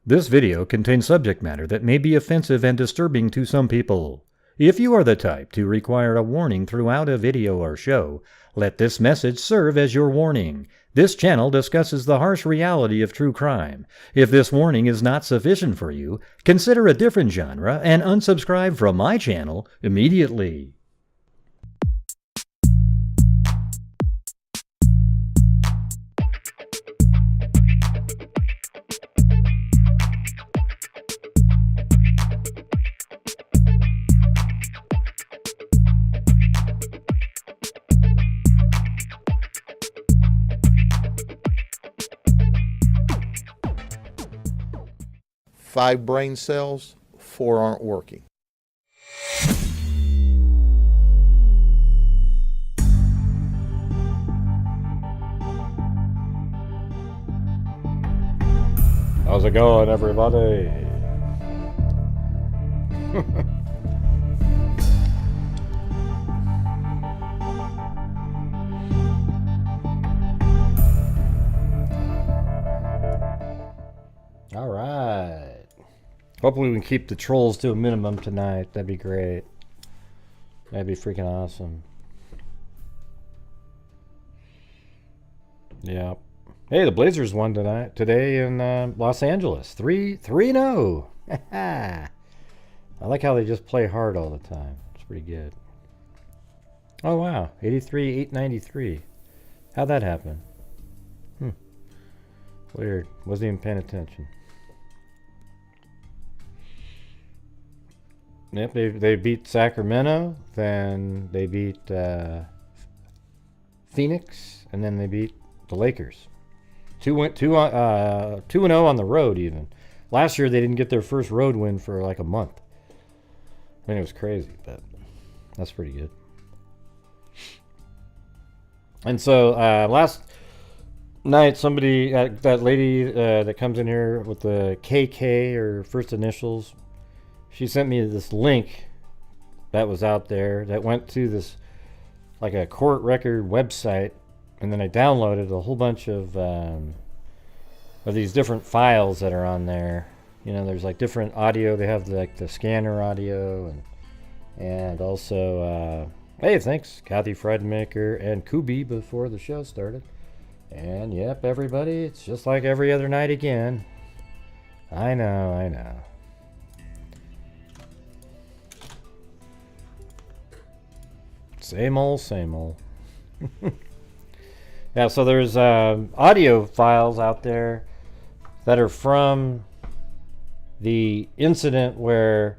This video contains subject matter that may be offensive and disturbing to some people. If you are the type to require a warning throughout a video or show, let this message serve as your warning. This channel discusses the harsh reality of true crime. If this warning is not sufficient for you, consider a different genre and unsubscribe from my channel immediately. Five brain cells, 4 aren't working. How's it going, everybody? All right. Hopefully we can keep the trolls to a minimum tonight. That'd be great. That'd be freaking awesome. Yeah. Hey, the Blazers won today in Los Angeles. 3-0. I like how they just play hard all the time. It's pretty good. Oh, wow. 83-893. How'd that happen? Weird. Wasn't even paying attention. Yep, they beat Sacramento, then they beat Phoenix, and then they beat the Lakers. 2-0 on the road even. Last year they didn't get their first road win for like a month. I mean, it was crazy, but that's pretty good. And so last night somebody, that lady that comes in here with the KK or first initials, she sent me this link that was out there that went to this like a court record website, and then I downloaded a whole bunch of these different files that are on there. You know, there's like different audio. They have like the scanner audio and also hey, thanks Kathy Fredmaker and Kubi before the show started. And yep, everybody, it's just like every other night again. I know. Same old. Yeah, so there's audio files out there that are from the incident where,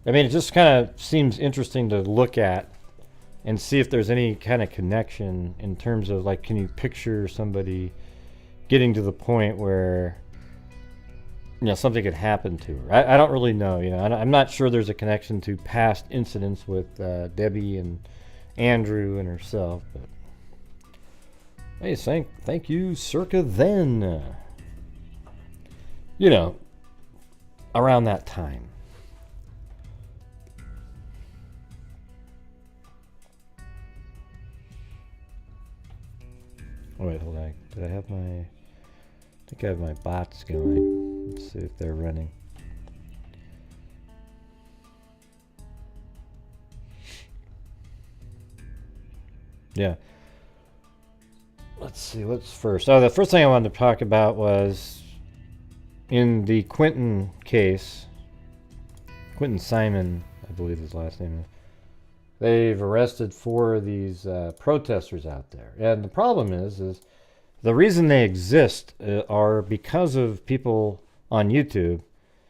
I mean, it just kind of seems interesting to look at and see if there's any kind of connection in terms of, like, can you picture somebody getting to the point where, you know, something could happen to her. I don't really know. You know, I'm not sure there's a connection to past incidents with Debbie and Andrew and herself. But hey, thank you, circa then. You know, around that time. Oh wait, hold on. Did I have my? I think I have my bots going. Let's see if they're running. Yeah. Let's see, what's first? Oh, the first thing I wanted to talk about was in the Quentin case. Quentin Simon, I believe his last name is. They've arrested 4 of these protesters out there. And the problem is the reason they exist are because of people on YouTube,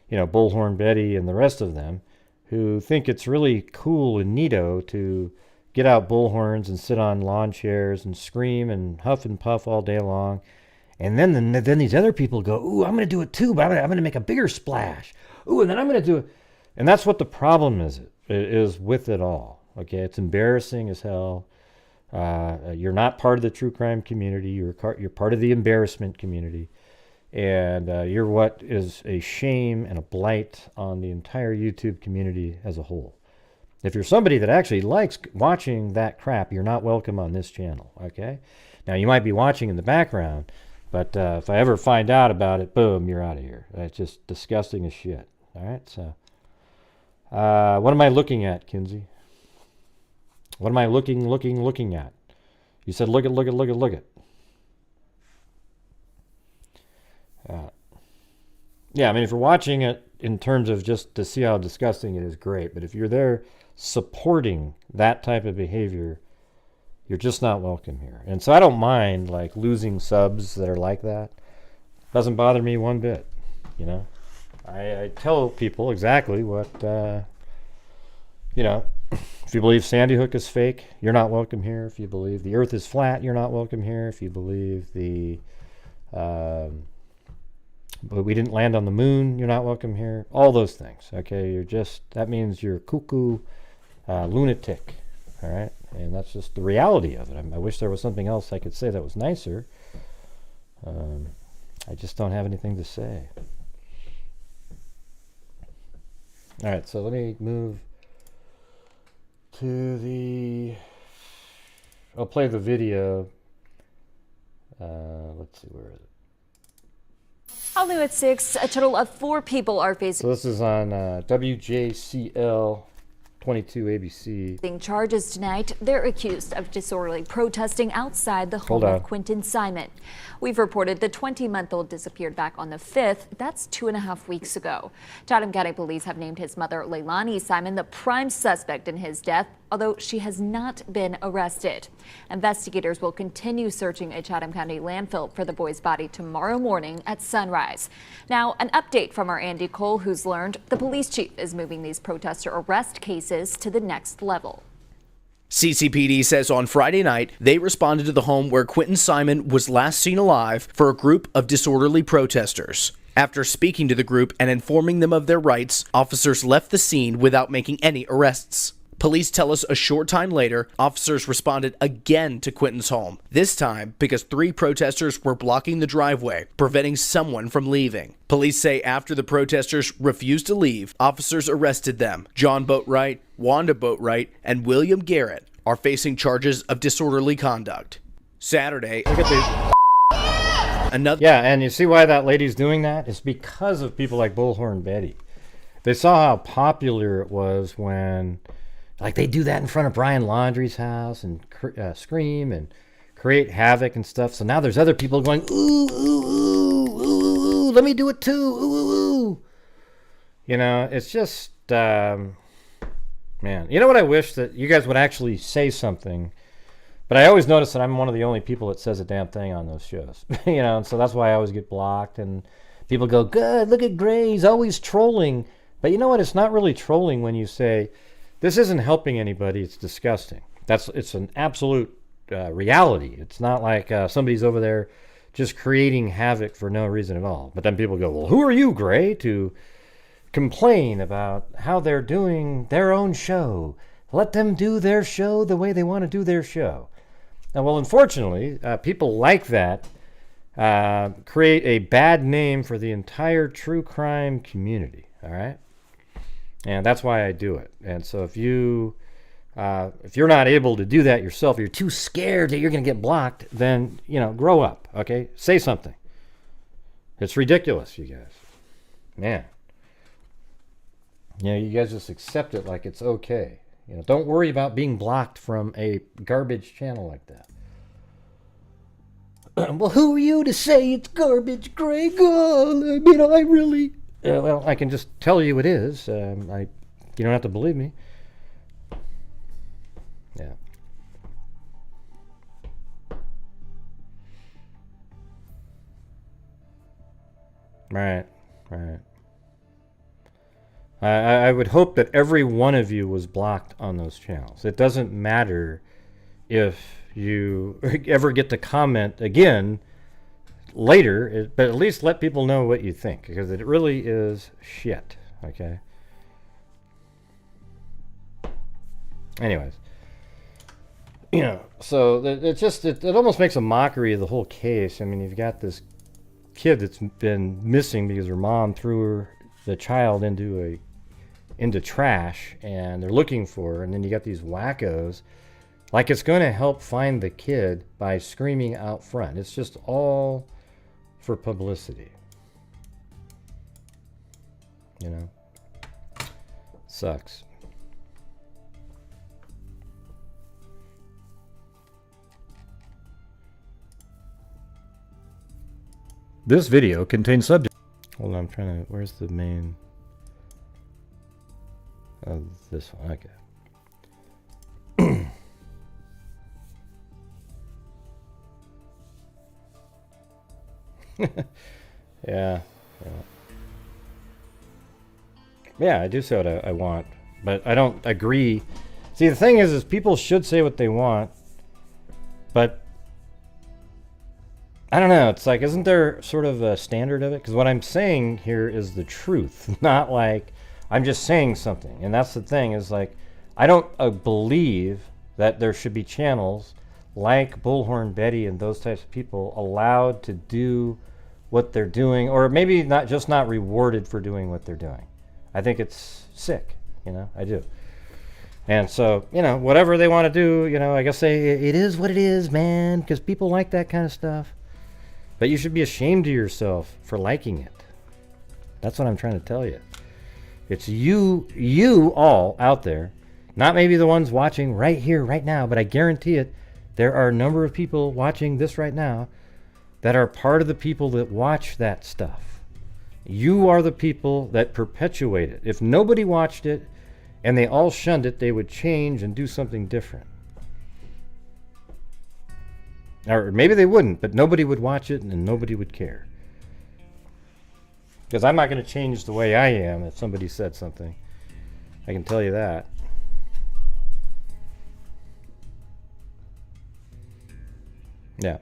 you know, Bullhorn Betty and the rest of them, who think it's really cool and neato to get out bullhorns and sit on lawn chairs and scream and huff and puff all day long. And then these other people go, ooh, I'm going to do it too, but I'm going to make a bigger splash. Ooh, and then I'm going to do it. And that's what the problem is with it all. Okay, it's embarrassing as hell. You're not part of the true crime community. You're part of the embarrassment community. And you're what is a shame and a blight on the entire YouTube community as a whole. If you're somebody that actually likes watching that crap, you're not welcome on this channel, okay? Now, you might be watching in the background, But if I ever find out about it, boom, you're out of here. That's just disgusting as shit. All right, so what am I looking at, Kinsey? What am I looking at? You said look at. Yeah, I mean, if you're watching it in terms of just to see how disgusting it is, great. But if you're there supporting that type of behavior, you're just not welcome here. And so I don't mind like losing subs that are like that. Doesn't bother me one bit. You know, I tell people exactly what, you know, if you believe Sandy Hook is fake, you're not welcome here. If you believe the earth is flat, you're not welcome here. If you believe but we didn't land on the moon, you're not welcome here. All those things, okay? That means you're cuckoo, lunatic, all right? And that's just the reality of it. I wish there was something else I could say that was nicer. I just don't have anything to say. All right, so let me move to I'll play the video. Let's see, where is it? All new at 6, a total of 4 people are facing. So this is on WJCL 22 ABC. Charges tonight. They're accused of disorderly protesting outside the home of Quentin Simon. We've reported the 20-month-old disappeared back on the 5th. That's 2.5 weeks ago. Chatham County Police have named his mother, Leilani Simon, the prime suspect in his death, although she has not been arrested. Investigators will continue searching a Chatham County landfill for the boy's body tomorrow morning at sunrise. Now, an update from our Andy Cole, who's learned the police chief is moving these protester arrest cases to the next level. CCPD says on Friday night, they responded to the home where Quentin Simon was last seen alive for a group of disorderly protesters. After speaking to the group and informing them of their rights, officers left the scene without making any arrests. Police tell us a short time later, officers responded again to Quentin's home, this time because 3 protesters were blocking the driveway, preventing someone from leaving. Police say after the protesters refused to leave, officers arrested them. John Boatwright, Wanda Boatwright, and William Garrett are facing charges of disorderly conduct. Saturday, Look at another... Yeah, and you see why that lady's doing that? It's because of people like Bullhorn Betty. They saw how popular it was when... Like they do that in front of Brian Laundrie's house and scream and create havoc and stuff. So now there's other people going, ooh, ooh, ooh, ooh, ooh, let me do it too, ooh, ooh, ooh. You know, it's just, man. You know what I wish that you guys would actually say something. But I always notice that I'm one of the only people that says a damn thing on those shows. You know, and so that's why I always get blocked. And people go, good, look at Gray, he's always trolling. But you know what? It's not really trolling when you say, this isn't helping anybody. It's disgusting. It's an absolute reality. It's not like somebody's over there just creating havoc for no reason at all. But then people go, well, who are you, Gray, to complain about how they're doing their own show? Let them do their show the way they want to do their show. Now, well, unfortunately, people like that create a bad name for the entire true crime community, all right? And that's why I do it. And so if you're not able to do that yourself, you're too scared that you're going to get blocked, then, you know, grow up, okay? Say something. It's ridiculous, you guys. Man. You know, you guys just accept it like it's okay. You know, don't worry about being blocked from a garbage channel like that. Well, who are you to say it's garbage, Greg? Oh, you know, I really... well, I can just tell you it is. You don't have to believe me. Yeah. Right. I would hope that every one of you was blocked on those channels. It doesn't matter if you ever get to comment again later, but at least let people know what you think, because it really is shit, okay? Anyways, you know, so it almost makes a mockery of the whole case. I mean, you've got this kid that's been missing because her mom threw the child into trash, and they're looking for her, and then you got these wackos like it's going to help find the kid by screaming out front. It's just all for publicity. You know? Sucks. This video contains subject. Hold on, I'm trying to. Where's the main? Oh, this one. Okay. Yeah. Yeah, I do say what I want, but I don't agree. See, the thing is people should say what they want, but I don't know. It's like, isn't there sort of a standard of it? Because what I'm saying here is the truth, not like I'm just saying something. And that's the thing is like, I don't believe that there should be channels like Bullhorn Betty and those types of people allowed to do what they're doing, or maybe not rewarded for doing what they're doing. I think it's sick, you know, I do. And so, you know, whatever they want to do, you know, I guess it is what it is, man, because people like that kind of stuff. But you should be ashamed of yourself for liking it. That's what I'm trying to tell you. It's you all out there, not maybe the ones watching right here, right now, but I guarantee it, there are a number of people watching this right now that are part of the people that watch that stuff. You are the people that perpetuate it. If nobody watched it and they all shunned it, they would change and do something different. Or maybe they wouldn't, but nobody would watch it and nobody would care. Because I'm not going to change the way I am if somebody said something. I can tell you that. Yeah.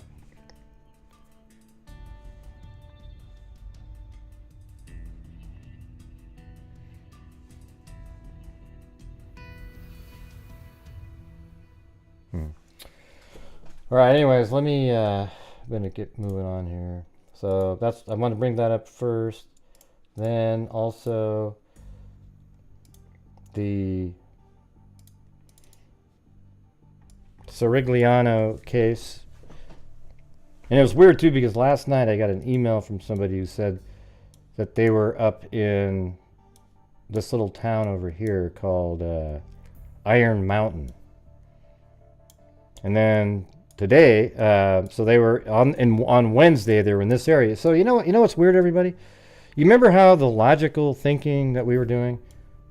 All right, anyways, let me, I'm going to get moving on here. So I want to bring that up first. Then also the Cirigliano case. And it was weird too, because last night I got an email from somebody who said that they were up in this little town over here called Iron Mountain. And then today, so they were on Wednesday, they were in this area. So you know what's weird, everybody? You remember how the logical thinking that we were doing?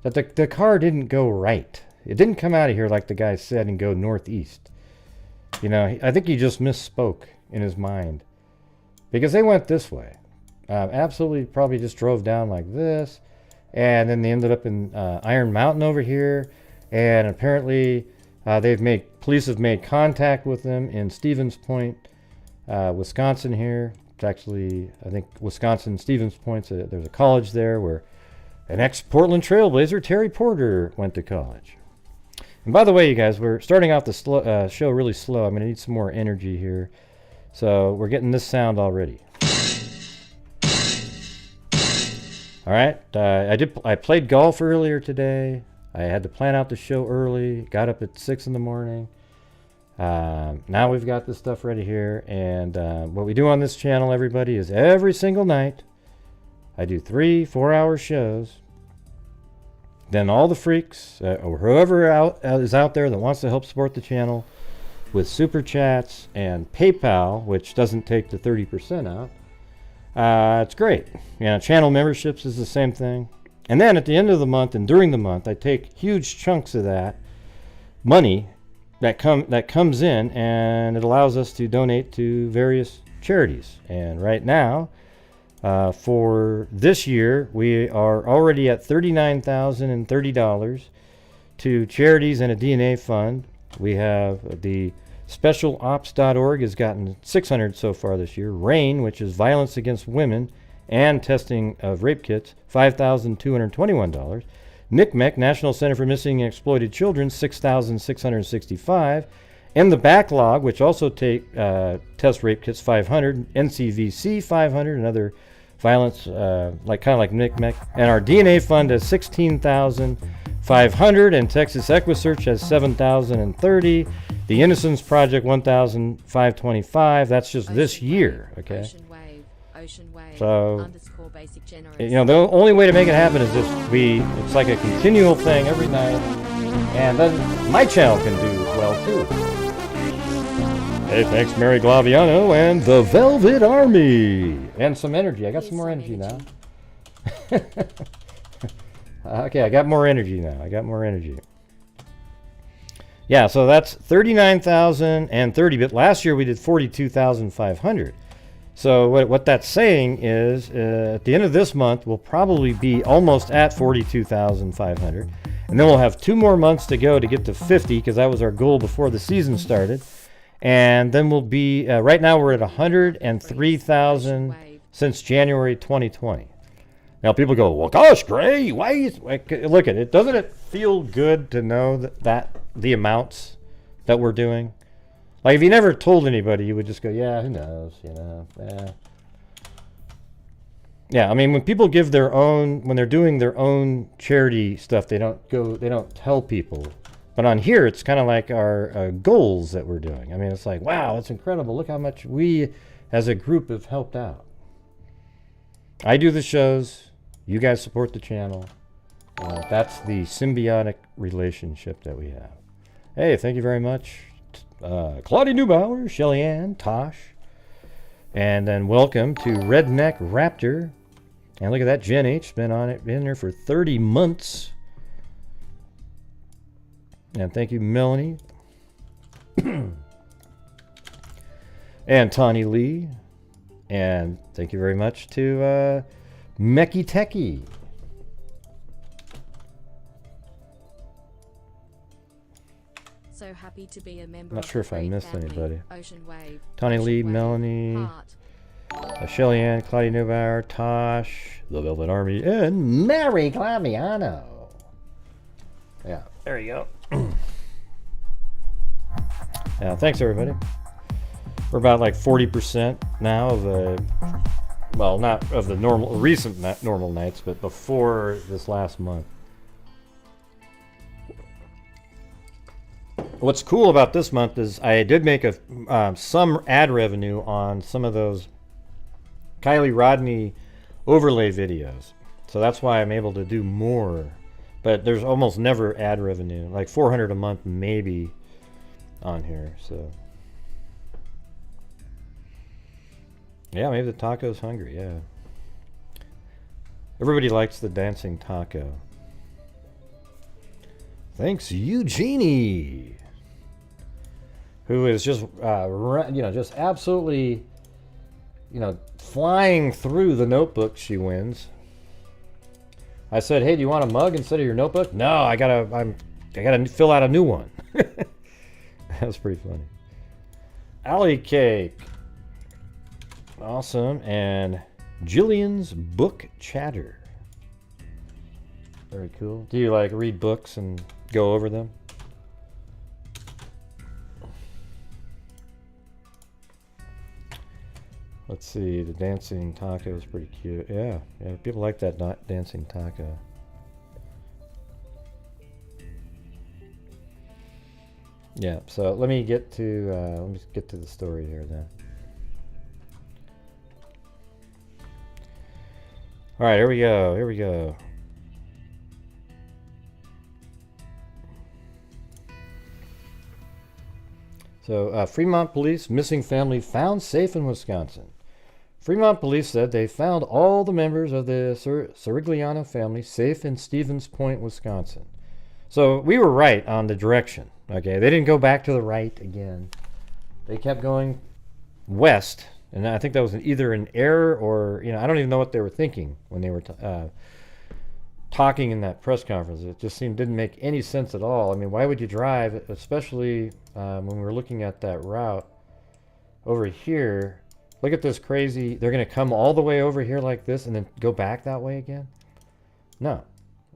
That the car didn't go right. It didn't come out of here like the guy said and go northeast. You know, I think he just misspoke in his mind. Because they went this way. Absolutely probably just drove down like this. And then they ended up in Iron Mountain over here. And apparently police have made contact with them in Stevens Point, Wisconsin here. It's actually, I think, Wisconsin, Stevens Point, there's a college there where an ex-Portland Trailblazer, Terry Porter, went to college. And by the way, you guys, we're starting off the show really slow. I'm going to need some more energy here. So we're getting this sound already. All right, I played golf earlier today. I had to plan out the show early, got up at 6 in the morning. Now we've got this stuff ready here, and what we do on this channel, everybody, is every single night I do 3-4-hour shows. Then all the freaks, or whoever is out there that wants to help support the channel with super chats and PayPal, which doesn't take the 30% out, it's great. You know, channel memberships is the same thing. And then at the end of the month and during the month, I take huge chunks of that money that comes in, and it allows us to donate to various charities. And right now, for this year, we are already at $39,030 to charities and a DNA fund. We have the specialops.org has gotten $600 so far this year. RAIN, which is violence against women and testing of rape kits, $5,221. NCMEC, National Center for Missing and Exploited Children, $6,665. And the Backlog, which also test rape kits, $500. NCVC, $500. Another violence, kind of like NCMEC. And our DNA fund has $16,500. And Texas Equisearch has $7,030. The Innocence Project, $1,525. That's just this year, okay? So, you know, the only way to make it happen is if it's like a continual thing every night, and then my channel can do well too. Hey, thanks Mary Glaviano and the Velvet Army. And some energy. I got some more energy now. Okay, I got more energy now. Yeah, so that's 39,030, but last year we did 42,500. So what that's saying is at the end of this month, we'll probably be almost at 42,500. And then we'll have 2 more months to go to get to 50, because that was our goal before the season started. And then we'll be, right now we're at 103,000 since January 2020. Now people go, well, gosh, Gray, why is, look at it. Doesn't it feel good to know that the amounts that we're doing? Like if you never told anybody, you would just go, yeah, who knows, you know, yeah. Yeah, I mean, when people give their own, when they're doing their own charity stuff, they don't tell people. But on here, it's kind of like our goals that we're doing. I mean, it's like, wow, it's incredible. Look how much we as a group have helped out. I do the shows. You guys support the channel. That's the symbiotic relationship that we have. Hey, thank you very much. Claudia Neubauer, Shelly Ann, Tosh. And then welcome to Redneck Raptor. And look at that, Jen H. Been there for 30 months. And thank you, Melanie. And Tawny Lee. And thank you very much to Mecky Techie. So happy to be a member. Not sure if I missed anybody. Ocean Wave. Tawny Lee, Melanie, Shelly Ann, Claudia Neubauer, Tosh, the Velvet Army, and Mary Glaviano. Yeah, there you go. Yeah, thanks everybody. We're about like 40% now of the, well, not of the recent normal nights, but before this last month. What's cool about this month is I did make some ad revenue on some of those Kylie Rodney overlay videos. So that's why I'm able to do more. But there's almost never ad revenue, like 400 a month maybe on here. So yeah, maybe the taco's hungry. Yeah, everybody likes the dancing taco. Thanks, Eugenie, who is just just absolutely flying through the notebook she wins. I said, hey, do you want a mug instead of your notebook? No, I gotta fill out a new one. That was pretty funny. Alley Cake. Awesome. And Jillian's Book Chatter. Very cool. Do you like read books and go over them? Let's see, the dancing taco is pretty cute. Yeah, people like that dancing taco. Yeah, so let me get to the story here then. All right, here we go. So, Fremont police, missing family found safe in Wisconsin. Fremont police said they found all the members of the Cirigliano family safe in Stevens Point, Wisconsin. So we were right on the direction. Okay, they didn't go back to the right again. They kept going west, and I think that was either an error or I don't even know what they were thinking when they were talking in that press conference. It just didn't make any sense at all. I mean, why would you drive, especially when we were looking at that route over here? Look at this crazy, they're going to come all the way over here like this and then go back that way again? No.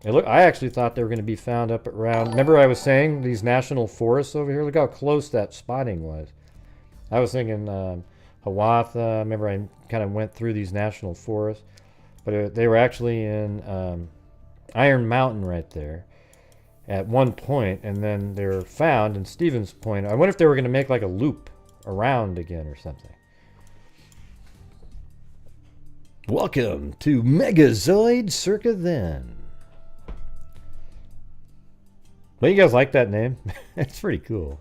I actually thought they were going to be found up around, remember I was saying these national forests over here? Look how close that spotting was. I was thinking Hiawatha, remember I kind of went through these national forests, but they were actually in Iron Mountain right there at one point, and then they were found in Stevens Point. I wonder if they were going to make like a loop around again or something. Welcome to Megazoid Circa Then. Don't you guys like that name? It's pretty cool.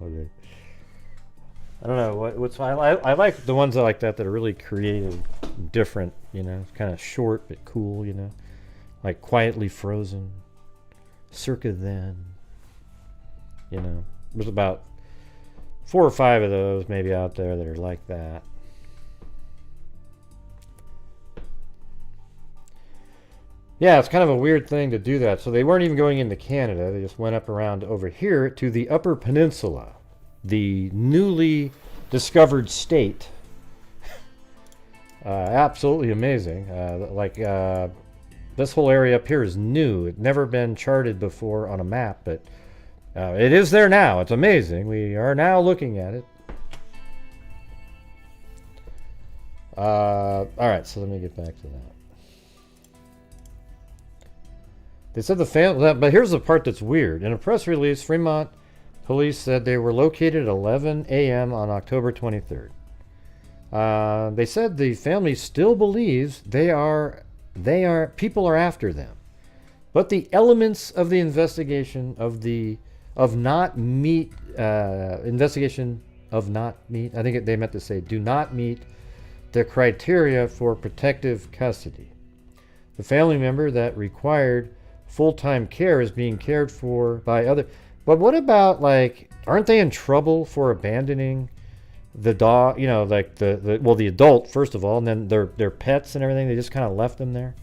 I don't know what's I like the ones like that are really creative, different. You know, kind of short but cool. You know, like Quietly Frozen, Circa Then. You know, there's about 4 or 5 of those maybe out there that are like that. Yeah, it's kind of a weird thing to do that. So they weren't even going into Canada. They just went up around over here to the Upper Peninsula, the newly discovered state. Absolutely amazing. This whole area up here is new. It's never been charted before on a map, but it is there now. It's amazing. We are now looking at it. All right, so let me get back to that. They said the family, but here's the part that's weird. In a press release, Fremont police said they were located at 11 a.m. on October 23rd. They said the family still believes people are after them, but the elements of the investigation investigation of not meet. I think they meant to say do not meet the criteria for protective custody. The family member that required full-time care is being cared for by other. But what about, like, aren't they in trouble for abandoning the dog? You know, like the adult first of all, and then their pets and everything. They just kind of left them there.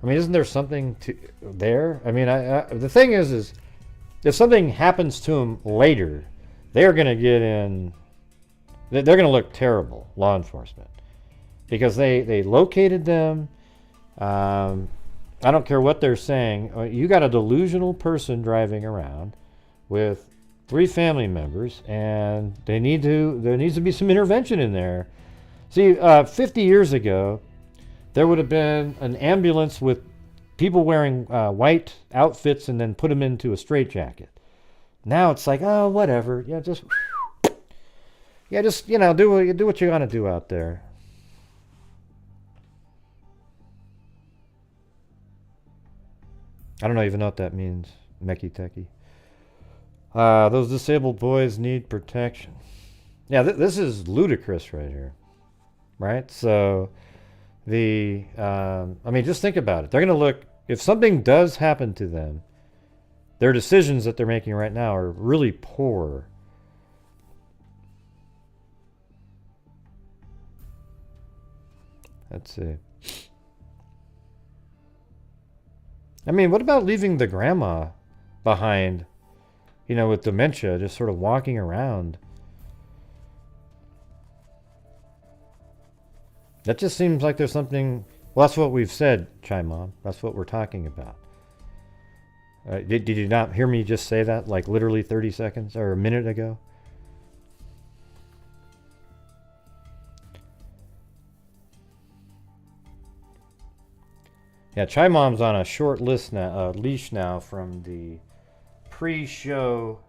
I mean, isn't there something there? I mean, the thing is if something happens to them later, they're going to get in. They're going to look terrible, law enforcement, because they located them. I don't care what they're saying. You got a delusional person driving around with 3 family members, and there needs to be some intervention in there. See, 50 years ago, there would have been an ambulance with people wearing white outfits and then put them into a straitjacket. Now it's like, oh, whatever. Yeah, just do what you gotta do out there. I don't even know what that means, Meki Teki. Those disabled boys need protection. Yeah, this is ludicrous right here, right? So, I mean, just think about it. They're going to look, if something does happen to them, their decisions that they're making right now are really poor. Let's see. I mean, what about leaving the grandma behind, you know, with dementia, just sort of walking around? That just seems like there's something. Well, that's what we've said, Chai Mom. That's what we're talking about. Did you not hear me just say that, like literally 30 seconds or a minute ago? Yeah, Chai Mom's on a short leash now from the pre-show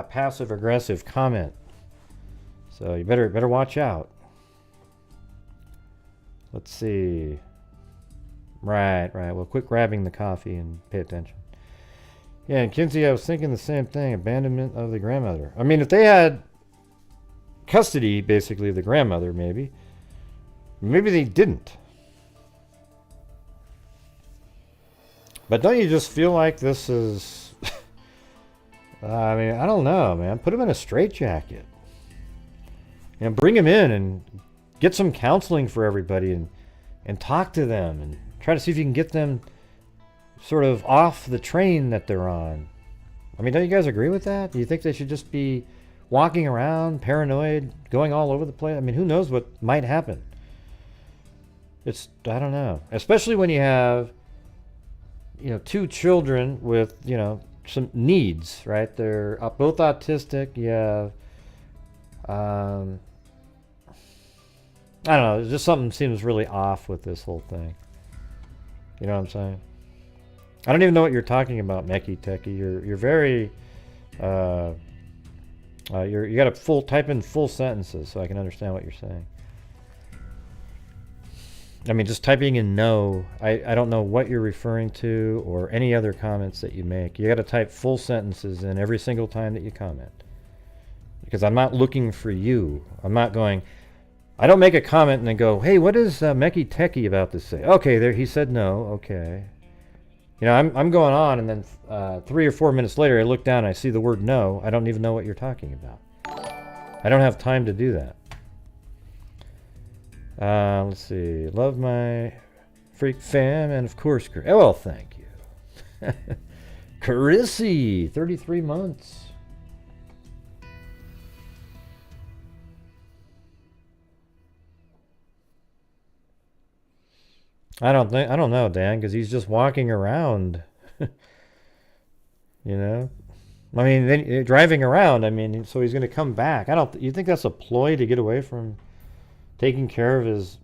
passive-aggressive comment. So you better watch out. Let's see. Right. Well, quit grabbing the coffee and pay attention. Yeah, and Kinsey, I was thinking the same thing. Abandonment of the grandmother. I mean, if they had custody, basically, of the grandmother, maybe they didn't. But don't you just feel like this is... I mean, I don't know, man. Put him in a straitjacket. And bring him in and get some counseling for everybody and talk to them and try to see if you can get them sort of off the train that they're on. I mean, don't you guys agree with that? Do you think they should just be walking around, paranoid, going all over the place? I mean, who knows what might happen? I don't know. Especially when you have... 2 children with, some needs, right? They're both autistic. You have, I don't know, just something seems really off with this whole thing. You know what I'm saying? I don't even know what you're talking about, Meki Teki. You're very, you got to type in full sentences so I can understand what you're saying. I mean, just typing in no, I don't know what you're referring to or any other comments that you make. You got to type full sentences in every single time that you comment. Because I'm not looking for you. I'm not going, I don't make a comment and then go, hey, what is Mecky Techie about to say? Okay, there, he said no, okay. You know, I'm going on, and then 3 or 4 minutes later, I look down and I see the word no. I don't even know what you're talking about. I don't have time to do that. Let's see. Love my freak fam, and of course, oh, well, thank you. Carissy, 33 months. I don't know, Dan, because he's just walking around. You know, I mean, then driving around. I mean, so he's going to come back. You think that's a ploy to get away from taking care of his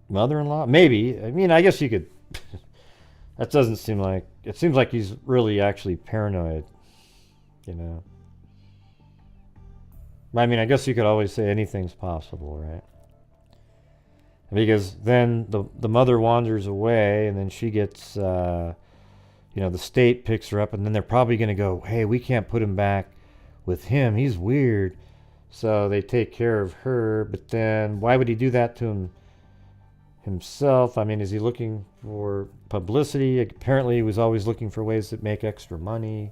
mother-in-law? Maybe. I mean, I guess you could. That doesn't seem like. It seems like he's really actually paranoid. You know. I mean, I guess you could always say anything's possible, right? Because then the mother wanders away, and then she gets, the state picks her up, and then they're probably going to go, hey, we can't put him back with him. He's weird. So they take care of her, but then why would he do that to himself? I mean, is he looking for publicity? Apparently he was always looking for ways to make extra money.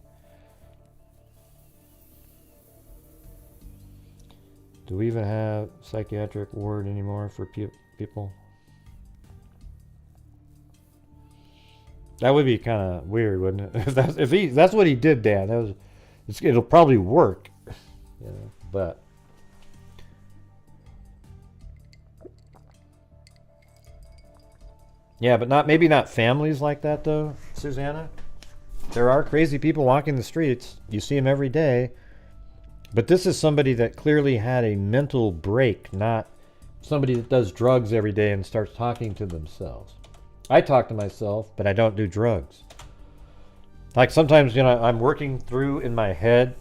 Do we even have psychiatric ward anymore for people? That would be kind of weird, wouldn't it? If that's what he did, Dan. It'll probably work, you know. But yeah, but maybe not families like that though, Susanna. There are crazy people walking the streets. You see them every day. But this is somebody that clearly had a mental break, not somebody that does drugs every day and starts talking to themselves. I talk to myself, but I don't do drugs. Like sometimes, I'm working through in my head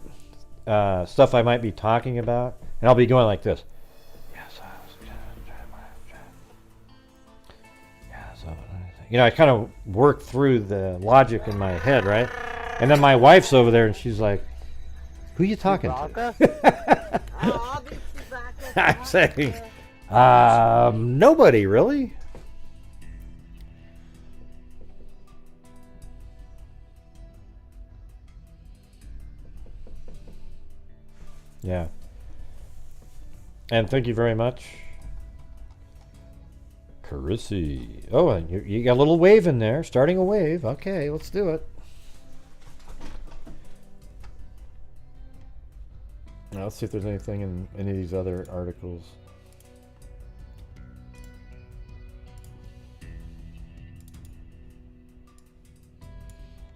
stuff I might be talking about, and I'll be going like this. I kind of work through the logic in my head, right? And then my wife's over there, and she's like, who are you talking to? I'm saying, nobody really. Yeah. And thank you very much, Carissy. Oh, and you got a little wave in there, starting a wave. Okay, let's do it. Now let's see if there's anything in any of these other articles.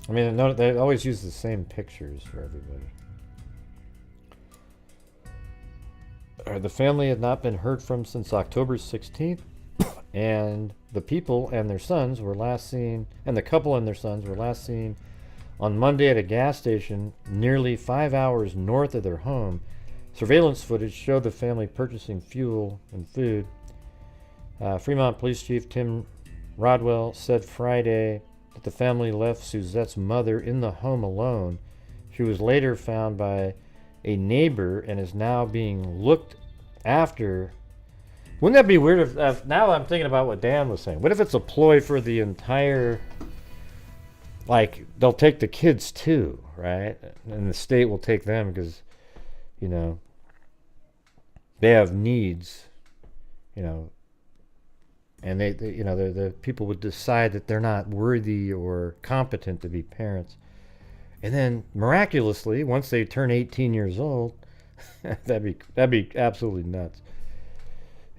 I mean, no, they always use the same pictures for everybody. The family had not been heard from since October 16th, and the people and their sons were last seen, and the couple and their sons were last seen on Monday at a gas station nearly 5 hours north of their home. Surveillance footage showed the family purchasing fuel and food. Fremont Police Chief Tim Rodwell said Friday that the family left Suzette's mother in the home alone. She was later found by a neighbor and is now being looked after. Wouldn't that be weird if now I'm thinking about what Dan was saying. What if it's a ploy for the entire, like, they'll take the kids too, right? And the state will take them because, they have needs, and the people would decide that they're not worthy or competent to be parents. And then miraculously, once they turn 18 years old, that'd be absolutely nuts.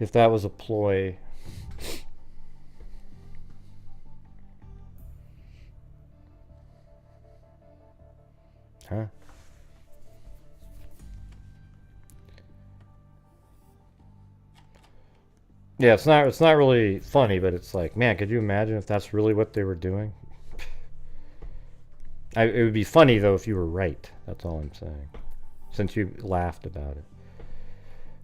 If that was a ploy. Huh? Yeah, it's not really funny, but it's like, man, could you imagine if that's really what they were doing? It would be funny, though, if you were right. That's all I'm saying. Since you laughed about it.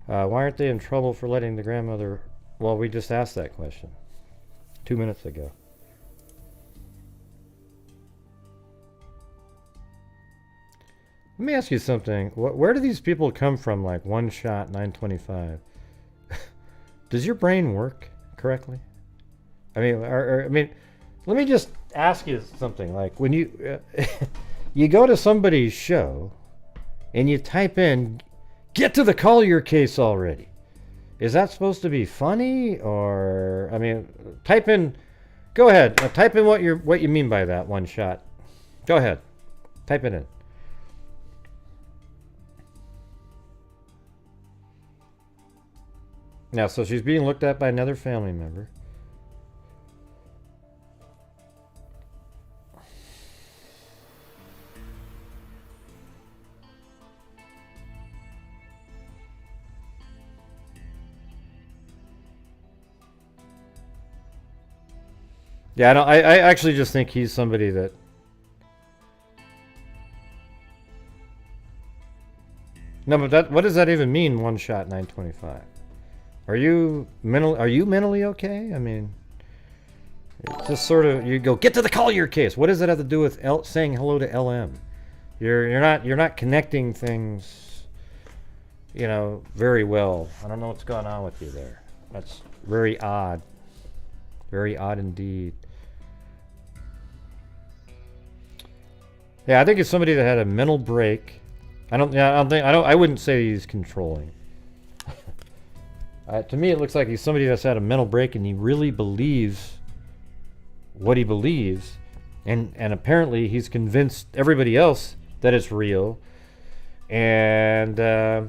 Why aren't they in trouble for letting the grandmother... Well, we just asked that question. 2 minutes ago. Let me ask you something. Where do these people come from, like one shot, 925? Does your brain work correctly? I mean, let me just ask you something. Like when you you go to somebody's show and you type in, "Get to the Collier case already." Is that supposed to be funny, or I mean, type in. Go ahead. Type in what you mean by that one shot. Go ahead. Type it in. Now, so she's being looked at by another family member. Yeah, I actually just think he's somebody that. No, but what does that even mean? One shot, 925. Are you mentally okay? I mean, it's just sort of you go get to the Collier case. What does that have to do with saying hello to LM? You're not connecting things, very well. I don't know what's going on with you there. That's very odd. Very odd indeed. Yeah, I think it's somebody that had a mental break. I wouldn't say he's controlling. To me, it looks like he's somebody that's had a mental break and he really believes what he believes, and apparently he's convinced everybody else that it's real, and they're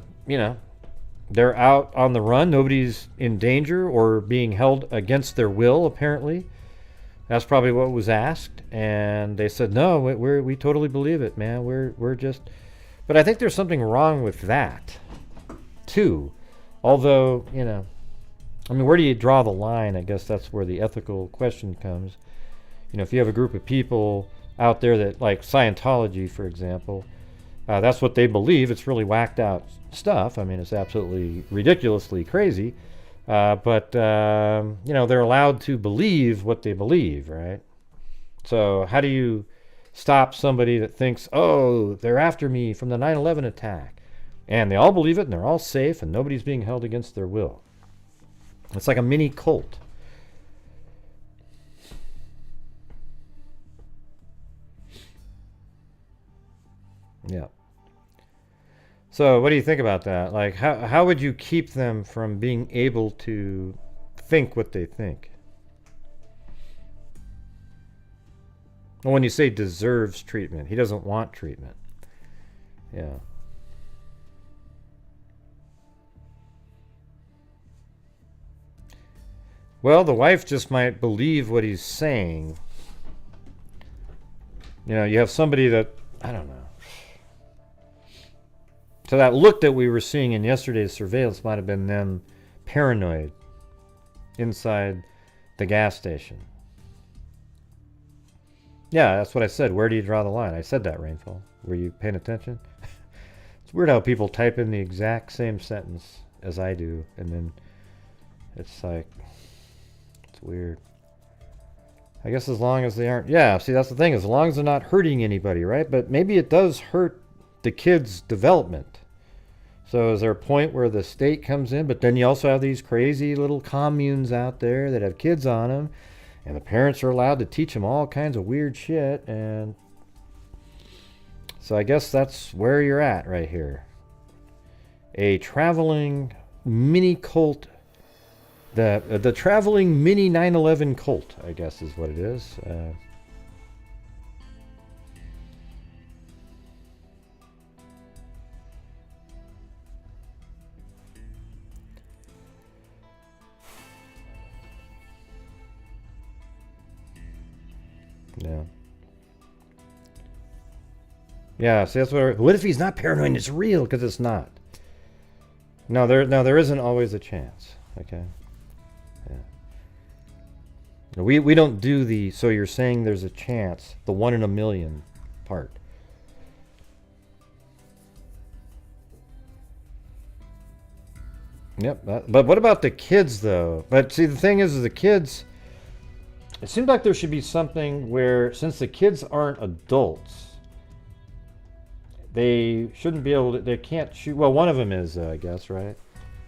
out on the run. Nobody's in danger or being held against their will, apparently. That's probably what was asked, and they said, no, we totally believe it, man. We're just... But I think there's something wrong with that, too. Although, where do you draw the line? I guess that's where the ethical question comes. If you have a group of people out there that, like Scientology, for example, that's what they believe. It's really whacked out stuff. I mean, it's absolutely ridiculously crazy. But they're allowed to believe what they believe, right? So how do you stop somebody that thinks, oh, they're after me from the 9/11 attack? And they all believe it, and they're all safe, and nobody's being held against their will. It's like a mini cult. Yeah. So what do you think about that? Like, how would you keep them from being able to think what they think? Well, when you say deserves treatment, he doesn't want treatment. Yeah. Well, the wife just might believe what he's saying. You have somebody that, I don't know. So that look that we were seeing in yesterday's surveillance might have been them paranoid inside the gas station. Yeah, that's what I said. Where do you draw the line? I said that, Rainfall. Were you paying attention? It's weird how people type in the exact same sentence as I do, and then it's like, it's weird. I guess as long as they aren't... Yeah, see, that's the thing. As long as they're not hurting anybody, right? But maybe it does hurt the kid's development. So is there a point where the state comes in? But then you also have these crazy little communes out there that have kids on them, and the parents are allowed to teach them all kinds of weird shit. And so I guess that's where you're at right here. A traveling mini cult. The traveling mini 9/11 cult, I guess is what it is. Yeah. Yeah, see, that's what if he's not paranoid and it's real? Because it's not. No, there isn't always a chance. Okay. Yeah. We don't do the, so you're saying there's a chance, the 1 in a million part. Yep. But what about the kids, though? But see, the thing is the kids, It seems like there should be something where, since the kids aren't adults, they shouldn't be able to, they can't shoot. Well, one of them is, I guess, right?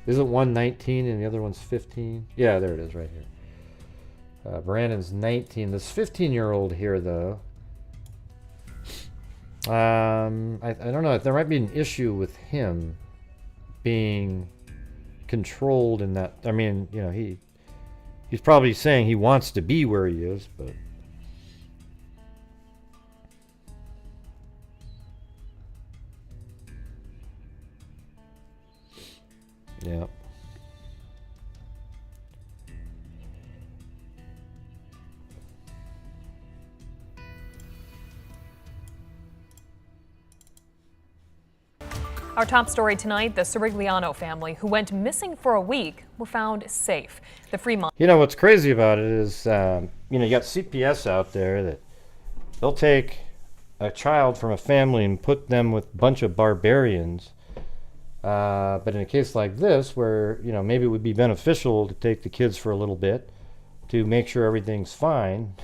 Isn't one 19 and the other one's 15? Yeah, there it is right here. Brandon's 19. This 15-year-old here, though, I don't know. There might be an issue with him being controlled in that. I mean, you know, he's probably saying he wants to be where he is, but yeah. Our top story tonight, the Cirigliano family, who went missing for a week, were found safe. The Fremont... You know, what's crazy about it is, you know, you got CPS out there that they'll take a child from a family and put them with a bunch of barbarians. But in a case like this, where, you know, maybe it would be beneficial to take the kids for a little bit to make sure everything's fine,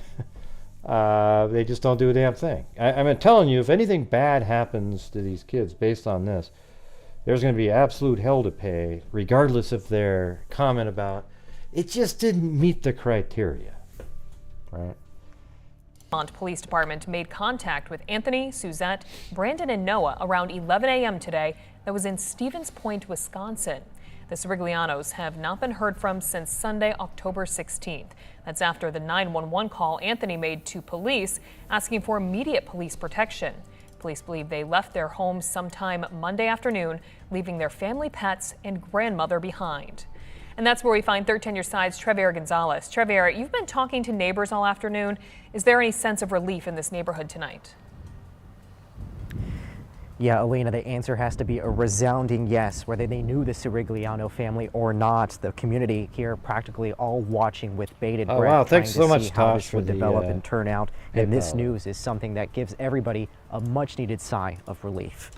they just don't do a damn thing. I'm telling you, if anything bad happens to these kids based on this, there's going to be absolute hell to pay, regardless of their comment about, it just didn't meet the criteria, right? Vermont Police Department made contact with Anthony, Suzette, Brandon, and Noah around 11 a.m. today. That was in Stevens Point, Wisconsin. The Ciriglianos have not been heard from since Sunday, October 16th. That's after the 911 call Anthony made to police asking for immediate police protection. Police believe they left their home sometime Monday afternoon, leaving their family pets and grandmother behind. And that's where we find 13 Your Side's Trevier Gonzalez. Trevier, you've been talking to neighbors all afternoon. Is there any sense of relief in this neighborhood tonight? Yeah, Elena, the answer has to be a resounding yes, whether they knew the Cirigliano family or not. The community here practically all watching with bated breath, wow, thanks trying so to much, see how Tosh, this would for the, develop and turn out. And this PayPal. news is something that gives everybody a much-needed sigh of relief.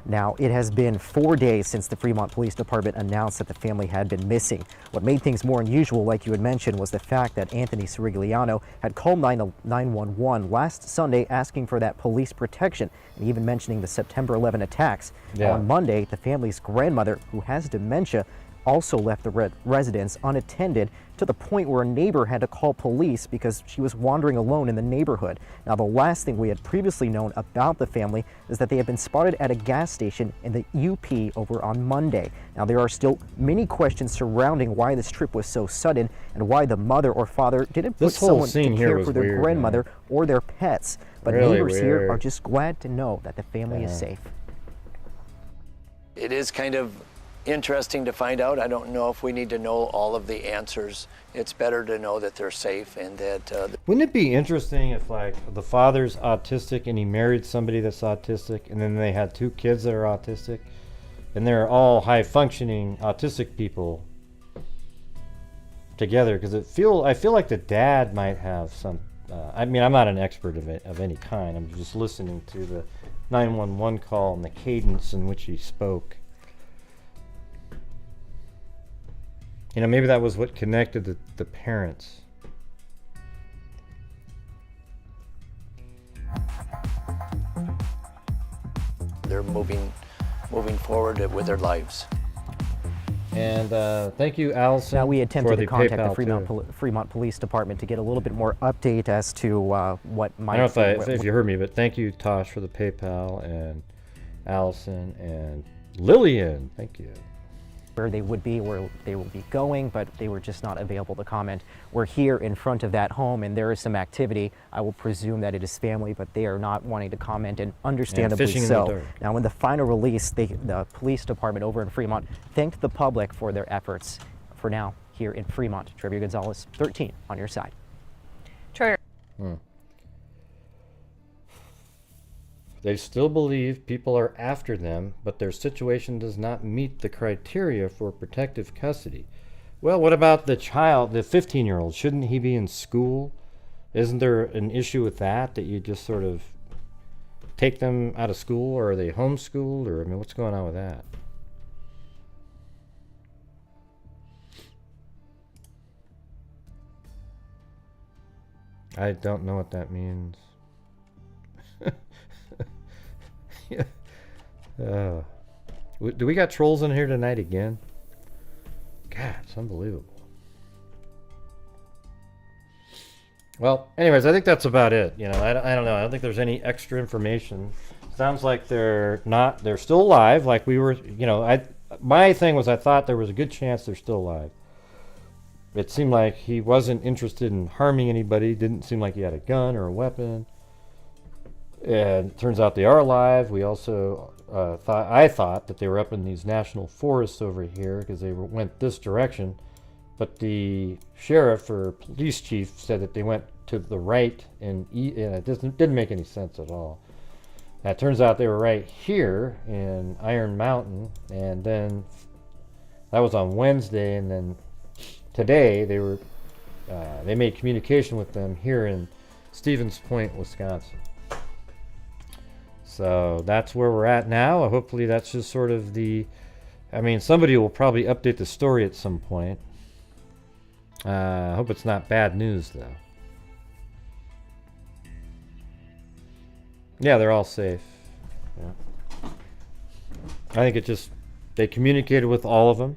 Now, it has been 4 days since the Fremont Police Department announced that the family had been missing. What made things more unusual, like you had mentioned, was the fact that Anthony Cirigliano had called 911 last Sunday asking for that police protection and even mentioning the September 11 attacks. Yeah. On Monday, the family's grandmother, who has dementia, also left the residence unattended to the point where a neighbor had to call police because she was wandering alone in the neighborhood. Now, the last thing we had previously known about the family is that they had been spotted at a gas station in the UP over on Monday. Now, there are still many questions surrounding why this trip was so sudden and why the mother or father didn't put This whole someone scene to here care was for their weird, grandmother man. or their pets. But Really neighbors here weird. are just glad to know that the family is safe. It is kind of interesting to find out. I don't know if we need to know all of the answers. It's better to know that they're safe and that... Wouldn't it be interesting if, like, the father's autistic and he married somebody that's autistic, and then they had 2 kids that are autistic, and they're all high-functioning autistic people together? Because I feel like the dad might have some... I mean, I'm not an expert of any kind. I'm just listening to the 911 call and the cadence in which he spoke. You know, maybe that was what connected the parents. They're moving forward with their lives. And thank you, Allison. Now, we attempted for to the contact PayPal the too. Fremont Police Department to get a little bit more update as to what might... I don't know if you heard me, but thank you, Tosh, for the PayPal, and Allison, and Lillian. Thank you. Where they would be, where they will be going, but they were just not available to comment. We're here in front of that home, and there is some activity. I will presume that it is family, but they are not wanting to comment, and understandably fishing in the so. dark. Now, in the final release, the police department over in Fremont thanked the public for their efforts. For now, here in Fremont, Trevier Gonzalez, 13 on your side. Trevier. They still believe people are after them, but their situation does not meet the criteria for protective custody. Well, what about the child, the 15-year-old? Shouldn't he be in school? Isn't there an issue with that you just sort of take them out of school, or are they homeschooled, or I mean, what's going on with that? I don't know what that means. Yeah. Do we got trolls in here tonight again? God, it's unbelievable. Well, anyways, I think that's about it. You know, I don't know. I don't think there's any extra information. Sounds like they're still alive. Like we were, you know, my thing was I thought there was a good chance they're still alive. It seemed like he wasn't interested in harming anybody. Didn't seem like he had a gun or a weapon. And it turns out they are alive. We also I thought that they were up in these national forests over here because they went this direction. But the sheriff or police chief said that they went to the right, and it didn't make any sense at all. Now, it turns out they were right here in Iron Mountain, and then that was on Wednesday, and then today they made communication with them here in Stevens Point, Wisconsin. So that's where we're at now. Hopefully that's just sort of somebody will probably update the story at some point. I hope it's not bad news, though. Yeah, they're all safe. Yeah. I think they communicated with all of them,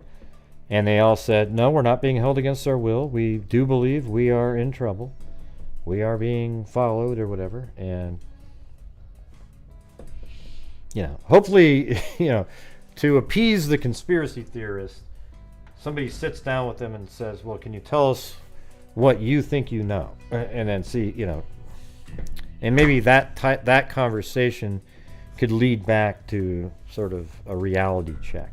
and they all said, no, we're not being held against our will. We do believe we are in trouble. We are being followed or whatever, and hopefully, to appease the conspiracy theorists, somebody sits down with them and says, well, can you tell us what you think you know? And then see, and maybe that conversation could lead back to sort of a reality check.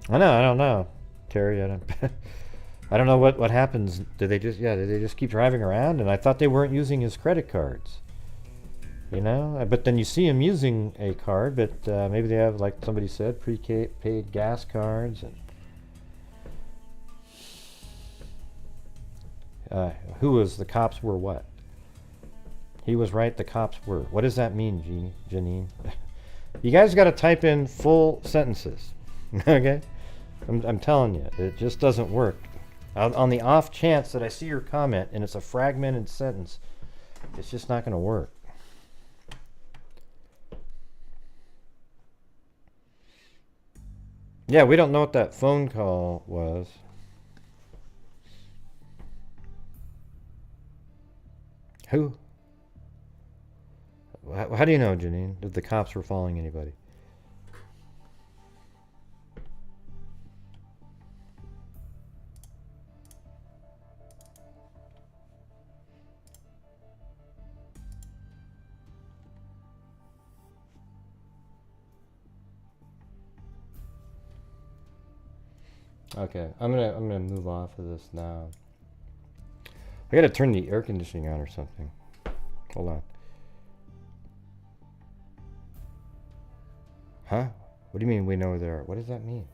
I don't know, Terry. I don't know what happens. Did they just keep driving around? And I thought they weren't using his credit cards. But then you see him using a card, but maybe they have, like somebody said, prepaid gas cards. And the cops were what? He was right, the cops were. What does that mean, Janine? You guys got to type in full sentences, okay? I'm telling you, it just doesn't work. On the off chance that I see your comment and it's a fragmented sentence, it's just not going to work. Yeah, we don't know what that phone call was. Who? How do you know, Janine, that the cops were following anybody? Okay, I'm gonna move off of this now. I gotta turn the air conditioning on or something. Hold on. Huh? What do you mean we know where they are? What does that mean?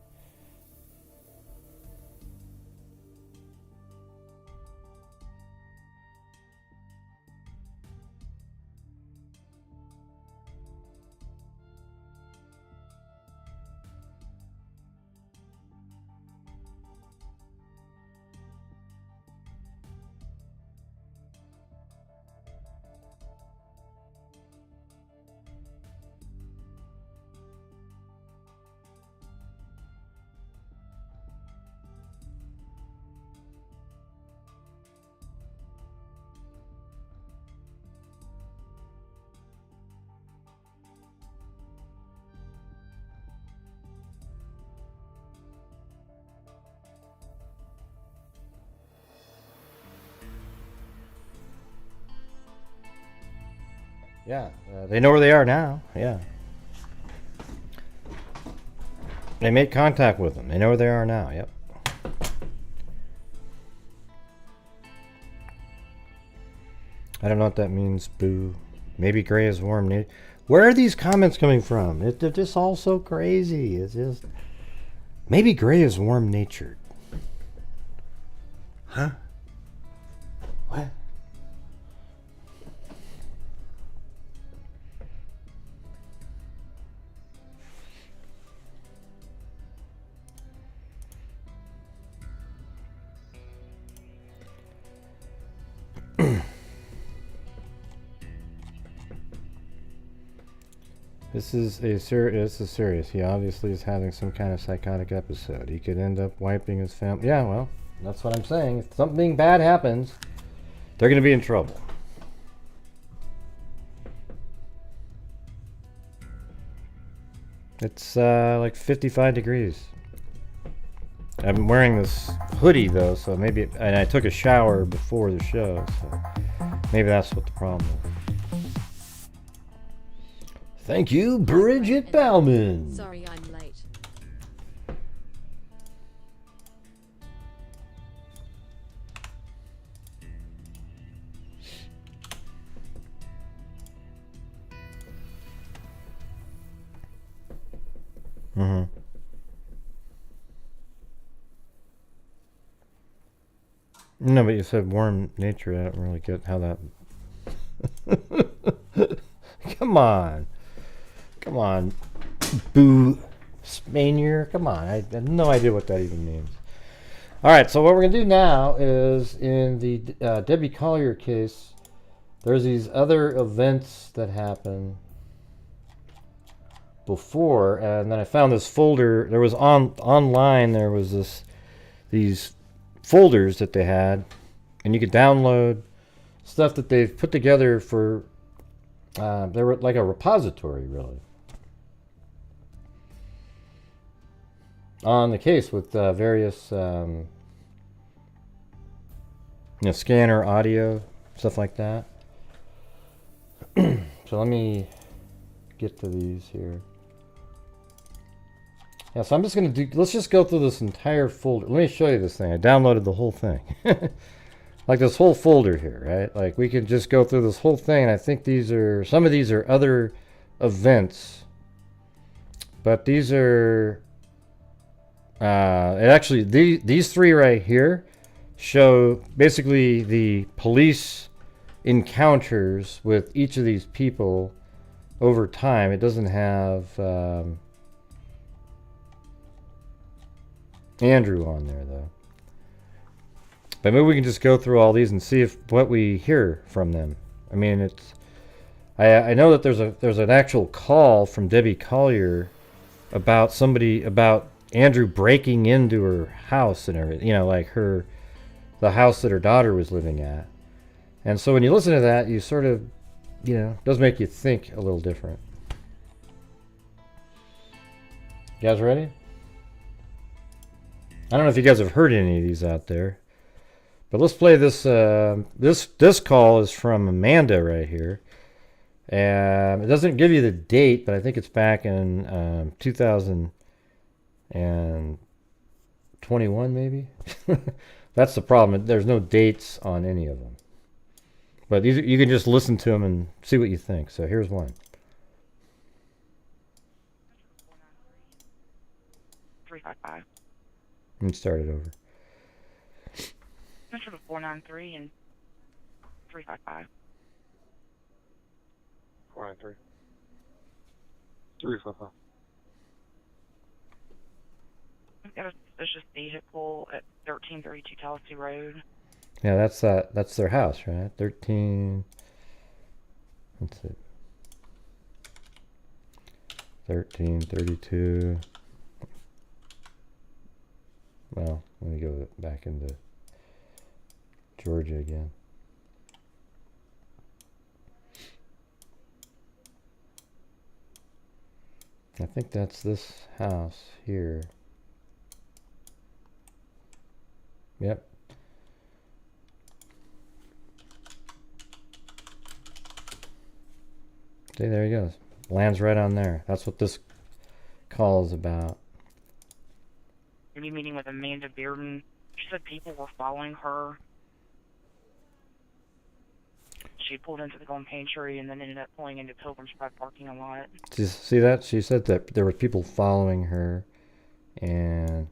Yeah, they know where they are now. Yeah. They made contact with them. They know where they are now. Yep. I don't know what that means. Boo. Maybe gray is warm. Where are these comments coming from? They're just all so crazy. It's just... Maybe gray is warm-natured. Huh? What? This is serious. He obviously is having some kind of psychotic episode. He could end up wiping his family. Yeah, well, that's what I'm saying. If something bad happens, they're going to be in trouble. It's like 55 degrees. I'm wearing this hoodie though, so maybe, and I took a shower before the show, so maybe that's what the problem is. Thank you, Bridget Bauman. Sorry I'm late. Mm-hmm. No, but you said warm nature. I don't really get how that... Come on. Come on. Boo. Spanier. Come on. I have no idea what that even means. Alright, so what we're going to do now is in the Debbie Collier case, there's these other events that happen before, and then I found this folder. There was online there was these folders that they had, and you could download stuff that they've put together for they were like a repository really on the case with various scanner audio, stuff like that. So let me get to these here. Yeah, so I'm just going to do, let's just go through this entire folder. Let me show you this thing. I downloaded the whole thing. Like this whole folder here, right? Like we can just go through this whole thing. And I think some of these are other events. But these are, actually, these three right here show basically the police encounters with each of these people over time. It doesn't have Andrew on there though. But maybe we can just go through all these and see what we hear from them. I mean, it's I know that there's an actual call from Debbie Collier about Andrew breaking into her house and everything, like the house that her daughter was living at. And so when you listen to that, you sort of, does make you think a little different. You guys ready? I don't know if you guys have heard any of these out there, but let's play this. This call is from Amanda right here. It doesn't give you the date, but I think it's back in 2021 maybe. That's the problem. There's no dates on any of them. But you can just listen to them and see what you think. So here's one. 355. Let me start it over. Mr. 493 and 355. 493. 355. We've got a suspicious vehicle at 1332 Tallahassee Road. Yeah, that's their house, right? 13. What's it? 1332. Well, let me go back into Georgia again. I think that's this house here. Yep. See, there he goes. Lands right on there. That's what this call is about. We'll be meeting with Amanda Bearden. She said people were following her. She pulled into the Golden Pantry and then ended up pulling into Pilgrim's Pride parking lot. Did you see that? She said that there were people following her, and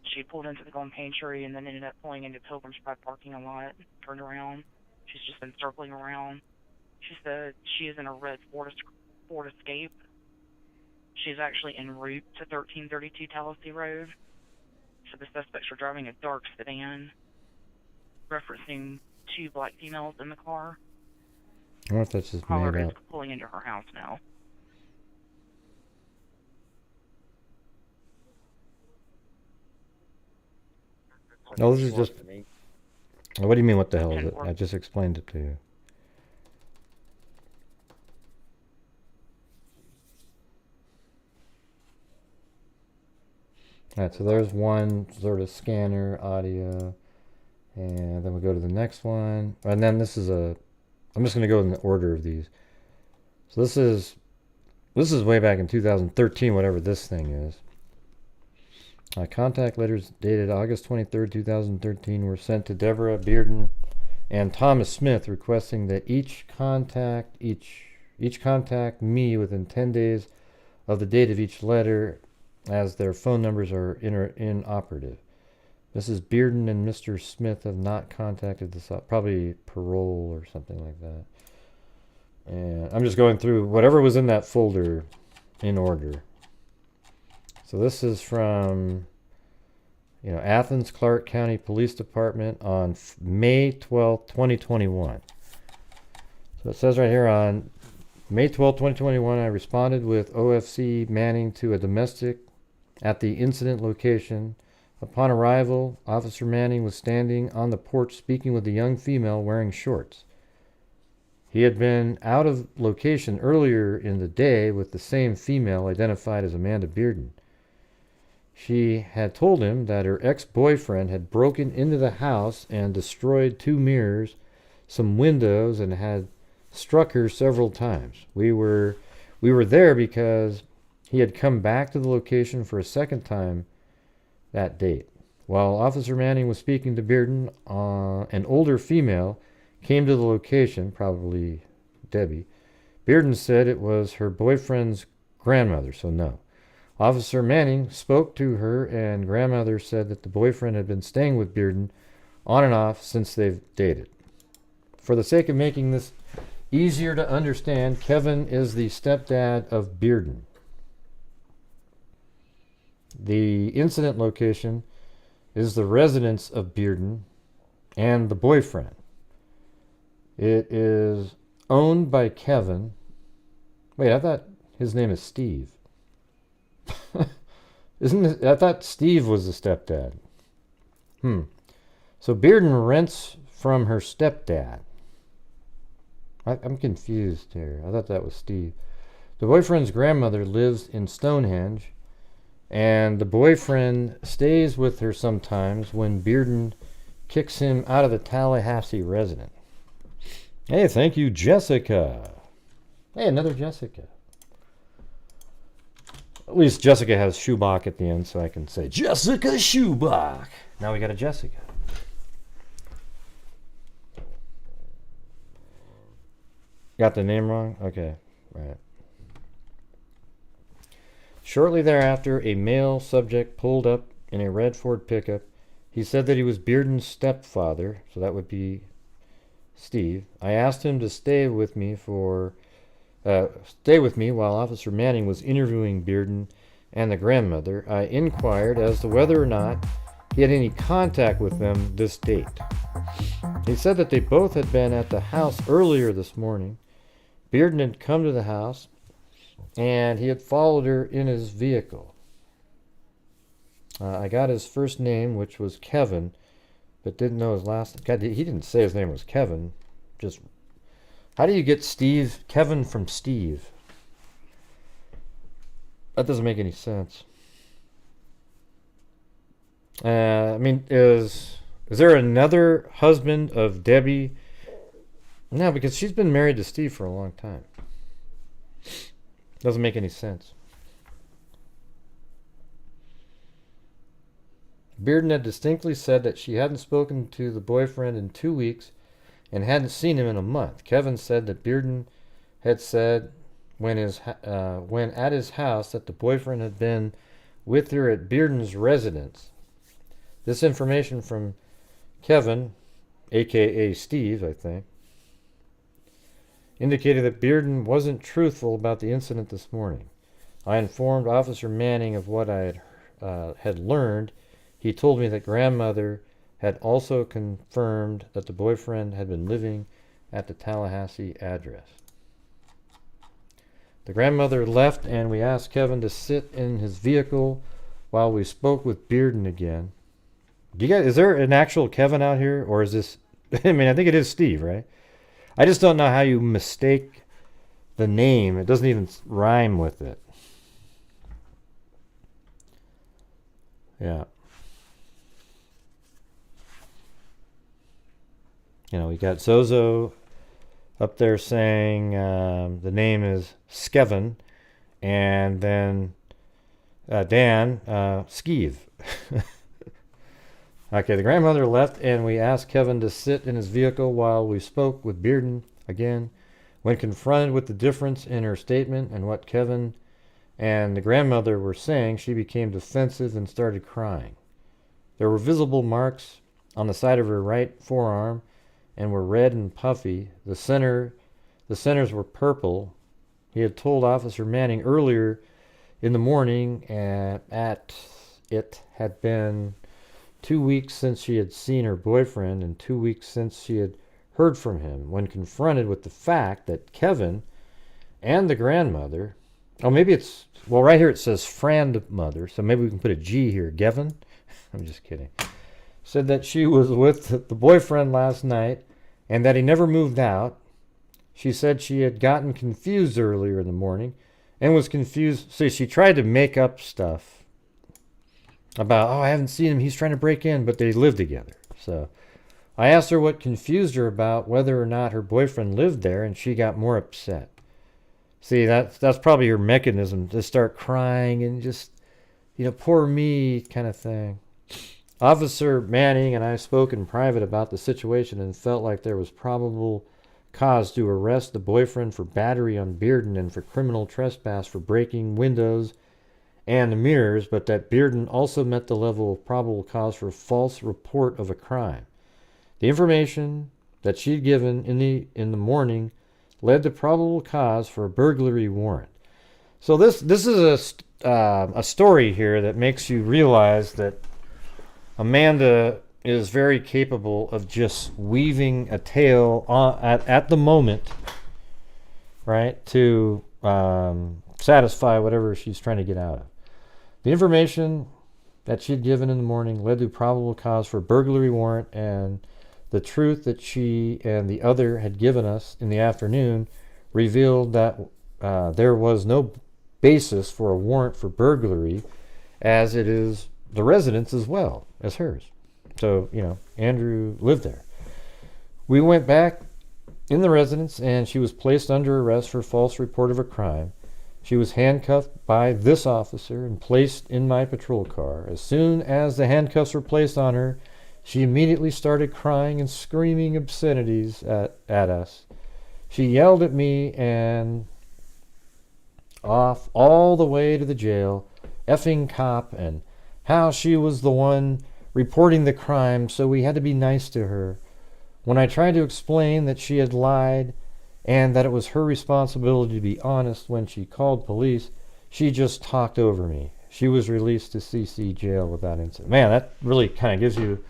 she pulled into the Golden Pantry and then ended up pulling into Pilgrim's Pride parking lot. Turned around. She's just been circling around. She said she is in a red Ford Escape. She's actually en route to 1332 Tallahassee Road. So the suspects were driving a dark sedan, referencing two black females in the car. I wonder if that's just Caller made is up. pulling into her house now. No, this is just... What do you mean, what the hell is it? Or- I just explained it to you. Alright, so there's one sort of scanner, audio, and then we go to the next one. And then this is a... I'm just going to go in the order of these. So this is way back in 2013, whatever this thing is. Contact letters dated August 23rd, 2013 were sent to Deborah Bearden and Thomas Smith requesting that each contact me within 10 days of the date of each letter, as their phone numbers are inoperative. Mrs. Bearden and Mr. Smith have not contacted this, probably parole or something like that. And I'm just going through whatever was in that folder in order. So this is from, Athens Clark County Police Department on May 12th, 2021. So it says right here on May 12th, 2021, I responded with OFC Manning to a domestic at the incident location. Upon arrival, Officer Manning was standing on the porch speaking with a young female wearing shorts. He had been out of location earlier in the day with the same female identified as Amanda Bearden. She had told him that her ex-boyfriend had broken into the house and destroyed 2 mirrors, some windows, and had struck her several times. We were there because he had come back to the location for a second time that date. While Officer Manning was speaking to Bearden, an older female came to the location, probably Debbie. Bearden said it was her boyfriend's grandmother, so no. Officer Manning spoke to her, and grandmother said that the boyfriend had been staying with Bearden on and off since they've dated. For the sake of making this easier to understand, Kevin is the stepdad of Bearden. The incident location is the residence of Bearden and the boyfriend. It is owned by Kevin. Wait, I thought his name is Steve. I thought Steve was the stepdad. So Bearden rents from her stepdad. I'm confused here. I thought that was Steve. The boyfriend's grandmother lives in Stonehenge, and the boyfriend stays with her sometimes when Bearden kicks him out of the Tallahassee residence. Hey, thank you, Jessica. Hey, another Jessica. At least Jessica has Schubach at the end, so I can say, Jessica Schubach. Now we got a Jessica. Got the name wrong? Okay, right. Shortly thereafter, a male subject pulled up in a red Ford pickup. He said that he was Bearden's stepfather, so that would be Steve. I asked him to stay with me while Officer Manning was interviewing Bearden and the grandmother. I inquired as to whether or not he had any contact with them this date. He said that they both had been at the house earlier this morning. Bearden had come to the house, and he had followed her in his vehicle. I got his first name, which was Kevin, but didn't know his last name. God, he didn't say his name was Kevin. Just, how do you get Kevin from Steve? That doesn't make any sense. Is there another husband of Debbie? No, because she's been married to Steve for a long time. Doesn't make any sense. Bearden had distinctly said that she hadn't spoken to the boyfriend in 2 weeks and hadn't seen him in a month. Kevin said that Bearden had said when at his house that the boyfriend had been with her at Bearden's residence. This information from Kevin, a.k.a. Steve, I think, indicated that Bearden wasn't truthful about the incident this morning. I informed Officer Manning of what I had learned. He told me that grandmother had also confirmed that the boyfriend had been living at the Tallahassee address. The grandmother left, and we asked Kevin to sit in his vehicle while we spoke with Bearden again. Do you guys, is there an actual Kevin out here, or is this? I mean, I think it is Steve, right? I just don't know how you mistake the name. It doesn't even rhyme with it. Yeah. You know, we got Zozo up there saying the name is Skevin, and then Dan, Skeeve. Okay, the grandmother left, and we asked Kevin to sit in his vehicle while we spoke with Bearden again. When confronted with the difference in her statement and what Kevin and the grandmother were saying, she became defensive and started crying. There were visible marks on the side of her right forearm and were red and puffy. The centers were purple. He had told Officer Manning earlier in the morning at it had been 2 weeks since she had seen her boyfriend and 2 weeks since she had heard from him. When confronted with the fact that Kevin and the grandmother, oh, maybe it's, well, right here it says friend mother, so maybe we can put a G here, Gevin. I'm just kidding. Said that she was with the boyfriend last night and that he never moved out. She said she had gotten confused earlier in the morning and was confused. So she tried to make up stuff about, oh, I haven't seen him, he's trying to break in, but they live together. So I asked her what confused her about whether or not her boyfriend lived there, and she got more upset. See, that's probably her mechanism to start crying and just, you know, poor me kind of thing. Officer Manning and I spoke in private about the situation and felt like there was probable cause to arrest the boyfriend for battery on Bearden and for criminal trespass for breaking windows and the mirrors, but that Bearden also met the level of probable cause for false report of a crime. The information that she'd given in the morning led to probable cause for a burglary warrant. So this is a story here that makes you realize that Amanda is very capable of just weaving a tale at the moment, right, to satisfy whatever she's trying to get out of. The information that she'd given in the morning led to probable cause for a burglary warrant, and the truth that she and the other had given us in the afternoon revealed that there was no basis for a warrant for burglary, as it is the residence as well as hers. So, you know, Andrew lived there. We went back in the residence, and she was placed under arrest for false report of a crime. She was handcuffed by this officer and placed in my patrol car. As soon as the handcuffs were placed on her, she immediately started crying and screaming obscenities at us. She yelled at me and off all the way to the jail, effing cop, and how she was the one reporting the crime, so we had to be nice to her. When I tried to explain that she had lied and that it was her responsibility to be honest when she called police, she just talked over me. She was released to CC jail without incident. Man, that really kind of gives you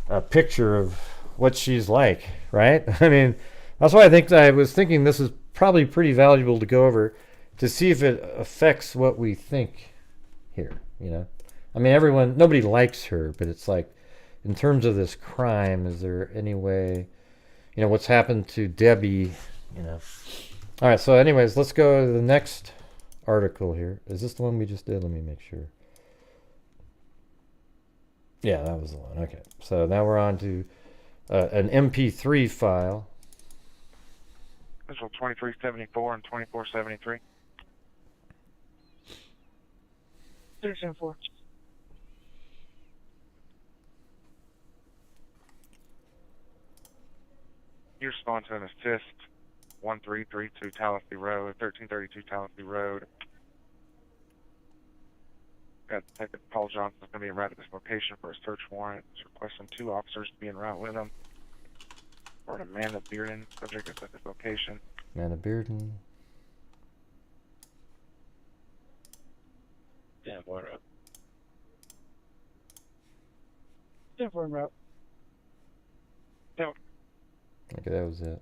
a picture of what she's like, right? I mean, that's why I was thinking this is probably pretty valuable to go over to see if it affects what we think here, you know? I mean, nobody likes her, but it's like, in terms of this crime, is there any way, you know, what's happened to Debbie, you know? All right, so anyways, let's go to the next article here. Is this the one we just did? Let me make sure. Yeah, that was the one. Okay, so now we're on to an MP3 file. This is 2374 and 2473. 374. You respond to an assist 1332 Tallahassee Road, 1332 Tallahassee Road. Got Detective Paul Johnson is going to be en route to this location for a search warrant. He's requesting 2 officers to be en route with him. For Amanda Bearden, subject is at this location. Amanda Bearden. Damn, boy, route. Different route. Yep. Okay, that was it.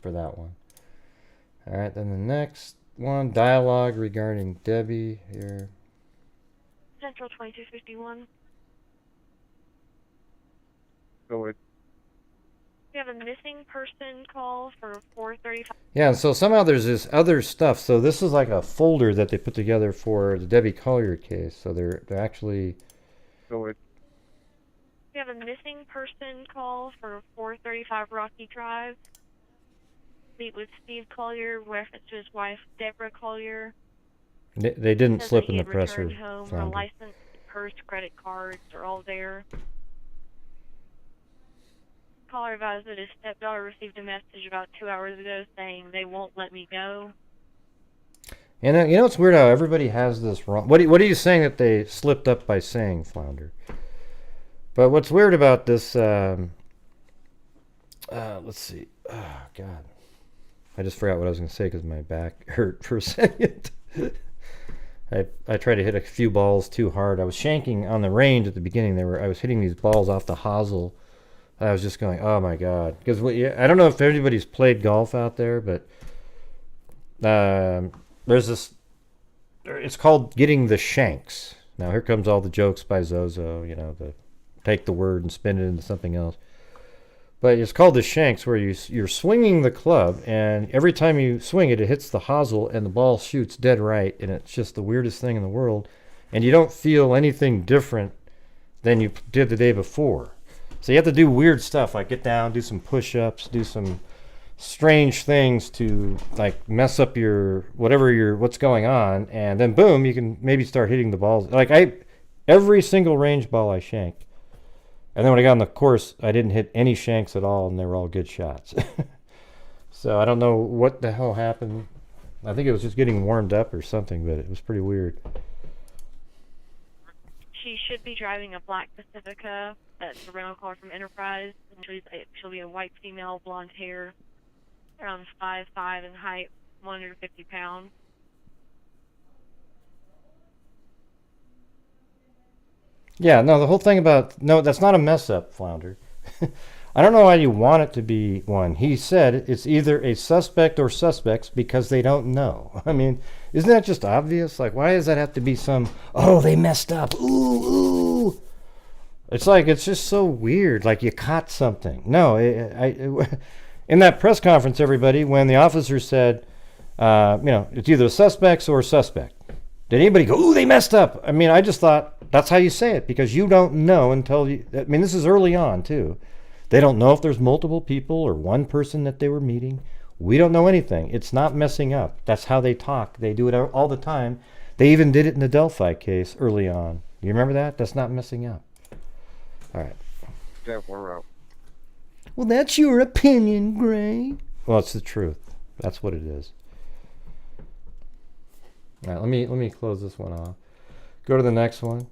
for that one. All right, then the next one, dialogue regarding Debbie here. Central 2251. Go ahead. We have a missing person call for 435. Yeah, and so somehow there's this other stuff. So this is like a folder that they put together for the Debbie Collier case. So they're actually. Go ahead. We have a missing person call for 435 Rocky Drive. Meet with Steve Collier, reference to his wife, Deborah Collier. They didn't Says slip that in he the had presser. returned home. Her license, purse, credit cards are all there. Caller advised that his stepdaughter received a message about 2 hours ago saying they won't let me go. And you know it's weird how everybody has this wrong. What are you saying that they slipped up by saying, Flounder? But what's weird about this? Let's see. Oh God, I just forgot what I was going to say because my back hurt for a second. I tried to hit a few balls too hard. I was shanking on the range at the beginning. I was hitting these balls off the hosel. I was just going, oh my God, because I don't know if everybody's played golf out there, but there's this. It's called getting the shanks. Now here comes all the jokes by Zozo. You know, the take the word and spin it into something else. But it's called the shanks, where you're swinging the club, and every time you swing it, it hits the hosel, and the ball shoots dead right, and it's just the weirdest thing in the world, and you don't feel anything different than you did the day before. So you have to do weird stuff, like get down, do some push-ups, do some strange things to like mess up what's going on, and then boom, you can maybe start hitting the balls. Like every single range ball I shanked. And then when I got on the course, I didn't hit any shanks at all, and they were all good shots. So I don't know what the hell happened. I think it was just getting warmed up or something, but it was pretty weird. She should be driving a black Pacifica. That's a rental car from Enterprise. She'll be a white female, blonde hair, around 5'5" in height, 150 pounds. Yeah, no, the whole thing about, no, that's not a mess up, Flounder. I don't know why you want it to be one. He said it's either a suspect or suspects because they don't know. I mean, isn't that just obvious? Like, why does that have to be they messed up. Ooh. It's like, it's just so weird. Like, you caught something. No, in that press conference, everybody, when the officer said, it's either suspects or suspect. Did anybody go, ooh, they messed up? I mean, I just thought that's how you say it because you don't know until this is early on, too. They don't know if there's multiple people or one person that they were meeting. We don't know anything. It's not messing up. That's how they talk. They do it all the time. They even did it in the Delphi case early on. You remember that? That's not messing up. All right. Yeah, we're out. Well, that's your opinion, Gray. Well, it's the truth. That's what it is. All right, let me close this one off. Go to the next one.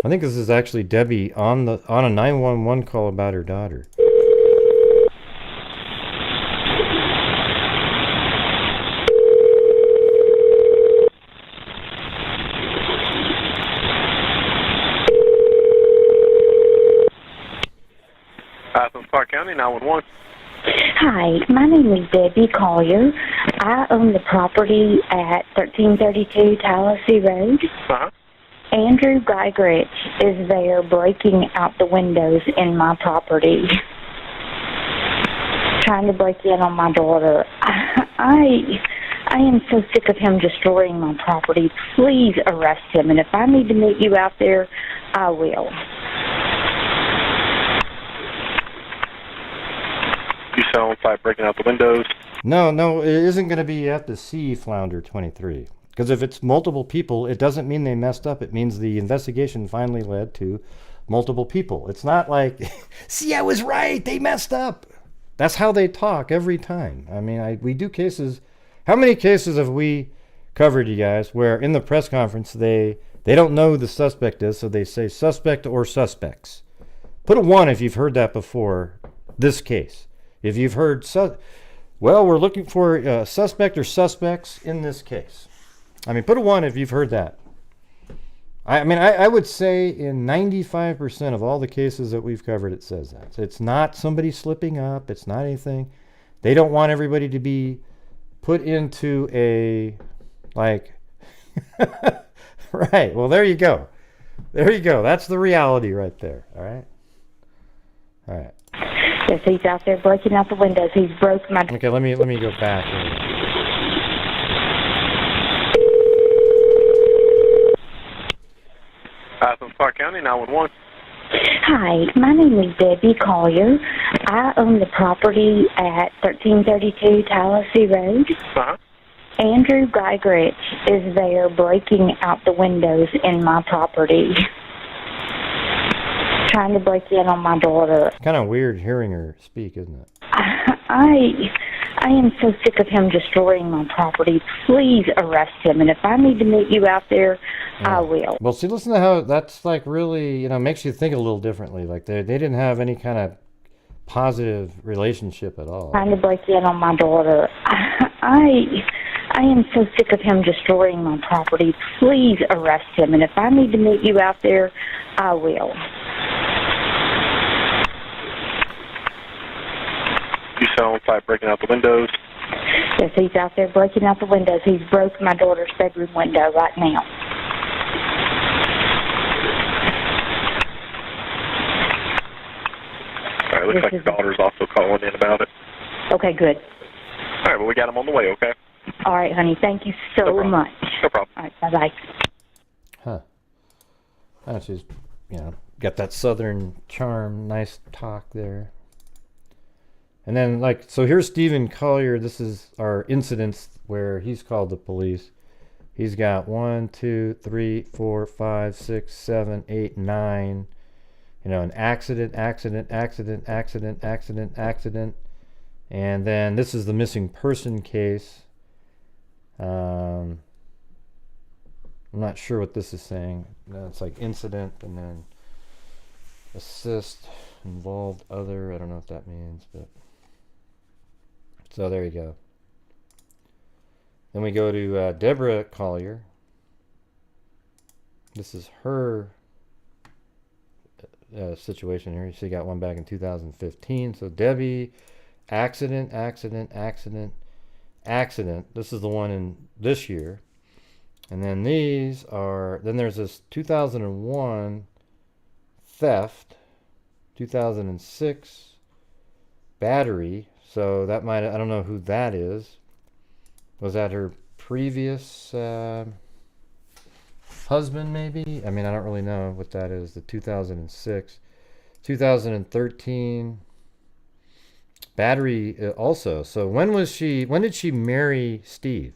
I think this is actually Debbie on a 911 call about her daughter. Park County 911. Hi, my name is Debbie Collier. I own the property at 1332 Tallahassee Road. Uh-huh. Andrew Geigerich is there breaking out the windows in my property, trying to break in on my daughter. I am so sick of him destroying my property. Please arrest him, and if I need to meet you out there, I will. You sound like breaking out the windows. No, it isn't going to be at the C Flounder 23. Because if it's multiple people, it doesn't mean they messed up. It means the investigation finally led to multiple people. It's not like, see, I was right, they messed up. That's how they talk every time. I mean, we do cases. How many cases have we covered, you guys, where in the press conference they don't know who the suspect is, so they say suspect or suspects? Put a 1 if you've heard that before this case. If you've heard, we're looking for a suspect or suspects in this case. I mean, put a 1 if you've heard that. I mean, I would say in 95% of all the cases that we've covered, it says that. It's not somebody slipping up. It's not anything. They don't want everybody to be put into a, like, right. Well, there you go. There you go. That's the reality right there. All right. All right. Yes, he's out there breaking out the windows. He's broke my... Okay, let me go back. Athens Park County, 911. Hi, my name is Debbie Collier. I own the property at 1332 Tallahassee Road. Uh-huh. Andrew Geigerich is there breaking out the windows in my property, trying to break in on my daughter. Kind of weird hearing her speak, isn't it? I am so sick of him destroying my property. Please arrest him, and if I need to meet you out there, I will. Well, see, listen to how that's like really, you know, makes you think a little differently. Like they didn't have any kind of positive relationship at all. Trying to break in on my daughter. I am so sick of him destroying my property. Please arrest him, and if I need to meet you out there, I will. You sound like breaking out the windows. Yes, he's out there breaking out the windows. He's broke my daughter's bedroom window right now. All right, looks like your daughter's also calling in about it. Okay, good. All right, well, we got them on the way, okay? All right, honey. Thank you so much. No problem. All right, bye-bye. Huh. Oh, she's, you know, got that southern charm, nice talk there. And then, like, so here's Stephen Collier. This is our incidents where he's called the police. He's got 1, 2, 3, 4, 5, 6, 7, 8, 9. You know, an accident. And then this is the missing person case. I'm not sure what this is saying. It's like incident and then assist, involved, other. I don't know what that means, but so there you go. Then we go to Deborah Collier. This is her situation here. She got one back in 2015. So Debbie, accident. This is the one in this year. And then these are, then there's this 2001 theft, 2006 battery. So that might, I don't know who that is. Was that her previous husband maybe? I mean, I don't really know what that is. The 2006, 2013 battery also. So when did she marry Steve?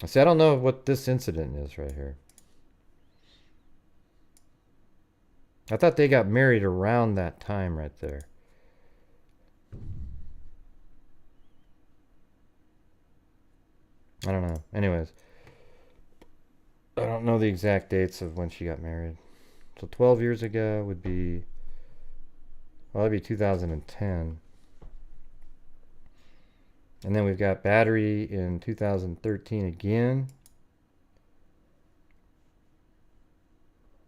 See, I don't know what this incident is right here. I thought they got married around that time right there. I don't know. Anyways, I don't know the exact dates of when she got married. So 12 years ago would be, well, that'd be 2010. And then we've got battery in 2013 again.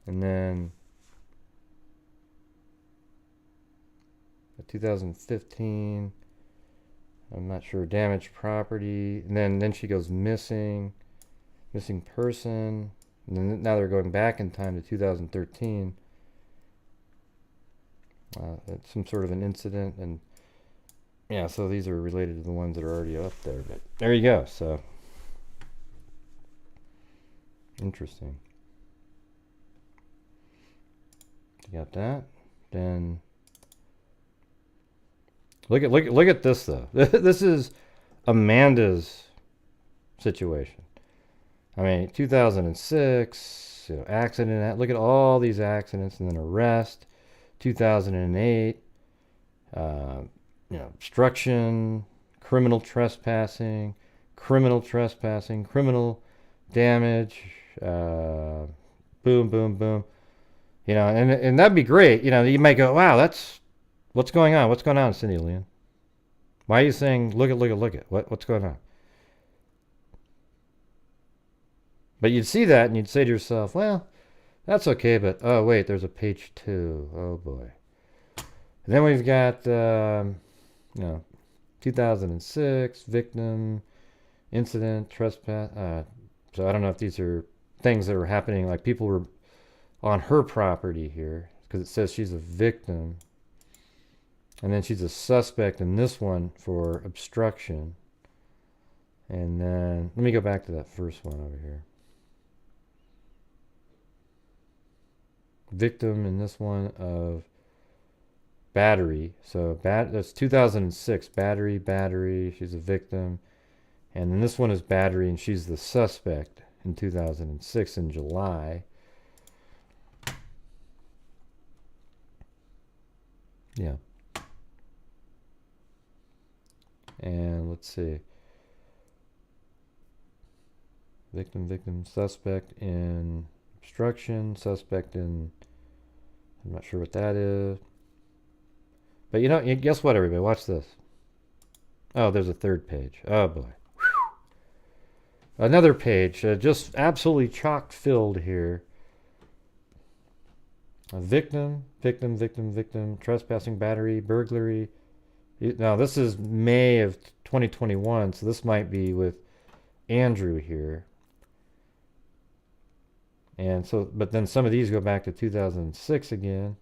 And then 2015, I'm not sure, damaged property. And then she goes missing person. And then now they're going back in time to 2013. It's some sort of an incident, and yeah, so these are related to the ones that are already up there, but there you go. So interesting. You got that. Then look at this though. This is Amanda's situation. I mean, 2006, you know, accident. Look at all these accidents, and then arrest. 2008. Obstruction, criminal trespassing, criminal damage, boom, boom, boom. You know, and that'd be great. You know, you might go, wow, that's what's going on. What's going on, Cindy Leon? Why are you saying look at? What's going on? But you'd see that and you'd say to yourself, well, that's okay, but oh wait, there's a page 2. Oh boy. And then we've got 2006 victim incident trespass. So I don't know if these are things that are happening, like people were on her property here, because it says she's a victim, and then she's a suspect in this one for obstruction. And then let me go back to that first one over here. Victim in this one of battery. So that's 2006. Battery. She's a victim. And then this one is battery, and she's the suspect in 2006 in July. Yeah. And let's see. Victim, suspect in obstruction, suspect in, I'm not sure what that is. But you know, guess what, everybody? Watch this. Oh, there's a third page. Oh, boy. Whew. Another page, just absolutely chock-filled here. A victim, trespassing, battery, burglary. Now, this is May of 2021, so this might be with Andrew here. And so, but then some of these go back to 2006 again.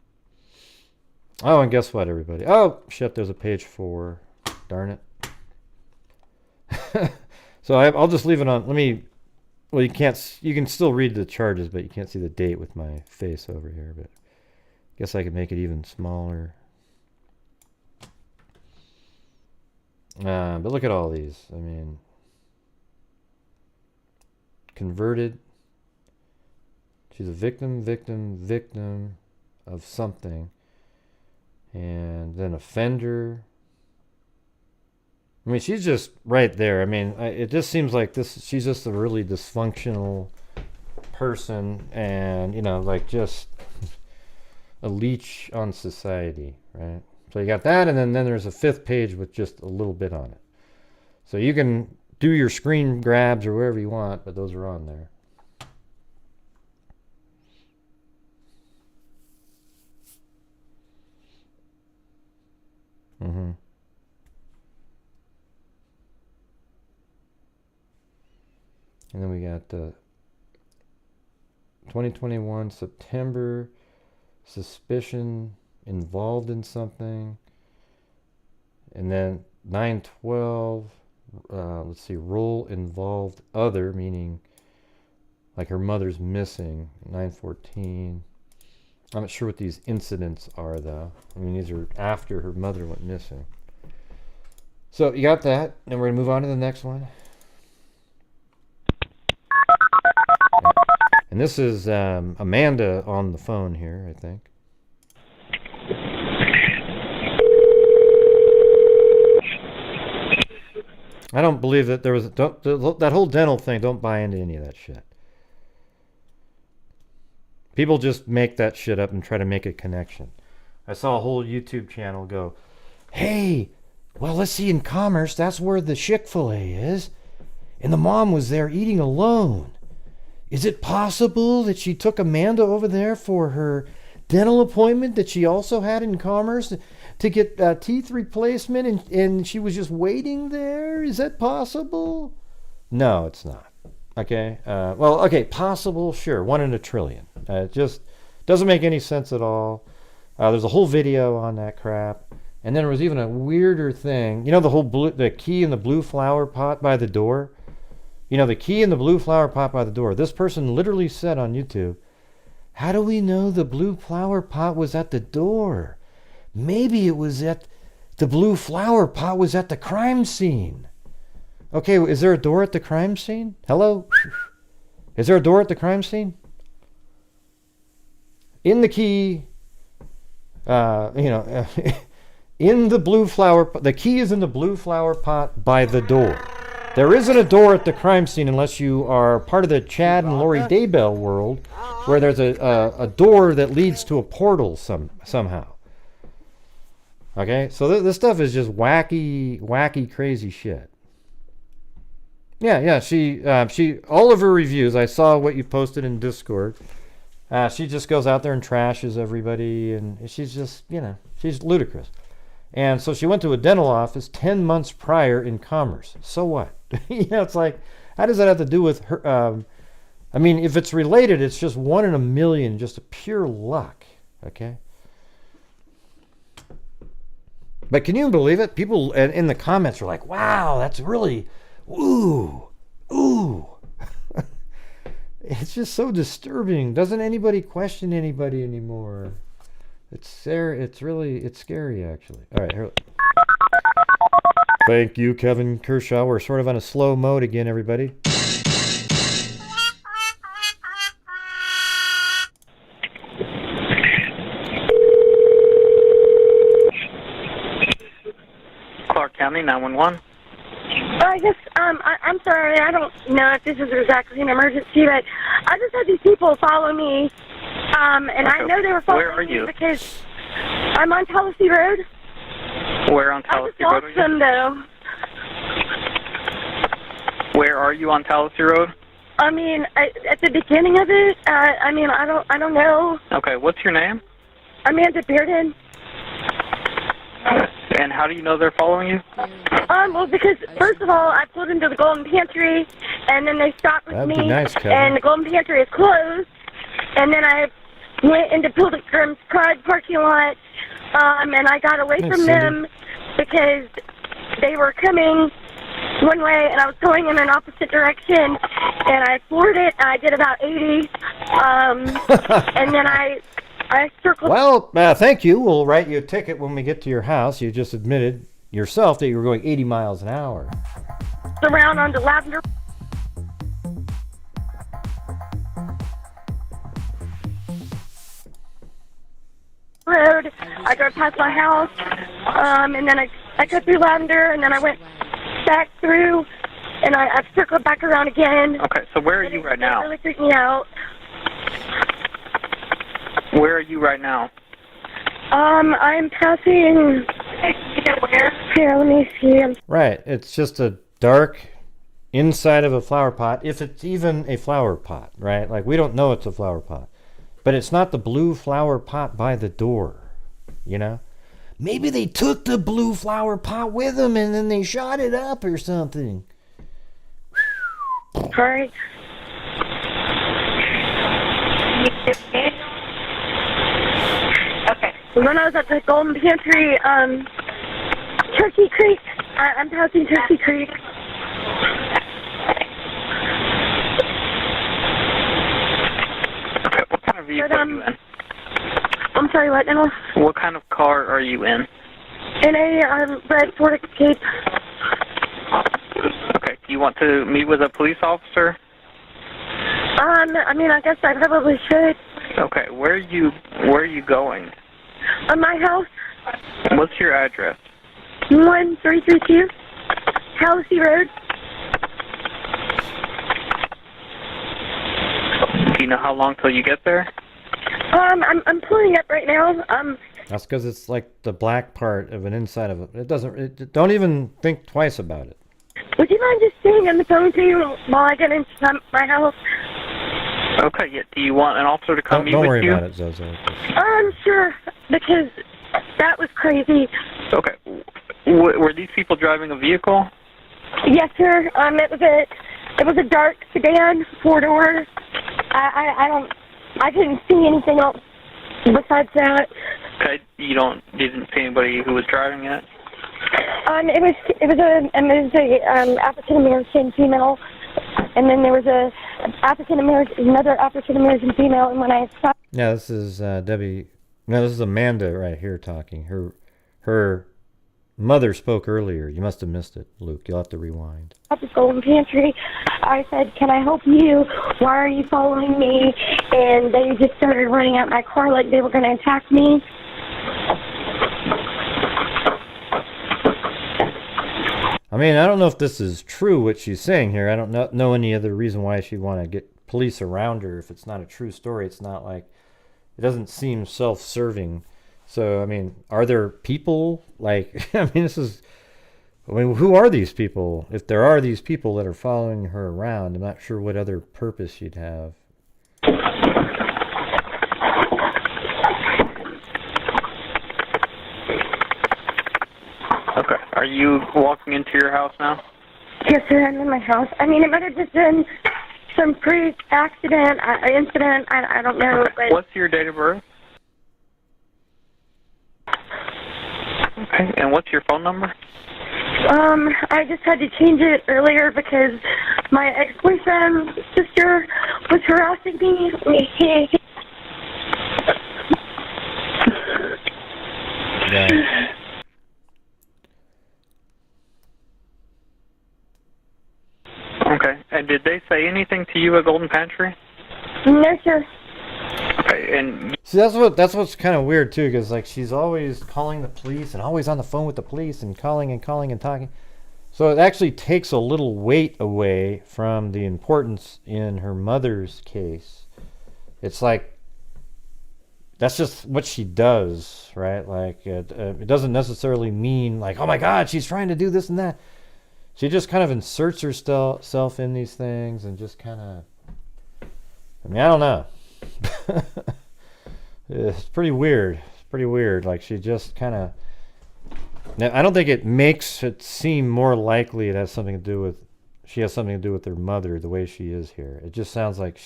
Oh, and guess what, everybody? Oh, shit, there's a page 4. Darn it. So I'll just leave it on. Let me, well, you can still read the charges, but you can't see the date with my face over here. But I guess I could make it even smaller. But look at all these. I mean, converted. She's a victim of something. And then offender. I mean, she's just right there. I mean, it just seems like she's just a really dysfunctional person, and, you know, like just a leech on society, right? So you got that, and then there's a 5th page with just a little bit on it. So you can do your screen grabs or wherever you want, but those are on there. Mm-hmm. And then we got 2021 September, suspicion involved in something. And then 9/12, let's see, role involved other, meaning like her mother's missing. 9/14. I'm not sure what these incidents are, though. I mean, these are after her mother went missing. So you got that, and we're going to move on to the next one. And this is Amanda on the phone here, I think. I don't believe that there was that whole dental thing. Don't buy into any of that shit. People just make that shit up and try to make a connection. I saw a whole YouTube channel go, hey, well, let's see, in Commerce, that's where the Chick-fil-A is. And the mom was there eating alone. Is it possible that she took Amanda over there for her dental appointment that she also had in Commerce to get teeth replacement, and she was just waiting there? Is that possible? No, it's not. Okay. Well, okay, possible, sure. 1 in a trillion. It just doesn't make any sense at all. There's a whole video on that crap. And then there was even a weirder thing. You know the key in the blue flower pot by the door? You know, the key in the blue flower pot by the door. This person literally said on YouTube, how do we know the blue flower pot was at the door? Maybe it was the blue flower pot was at the crime scene. Okay, is there a door at the crime scene? Hello? Is there a door at the crime scene? In the key, in the blue flower, the key is in the blue flower pot by the door. There isn't a door at the crime scene unless you are part of the Chad and Lori Daybell world, where there's a door that leads to a portal somehow. Okay, so this stuff is just wacky, crazy shit. Yeah. She all of her reviews. I saw what you posted in Discord. She just goes out there and trashes everybody, and she's just, she's ludicrous. And so she went to a dental office 10 months prior in Commerce. So what? It's like, how does that have to do with her? I mean, if it's related, it's just 1 in a million, just a pure luck. Okay. But can you believe it? People in the comments are like, wow, that's really, ooh. It's just so disturbing. Doesn't anybody question anybody anymore? It's there. It's scary, actually. All right, here. Thank you, Kevin Kershaw. We're sort of on a slow mode again, everybody. Clark County 911. I guess, I'm sorry, I don't know if this is exactly an emergency, but I just had these people follow me, and okay. I know they were following me because I'm on Tallahassee Road. Where on Tallahassee Road? I just lost them, though. Where are you on Tallahassee Road? I mean, at the beginning of it, I don't know. Okay, what's your name? Amanda Bearden. And how do you know they're following you? Well, because first of all, I pulled into the Golden Pantry, and then they stopped with me, nice, and the Golden Pantry is closed. And then I went into Pilgrim's Pride parking lot, and I got away from them because they were coming one way, and I was going in an opposite direction, and I floored it, and I did about 80, and then I circled. Well, thank you. We'll write you a ticket when we get to your house. You just admitted yourself that you were going 80 miles an hour. Around onto Lavender Road. I drove past my house, and then I got through Lavender, and then I went back through, and I circled back around again. Okay, so where are you right now? It really freaked me out. Where are you right now? I'm passing. Where? Here, let me see. Right. It's just a dark inside of a flower pot, if it's even a flower pot, right? Like, we don't know it's a flower pot. But it's not the blue flower pot by the door, Maybe they took the blue flower pot with them and then they shot it up or something. Sorry. Okay. When I was at the Golden Pantry, Turkey Creek, I'm passing Turkey Creek. Okay, what kind of vehicle are you in? I'm sorry, what now? What kind of car are you in? In a red Ford Escape. Okay, do you want to meet with a police officer? I guess I probably should. Okay, where are you going? My house. What's your address? 1332 Tallahassee Road. Do you know how long till you get there? I'm pulling up right now. That's because it's like the black part of an inside of it. Don't even think twice about it. Would you mind just staying on the phone to you while I get into my house? Okay, yeah. Do you want an officer to come meet with you? Don't worry about it, Zozo. Sure, because that was crazy. Okay. Were these people driving a vehicle? Yes, sir. It was a dark sedan, 4-door. I couldn't see anything else besides that. Okay. You didn't see anybody who was driving it? It was a African American female, and then there was another African American female, and when I stopped. Yeah, this is Debbie. No, this is Amanda right here talking. Her mother spoke earlier. You must have missed it, Luke. You'll have to rewind. At the Golden Pantry, I said, "Can I help you? Why are you following me?" And they just started running out my car like they were going to attack me. I mean, I don't know if this is true, what she's saying here. I don't know any other reason why she'd want to get police around her. If it's not a true story, it's not like, it doesn't seem self-serving. So, I mean, are there people, like, I mean, this is, I mean, who are these people? If there are these people that are following her around, I'm not sure what other purpose she'd have. Okay. Are you walking into your house now? Yes, sir, I'm in my house. I mean, it might have just been some freak accident, incident, I don't know. Okay. But What's your date of birth? Okay. And what's your phone number? I just had to change it earlier because my ex-boyfriend's sister was harassing me. Yeah. Okay. And did they say anything to you at Golden Pantry? No, sir. Okay. And See, that's what's kind of weird too, because like she's always calling the police and always on the phone with the police and calling and talking. So it actually takes a little weight away from the importance in her mother's case. It's like that's just what she does, right? Like it doesn't necessarily mean like, oh my God, she's trying to do this and that. She just kind of inserts herself in these things and just kind of, I mean, I don't know. It's pretty weird. It's pretty weird. Like she just kind of, now I don't think it makes it seem more likely it has something to do with, she has something to do with her mother the way she is here. It just sounds like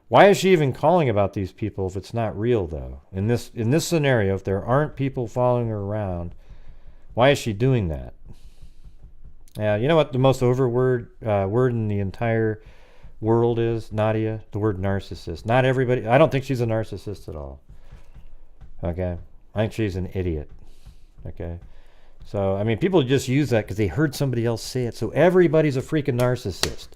why is she even calling about these people if it's not real though? In this scenario, if there aren't people following her around, why is she doing that? Yeah, you know what the most word in the entire world is, Nadia? The word narcissist. Not everybody, I don't think she's a narcissist at all. Okay? I think she's an idiot. Okay? So, I mean, people just use that because they heard somebody else say it. So everybody's a freaking narcissist.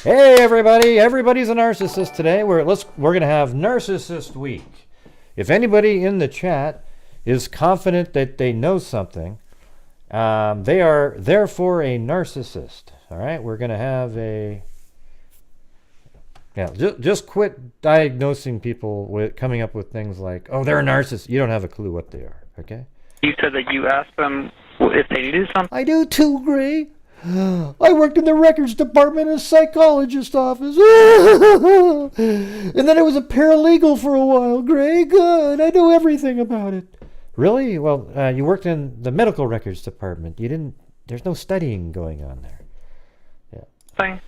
Hey, everybody's a narcissist today. We're going to have Narcissist Week. If anybody in the chat is confident that they know something, they are therefore a narcissist. All right, we're going to have just quit diagnosing people with coming up with things like, oh, they're a narcissist. You don't have a clue what they are. Okay. you said that you asked them if they needed something. I do too, Gray. I worked in the records department in a psychologist's office. And then I was a paralegal for a while, Gray. Good. I know everything about it. Really? Well, you worked in the medical records department. You didn't, there's no studying going on there. Yeah. Thing.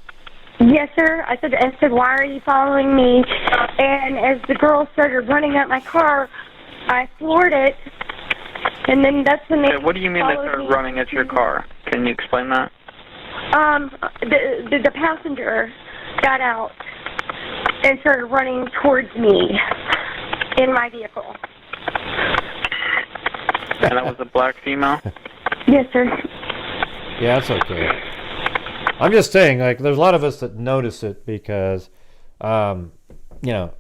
Yes, sir. I said, why are you following me? And as the girl started running at my car, I floored it. And then that's when they Okay, what do you mean they started running at your car? Can you explain that? The passenger got out and started running towards me in my vehicle. And that was a black female? Yes, sir. Yeah, that's okay. I'm just saying, like, there's a lot of us that notice it because, you know,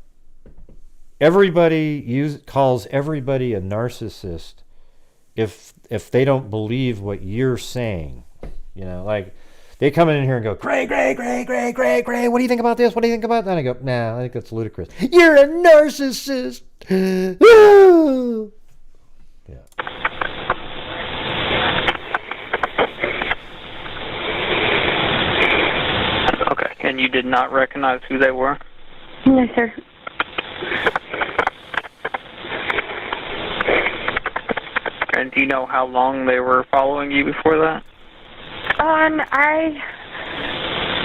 everybody calls everybody a narcissist if they don't believe what you're saying. You know, like, they come in here and go, Gray, what do you think about this? What do you think about that? And I go, nah, I think that's ludicrous. You're a narcissist! Yeah. Okay, and you did not recognize who they were? No, sir. And do you know how long they were following you before that?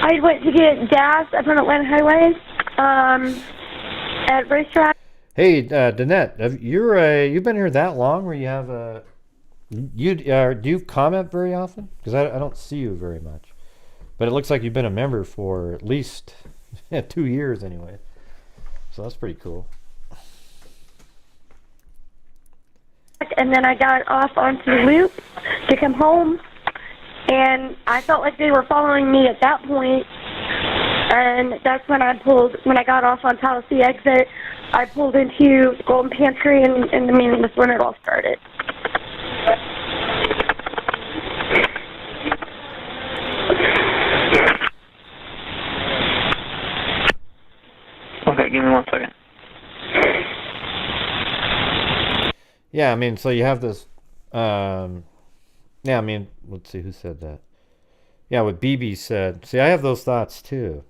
I went to get gas up on Atlanta Highway, at racetrack. Hey, Danette, you've been here that long where you have do you comment very often? Because I don't see you very much. But it looks like you've been a member for at least 2 years anyway. So that's pretty cool. And then I got off onto the loop to come home, and I felt like they were following me at that point. And that's when I got off on Policy exit, I pulled into Golden Pantry, and that's when it all started. Okay, give me 1 second. Yeah, I mean, so you have this, Yeah, I mean, let's see who said that. Yeah, what BB said. See, I have those thoughts too.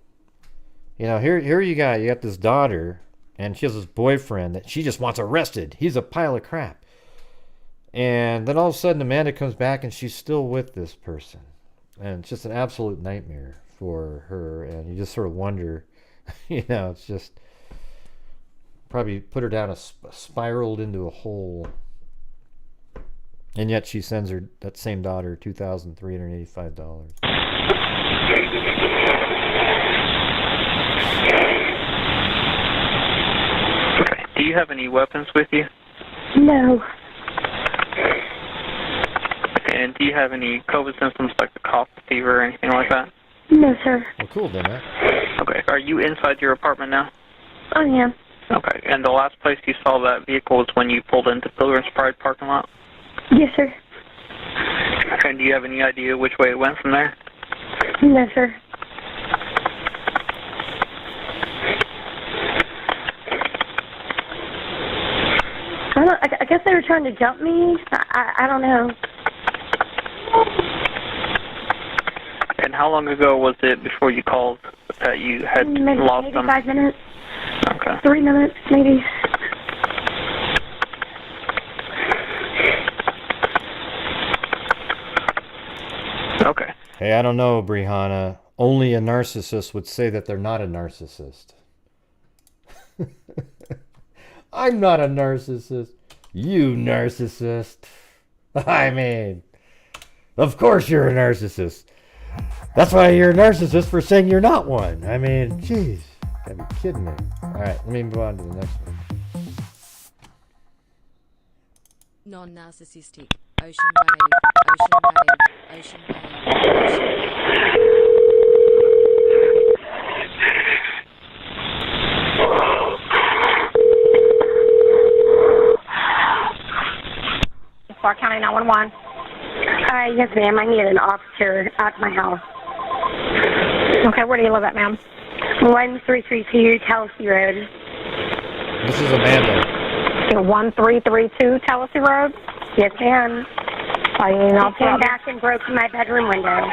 You know, here you got this daughter, and she has this boyfriend that she just wants arrested. He's a pile of crap. And then all of a sudden Amanda comes back and she's still with this person. And it's just an absolute nightmare for her. And you just sort of wonder, you know, it's just probably put her down spiraled into a hole. And yet she sends her, that same daughter, $2,385. Okay. Do you have any weapons with you? No. Okay. And do you have any COVID symptoms like the cough, fever, or anything like that? No, sir. Well, cool, then, huh? Okay. Are you inside your apartment now? I am. Okay. And the last place you saw that vehicle was when you pulled into Pilgrim's Pride parking lot? Yes, sir. And do you have any idea which way it went from there? No, sir. I guess they were trying to jump me. I don't know. And how long ago was it before you called that you had lost maybe them? 5 minutes. Okay. 3 minutes, maybe. Okay. Hey, I don't know, Brihanna. Only a narcissist would say that they're not a narcissist. I'm not a narcissist. You narcissist. I mean, of course you're a narcissist. That's why you're a narcissist for saying you're not one. I mean, jeez. Gotta be kidding me. Alright, let me move on to the next one. Non-narcissistic. Ocean wave. Ocean wave. Ocean wave. Ocean wave. Clark County 911. Yes, ma'am. I need an officer at my house. Okay, where do you live at, ma'am? 1332 Tallahassee Road. This is Amanda. 1332 Tallahassee Road? Yes, ma'am. He came back and broke my bedroom window.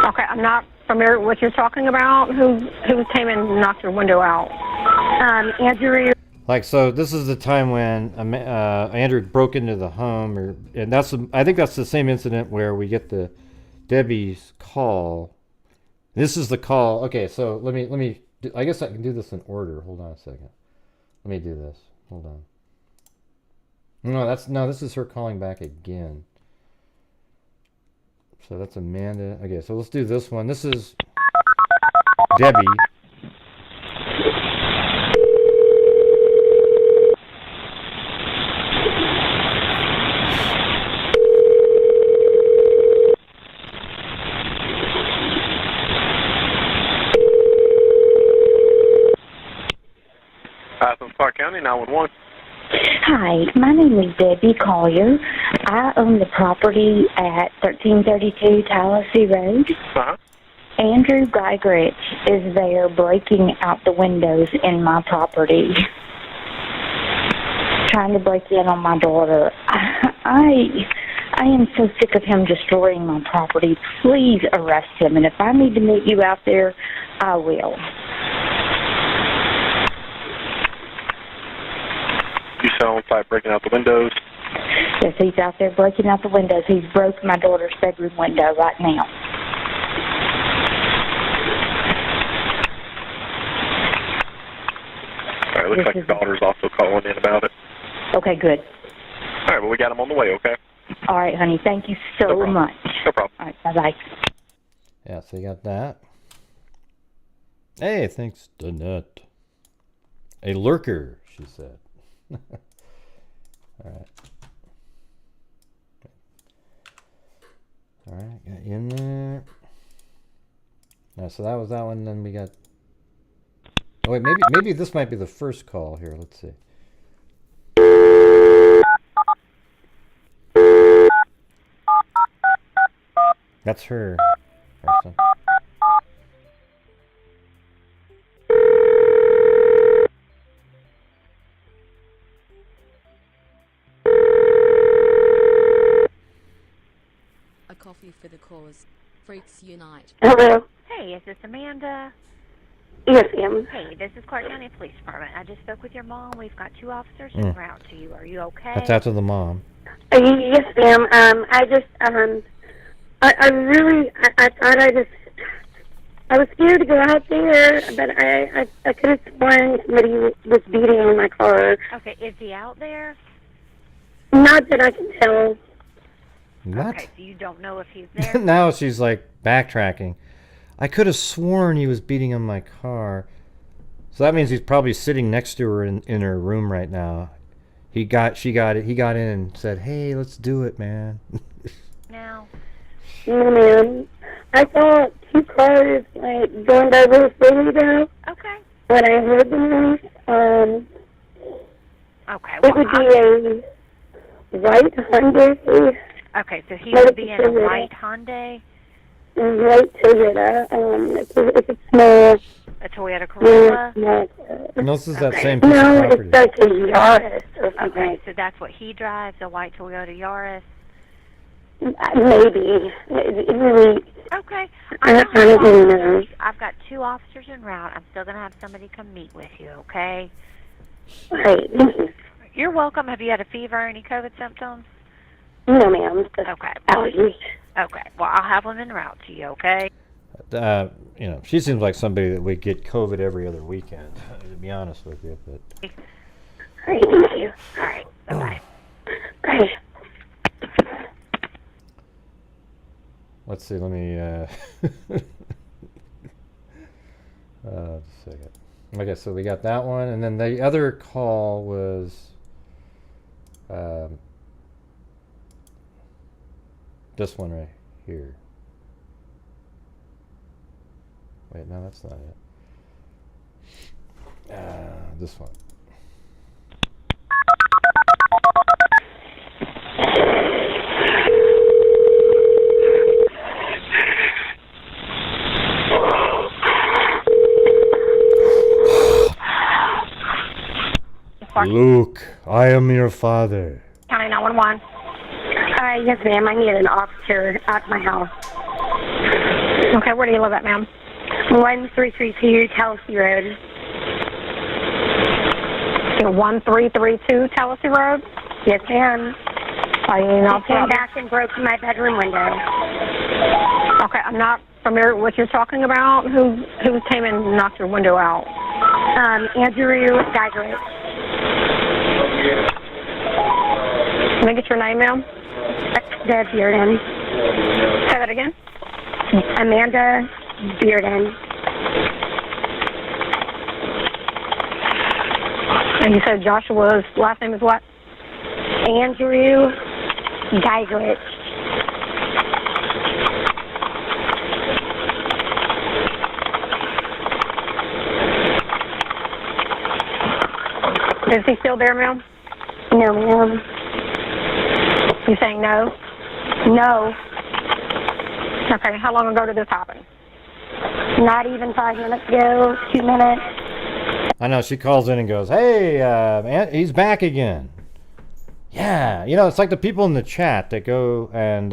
Okay, I'm not familiar with what you're talking about. Who came and knocked your window out? Andrew. Like, so this is the time when Andrew broke into the home, and I think that's the same incident where we get the Debbie's call. This is the call. Okay, so let me. I guess I can do this in order. Hold on a second. Let me do this. Hold on. No, this is her calling back again. So that's Amanda. Okay, so let's do this one. This is Debbie. Clark County 911. Hi, my name is Debbie Collier. I own the property at 1332 Tallahassee Road. Uh-huh. Andrew Geigerich is there breaking out the windows in my property, trying to break in on my daughter. I am so sick of him destroying my property. Please arrest him, and if I need to meet you out there, I will. You sound like breaking out the windows. Yes, he's out there breaking out the windows. He's broke my daughter's bedroom window right now. All right, looks like your daughter's also calling in about it. Okay, good. All right, well, we got him on the way, okay? All right, honey. Thank you so much. No problem. All right, bye-bye. Yeah, so you got that. Hey, thanks, Danette. A lurker, she said. Alright. Alright, got you in there. Yeah, so that was that one, then we got... Oh wait, maybe this might be the first call here, let's see. That's her. Person. coffee for the cause. Freaks unite. Hello. Hey, is this Amanda? Yes, ma'am. Hey, this is Clark County Police Department. I just spoke with your mom. We've got 2 officers en route to you. Are you okay? That's after the mom. Yes, ma'am. I just, I really, I thought I was scared to go out there, but I could have sworn somebody was beating on my car. Okay, is he out there? Not that I can tell. What? Okay, so you don't know if he's there? Now she's like backtracking. I could have sworn he was beating on my car. So that means he's probably sitting next to her in her room right now. He got in and said, "Hey, let's do it, man." Now. No, ma'am. I saw 2 cars like going by real slowly though. Okay. When I heard the noise, Okay. it would be a white Hyundai. Okay, so he would be in a white Hyundai? White Toyota. It's a small. A Toyota Corolla? No, this is that same piece of No, property. it's like a Yaris or something. Okay, so that's what he drives, a white Toyota Yaris? Maybe. It really. Okay. I don't really know. I've got 2 officers en route. I'm still going to have somebody come meet with you, okay? Right. You're welcome. Have you had a fever or any COVID symptoms? No, ma'am. Okay. Allergies. Okay. Well, I'll have them en route to you, okay? You know, she seems like somebody that would get COVID every other weekend, to be honest with you. But All right, thank you. All right. Bye-bye. Bye. let's see. Let me. Just a second. Okay, so we got that one, and then the other call was this one right here. Wait, no, that's not it. This one. Luke, I am your father. County 911. Yes, ma'am. I need an officer at my house. Okay, where do you live at, ma'am? 1332 Tennessee Road. 1332 Tennessee Road? Yes, ma'am. Are you not came back and broke my bedroom window. Okay, I'm not familiar with what you're talking about. Who came and knocked your window out? Andrew Geiger. Can I get your name, ma'am? Deb Bearden. Say that again. Amanda Bearden. And you said Joshua's last name is what? Andrew Geiger. Is he still there, ma'am? No, ma'am. You saying no? No. Okay, how long ago did this happen? Not even 5 minutes ago, 2 minutes. I know, she calls in and goes, "Hey, he's back again." Yeah, you know, it's like the people in the chat that go and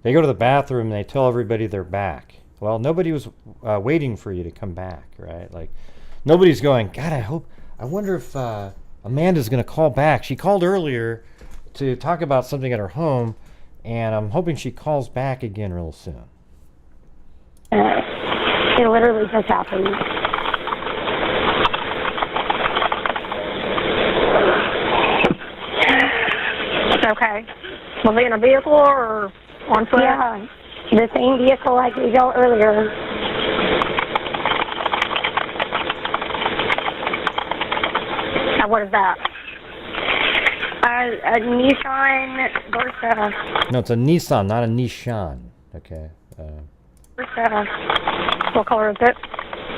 they go to the bathroom and they tell everybody they're back. Well, nobody was waiting for you to come back, right? Like, nobody's going, "God, I wonder if Amanda's going to call back." She called earlier to talk about something at her home, and I'm hoping she calls back again real soon. It literally just happened. Okay. Was he in a vehicle or on foot? Yeah, the same vehicle I gave y'all earlier. Now, what is that? A Nissan Versa. No, it's a Nissan, not a Nissan. Okay. Versa. What color is it?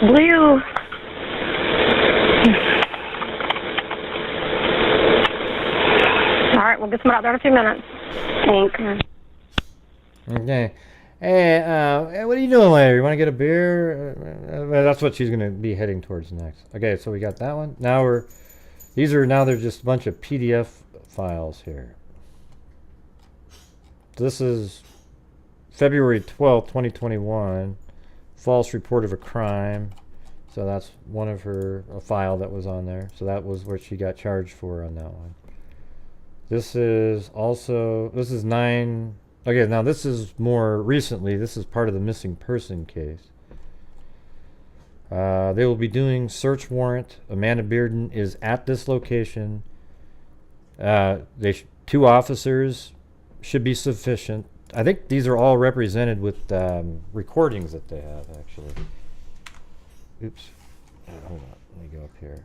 Blue. All right, we'll get someone out there in a few minutes. Thanks. Okay. Hey, what are you doing later? You want to get a beer? That's what she's going to be heading towards next. Okay, so we got that one. Now they're just a bunch of PDF files here. This is February 12th, 2021, false report of a crime. So that's one of her, a file that was on there. So that was what she got charged for on that one. This is also, this is 9, okay, now this is more recently. This is part of the missing person case. They will be doing search warrant. Amanda Bearden is at this location. 2 officers should be sufficient. I think these are all represented with recordings that they have, actually. Oops. Hold on. Let me go up here.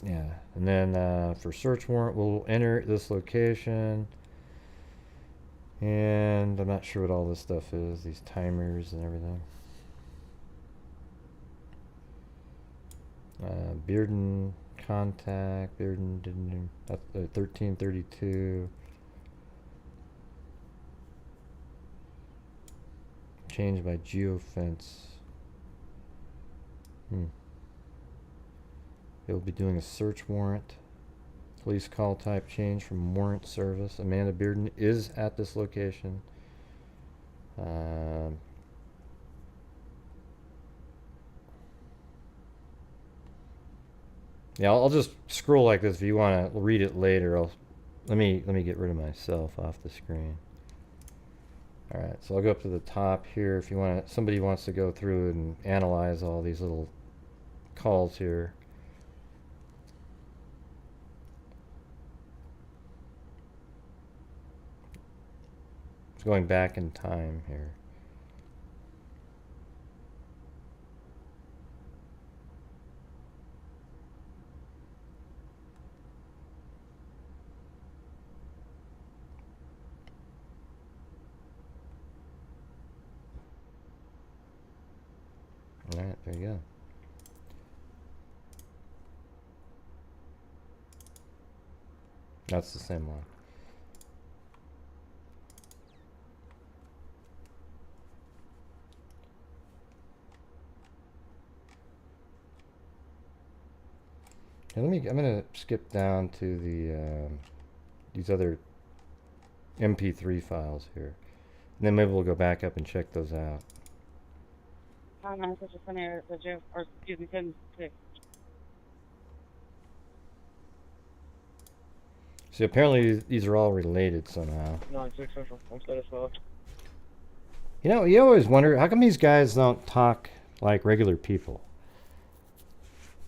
Yeah. And then for search warrant, we'll enter this location. And I'm not sure what all this stuff is, these timers and everything. Bearden contact. Bearden didn't. That's 1332. Changed by geofence. They'll be doing a search warrant. Police call type change from warrant service. Amanda Bearden is at this location. Yeah, I'll just scroll like this if you want to read it later. Let me get rid of myself off the screen. All right, so I'll go up to the top here if you want to, somebody wants to go through and analyze all these little calls here. It's going back in time here. All right, there you go. That's the same one. Okay, I'm gonna skip down to the these other MP3 files here, and then maybe we'll go back up and check those out. See, apparently these are all related somehow. 96 Central, Homestead as well. You know, you always wonder, how come these guys don't talk like regular people?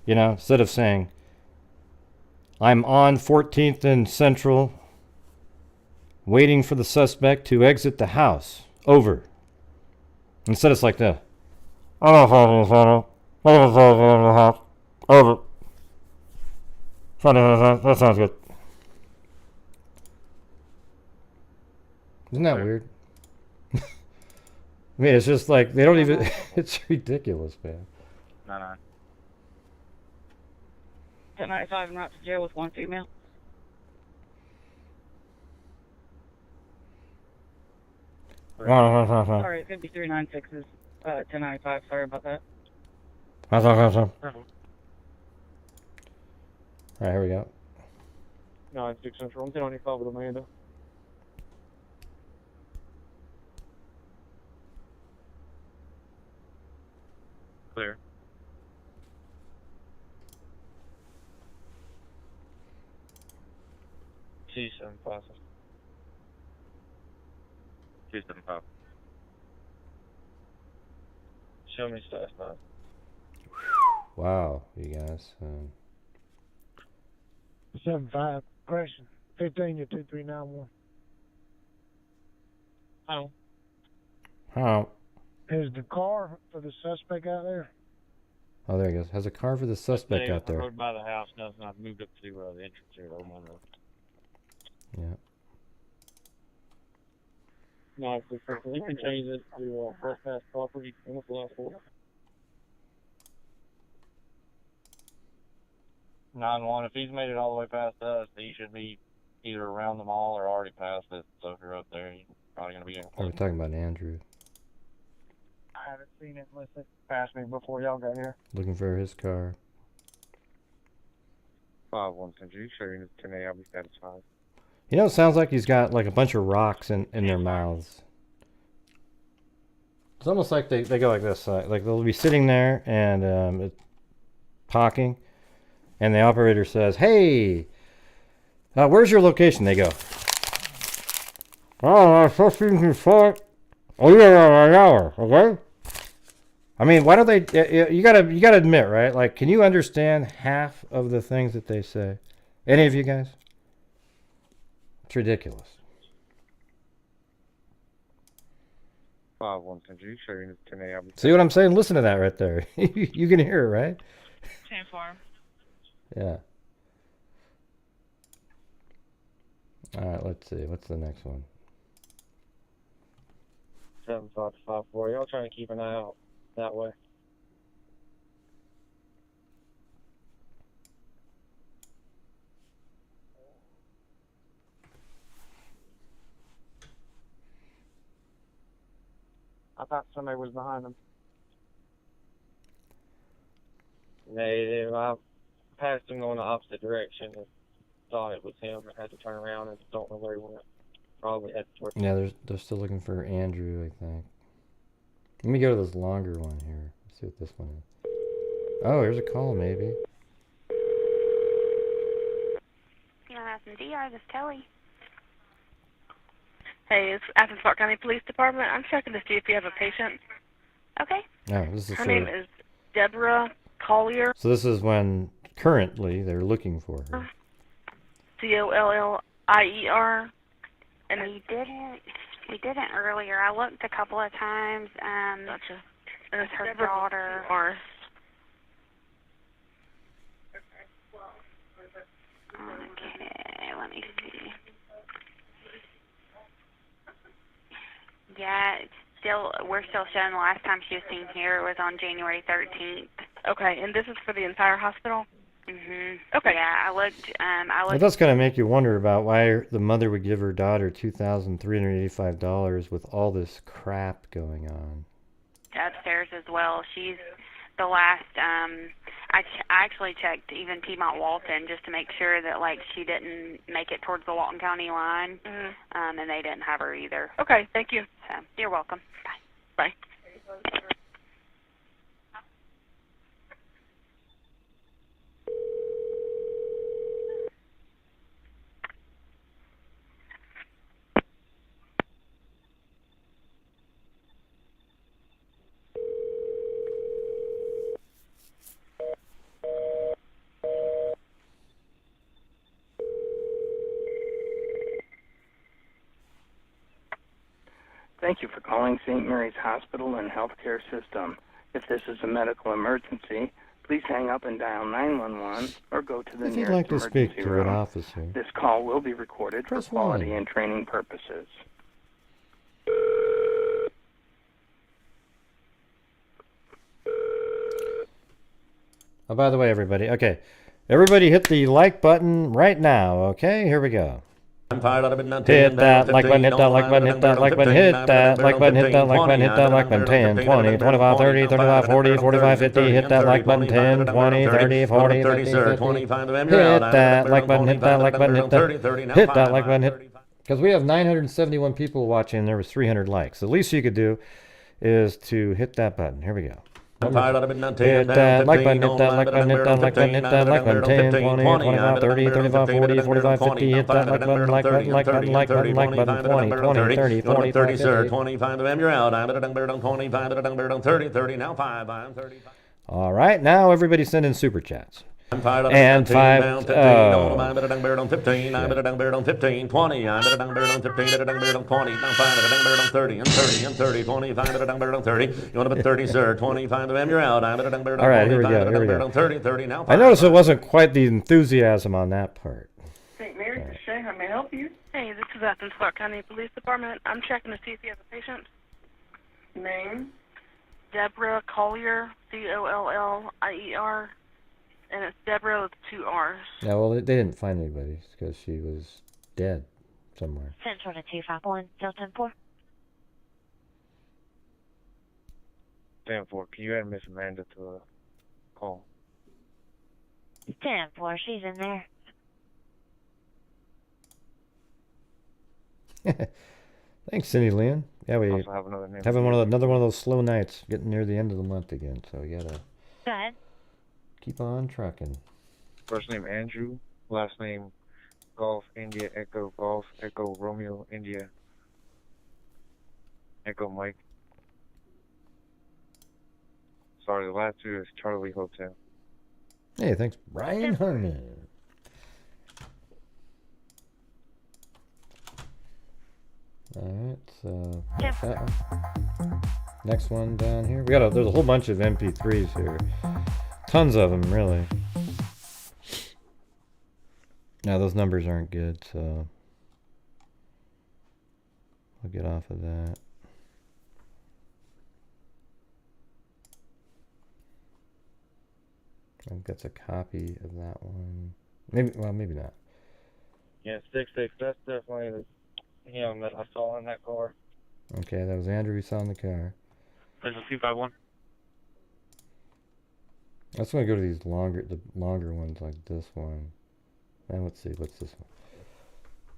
You know, instead of saying, I'm on 14th and Central, waiting for the suspect to exit the house. Over. Instead it's like this. Over. That sounds good. Isn't that weird? I mean, it's just like, they don't even, it's ridiculous, man. No. 1095 and route to jail with 1 female. Sorry, it could be 396 is 1095. Sorry about that. Alright, here we go. 96 Central, 1095 with Amanda. Clear. C75. 275. Show me status 9. Wow, you guys. 75, question 15 to 2391. How? Is the car for the suspect out there? Oh, there he goes. Has a car for the suspect out I there. rode by the house, nothing. I've moved up to the entrance here. Yeah. No, if we can change it to trespass property in the last 4. 9-1. If he's made it all the way past us, he should be either around the mall or already past it. So if you're up there, you're probably going to be in. Oh, we're talking about Andrew. I haven't seen it unless it passed me before y'all got here. Looking for his car. 5-1, since you showing 10A, I'll be satisfied. You know, it sounds like he's got like a bunch of rocks in their mouths. It's almost like they go like this. Like they'll be sitting there and talking, and the operator says, "Hey, where's your location?" They go, "Oh, 15 Oh, yeah, an hour, okay?" I mean, why don't they? You gotta admit, right? Like, can you understand half of the things that they say? Any of you guys? It's ridiculous. 5-1-10-G, 10 a.m. See what I'm saying? Listen to that right there. You can hear it, right? 10-4. Yeah. All right, let's see. What's the next one? 7-5-5-4. Y'all trying to keep an eye out that way. I thought somebody was behind them. I passed him going the opposite direction and thought it was him. I had to turn around and don't know where he went. Probably headed towards. Yeah, they're still looking for Andrew, I think. Let me go to this longer one here. Let's see what this one is. Oh, here's a call, maybe. DR, this is Kelly. Hey, it's Athens Park County Police Department. I'm checking to see if you have a patient. Okay. Oh, this is Her name is Deborah Collier. So this is when currently they're looking for her. Collier. And we didn't earlier. I looked a couple of times. Gotcha. And it's her daughter. Okay, let me see. Yeah, we're still showing the last time she was seen here was on January 13th. Okay, and this is for the entire hospital? Mhm. Okay. Yeah, I looked. Well, that's going to make you wonder about why the mother would give her daughter $2,385 with all this crap going on. Upstairs as well. She's the last. I actually checked even Piedmont Walton just to make sure that like she didn't make it towards the Walton County line, and they didn't have her either. Okay, thank you. So you're welcome. Bye. Thank you for calling St. Mary's Hospital and Healthcare System. If this is a medical emergency, please hang up and dial 911 or go to the If you'd nearest like to emergency speak to room. an officer, This call will be recorded press for quality 1. and training purposes. Oh, by the way, everybody. Okay. Everybody hit the like button right now. Okay, here we go. Hit that like button, hit that like button, hit that like button, hit that like button, hit that like button, hit that like button, 10, 20, 25, 30, 35, 40, 45, 50, hit that like button, 10, 20, 30, 40, 50, 50. Hit that like button, hit that like button, hit that like button, hit. Because we have 971 people watching and there was 300 likes. The least you could do is to hit that button. Here we go. Hit that like button, hit that like button, hit that like button, hit that like button, 10, 20, 25, 30, 35, 40, 45, 50, hit that like button, like button, like button, like button, like button, 20, 20, 30, 40, 30, 50. 25 of them, you're out. I'm at a 25, 30, 30, now 5, I'm 30. All right, now everybody send in super chats. And 5, I'm at a 15, I'm at a 15, I'm at a 15, 20, I'm at a 15, at a 20, now 5 at a 30, and 30, and 30, 25 at a 30. You want to put 30, sir, 25 of them, you're out. I'm at a 25, all right, here we go. 30, 30, now 5. I noticed it wasn't quite the enthusiasm on that part. St. Mary's, this is Shay. How may I help you? Hey, this is Athens Park County Police Department. I'm checking to see if you have a patient. Name? Deborah Collier, Collier. And it's Deborah with 2 R's. Yeah, well, they didn't find anybody because she was dead somewhere. Central to 251, Delta 4. 10-4, can you add Miss Amanda to a call? 10-4, she's in there. Thanks, Cindy Lynn. Yeah, we Also have another name. having another one of those slow nights, getting near the end of the month again. So you gotta Go ahead. keep on trucking. First name Andrew, last name Golf India Echo Golf Echo Romeo India Echo Mike. Sorry, the last two is Charlie Hotel. Hey, thanks, Brian Harmon. Alright, so that's that one. Next one down here. There's a whole bunch of MP3s here. Tons of them, really. Now those numbers aren't good, so I'll get off of that. I think that's a copy of that one. Maybe not. Yeah, 6-6. That's definitely him that I saw in that car. Okay, that was Andrew who saw in the car. There's a 251. I just want to go to the longer ones like this one. And let's see, what's this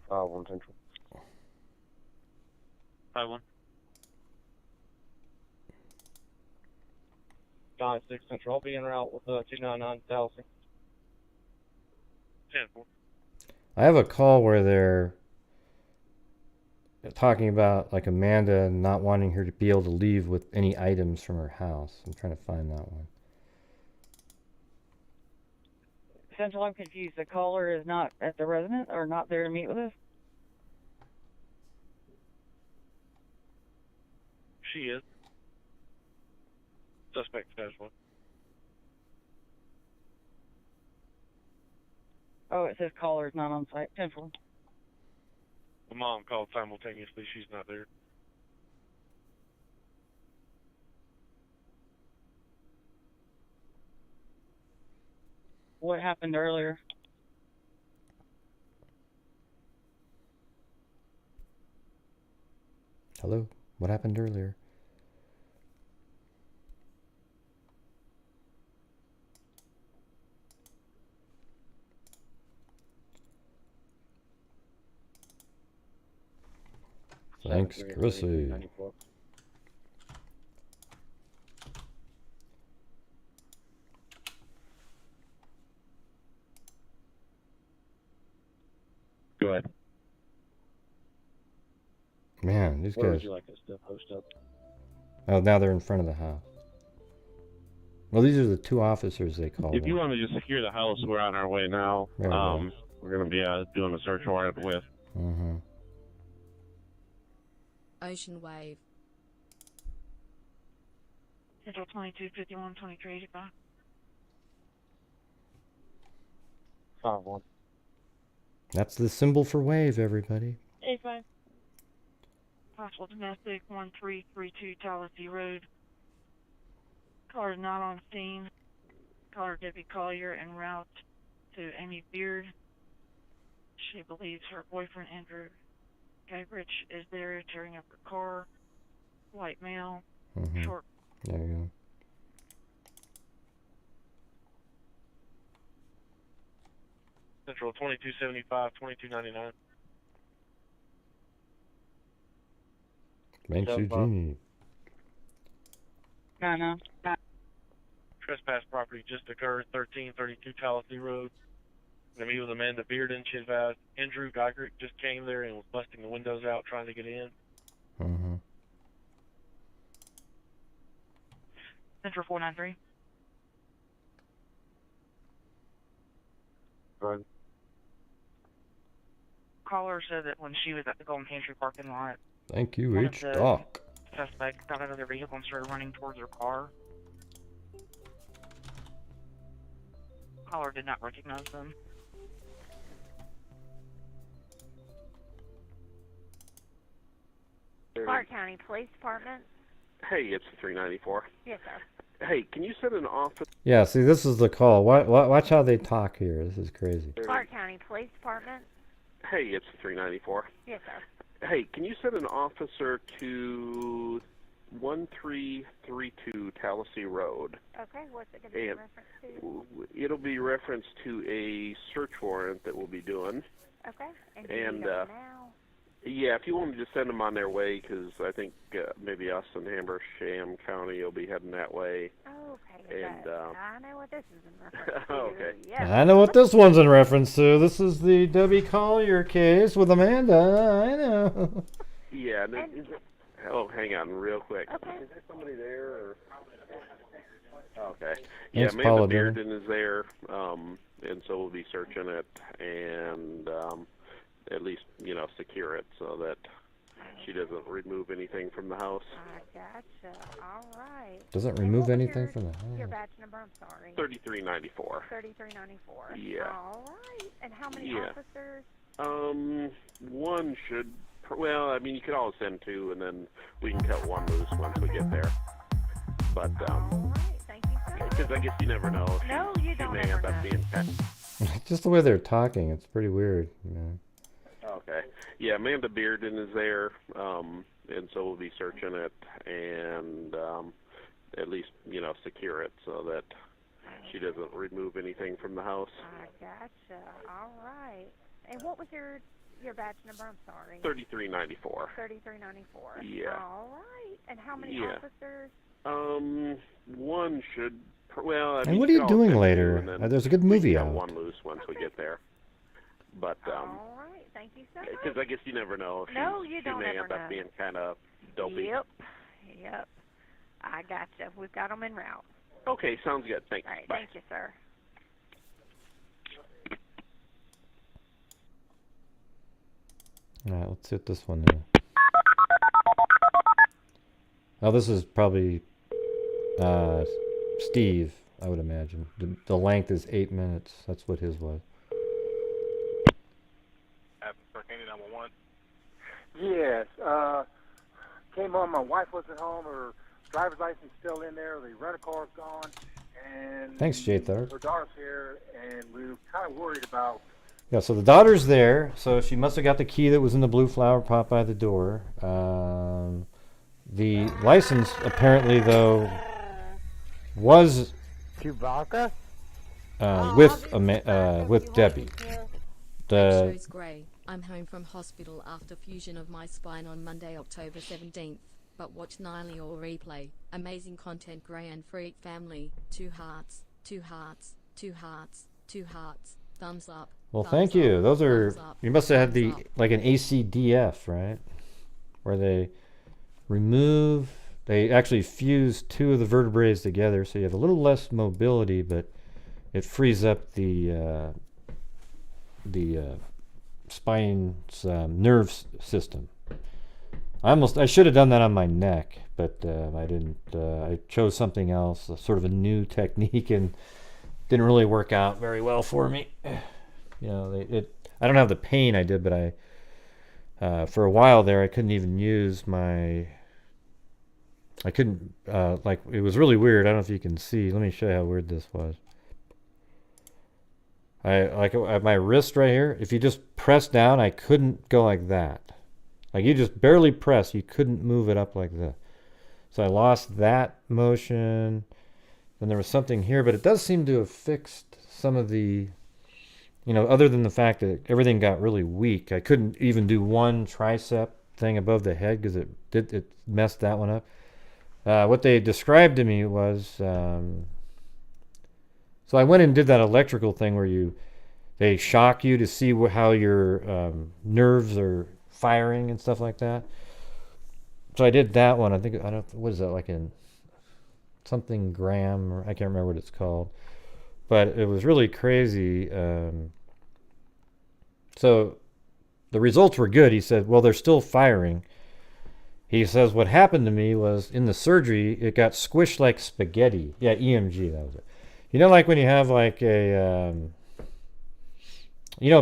one? 1 Central. 5-1. John 6 Central. I'll be en route with 299 Talisay. 10-4. I have a call where they're talking about like Amanda not wanting her to be able to leave with any items from her house. I'm trying to find that one. Central, I'm confused. The caller is not at the residence or not there to meet with us? She is. Suspect has one. Oh, it says caller is not on site. 10-4. The mom called simultaneously. She's not there. What happened earlier? Hello? What happened earlier? Thanks, Chrissy. Go ahead. Man, these Where guys. would you like us to post up? Oh, now they're in front of the house. Well, these are the two officers they called. If you want to just secure the house, we're on our way now. There we go. We're going to be doing a search warrant with. Mm-hmm. Ocean Wave. Central 2251 2385. 5-1. That's the symbol for wave, everybody. 85. Possible domestic 1332 Tallahassee Road. Car is not on scene. Caller Debbie Collier en route to Amy Beard. She believes her boyfriend Andrew Gabrich is there tearing up her car. White male. Mm-hmm. Short. There you go. Central 2275, 2299. Thanks, Eugenie. No. Trespass property just occurred, 1332 Tallahassee Road. Gonna meet with Amanda Bearden. She advised Andrew Geigerick just came there and was busting the windows out trying to get in. Mm-hmm. Central 493. Go ahead. Caller said that when she was at the Golden Pantry parking lot, Thank you, one of H. the Doc. suspects got out of their vehicle and started running towards her car. Caller did not recognize them. Clark County Police Department. Hey, it's 394. Yes, sir. Hey, can you set an office? Yeah, see, this is the call. Watch how they talk here. This is crazy. Clark County Police Department. Hey, it's 394. Yes, sir. Hey, can you send an officer to 1332 Tallahassee Road? Okay, what's it going to be in reference to? It'll be reference to a search warrant that we'll be doing. Okay, and do you know now? Yeah, if you want to just send them on their way, because I think maybe us in Habersham County will be heading that way. Okay, And I know what this is in reference to. okay. Yeah. I know what this one's in reference to. This is the Debbie Collier case with Amanda. I know. Yeah. Oh, hang on, real quick. Okay. Is there somebody there? Or? Okay. Yeah, Thanks, Amanda Paula Bearden is there, and so we'll be searching it and at least secure it so that she doesn't remove anything from the house. I gotcha. All right. Doesn't remove anything from the Your house. badge number, I'm sorry. 3394. 3394. Yeah. All right. And how many Yeah. officers? One should. Well, I mean, you could always send two, and then we can cut one loose once we get there. But Thank you so much. because I guess you never know. No, you She don't may ever end up know. being. Just the way they're talking, it's pretty weird. Okay. Yeah, Amanda Bearden is there, and so we'll be searching it and at least secure it so that she doesn't remove anything from the house. I gotcha. All right. And what was your badge number? I'm sorry. 3394. 3394. Yeah. All right. And how many Yeah. officers? One should. Well, I And mean, what are you you could always doing send two, later? and then There's a good we movie can cut out. one loose once we get there. But All right. Thank you so much. because I guess you never know. No, you she don't may ever end up know. being kind of dopey. Yep. I gotcha. We've got them en route. Okay, sounds good. Thanks. All right. Bye. Thank you, sir. All right, let's hit this one now. Oh, this is probably Steve, I would imagine. The length is 8 minutes. That's what his was. Yes. Came home. My wife wasn't home. Her driver's license still in there. The rental car's gone. And Thanks, Jathan. her daughter's here, and we were kind of worried about. Yeah, so the daughter's there, so she must have got the key that was in the blue flower pot by the door. The license, apparently, though, was Chewbacca? with Debbie. The Shows grey. I'm home from hospital after fusion of my spine on Monday, October 17th. But watch nightly or replay. Amazing content, Grey and Freak family. 2 hearts, 2 hearts, 2 hearts, 2 hearts. Thumbs up. Well, thumbs thank you. up, Those are, thumbs up, you must have had thumbs the, up. like an ACDF, right? Where they actually fuse 2 of the vertebrae together, so you have a little less mobility, but it frees up the spine's nerve system. I should have done that on my neck, but I didn't. I chose something else, sort of a new technique, and didn't really work out very well for me. I don't have the pain I did, but for a while there, I couldn't even use my. I couldn't it was really weird. I don't know if you can see. Let me show you how weird this was. At my wrist right here, if you just press down, I couldn't go like that. Like you just barely press, you couldn't move it up like this. So I lost that motion. Then there was something here, but it does seem to have fixed some of the, other than the fact that everything got really weak. I couldn't even do one tricep thing above the head because it messed that one up. What they described to me was, so I went and did that electrical thing where they shock you to see how your nerves are firing and stuff like that. So I did that one. What is that, like in something gram, or I can't remember what it's called, but it was really crazy. So the results were good. He said, well, they're still firing. He says, what happened to me was in the surgery, it got squished like spaghetti. Yeah, EMG, that was it. Like when you have like a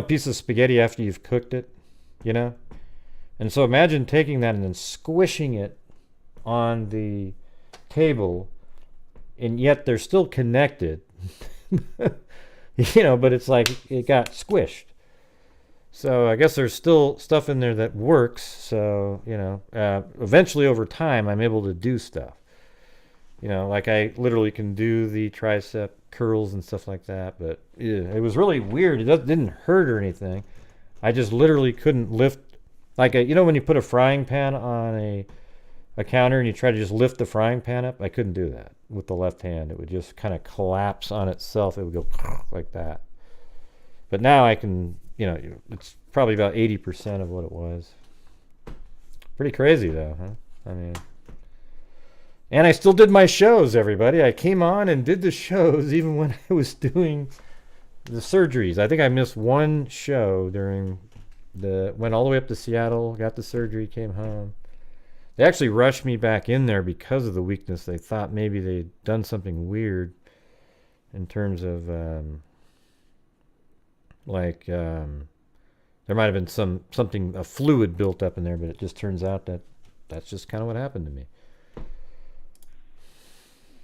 piece of spaghetti after you've cooked it, And so imagine taking that and then squishing it on the table, and yet they're still connected, but it's like it got squished. So I guess there's still stuff in there that works. So, eventually over time, I'm able to do stuff. Like I literally can do the tricep curls and stuff like that, but it was really weird. It didn't hurt or anything. I just literally couldn't lift Like, you know when you put a frying pan on a counter and you try to just lift the frying pan up? I couldn't do that with the left hand. It would just kind of collapse on itself. It would go like that. But now I can, it's probably about 80% of what it was. Pretty crazy though, huh? I mean, and I still did my shows, everybody. I came on and did the shows even when I was doing the surgeries. I think I missed one show during went all the way up to Seattle, got the surgery, came home. They actually rushed me back in there because of the weakness. They thought maybe they'd done something weird in terms of there might have been a fluid built up in there, but it just turns out that that's just kind of what happened to me.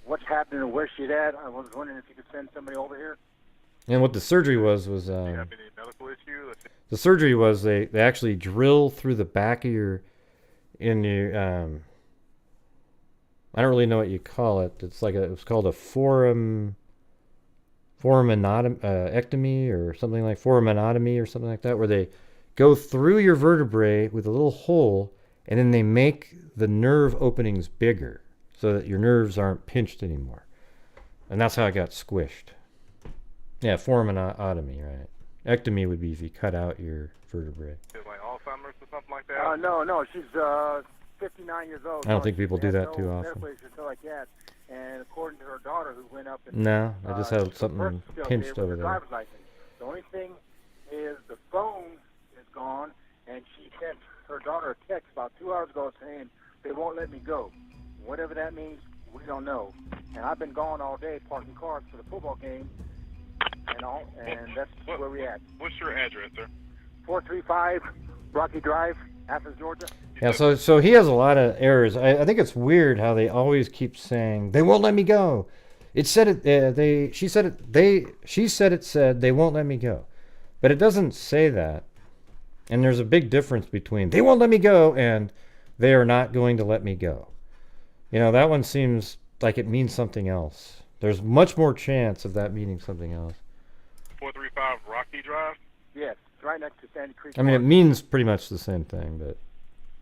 What's happening and where's she at? I was wondering if you could send somebody over here. And what the surgery was Do you have any medical issue? the surgery was they actually drill through the back of your I don't really know what you call it. It's like it was called a foraminotomy or something like foraminotomy or something like that, where they go through your vertebrae with a little hole, and then they make the nerve openings bigger so that your nerves aren't pinched anymore. And that's how I got squished. Yeah, foraminotomy, right? Ectomy would be if you cut out your vertebrae. Like Alzheimer's or something like that? No, she's 59 years old. I don't think people do that too often. Medical issues like that. And according to her daughter, who went up and No, I just had something pinched over there. Driver's license. The only thing is the phone is gone, and she sent her daughter a text about 2 hours ago saying they won't let me go. Whatever that means, we don't know. And I've been gone all day parking cars for the football game, and that's where we at. What's your address, sir? 435 Rocky Drive, Athens, Georgia. Yeah, so he has a lot of errors. I think it's weird how they always keep saying they won't let me go. It said it. She said it said they won't let me go, but it doesn't say that. And there's a big difference between they won't let me go and they are not going to let me go. That one seems like it means something else. There's much more chance of that meaning something else. 435 Rocky Drive? Yes, right next to Sandy Creek. I mean, it means pretty much the same thing, but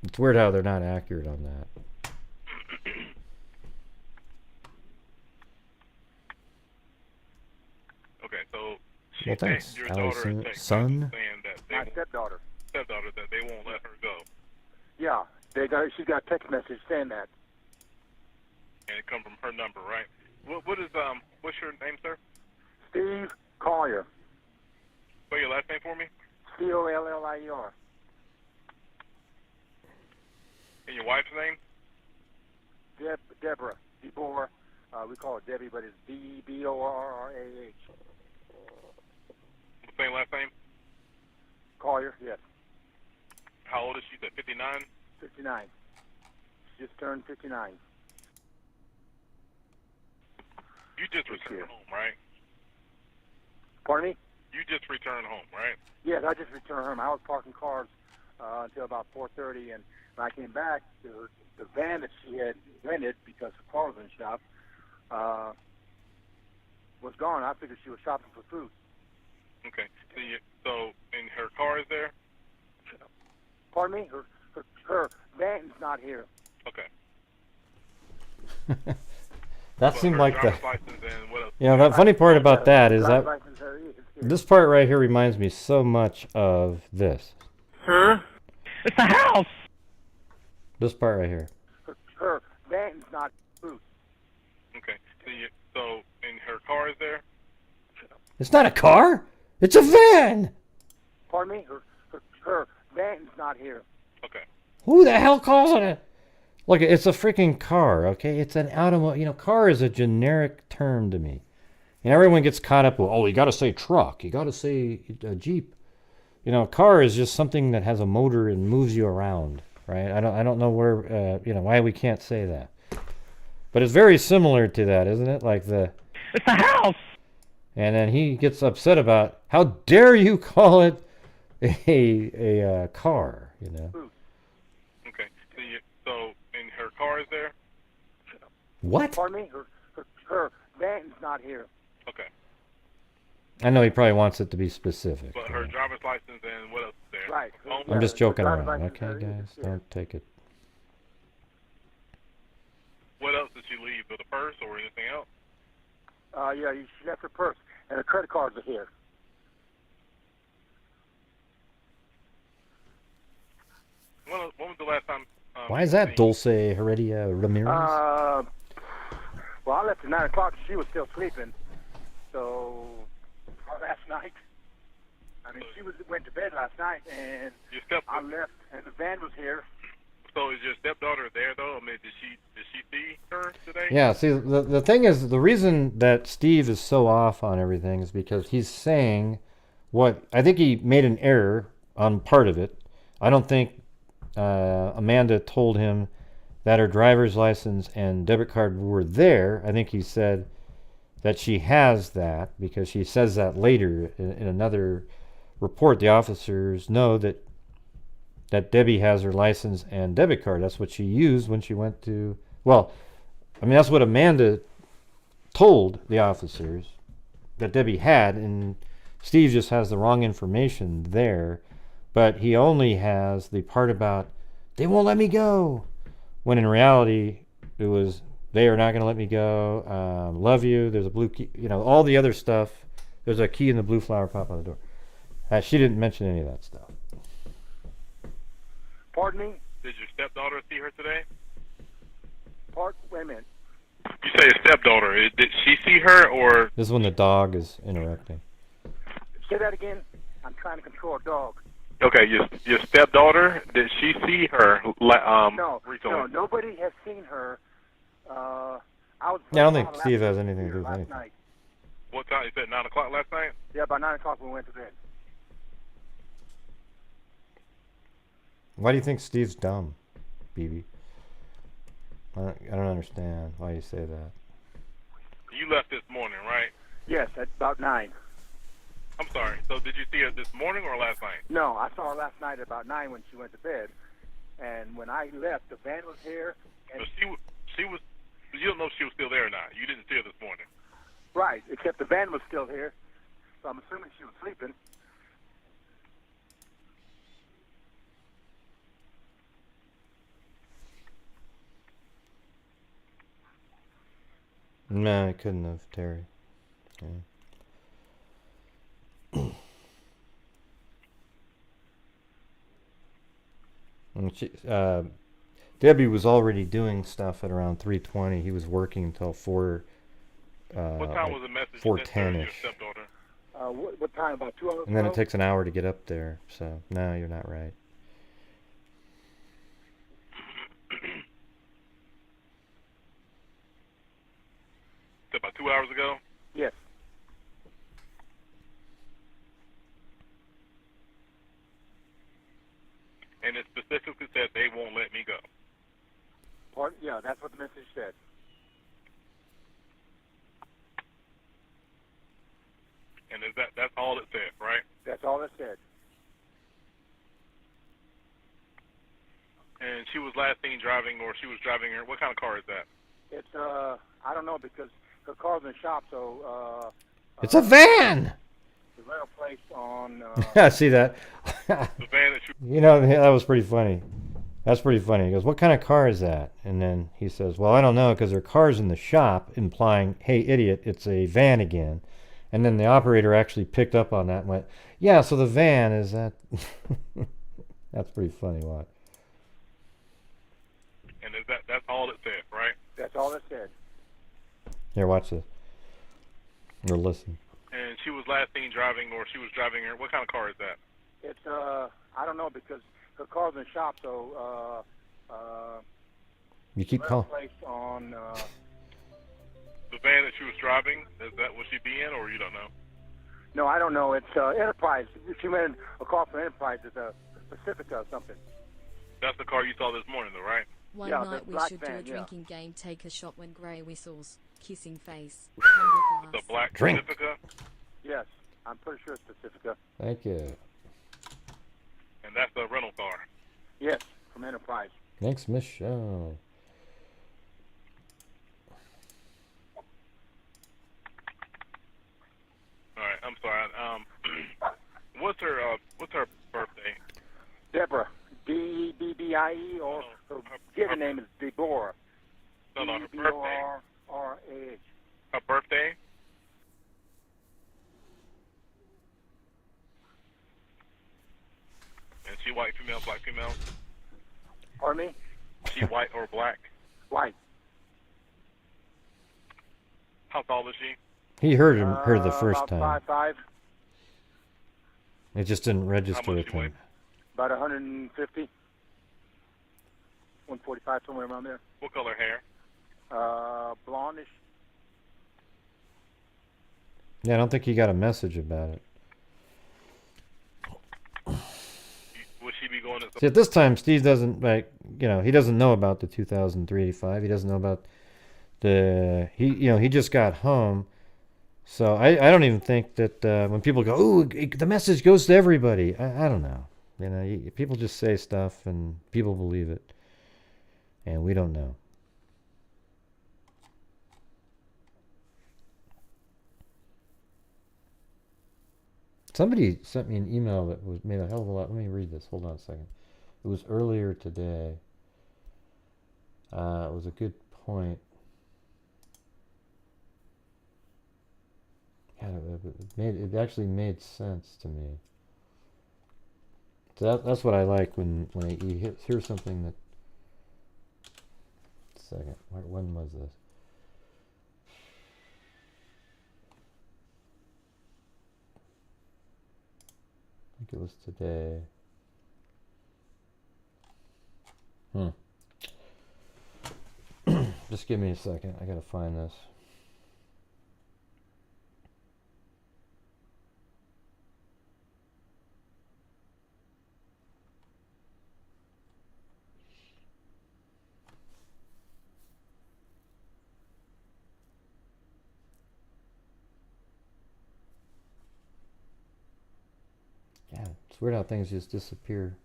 it's weird how they're not accurate on that. Okay, so Well, thanks, your daughter Allison, a text son. saying that My stepdaughter. Stepdaughter that they won't let her go, Yeah, she got a text message saying that. and it come from her number, right? What's your name, sir? Steve Collier. Spell your last name for me. Collier. And your wife's name? Deborah. Deborah. We call her Debbie, but it's Deborrah. Same last name? Collier, yes. How old is she? 59? 59. She just turned 59. You just returned home, right? Pardon me? You just returned home, right? Yes, I just returned home. I was parking cars until about 4:30, and when I came back, the van that she had rented because her car was in the shop was gone. I figured she was shopping for food. Okay. So and her car is there? Pardon me? Her van's not here. Okay. That seemed like the. driver's license and what else? The funny part about that is that Driver's license is here. this part right here reminds me so much of this. Huh? It's the house. This part right here. Her van's not food. Okay. So and her car is there? It's not a car. It's a van. Pardon me? Her van's not here. Okay. Who the hell calls it a? Look, it's a freaking car, okay? It's an automobile. Car is a generic term to me. And everyone gets caught up with, you got to say truck. You got to say Jeep. Car is just something that has a motor and moves you around, right? I don't know where, why we can't say that. But it's very similar to that, isn't it? Like it's the house. And then he gets upset about, how dare you call it a car, Okay. So and her car is there? What? Pardon me? Her van's not here. Okay. I know he probably wants it to be specific. But her driver's license and what else is there? Right. I'm just joking driver's around. license, Okay, guys, don't take it. What else did she leave? With a purse or anything else? Yeah, she left her purse, and her credit cards are here. When was the last time? Why is that Dulce Heredia Ramirez? Well, I left at 9 o'clock. She was still sleeping. So, last night. I mean, she went to bed last night, and I left, and the van was here. So is your stepdaughter there though? I mean, did she see her today? Yeah. See, the thing is, the reason that Steve is so off on everything is because he's saying what I think he made an error on part of it. I don't think Amanda told him that her driver's license and debit card were there. I think he said that she has that because she says that later in another report. The officers know that Debbie has her license and debit card. That's what she used when she went to... Well, I mean, that's what Amanda told the officers that Debbie had, and Steve just has the wrong information there. But he only has the part about, they won't let me go, when in reality, it was, they are not going to let me go, love you, there's a blue key, all the other stuff. There's a key in the blue flower pop on the door. She didn't mention any of that stuff. Pardon me? Did your stepdaughter see her today? Wait a minute. You say a stepdaughter. Did she see her or? This is when the dog is interrupting. Say that again. I'm trying to control a dog. Okay, your stepdaughter. Did she see her? No, recently? no, nobody has seen her. I was. Yeah, I don't think Steve has anything to do with anything. Night. What time? You said 9 o'clock last night? Yeah, about 9 o'clock we went to bed. Why do you think Steve's dumb, BB? I don't understand why you say that. You left this morning, right? Yes, at about 9. I'm sorry. So did you see her this morning or last night? No, I saw her last night at about 9 when she went to bed. And when I left, the van was here. And so she was. You don't know if she was still there or not. You didn't see her this morning. Right, except the van was still here. So I'm assuming she was sleeping. No, I couldn't have, Terry. Yeah. And Debbie was already doing stuff at around 3:20. He was working until 4. What time was the message? 4:10ish. What time? About 2 hours. And then it takes an hour to get up there. So no, you're not right. About 2 hours ago? Yes. And it specifically said they won't let me go. Pardon? Yeah, that's what the message said. And is that's all it said, right? That's all it said. And she was last seen driving, or she was driving her. What kind of car is that? It's I don't know because her car's in the shop, so It's a van. The rental place on. Yeah, see that? The van that You know, that was pretty funny. That's pretty funny. He goes, "What kind of car is that?" And then he says, "Well, I don't know because her car's in the shop," implying, "Hey, idiot, it's a van again." And then the operator actually picked up on that and went, "Yeah, so the van is that." That's pretty funny. What? And is that's all it said, right? That's all it said. Here, watch this. Or listen. And she was last seen driving, or she was driving her. What kind of car is that? It's I don't know because her car's in the shop, so You keep calling. Place on. The van that she was driving, is that was she be in, or you don't know? No, I don't know. It's Enterprise. She went a call from Enterprise. It's a Pacifica or something. That's the car you saw this morning, though, right? One Yeah, night the we black should van, do a yeah. drinking game, take a shot when Grey whistles, kissing face, The black Drink. Pacifica? Yes, I'm pretty sure it's Pacifica. Thank you. And that's the rental car. Yes, from Enterprise. Thanks, Michelle. All right, I'm sorry. what's her birthday? Deborah. D-E-B-B-I-E, or her given name is Deborah. No, her birthday. D-B-O-R-R-A-H. Her birthday? Is she white female, black female? Pardon me? Is she white or black? White. How tall is she? He heard her the first time. About 5'5". It just didn't register with him. About 150. 145, somewhere around there. What color hair? Blondish. Yeah, I don't think he got a message about it. Would she be going to... See, at this time, Steve doesn't, like, he doesn't know about the 2003-85. He doesn't know about he just got home. So I don't even think that when people go, oh, the message goes to everybody. I don't know. People just say stuff and people believe it. And we don't know. Somebody sent me an email that made a hell of a lot. Let me read this. Hold on a second. It was earlier today. It was a good point. God, it actually made sense to me. So that's what I like when you hear something that... Second, when was this? I think it was today. Just give me a second. I gotta find this. Yeah, it's weird how things just disappear.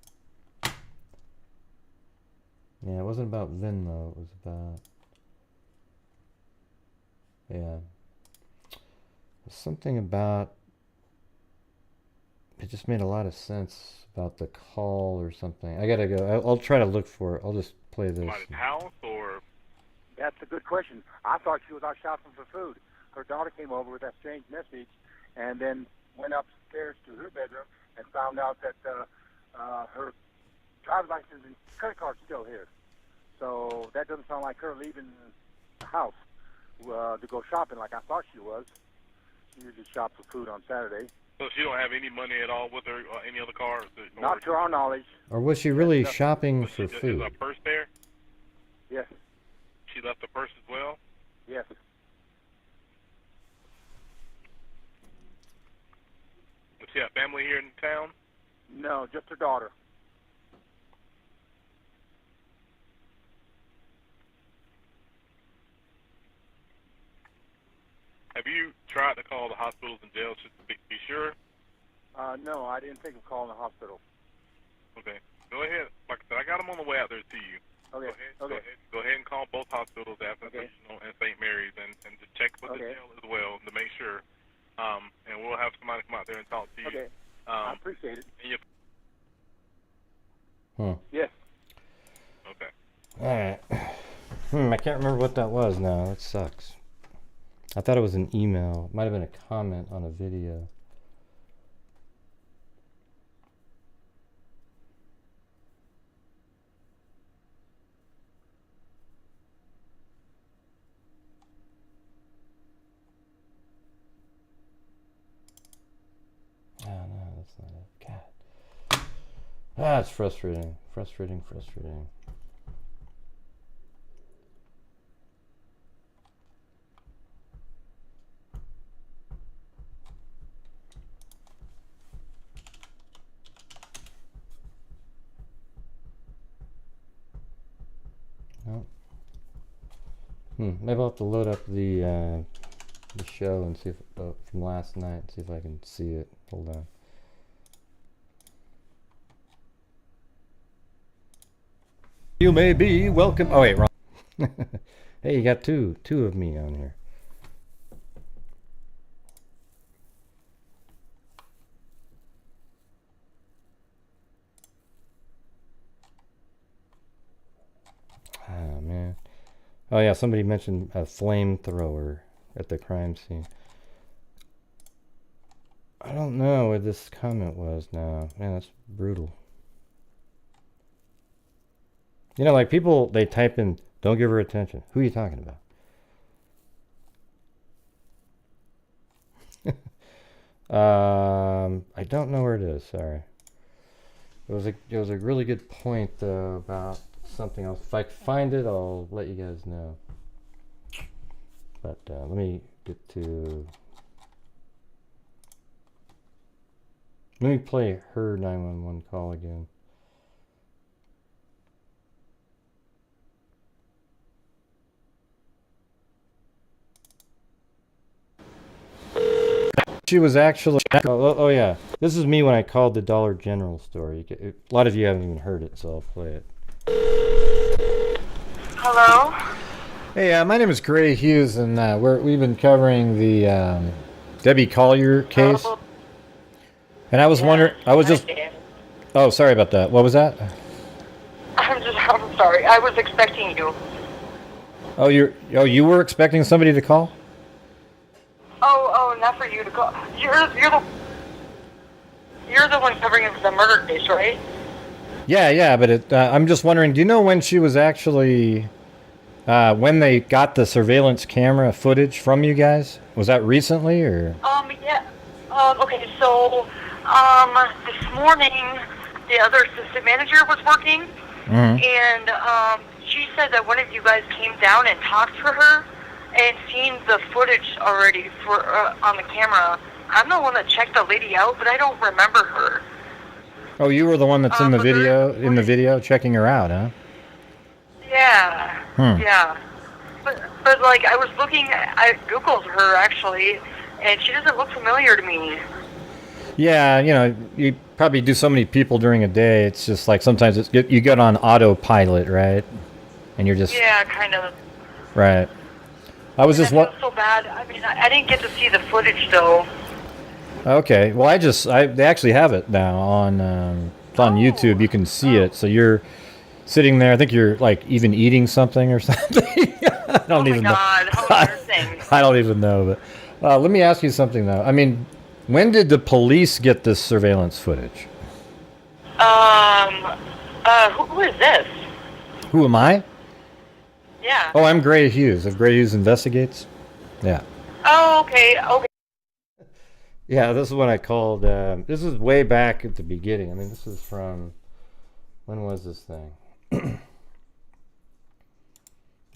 Yeah, it wasn't about Venmo, it was about... Yeah. Something about... It just made a lot of sense about the call or something. I gotta go. I'll try to look for it. I'll just play this. Somebody's house or... That's a good question. I thought she was out shopping for food. Her daughter came over with that strange message and then went upstairs to her bedroom and found out that her driver's license and credit card's still here. So that doesn't sound like her leaving the house to go shopping like I thought she was. She usually shops for food on Saturday. So she don't have any money at all with her or any other car? Not to our knowledge. Or was she really shopping for food? Is her purse there? Yes. She left the purse as well? Yes. Does she have family here in town? No, just her daughter. Have you tried to call the hospitals and jails just to be sure? No, I didn't think of calling the hospital. Okay. Go ahead. Like I said, I got them on the way out there to you. Okay. Go ahead and call both hospitals, Athens and St. Mary's, and to check with the jail as well to make sure. And we'll have somebody come out there and talk to you. Okay. I appreciate it. Yes. Okay. Alright. I can't remember what that was now. That sucks. I thought it was an email. It might have been a comment on a video. Oh, no, that's not it. God. Ah, it's frustrating. Frustrating. Maybe I'll have to load up the show and see if from last night, see if I can see it. Hold on. You may be welcome. Oh wait, wrong. Hey, you got two of me on here. Oh yeah, somebody mentioned a flamethrower at the crime scene. I don't know what this comment was now. Man, that's brutal. You know, like people, they type in, don't give her attention. Who are you talking about? I don't know where it is, sorry. It was a really good point though about something else. If I find it, I'll let you guys know. But let me get to... Let me play her 911 call again. She was actually... Oh yeah, this is me when I called the Dollar General store. A lot of you haven't even heard it, so I'll play it. Hello? Hey, my name is Grant Hughes, and we've been covering the Debbie Collier case. And I was wondering... Oh, sorry about that. What was that? I'm sorry. I was expecting you. Oh, you were expecting somebody to call? Oh, not for you to call. You're the one covering the murder case, right? Yeah, but I'm just wondering, do you know when she was actually... when they got the surveillance camera footage from you guys? Was that recently, or...? Yeah. Okay, so, this morning, the other assistant manager was working, and, she said that one of you guys came down and talked to her, and seen the footage already on the camera. I'm the one that checked the lady out, but I don't remember her. Oh, you were the one that's in the video, checking her out, huh? Yeah. Yeah. But like, I was looking, I Googled her, actually, and she doesn't look familiar to me. Yeah, you know, you probably do so many people during a day, it's just like sometimes you get on autopilot, right? And you're just... Yeah, kind of. Right. I was just... I feel so bad. I mean, I didn't get to see the footage, though. Okay, well, they actually have it now on, it's on YouTube, you can see it, so you're sitting there, I think you're, like, even eating something or something. I don't even know. How embarrassing. I don't even know, but let me ask you something, though. I mean, when did the police get this surveillance footage? Who is this? Who am I? Yeah. Oh, I'm Grant Hughes, of Grant Hughes Investigates. Yeah. Oh, okay. Yeah, this is when I called, this is way back at the beginning. I mean, this is from, when was this thing?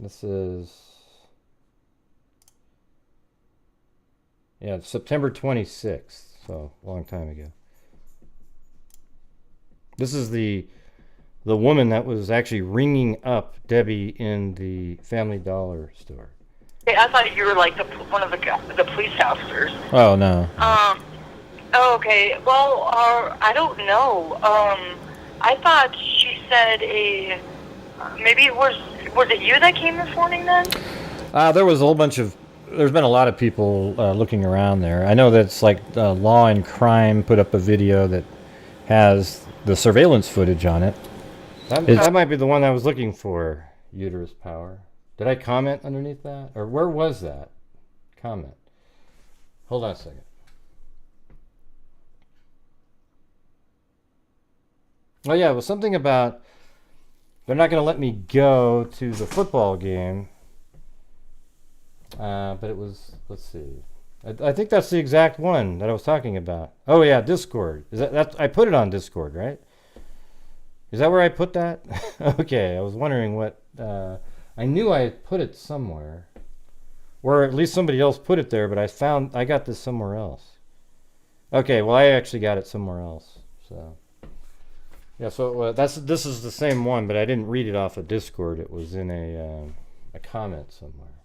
This is, yeah, September 26th, so a long time ago. This is the woman that was actually ringing up Debbie in the Family Dollar store. I thought you were like one of the police officers. Oh, no. Okay. Well, I don't know. I thought she said maybe was it you that came this morning then? There was a whole bunch of... There's been a lot of people looking around there. I know that's like Law and Crime put up a video that has the surveillance footage on it. That might be the one I was looking for, Uterus Power. Did I comment underneath that? Or where was that comment? Hold on a second. Oh yeah, it was something about they're not going to let me go to the football game. But it was, let's see. I think that's the exact one that I was talking about. Oh yeah, Discord. Is that I put it on Discord, right? Is that where I put that? Okay, I was wondering what... I knew I had put it somewhere. Or at least somebody else put it there, but I got this somewhere else. Okay, well I actually got it somewhere else. So yeah, so this is the same one, but I didn't read it off of Discord. It was in a comment somewhere.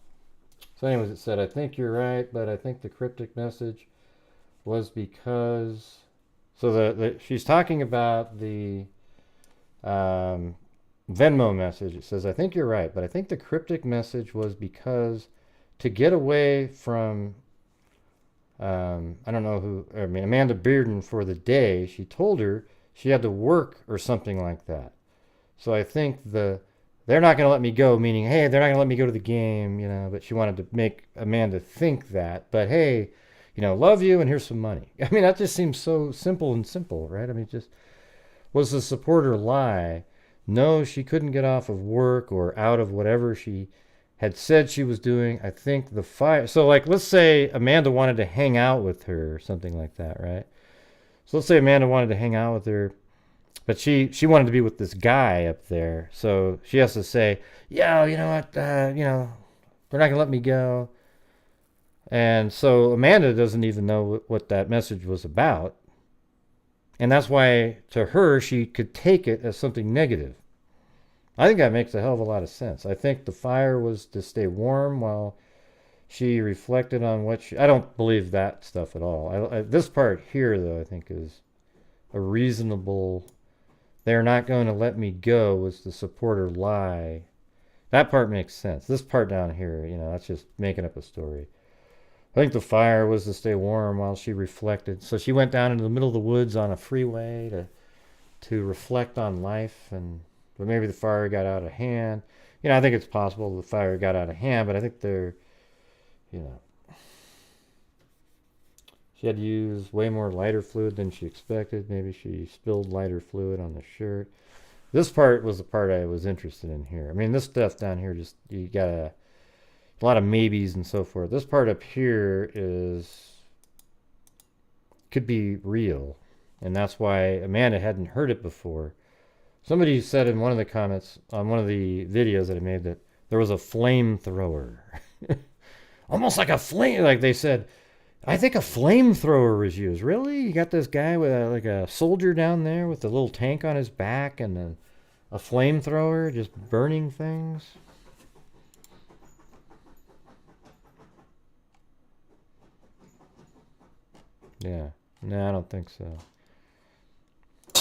So anyways, it said, I think you're right, but I think the cryptic message was because... So she's talking about the Venmo message. It says, I think you're right, but I think the cryptic message was because to get away from, I don't know who, I mean, Amanda Bearden for the day, she told her she had to work or something like that. So I think the they're not going to let me go, meaning, hey, they're not going to let me go to the game, but she wanted to make Amanda think that. But hey, love you and here's some money. I mean, that just seems so simple, right? I mean, just was the supporter lie? No, she couldn't get off of work or out of whatever she had said she was doing. I think the fire. So, like, let's say Amanda wanted to hang out with her or something like that, right? So let's say Amanda wanted to hang out with her, but she wanted to be with this guy up there. So she has to say, yeah, you know what, they're not going to let me go. And so Amanda doesn't even know what that message was about. And that's why, to her, she could take it as something negative. I think that makes a hell of a lot of sense. I think the fire was to stay warm while she reflected on what I don't believe that stuff at all. This part here, though, I think is a reasonable... They're not going to let me go was the supporter lie. That part makes sense. This part down here, that's just making up a story. I think the fire was to stay warm while she reflected. So she went down into the middle of the woods on a freeway to reflect on life, but maybe the fire got out of hand. I think it's possible the fire got out of hand, but I think she had to use way more lighter fluid than she expected. Maybe she spilled lighter fluid on the shirt. This part was the part I was interested in here. I mean, this stuff down here, just you got a lot of maybes and so forth. This part up here could be real, and that's why Amanda hadn't heard it before. Somebody said in one of the comments on one of the videos that I made that there was a flamethrower. Almost like a flame, like they said, I think a flamethrower was used. Really? You got this guy with a soldier down there with a little tank on his back and a flamethrower just burning things? Yeah. No, I don't think so.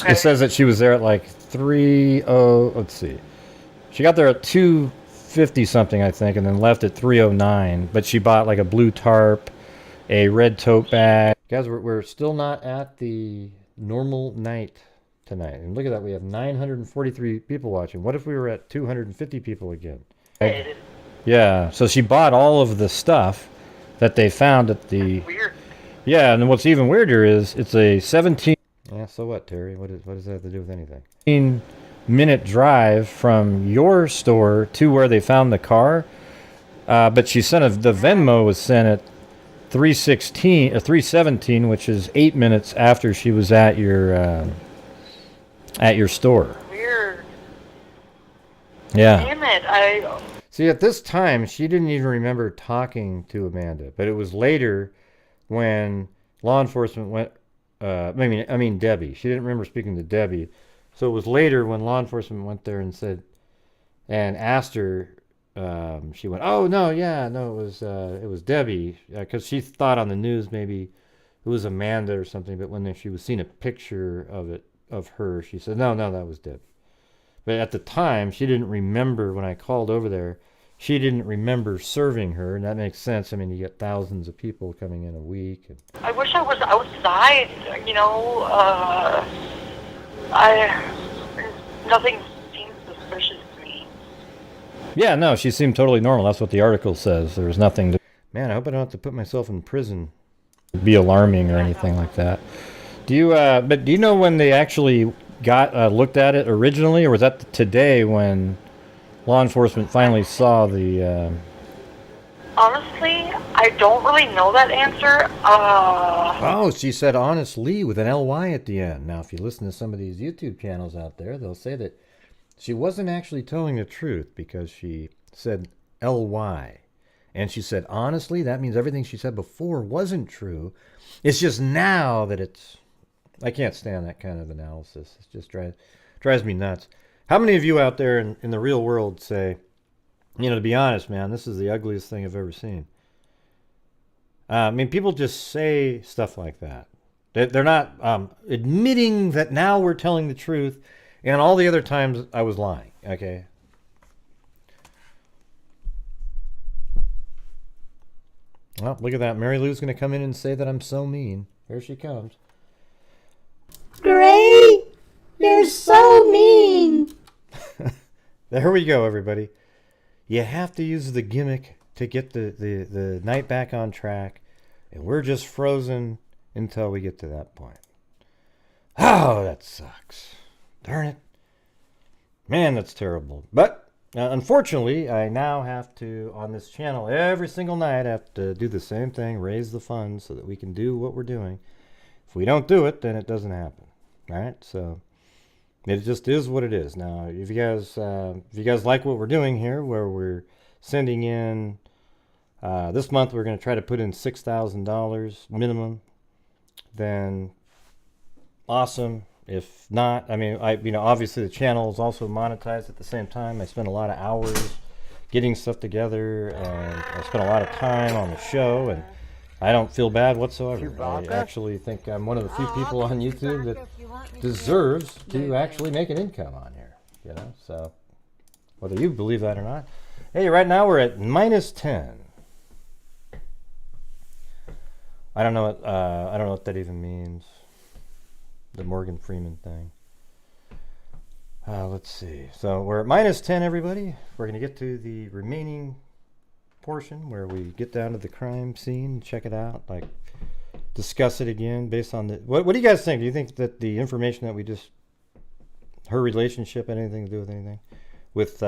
It says that she was there at like 3:00. Let's see. She got there at 2:50 something, I think, and then left at 3:09. But she bought like a blue tarp, a red tote bag. Guys, we're still not at the normal night tonight. And look at that, we have 943 people watching. What if we were at 250 people again? Yeah, so she bought all of the stuff that they found at the... That's weird. Yeah, and what's even weirder is it's a 17... Yeah, so what, Terry? What does that have to do with anything? 15-minute drive from your store to where they found the car. But she sent the Venmo was sent at 3:17, which is 8 minutes after she was at your store. Weird. Yeah. Damn it! See, at this time, she didn't even remember talking to Amanda, but it was later when law enforcement went. I mean Debbie. She didn't remember speaking to Debbie, so it was later when law enforcement went there and asked her. She went, oh no, yeah, no, it was Debbie, because she thought on the news maybe it was Amanda or something, but when she was seeing a picture of her, she said, no, that was Debbie. But at the time, she didn't remember when I called over there. She didn't remember serving her, and that makes sense. I mean, you get thousands of people coming in a week. I wish I was outside. Nothing seems suspicious to me. Yeah, no, she seemed totally normal. That's what the article says. There was nothing to... Man, I hope I don't have to put myself in prison. It'd be alarming or anything like that. Do you know when they actually looked at it originally, or was that today when law enforcement finally saw the... Honestly, I don't really know that answer. Oh, she said honestly with an L-Y at the end. Now, if you listen to some of these YouTube channels out there, they'll say that she wasn't actually telling the truth because she said L-Y. And she said honestly, that means everything she said before wasn't true. It's just now that it's... I can't stand that kind of analysis. It just drives me nuts. How many of you out there in the real world say, to be honest, man, this is the ugliest thing I've ever seen? I mean, people just say stuff like that. They're not admitting that now we're telling the truth, and all the other times I was lying, okay? Well, look at that. Mary Lou's going to come in and say that I'm so mean. Here she comes. Gray, you're so mean. There we go, everybody. You have to use the gimmick to get the night back on track, and we're just frozen until we get to that point. Oh, that sucks. Darn it. Man, that's terrible. But unfortunately, I now have to, on this channel, every single night, have to do the same thing, raise the funds so that we can do what we're doing. If we don't do it, then it doesn't happen. All right? So it just is what it is. Now, if you guys like what we're doing here, where we're sending in, this month we're going to try to put in $6,000 minimum, then awesome. If not, I mean, obviously the channel is also monetized at the same time. I spend a lot of hours getting stuff together, and I spend a lot of time on the show, and I don't feel bad whatsoever. I actually think I'm one of the few people on YouTube that deserves to actually make an income on here, you know, so whether you believe that or not. Hey, right now we're at -10. I don't know what that even means. The Morgan Freeman thing. Let's see. So we're at -10, everybody. We're going to get to the remaining portion where we get down to the crime scene, check it out, like discuss it again based on the... What do you guys think? Do you think that the information that we just... Her relationship had anything to do with anything? With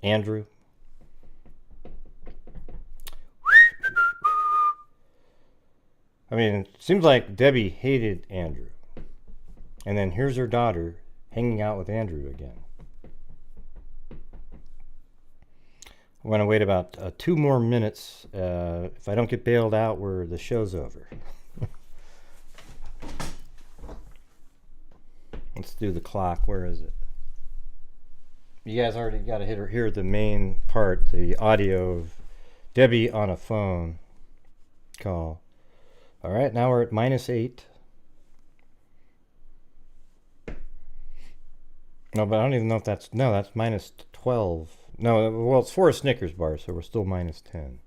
Andrew? I mean, it seems like Debbie hated Andrew. And then here's her daughter hanging out with Andrew again. I'm going to wait about 2 more minutes. If I don't get bailed out, the show's over. Let's do the clock. Where is it? You guys already got to hear the main part, the audio of Debbie on a phone call. All right, now we're at -8. No, but I don't even know if that's... No, that's -12. No, well, it's for a Snickers bar, so we're still -10.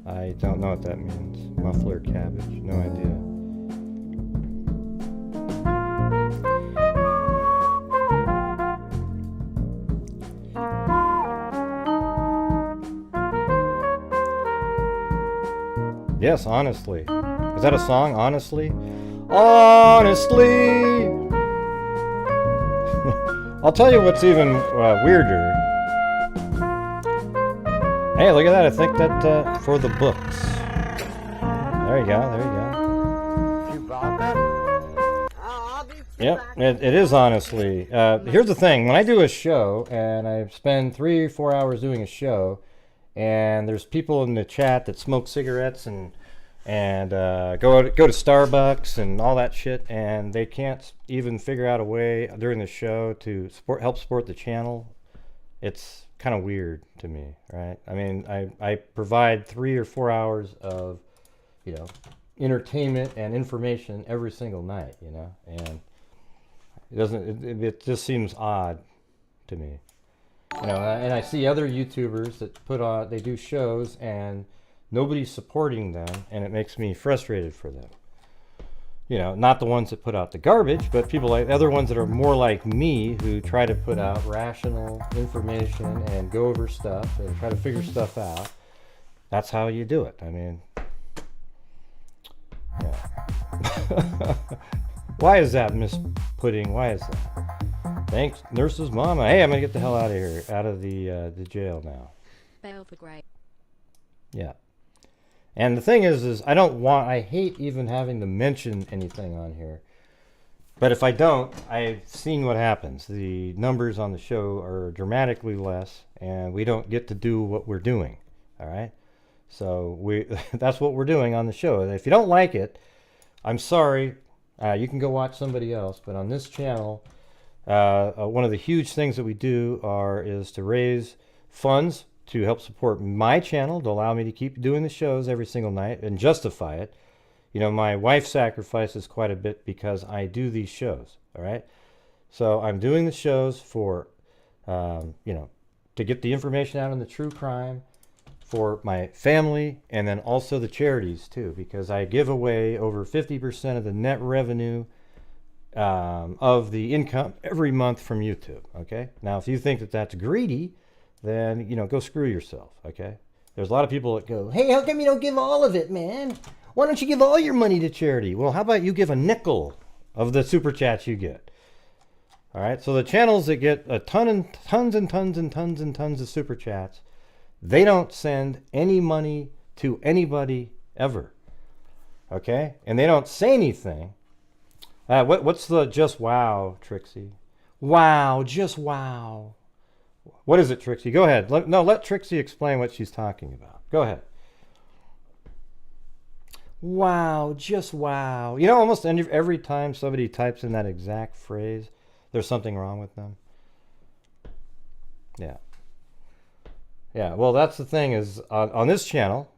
I don't know what that means. Muffler cabbage. No idea. Yes, honestly. Is that a song? Honestly? Honestly! I'll tell you what's even weirder. Hey, look at that. I think that for the books. There you go. There you go. Yep, it is honestly. Here's the thing. When I do a show, and I spend 3 or 4 hours doing a show, and there's people in the chat that smoke cigarettes and go to Starbucks and all that shit, and they can't even figure out a way during the show to help support the channel. It's kind of weird to me, right? I mean, I provide 3 or 4 hours of, you know, entertainment and information every single night, you know, and it just seems odd to me. You know, and I see other YouTubers that they do shows and nobody's supporting them, and it makes me frustrated for them. You know, not the ones that put out the garbage, but people like other ones that are more like me, who try to put out rational information and go over stuff and try to figure stuff out. That's how you do it. I mean, yeah. Why is that, Miss Pudding? Why is that? Thanks, Nurse's Mama. Hey, I'm gonna get the hell out of here, out of the jail now. Bail for Gray. Yeah. And the thing is I hate even having to mention anything on here. But if I don't, I've seen what happens. The numbers on the show are dramatically less, and we don't get to do what we're doing. All right? So that's what we're doing on the show. And if you don't like it, I'm sorry. You can go watch somebody else. But on this channel, one of the huge things that we do is to raise funds to help support my channel, to allow me to keep doing the shows every single night and justify it. You know, my wife sacrifices quite a bit because I do these shows, all right? So I'm doing the shows for, you know, to get the information out on the true crime for my family, and then also the charities too, because I give away over 50% of the net revenue of the income every month from YouTube. Okay, now if you think that that's greedy, then go screw yourself. Okay, there's a lot of people that go, hey, how come you don't give all of it, man? Why don't you give all your money to charity? Well, how about you give a nickel of the super chats you get? All right, so the channels that get tons of super chats, they don't send any money to anybody ever. Okay, and they don't say anything. What's the just wow, Trixie? Wow, just wow. What is it, Trixie? Go ahead. Let Trixie explain what she's talking about. Go ahead. Wow, just wow. Almost every time somebody types in that exact phrase, there's something wrong with them. Yeah. Yeah, well, that's the thing is, on this channel,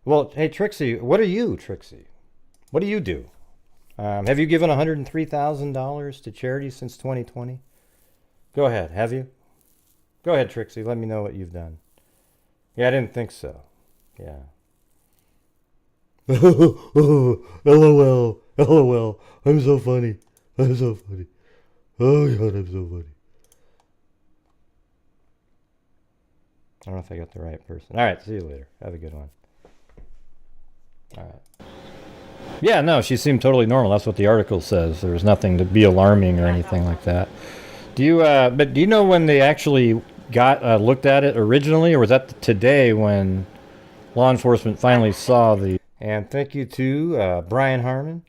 well, hey, Trixie, what are you, Trixie? What do you do? Have you given $103,000 to charity since 2020? Go ahead, have you? Go ahead, Trixie, let me know what you've done. Yeah, I didn't think so. Yeah. LOL, LOL, I'm so funny. I'm so funny. Oh, God, I'm so funny. I don't know if I got the right person. All right, see you later. Have a good one. All right. Yeah, no, she seemed totally normal. That's what the article says. There was nothing to be alarming or anything like that. Do you know when they actually got looked at it originally, or was that today when law enforcement finally saw the? And thank you to Brian Harmon,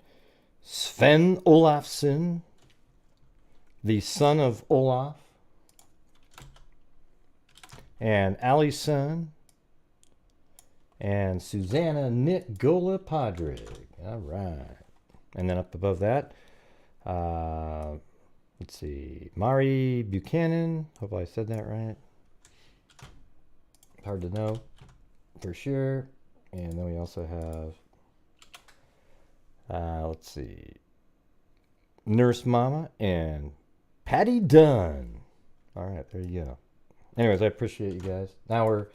Sven Olafsson, the son of Olaf, and Allison, and Susanna Nitgola Padre. All right. And then up above that, let's see, Mari Buchanan. Hope I said that right. Hard to know for sure. And then we also have, let's see, Nurse Mama and Patty Dunn. All right, there you go. Anyways, I appreciate you guys. Now we're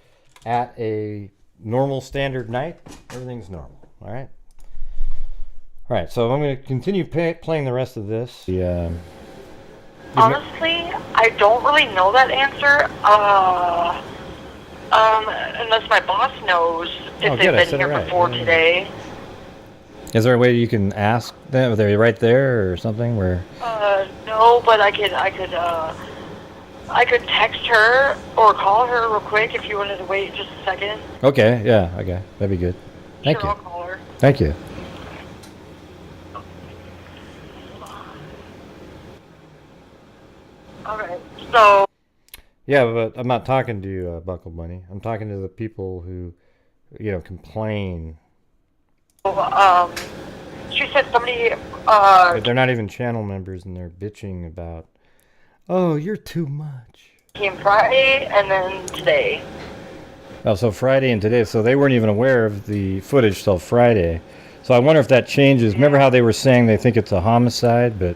at a normal standard night. Everything's normal. All right. All right. So I'm going to continue playing the rest of this. Honestly, I don't really know that answer. Unless my boss knows if they've been here before today. Is there a way you can ask them? Are they right there or something? Where? No, but I could text her or call her real quick if you wanted to wait just a second. Okay, yeah, okay. That'd be good. Thank you. I'll call her. Thank you. Okay, so... Yeah, but I'm not talking to you, Buckle Bunny. I'm talking to the people who, complain. She said somebody... But they're not even channel members, and they're bitching about, oh, you're too much. Came Friday and then today. Oh, so Friday and today. So they weren't even aware of the footage till Friday. So I wonder if that changes. Remember how they were saying they think it's a homicide? But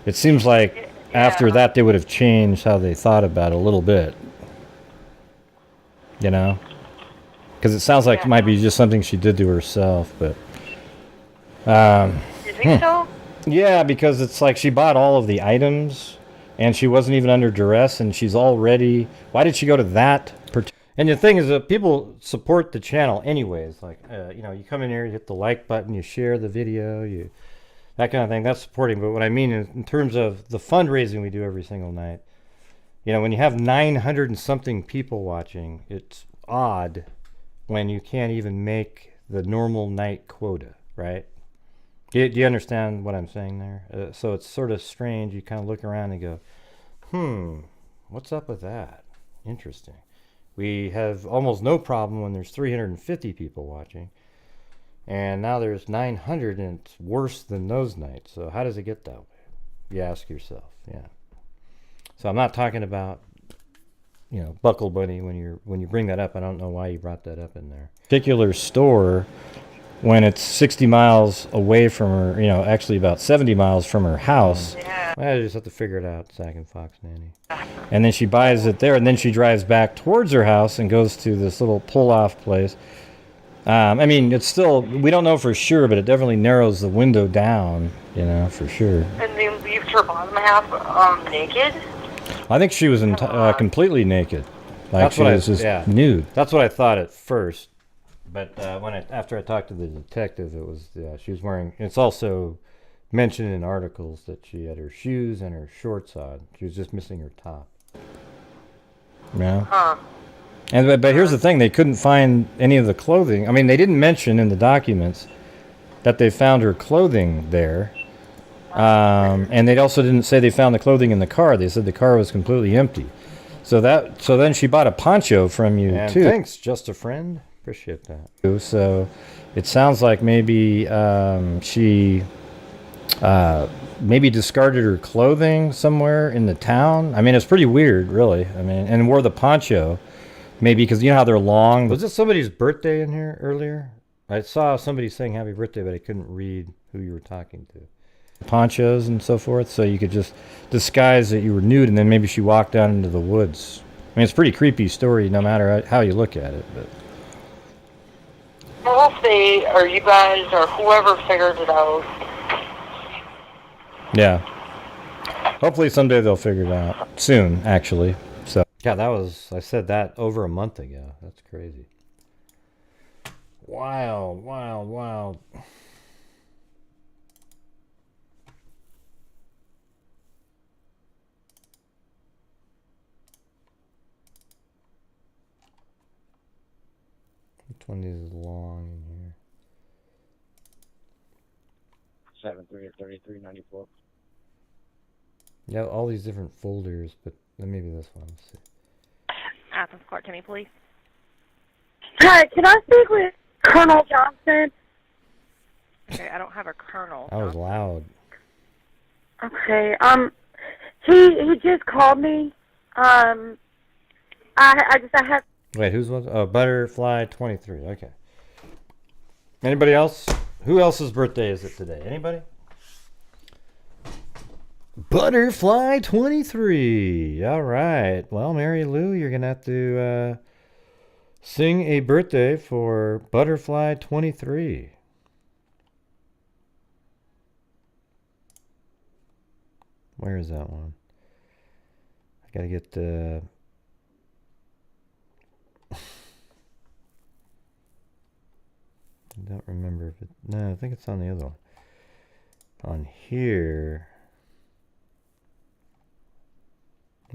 it seems like after that they would have changed how they thought about it a little bit. Because it sounds like it might be just something she did to herself. But you think so? Yeah, because it's like she bought all of the items and she wasn't even under duress, and she's already... Why did she go to that? And the thing is that people support the channel anyways. Like, you come in here, you hit the like button, you share the video, that kind of thing. That's supporting. But what I mean in terms of the fundraising we do every single night, when you have 900 and something people watching, it's odd when you can't even make the normal night quota, right? Do you understand what I'm saying there? So it's sort of strange. You kind of look around and go, what's up with that? Interesting. We have almost no problem when there's 350 people watching. And now there's 900 and it's worse than those nights. So how does it get that way? You ask yourself, yeah. So I'm not talking about, Buckle Bunny when you bring that up. I don't know why you brought that up in there. Particular store when it's 60 miles away from her, you know, actually about 70 miles from her house. Yeah. I just have to figure it out, Zack and Fox Nanny. And then she buys it there, and then she drives back towards her house and goes to this little pull-off place. I mean, it's still, we don't know for sure, but it definitely narrows the window down, you know, for sure. And they leaves her bottom half naked? I think she was completely naked. Like she was just nude. That's what I thought at first. But after I talked to the detective, it was, she was wearing, it's also mentioned in articles that she had her shoes and her shorts on. She was just missing her top. Yeah. Huh. And but here's the thing, they couldn't find any of the clothing. I mean, they didn't mention in the documents that they found her clothing there. And they also didn't say they found the clothing in the car. They said the car was completely empty. So then she bought a poncho from you too. Thanks, just a friend. Appreciate that. So it sounds like maybe she maybe discarded her clothing somewhere in the town. I mean, it's pretty weird, really. I mean, and wore the poncho. Maybe because you know how they're long. Was it somebody's birthday in here earlier? I saw somebody saying happy birthday, but I couldn't read who you were talking to. Ponchos and so forth, so you could just disguise that you were nude, and then maybe she walked down into the woods. I mean, it's a pretty creepy story no matter how you look at it. But We'll see, or you guys, or whoever figures it out. yeah. Hopefully someday they'll figure it out. Soon, actually. So yeah, I said that over a month ago. That's crazy. Wild, wild, wild. Which one is long in here? 7/3/33/94. Yeah, all these different folders, but maybe this one. Let's see. Athens Court, Timmy, please. Hi, can I speak with Colonel Johnson? Okay, I don't have a colonel. That was loud. Okay, he just called me. I have. Wait, who's was? Oh, Butterfly 23. Okay. Anybody else? Who else's birthday is it today? Anybody? Butterfly 23. All right. Well, Mary Lou, you're gonna have to sing a birthday for Butterfly 23. Where is that one? I gotta get the. I don't remember if it. No, I think it's on the other one. On here.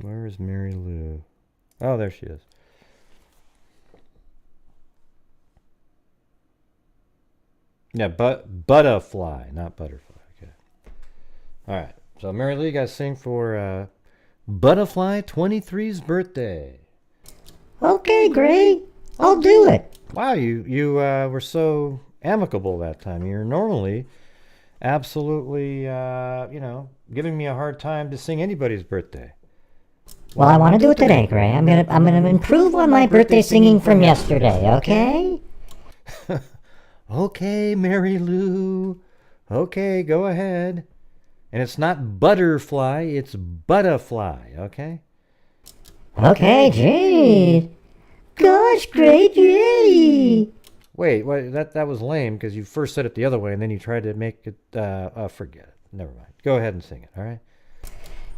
Where is Mary Lou? Oh, there she is. Yeah, butterfly, not butterfly. Okay. All right. So Mary Lou, you guys sing for Butterfly 23's birthday. Okay, great. I'll do it. Wow, you were so amicable that time. You're normally absolutely, giving me a hard time to sing anybody's birthday. Well, I want to do it today, Gray. I'm gonna improve on my birthday singing from yesterday. Okay? Okay, Mary Lou. Okay, go ahead. And it's not butterfly, it's butterfly. Okay? Okay, gee. Gosh, great, gee. Wait, that was lame because you first said it the other way and then you tried to make it. Forget it. Never mind. Go ahead and sing it. All right.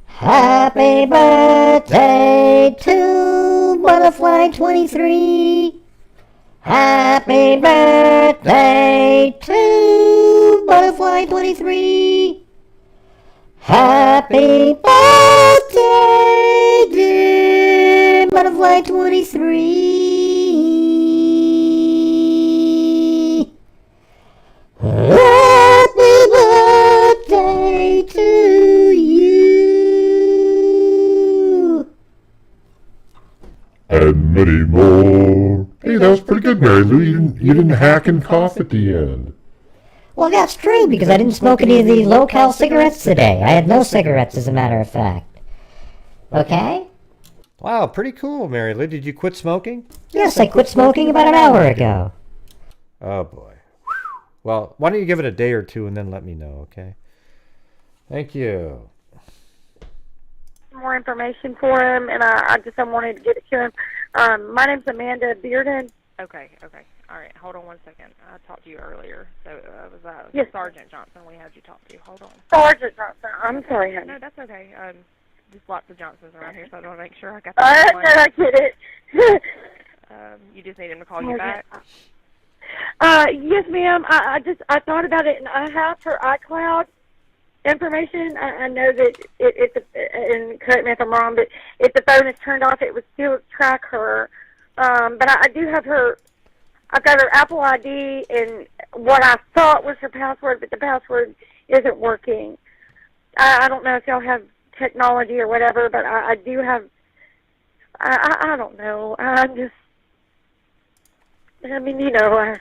Happy birthday to Butterfly 23. Happy birthday to Butterfly 23. Happy birthday, dear Butterfly 23. Happy birthday to you. And many more. Hey, that was pretty good, Mary Lou. You didn't hack and cough at the end. Well, that's true, because I didn't smoke any of the low-cal cigarettes today. I had no cigarettes, as a matter of fact. Okay? Wow, pretty cool, Mary Lou. Did you quit smoking? Yes, I quit smoking about an hour ago. Oh, boy. Well, why don't you give it a day or two and then let me know, okay? Thank you. More information for him, and I wanted to get it to him. My name's Amanda Bearden. Okay. All right, hold on one second. I talked to you earlier, so was that Yes. Sergeant Johnson we had you talk to? Hold on. Sergeant Johnson. I'm sorry, honey. No, that's okay. Just lots of Johnsons around here, so I want to make sure I got No, the right one. I get it. You just need him to call you back? Yes, ma'am. I thought about it, and I have her iCloud information. I know that and correct me if I'm wrong, but if the phone is turned off, it would still track her. But I do have her. I've got her Apple ID and what I thought was her password, but the password isn't working. I don't know if y'all have technology or whatever, but I do have. I don't know. I'm just. I mean, you know. All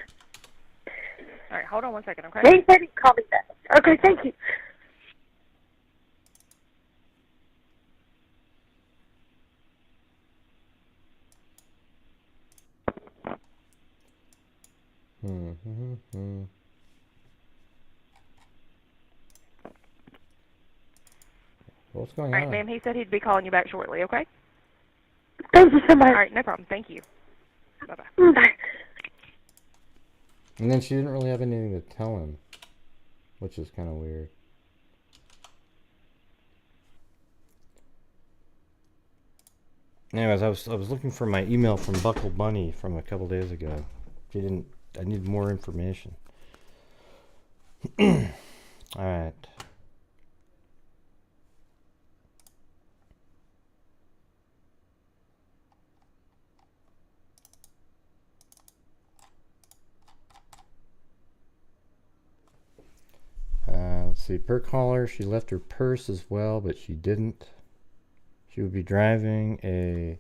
right, hold on one second, okay? He said he'd call me back. Okay, thank you. What's going All right, on? ma'am, he said he'd be calling you back shortly, okay? Thank you so much. All right, no problem. Thank you. Bye-bye. Bye. And then she didn't really have anything to tell him, which is kind of weird. Anyways, I was looking for my email from Buckle Bunny from a couple days ago. She didn't. I need more information. All right. Let's see. Per caller, she left her purse as well, but she didn't. She would be driving a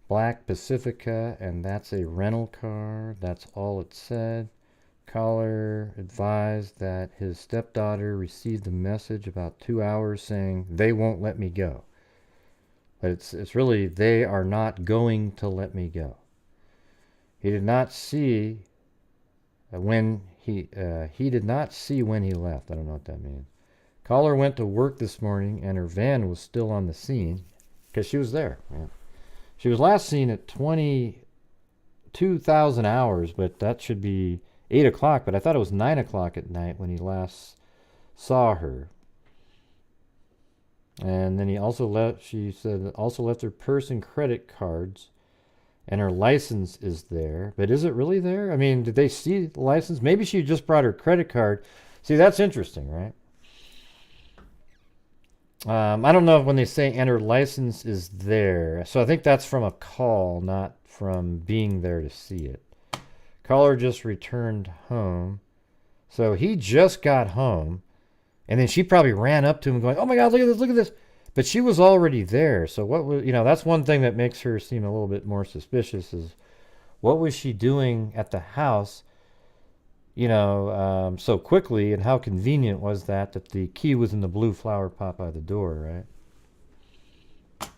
black Pacifica, and that's a rental car. That's all it said. Caller advised that his stepdaughter received a message about 2 hours saying they won't let me go. But it's really they are not going to let me go. He did not see when he did not see when he left. I don't know what that means. Caller went to work this morning and her van was still on the scene because she was there. Yeah. She was last seen at 22,000 hours, but that should be 8 o'clock. But I thought it was 9 o'clock at night when he last saw her. And then he also left, she said, also left her purse and credit cards. And her license is there. But is it really there? I mean, did they see the license? Maybe she just brought her credit card. See, that's interesting, right? I don't know when they say and her license is there. So I think that's from a call, not from being there to see it. Caller just returned home. So he just got home. And then she probably ran up to him going, oh my God, look at this, look at this. But she was already there. So what was, that's one thing that makes her seem a little bit more suspicious is what was she doing at the house, so quickly, and how convenient was that the key was in the blue flower pot by the door, right?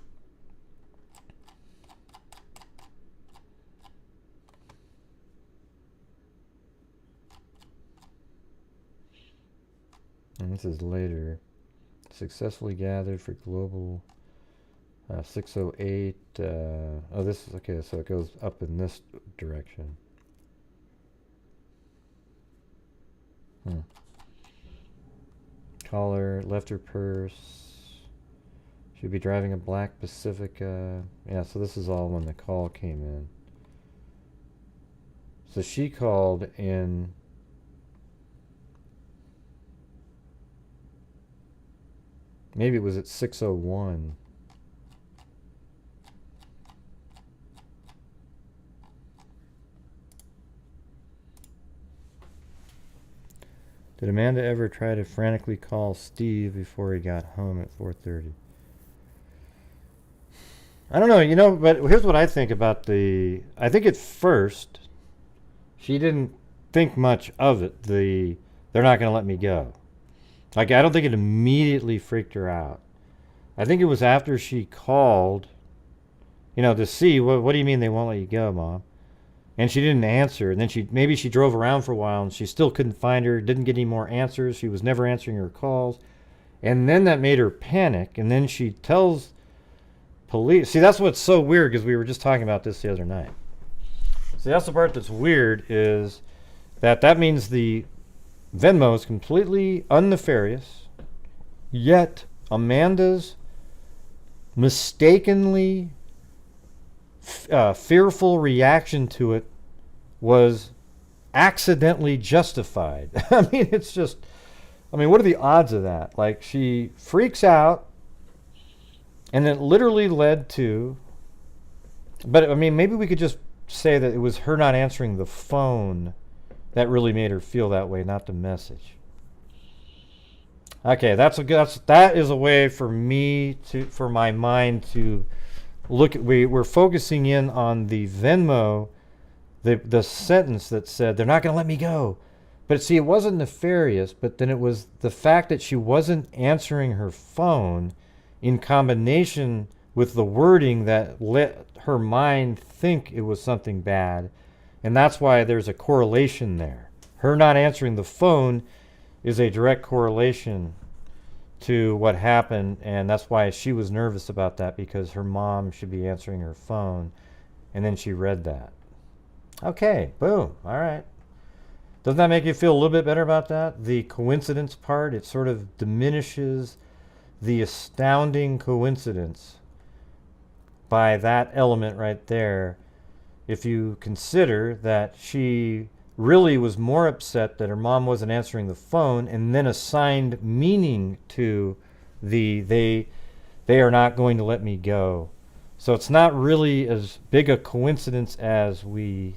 And this is later. Successfully gathered for global 608. This is okay, so it goes up in this direction. Caller left her purse. She'd be driving a black Pacifica. Yeah, so this is all when the call came in. So she called in. Maybe it was at 6:01. Did Amanda ever try to frantically call Steve before he got home at 4:30? I don't know, but here's what I think about I think at first she didn't think much of it. They're not going to let me go. Like, I don't think it immediately freaked her out. I think it was after she called, to see, what do you mean they won't let you go, Mom? and she didn't answer. And then maybe she drove around for a while, and she still couldn't find her, didn't get any more answers. She was never answering her calls. And then that made her panic, and then she tells police. See, that's what's so weird, because we were just talking about this the other night. See, that's the part that's weird, is that means the Venmo is completely unnefarious, yet Amanda's mistakenly fearful reaction to it was accidentally justified. I mean, it's just, what are the odds of that? Like, she freaks out, and it literally led to, but maybe we could just say that it was her not answering the phone that really made her feel that way, not the message. Okay, that is a way for my mind to look at. We're focusing in on the Venmo, the sentence that said they're not going to let me go. But see, it wasn't nefarious, but then it was the fact that she wasn't answering her phone in combination with the wording that let her mind think it was something bad. And that's why there's a correlation there. Her not answering the phone is a direct correlation to what happened, and that's why she was nervous about that, because her mom should be answering her phone, and then she read that. Okay, boom, all right. Doesn't that make you feel a little bit better about that? The coincidence part, it sort of diminishes the astounding coincidence by that element right there, if you consider that she really was more upset that her mom wasn't answering the phone, and then assigned meaning to they are not going to let me go. So it's not really as big a coincidence as we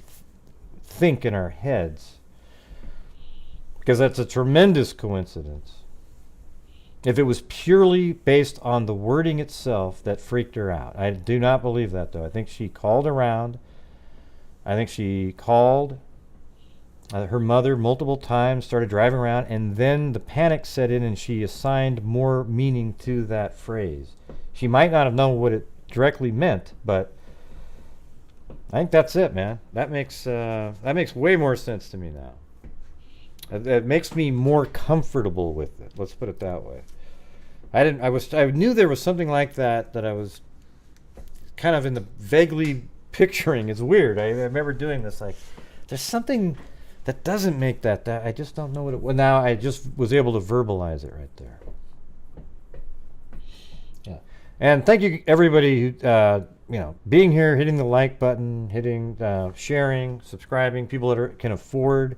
think in our heads, because that's a tremendous coincidence. If it was purely based on the wording itself that freaked her out. I do not believe that, though. I think she called around. I think she called her mother multiple times, started driving around, and then the panic set in, and she assigned more meaning to that phrase. She might not have known what it directly meant, but I think that's it, man. That makes way more sense to me now. It makes me more comfortable with it. Let's put it that way. I knew there was something like that I was kind of in the vaguely picturing. It's weird. I remember doing this. Like, there's something that doesn't make that. I just don't know what it was. Now I just was able to verbalize it right there. Yeah. And thank you everybody who being here, hitting the like button, hitting sharing, subscribing. People that can afford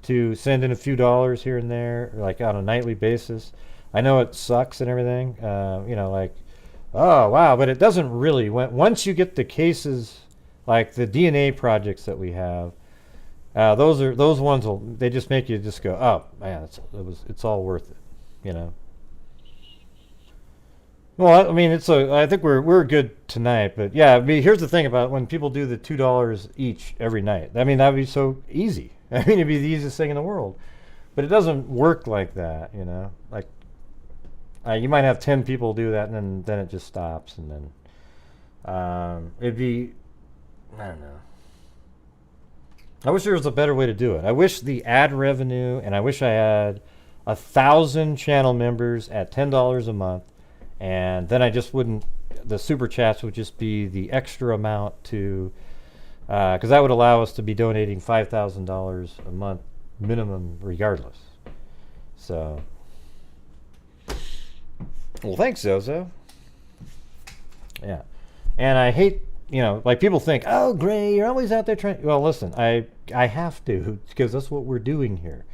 to send in a few dollars here and there, like on a nightly basis. I know it sucks and everything, like, oh wow, but it doesn't really. Once you get the cases, like the DNA projects that we have, those ones they just make you just go, oh man, it's all worth it, Well, I think we're good tonight, but yeah, here's the thing about when people do the $2 each every night. That'd be so easy. It'd be the easiest thing in the world, but it doesn't work like that, Like, you might have 10 people do that, and then it just stops, and then it'd be, I don't know. I wish there was a better way to do it. I wish the ad revenue, and I wish I had 1,000 channel members at $10 a month, and then I just wouldn't. The super chats would just be the extra amount to. Because that would allow us to be donating $5,000 a month minimum regardless. So, well, thanks, Zozo. Yeah. And I hate, like people think, oh, Gray, you're always out there trying. Well, listen, I have to, because that's what we're doing here.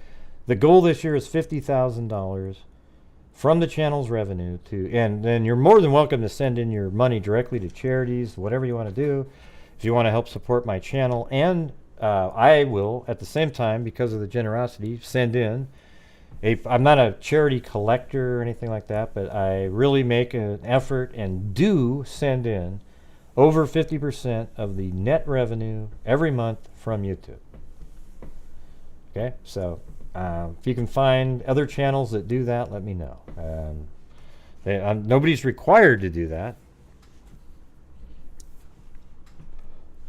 The goal this year is $50,000 from the channel's revenue and then you're more than welcome to send in your money directly to charities, whatever you want to do. If you want to help support my channel, and I will, at the same time, because of the generosity, send in I'm not a charity collector or anything like that, but I really make an effort and do send in over 50% of the net revenue every month from YouTube. Okay, so if you can find other channels that do that, let me know. Nobody's required to do that.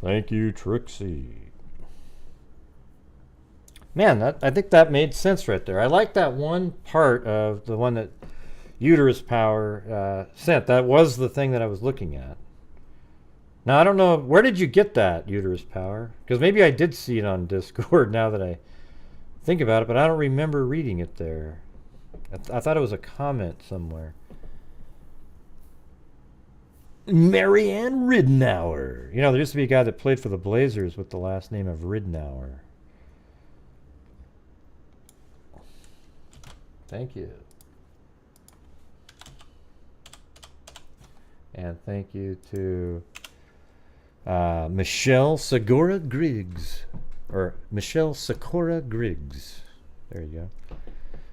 Thank you, Trixie. Man, I think that made sense right there. I like that one part of the one that Uterus Power sent. That was the thing that I was looking at. Now, I don't know, where did you get that, Uterus Power? Because maybe I did see it on Discord now that I think about it, but I don't remember reading it there. I thought it was a comment somewhere. Marianne Ridnour. You know, there used to be a guy that played for the Blazers with the last name of Ridnour. Thank you. And thank you to Michelle Segura Griggs. Or Michelle Sakura Griggs. There you go.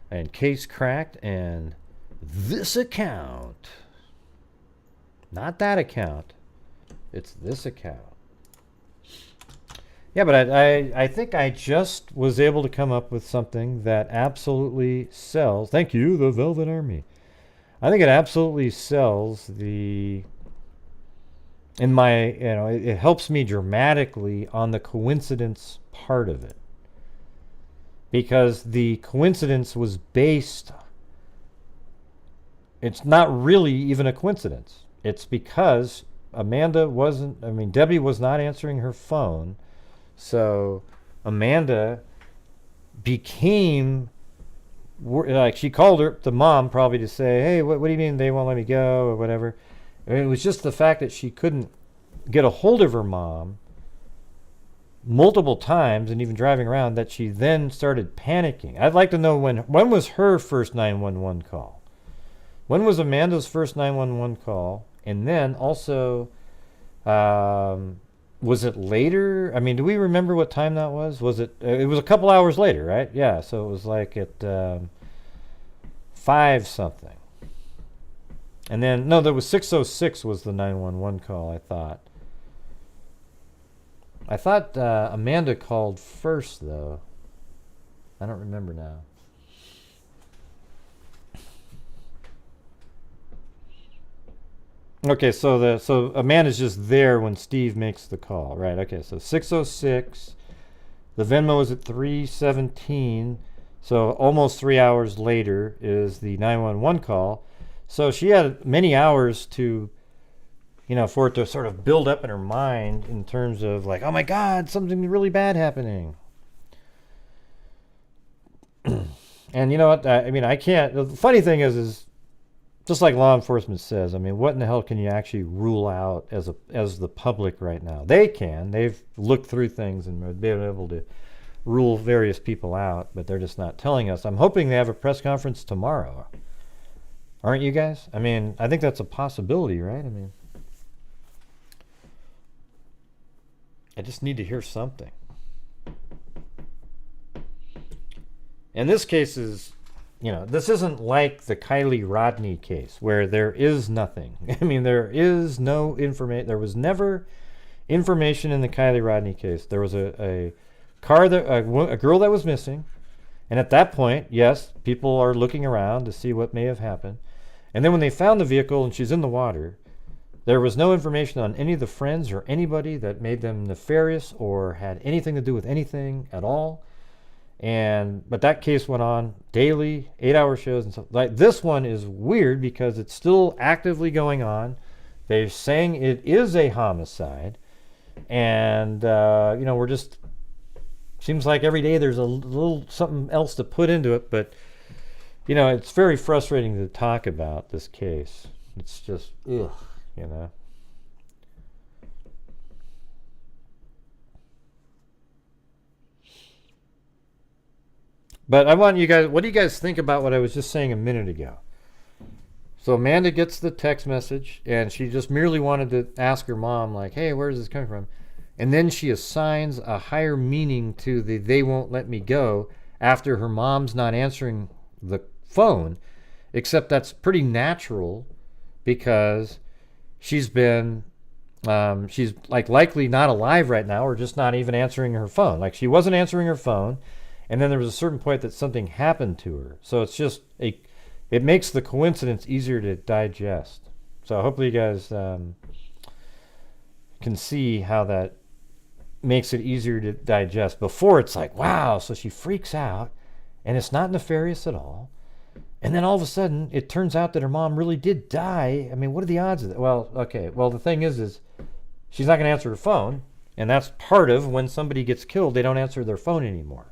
And Case Cracked and this account. Not that account. It's this account. Yeah, but I think I just was able to come up with something that absolutely sells. Thank you, the Velvet Army. I think it absolutely sells the... In my, you know, it helps me dramatically on the coincidence part of it. Because the coincidence was based... It's not really even a coincidence. It's because Amanda wasn't... I mean, Debbie was not answering her phone. So Amanda became... Like, she called her, the mom, probably to say, hey, what do you mean they won't let me go, or whatever. I mean, it was just the fact that she couldn't get a hold of her mom multiple times and even driving around that she then started panicking. I'd like to know when was her first 911 call? When was Amanda's first 911 call? And then also, was it later? I mean, do we remember what time that was? Was it? It was a couple hours later, right? Yeah, so it was like at 5 something. And then, no, there was 6:06 was the 911 call, I thought. I thought Amanda called first, though. I don't remember now. Okay, so Amanda's just there when Steve makes the call, right? Okay, so 6:06. The Venmo is at 3:17. So almost 3 hours later is the 911 call. So she had many hours to, you know, for it to sort of build up in her mind in terms of like, oh my God, something really bad happening. And you know what? I mean, I can't. The funny thing is just like law enforcement says, I mean, what in the hell can you actually rule out as the public right now? They can. They've looked through things and been able to rule various people out, but they're just not telling us. I'm hoping they have a press conference tomorrow. Aren't you guys? I mean, I think that's a possibility, right? I mean, I just need to hear something. And this case is, you know, this isn't like the Kylie Rodney case where there is nothing. I mean, there is no information. There was never information in the Kylie Rodney case. There was a car that a girl that was missing, and at that point, yes, people are looking around to see what may have happened. And then when they found the vehicle and she's in the water, there was no information on any of the friends or anybody that made them nefarious or had anything to do with anything at all. But that case went on daily, 8-hour shows and stuff. Like this one is weird because it's still actively going on. They're saying it is a homicide, and you know, we're just seems like every day there's a little something else to put into it. But you know, it's very frustrating to talk about this case. It's just ugh, you know. But I want you guys, what do you guys think about what I was just saying a minute ago? So Amanda gets the text message, and she just merely wanted to ask her mom, like, hey, where is this coming from? And then she assigns a higher meaning to the they won't let me go after her mom's not answering the phone, except that's pretty natural because she's been, she's like likely not alive right now or just not even answering her phone. Like she wasn't answering her phone. And then there was a certain point that something happened to her. So it's just, it makes the coincidence easier to digest. So hopefully you guys can see how that makes it easier to digest. Before it's like, wow, so she freaks out, and it's not nefarious at all. And then all of a sudden, it turns out that her mom really did die. I mean, what are the odds of that? Well, okay. Well, the thing is she's not going to answer her phone. And that's part of when somebody gets killed, they don't answer their phone anymore.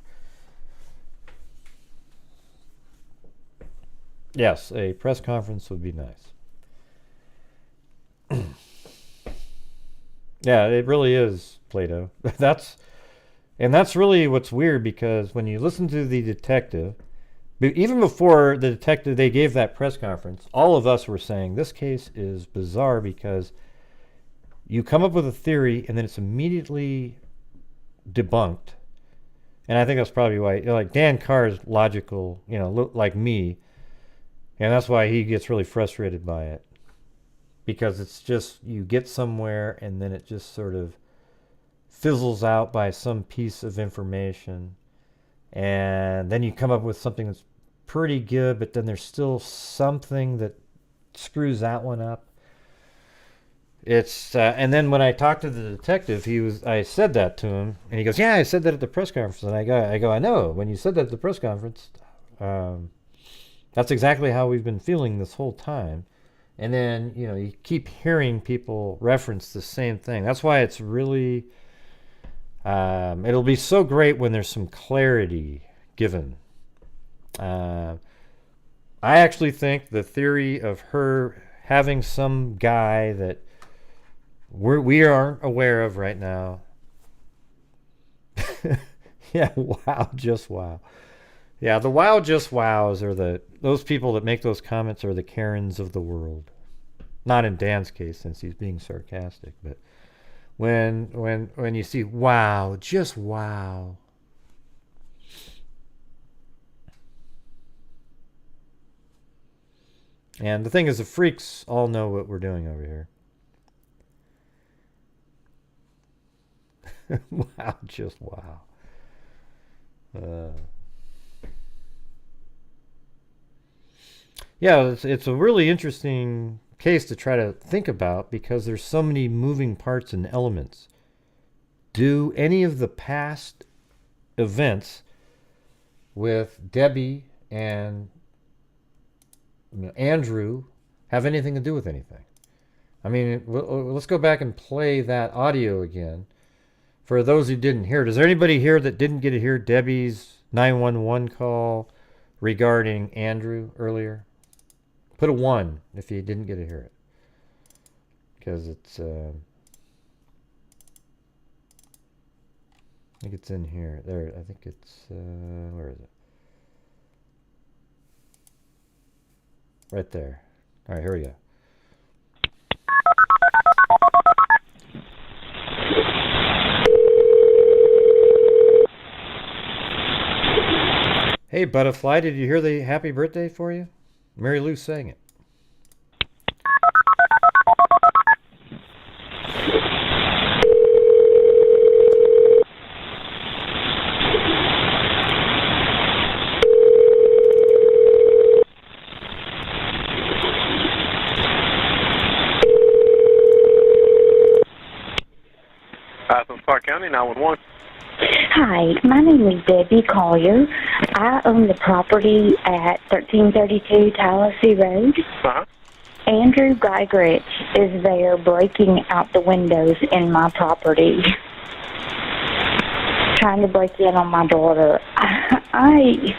Yes, a press conference would be nice. Yeah, it really is, Plato. That's really what's weird, because when you listen to the detective, even before the detective, they gave that press conference, all of us were saying this case is bizarre because you come up with a theory and then it's immediately debunked. And I think that's probably why, like, Dan Carr's logical, like me, and that's why he gets really frustrated by it. Because it's just, you get somewhere and then it just sort of fizzles out by some piece of information. And then you come up with something that's pretty good, but then there's still something that screws that one up. It's and then when I talked to the detective, I said that to him, and he goes, "Yeah, I said that at the press conference." And I go, "I know. When you said that at the press conference, that's exactly how we've been feeling this whole time." And then, you keep hearing people reference the same thing. That's why it's really, it'll be so great when there's some clarity given. I actually think the theory of her having some guy that we aren't aware of right now. Yeah, wow, just wow. Yeah, the wow, just wows are those people that make those comments are the Karens of the world. Not in Dan's case, since he's being sarcastic, but when you see wow, just wow. And the thing is, the freaks all know what we're doing over here. Wow, just wow. Yeah, it's a really interesting case to try to think about because there's so many moving parts and elements. Do any of the past events with Debbie and Andrew have anything to do with anything? I mean, let's go back and play that audio again. For those who didn't hear it, is there anybody here that didn't get to hear Debbie's 911 call regarding Andrew earlier? Put a 1 if you didn't get to hear it. Because it's, I think it's in here. There, I think it's, where is it? Right there. All right, here we go. Hey, Butterfly, did you hear the happy birthday for you? Mary Lou sang it. Clark County 911. Hi, my name is Debbie Collier. I own the property at 1332 Tallahassee Road. Uh-huh. Andrew Geigrich is there breaking out the windows in my property, trying to break in on my daughter. I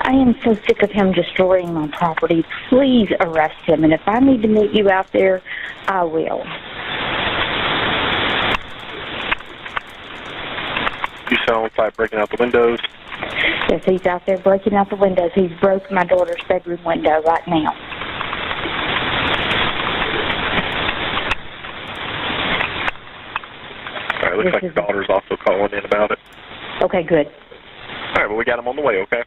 am so sick of him destroying my property. Please arrest him, and if I need to meet you out there, I will. You sound like breaking out the windows. Yes, he's out there breaking out the windows. He's broke my daughter's bedroom window right now. All right, looks like your daughter's also calling in about it. Okay, good. All right, well, we got him on the way, okay?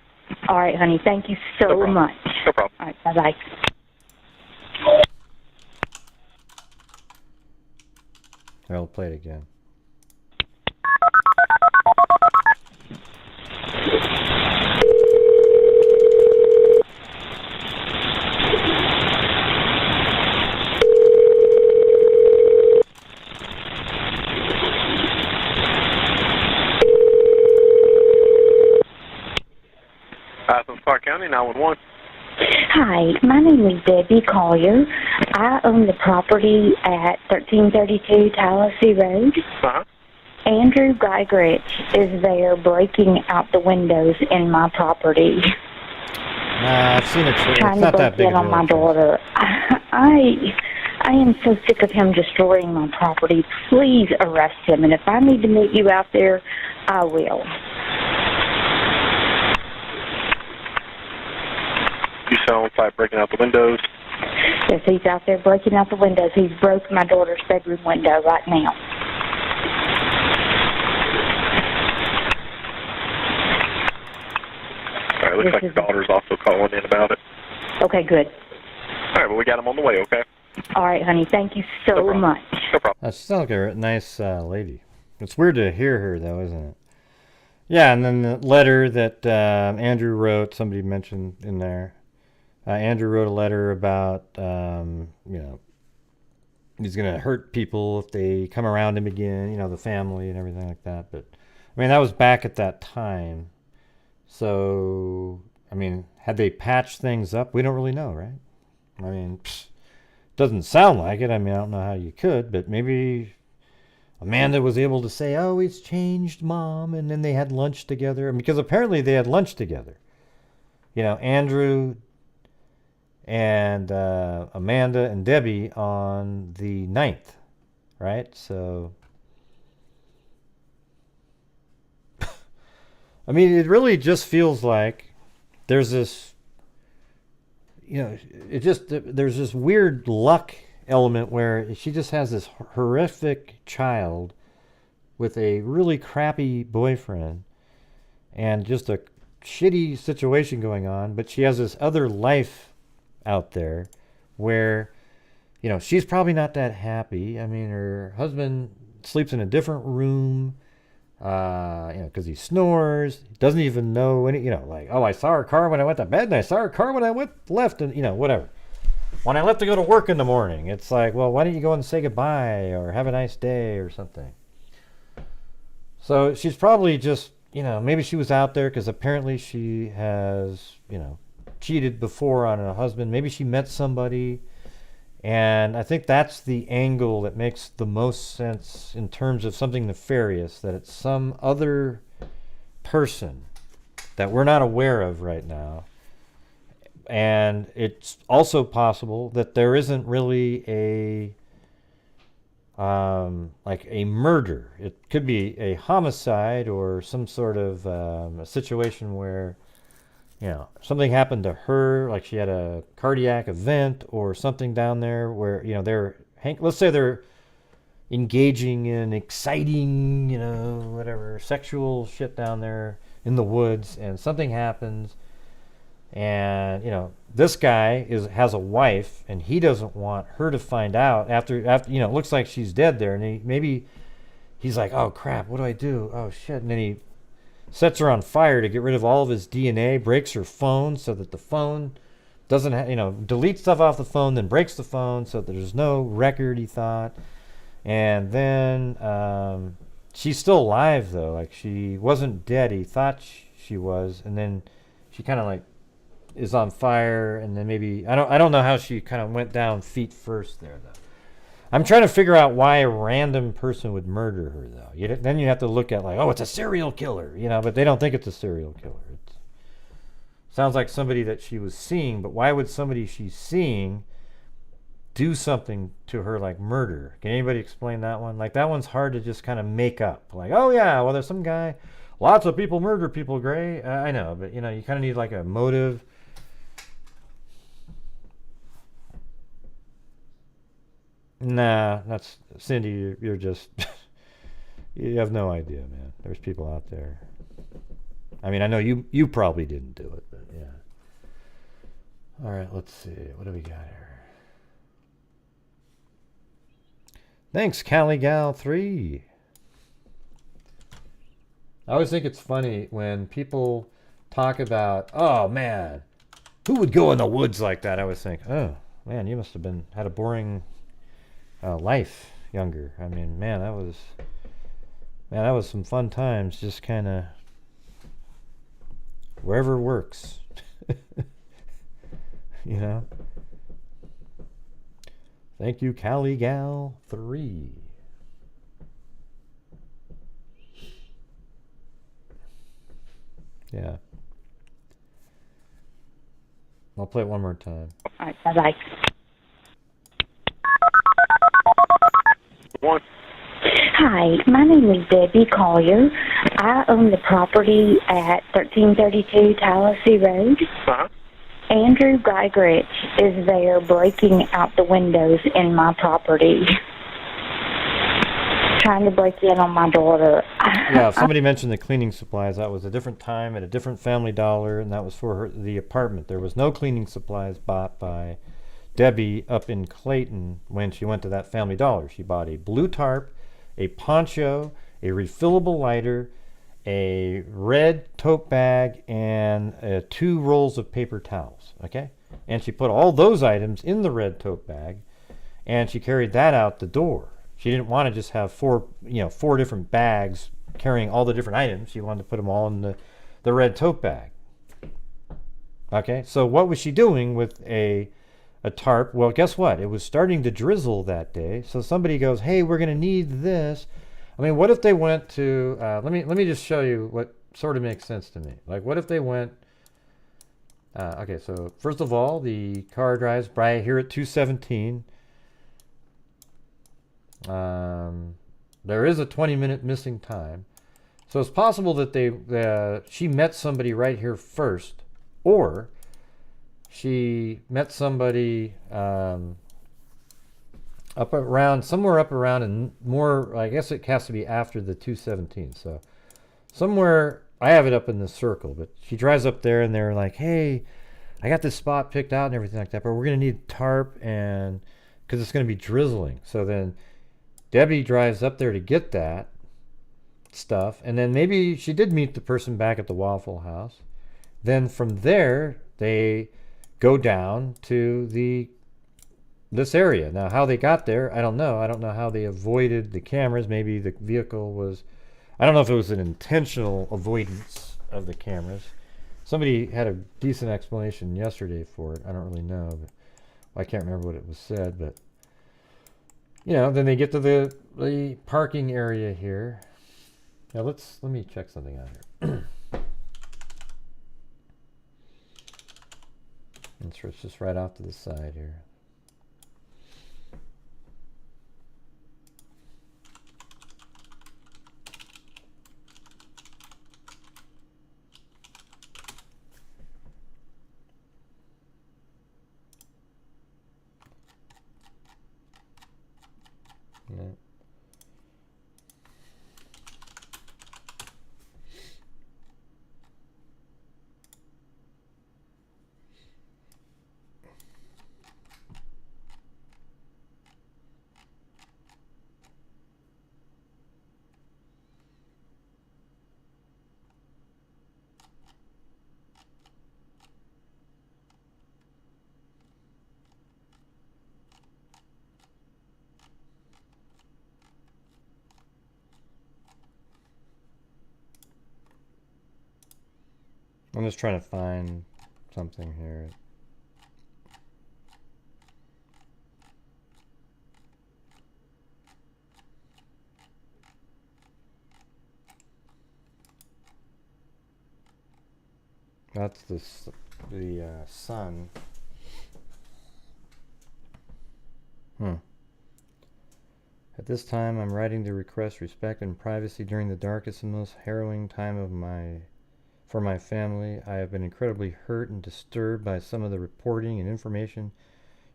All right, honey. Thank you so much. No problem. All right, bye-bye. I'll play it again. Athens, Clark County, 911. Hi, my name is Debbie Collier. I own the property at 1332 Tallahassee Road. Uh-huh. Andrew Geigrich is there breaking out the windows in my property. I've seen it. It's Trying to not that break big in a on deal. my daughter. I am so sick of him destroying my property. Please arrest him, and if I need to meet you out there, I will. You sound like breaking out the windows. Yes, he's out there breaking out the windows. He's broke my daughter's bedroom window right now. All right, looks like your daughter's also calling in about it. Okay, good. All right, well, we got him on the way, okay? All right, honey. Thank you so much. No problem. She sounds like a nice lady. It's weird to hear her, though, isn't it? Yeah, and then the letter that Andrew wrote, somebody mentioned in there. Andrew wrote a letter about, he's going to hurt people if they come around him again, the family and everything like that. But, I mean, that was back at that time. So, I mean, had they patched things up? We don't really know, right? I mean, doesn't sound like it. I mean, I don't know how you could, but maybe Amanda was able to say, oh, he's changed, Mom, and then they had lunch together. Because apparently they had lunch together. Andrew and Amanda and Debbie on the 9th, right? So, I mean, it really just feels like there's this, there's this weird luck element where she just has this horrific child with a really crappy boyfriend and just a shitty situation going on, but she has this other life out there where, she's probably not that happy. I mean, her husband sleeps in a different room, because he snores, doesn't even know any, I saw her car when I went to bed, and I saw her car when I went left, and, whatever. When I left to go to work in the morning, it's like, well, why don't you go and say goodbye or have a nice day or something? So she's probably just, maybe she was out there because apparently she has, cheated before on a husband. Maybe she met somebody. And I think that's the angle that makes the most sense in terms of something nefarious, that it's some other person that we're not aware of right now. And it's also possible that there isn't really a murder. It could be a homicide or some sort of a situation where, something happened to her, like she had a cardiac event or something down there where, let's say they're engaging in exciting, whatever, sexual shit down there in the woods, and something happens. And, this guy has a wife, and he doesn't want her to find out after it looks like she's dead there. And maybe he's like, oh, crap, what do I do? Oh, shit. And then he sets her on fire to get rid of all of his DNA, breaks her phone so that the phone doesn't deletes stuff off the phone, then breaks the phone so that there's no record, he thought. And then she's still alive, though. Like, she wasn't dead. He thought she was. And then she kind of is on fire, and then maybe I don't know how she kind of went down feet first there, though. I'm trying to figure out why a random person would murder her, though. Then you have to look at it's a serial killer, but they don't think it's a serial killer. It sounds like somebody that she was seeing, but why would somebody she's seeing do something to her like murder? Can anybody explain that one? That one's hard to just kind of make up. Oh yeah, well there's some guy. Lots of people murder people, Gray. I know, but you kind of need a motive. Nah, that's Cindy. You're just you have no idea, man. There's people out there. I mean, I know you probably didn't do it, but yeah. All right, let's see. What do we got here? Thanks, CaliGal3. I always think it's funny when people talk about, oh man, who would go in the woods like that? I always think, oh man, you must have had a boring life younger. I mean, man, that was some fun times. Just kind of wherever works. You know? Thank you, Cali Gal 3. Yeah. I'll play it one more time. All right, bye-bye. One. Hi, my name is Debbie Collier. I own the property at 1332 Tallahassee Road. Uh-huh. Andrew Geigerich is there breaking out the windows in my property, trying to break in on my daughter. Yeah, somebody mentioned the cleaning supplies. That was a different time at a different Family Dollar, and that was for her, the apartment. There was no cleaning supplies bought by Debbie up in Clayton when she went to that Family Dollar. She bought a blue tarp, a poncho, a refillable lighter, a red tote bag, and 2 rolls of paper towels. Okay, and she put all those items in the red tote bag, and she carried that out the door. She didn't want to just have 4 different bags carrying all the different items. She wanted to put them all in the red tote bag. Okay, so what was she doing with a tarp? Well, guess what? It was starting to drizzle that day. So somebody goes, "Hey, we're going to need this." I mean, what if they went to? Let me just show you what sort of makes sense to me. Like, what if they went? Okay, so first of all, the car drives by here at 217. There is a 20-minute missing time, so it's possible that she met somebody right here first, or she met somebody somewhere up around and more. I guess it has to be after the 217. So somewhere, I have it up in this circle, but she drives up there and they're like, "Hey, I got this spot picked out and everything like that, but we're gonna need tarp and because it's gonna be drizzling." So then Debbie drives up there to get that stuff, and then maybe she did meet the person back at the Waffle House. Then from there, they go down to this area. Now, how they got there, I don't know. I don't know how they avoided the cameras. Maybe the vehicle was... I don't know if it was an intentional avoidance of the cameras. Somebody had a decent explanation yesterday for it. I don't really know. But I can't remember what it was said, but... then they get to the parking area here. Now let me check something out here. It's just right off to the side here. Yeah. I'm just trying to find something here. That's the sun. At this time, I'm writing to request respect and privacy during the darkest and most harrowing time of for my family. I have been incredibly hurt and disturbed by some of the reporting and information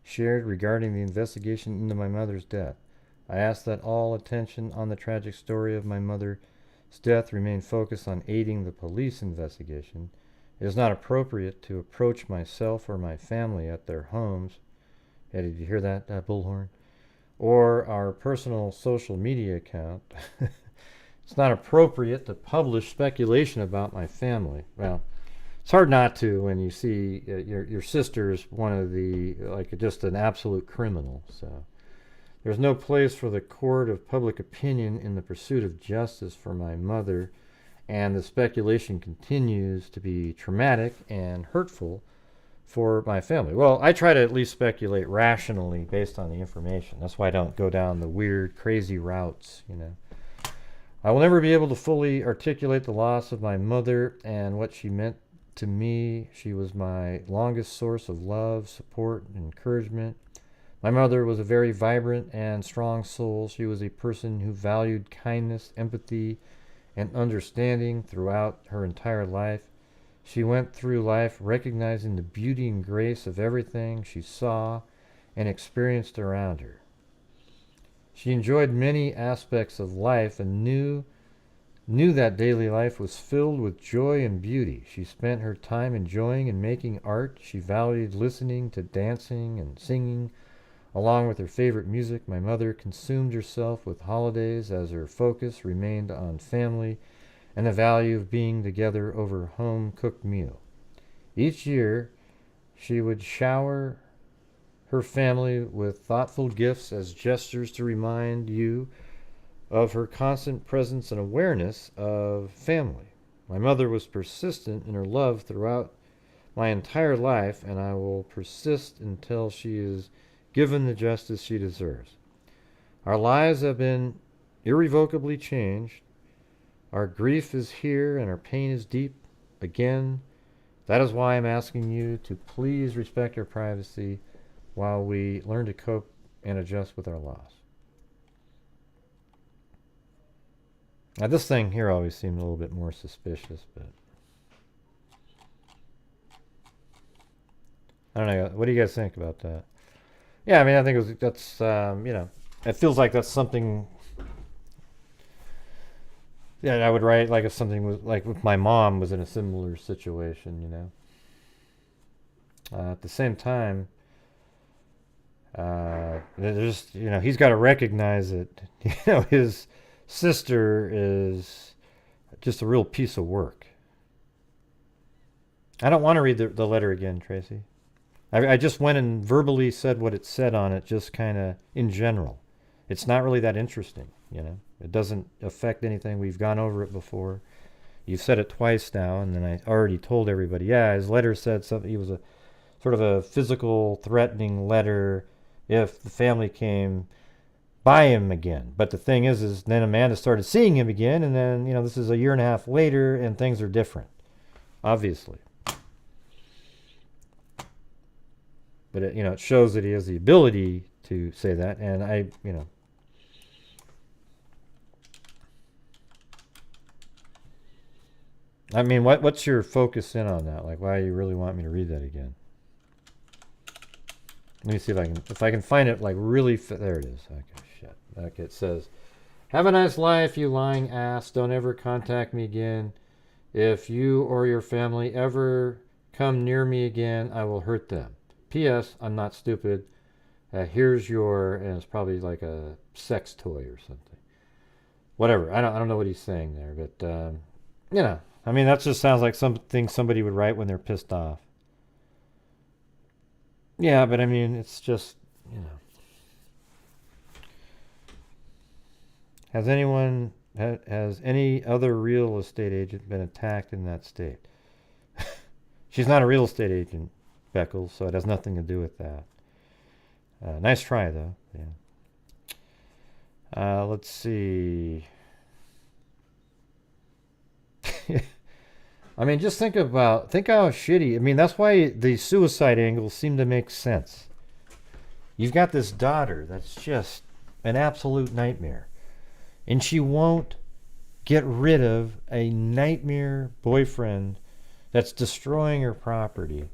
shared regarding the investigation into my mother's death. I ask that all attention on the tragic story of my mother's death remain focused on aiding the police investigation. It is not appropriate to approach myself or my family at their homes. Yeah, did you hear that, bullhorn? Or our personal social media account. It's not appropriate to publish speculation about my family. Well, it's hard not to when you see your sister's one of the, just an absolute criminal. So there's no place for the court of public opinion in the pursuit of justice for my mother And the speculation continues to be traumatic and hurtful for my family. Well, I try to at least speculate rationally based on the information. That's why I don't go down the weird, crazy routes, you know. I will never be able to fully articulate the loss of my mother and what she meant to me. She was my longest source of love, support, and encouragement. My mother was a very vibrant and strong soul. She was a person who valued kindness, empathy, and understanding throughout her entire life. She went through life recognizing the beauty and grace of everything she saw and experienced around her. She enjoyed many aspects of life and knew that daily life was filled with joy and beauty. She spent her time enjoying and making art. She valued listening to dancing and singing along with her favorite music. My mother consumed herself with holidays as her focus remained on family and the value of being together over a home-cooked meal. Each year, she would shower her family with thoughtful gifts as gestures to remind you of her constant presence and awareness of family. My mother was persistent in her love throughout my entire life, and I will persist until she is given the justice she deserves. Our lives have been irrevocably changed. Our grief is here and our pain is deep. Again, that is why I'm asking you to please respect our privacy while we learn to cope and adjust with our loss. Now, this thing here always seemed a little bit more suspicious, but I don't know. What do you guys think about that? Yeah, I mean, I think that's, you know, it feels like that's something, yeah, I would write, like if something was, like if my mom was in a similar situation, you know. At the same time, there's, you know, he's got to recognize that, you know, his sister is just a real piece of work. I don't want to read the letter again, Tracy. I just went and verbally said what it said on it, just kind of in general. It's not really that interesting, you know. It doesn't affect anything. We've gone over it before. You've said it twice now, and then I already told everybody, yeah, his letter said something. He was a sort of a physical, threatening letter if the family came by him again. But the thing is then Amanda started seeing him again, and then, you know, this is a year and a half later, and things are different, obviously. But, it, you know, it shows that he has the ability to say that, and I, you know, I mean, what's your focus in on that? Like, why do you really want me to read that again? Let me see if I can find it, like, really, there it is. Okay, shit. Okay, it says, have a nice life, you lying ass. Don't ever contact me again. If you or your family ever come near me again, I will hurt them. P.S. I'm not stupid. Here's your, and it's probably like a sex toy or something. Whatever. I don't know what he's saying there, but, you know, I mean, that just sounds like something somebody would write when they're pissed off. Yeah, but I mean, it's just, you know. Has any other real estate agent been attacked in that state? She's not a real estate agent, Beckles, so it has nothing to do with that. Nice try, though. Yeah. Let's see. I mean, just think how shitty. I mean, that's why the suicide angles seem to make sense. You've got this daughter that's just an absolute nightmare. And she won't get rid of a nightmare boyfriend that's destroying her property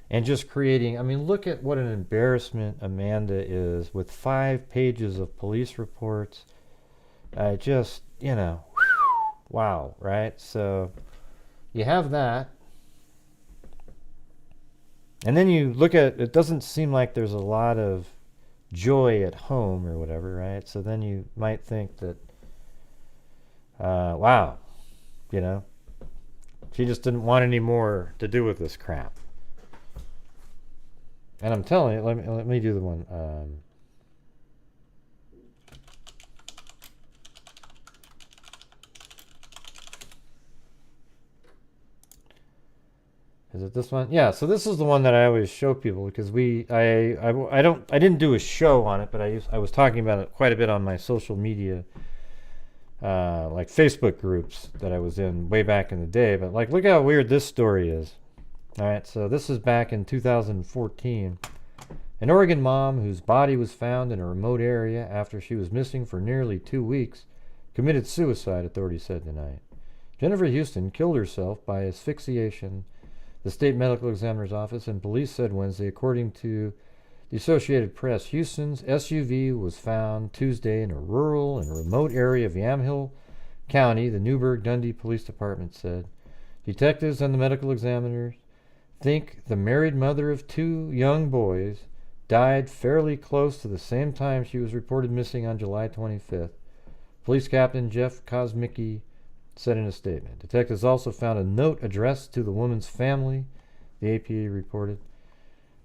and just creating, I mean, look at what an embarrassment Amanda is with 5 pages of police reports. Just, you know, wow, right? So you have that. And then you look at, it doesn't seem like there's a lot of joy at home or whatever, right? So then you might think that, wow, you know, she just didn't want any more to do with this crap. And I'm telling you, let me do the one. Is it this one? Yeah. So this is the one that I always show people because I didn't do a show on it, but I was talking about it quite a bit on my social media, like Facebook groups that I was in way back in the day. But like, look how weird this story is. All right. So this is back in 2014. An Oregon mom whose body was found in a remote area after she was missing for nearly 2 weeks committed suicide, authorities said tonight. Jennifer Houston killed herself by asphyxiation, the state medical examiner's office and police said Wednesday, according to the Associated Press. Houston's SUV was found Tuesday in a rural and remote area of Yamhill County, the Newburgh-Dundee Police Department said. Detectives and the medical examiners think the married mother of 2 young boys died fairly close to the same time she was reported missing on July 25th. Police Captain Jeff Kosmicki said in a statement. Detectives also found a note addressed to the woman's family, the APA reported.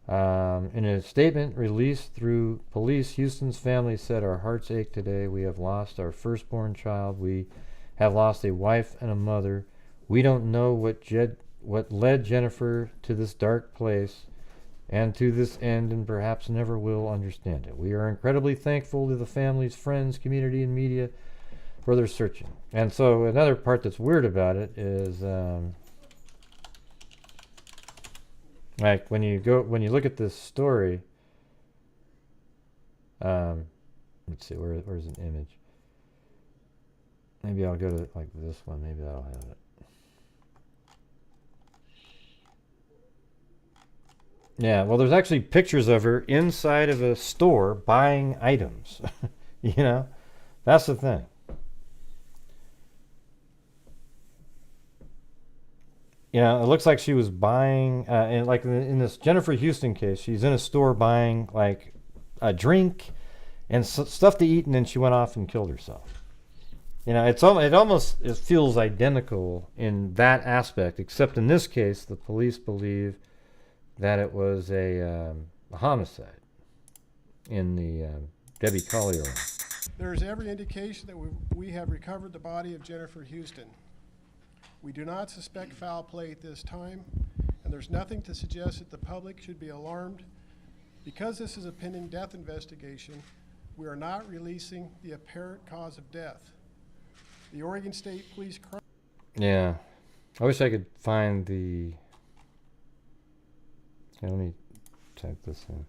In a statement released through police, Houston's family said, "Our hearts ache today. We have lost our firstborn child. We have lost a wife and a mother. We don't know what led Jennifer to this dark place and to this end, and perhaps never will understand it. We are incredibly thankful to the families, friends, community, and media for their searching." And so another part that's weird about it is, like when you look at this story, let's see, where's an image? Maybe I'll go to like this one. Maybe that'll have it. Yeah, well, there's actually pictures of her inside of a store buying items. You know, that's the thing. You know, it looks like she was buying, and like in this Jennifer Houston case, she's in a store buying like a drink and stuff to eat, and then she went off and killed herself. You know, it feels identical in that aspect, except in this case, the police believe that it was a homicide in the Debbie Collier one. There is every indication that we have recovered the body of Jennifer Houston. We do not suspect foul play at this time, and there's nothing to suggest that the public should be alarmed. Because this is a pending death investigation, we are not releasing the apparent cause of death. The Oregon State Police... Yeah. I wish I could find the... Okay, let me type this in.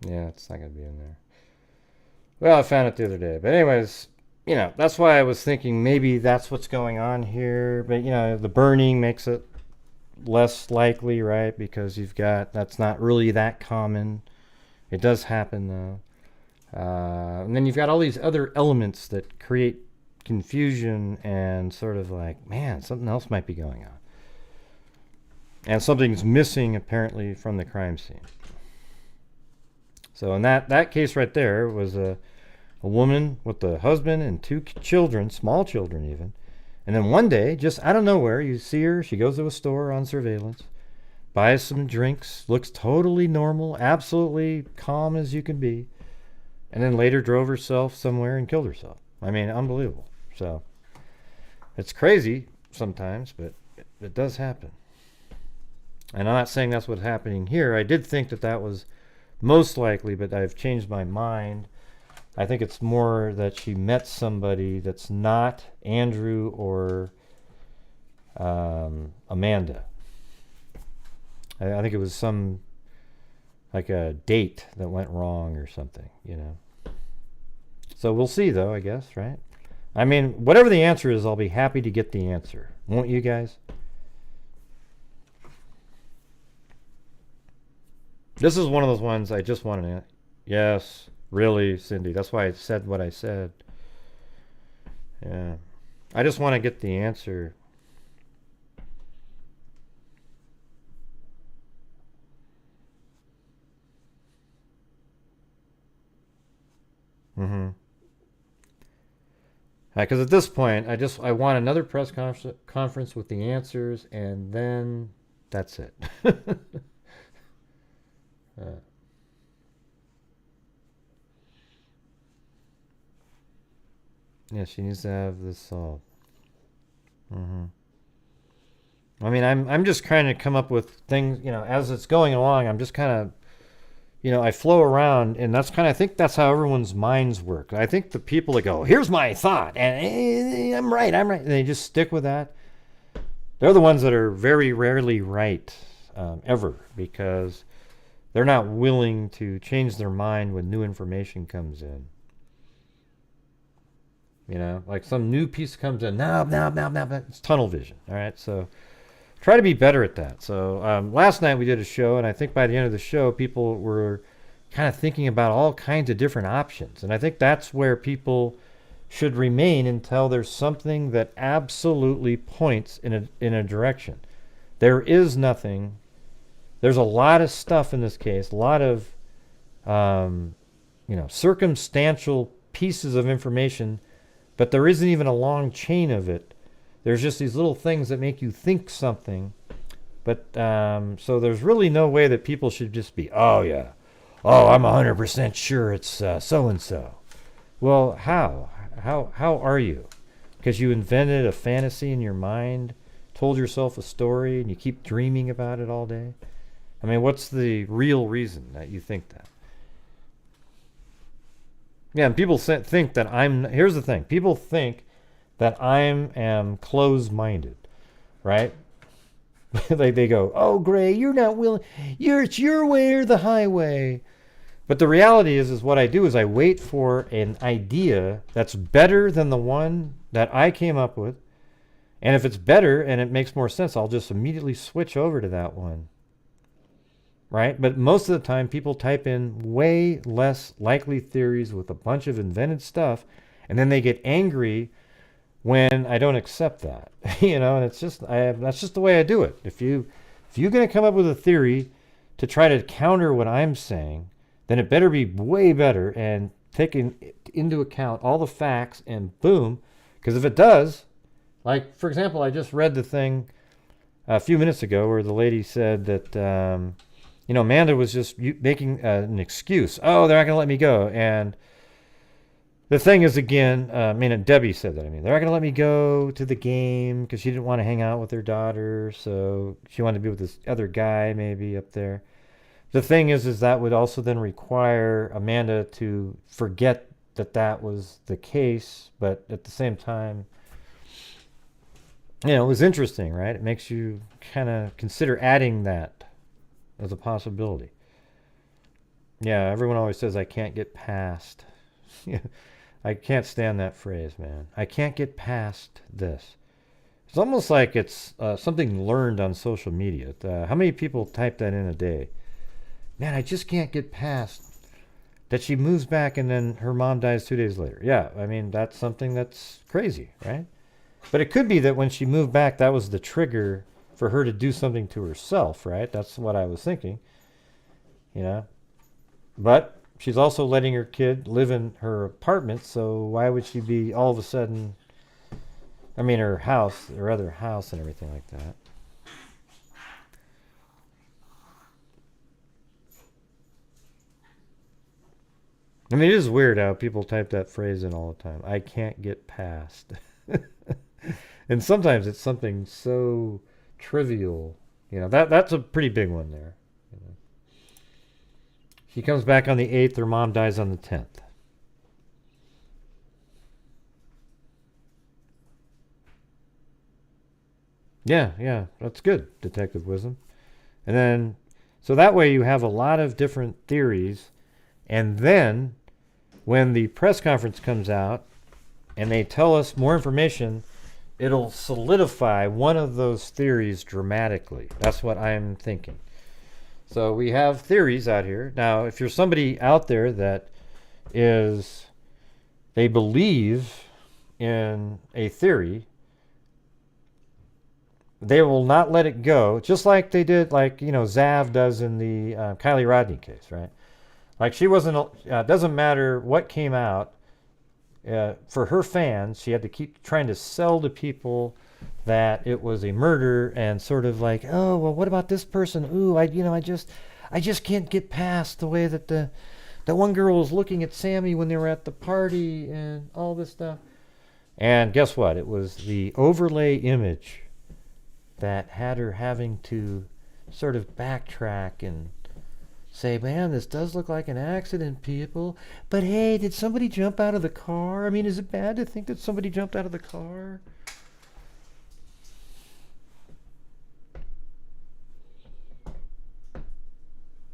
Yeah, it's not going to be in there. Well, I found it the other day. But anyways, you know, that's why I was thinking maybe that's what's going on here. But, you know, the burning makes it less likely, right? Because that's not really that common. It does happen, though. And then you've got all these other elements that create confusion and sort of like, man, something else might be going on. And something's missing, apparently, from the crime scene. So in that case right there was a woman with a husband and 2 children, small children even. And then one day, just out of nowhere, you see her. She goes to a store on surveillance, buys some drinks, looks totally normal, absolutely calm as you can be. And then later drove herself somewhere and killed herself. I mean, unbelievable. So it's crazy sometimes, but it does happen. And I'm not saying that's what's happening here. I did think that was most likely, but I've changed my mind. I think it's more that she met somebody that's not Andrew or Amanda. I think it was like a date that went wrong or something, you know. So we'll see, though, I guess, right? I mean, whatever the answer is, I'll be happy to get the answer. Won't you guys? This is one of those ones I just wanted to... Yes, really, Cindy. That's why I said what I said. Yeah. I just want to get the answer. Mm-hmm. Because at this point, I want another press conference with the answers, and then that's it. Yeah, she needs to have this solved. I mean, I'm just trying to come up with things, as it's going along. I'm just kind of, I flow around, and that's kind of, I think that's how everyone's minds work. I think the people that go, here's my thought, and I'm right, and they just stick with that. They're the ones that are very rarely right, ever, because they're not willing to change their mind when new information comes in. Like some new piece comes in, no, it's tunnel vision. All right, so try to be better at that. So last night we did a show, and I think by the end of the show, people were kind of thinking about all kinds of different options. And I think that's where people should remain until there's something that absolutely points in a direction. There is nothing. There's a lot of stuff in this case, a lot of circumstantial pieces of information, but there isn't even a long chain of it. There's just these little things that make you think something. But so there's really no way that people should just be, oh yeah, I'm 100% sure it's so-and-so. Well, how? How are you? Because you invented a fantasy in your mind, told yourself a story, and you keep dreaming about it all day? I mean, what's the real reason that you think that? Yeah, and people think that here's the thing. People think that I am closed-minded, right? they go, oh, Gray, you're not willing. It's your way or the highway. But the reality is what I do is I wait for an idea that's better than the one that I came up with. And if it's better and it makes more sense, I'll just immediately switch over to that one. Right? But most of the time, people type in way less likely theories with a bunch of invented stuff, and then they get angry when I don't accept that. And it's just that's just the way I do it. If you're going to come up with a theory to try to counter what I'm saying, then it better be way better and taking into account all the facts, and boom. Because if it does, like, for example, I just read the thing a few minutes ago where the lady said that Amanda was just making an excuse. Oh, they're not going to let me go. And the thing is, again, Debbie said that. They're not going to let me go to the game because she didn't want to hang out with her daughter. So she wanted to be with this other guy maybe up there. The thing is that would also then require Amanda to forget that was the case. But at the same time, it was interesting, right? It makes you kind of consider adding that as a possibility. Yeah, everyone always says I can't get past. I can't stand that phrase, man. I can't get past this. It's almost like it's something learned on social media. How many people type that in a day? Man, I just can't get past that she moves back and then her mom dies 2 days later. Yeah, that's something that's crazy, right? But it could be that when she moved back, that was the trigger for her to do something to herself, right? That's what I was thinking, But she's also letting her kid live in her apartment, so why would she be all of a sudden, her house, her other house and everything like that. It is weird how people type that phrase in all the time. I can't get past. And sometimes it's something so trivial. That's a pretty big one there. She comes back on the 8th, her mom dies on the 10th. Yeah, that's good, Detective Wisdom. And then, so that way you have a lot of different theories, and then when the press conference comes out and they tell us more information, it'll solidify one of those theories dramatically. That's what I'm thinking. So we have theories out here. Now, if you're somebody out there that they believe in a theory, they will not let it go, just like they did, Zav does in the Kylie Rodney case, right? Like, she wasn't, doesn't matter what came out, for her fans, she had to keep trying to sell to people that it was a murder, and sort of like, oh, well, what about this person? Ooh, I just can't get past the way that one girl was looking at Sammy when they were at the party and all this stuff. And guess what? It was the overlay image that had her having to sort of backtrack and say, man, this does look like an accident, people. But hey, did somebody jump out of the car? I mean, is it bad to think that somebody jumped out of the car?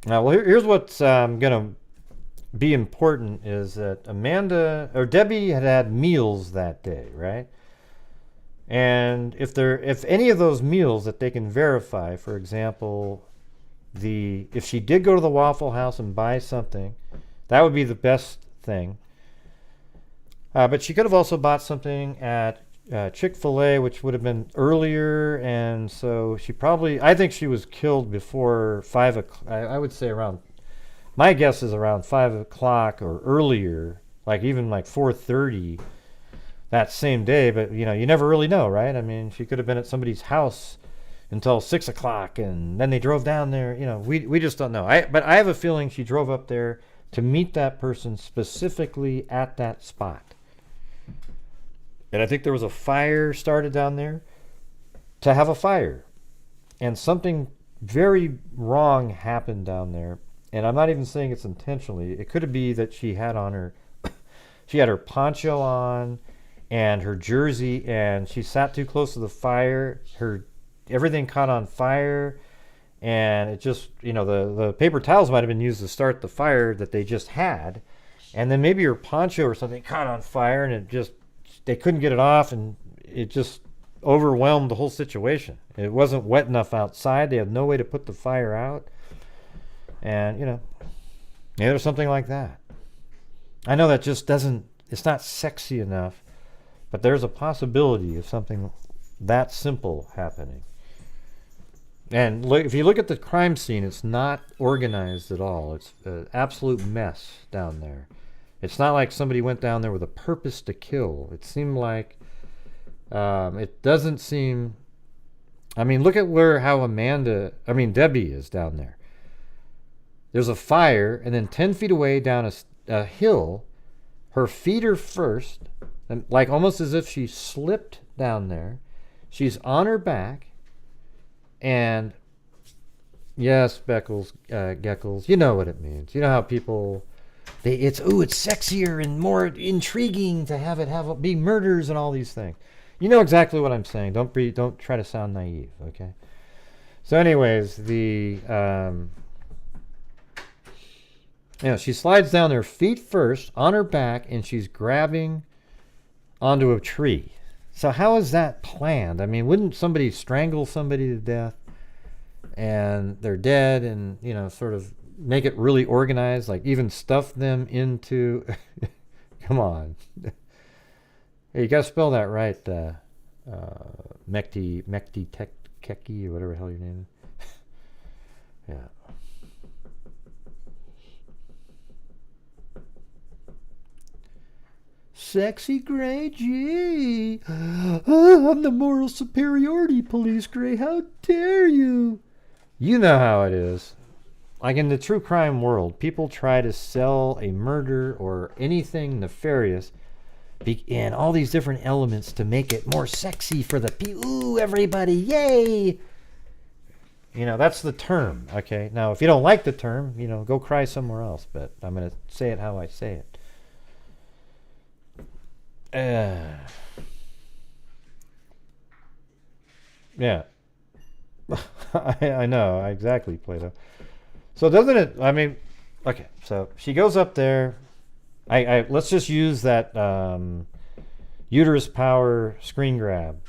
Now, well, here's what's going to be important is that Debbie had meals that day, right? And if any of those meals that they can verify, for example, if she did go to the Waffle House and buy something, that would be the best thing. But she could have also bought something at Chick-fil-A, which would have been earlier, and so I think she was killed before 5 o'clock. I would say my guess is around 5 o'clock or earlier, like even like 4:30 that same day, but you never really know, right? I mean, she could have been at somebody's house until 6 o'clock, and then they drove down there. We just don't know. But I have a feeling she drove up there to meet that person specifically at that spot. And I think there was a fire started down there to have a fire. And something very wrong happened down there. And I'm not even saying it's intentionally. It could be that she had her poncho on and her jersey, and she sat too close to the fire. Everything caught on fire, and it just, the paper towels might have been used to start the fire that they just had. And then maybe her poncho or something caught on fire, and they couldn't get it off, and it just overwhelmed the whole situation. It wasn't wet enough outside. They had no way to put the fire out. And, there's something like that. I know that just it's not sexy enough, but there's a possibility of something that simple happening. And if you look at the crime scene, it's not organized at all. It's an absolute mess down there. It's not like somebody went down there with a purpose to kill. It seemed like, it doesn't seem, look at how Debbie is down there. There's a fire, and then 10 feet away down a hill, her feet are first, and like almost as if she slipped down there. She's on her back, and yes, Geckles, you know what it means. You know how people, it's sexier and more intriguing to have it be murders and all these things. You know exactly what I'm saying. Don't try to sound naive, okay? So anyways, she slides down her feet first on her back, and she's grabbing onto a tree. So how is that planned? Wouldn't somebody strangle somebody to death and they're dead, and sort of make it really organized, like even stuff them into come on. Hey, you gotta spell that right. Mekti Keki, or whatever the hell your name is. Yeah. Sexy Gray, gee. I'm the moral superiority police, Gray. How dare you? You know how it is. Like in the true crime world, people try to sell a murder or anything nefarious and all these different elements to make it more sexy for the people. Ooh, everybody, yay! That's the term, okay? Now, if you don't like the term, go cry somewhere else, but I'm going to say it how I say it. Yeah. I know, exactly, Plato. So doesn't it, okay, so she goes up there. Let's just use that uterus power screen grab.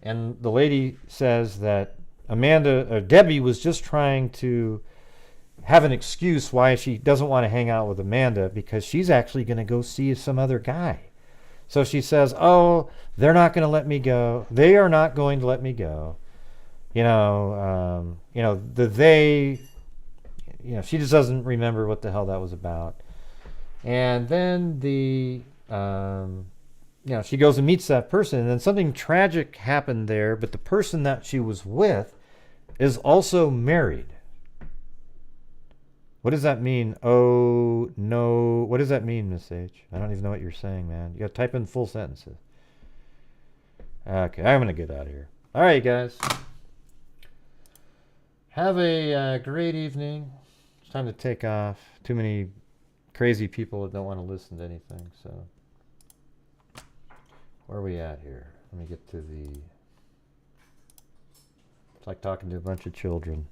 And the lady says that Debbie was just trying to have an excuse why she doesn't want to hang out with Amanda, because she's actually going to go see some other guy. So she says, oh, they're not going to let me go. They are not going to let me go. She just doesn't remember what the hell that was about. And then she goes and meets that person, and then something tragic happened there, but the person that she was with is also married. What does that mean? Oh, no. What does that mean, Miss H? I don't even know what you're saying, man. You got to type in full sentences. Okay, I'm gonna get out of here. All right, guys. Have a great evening. It's time to take off. Too many crazy people that don't want to listen to anything. So, where are we at here? Let me get to the. It's like talking to a bunch of children.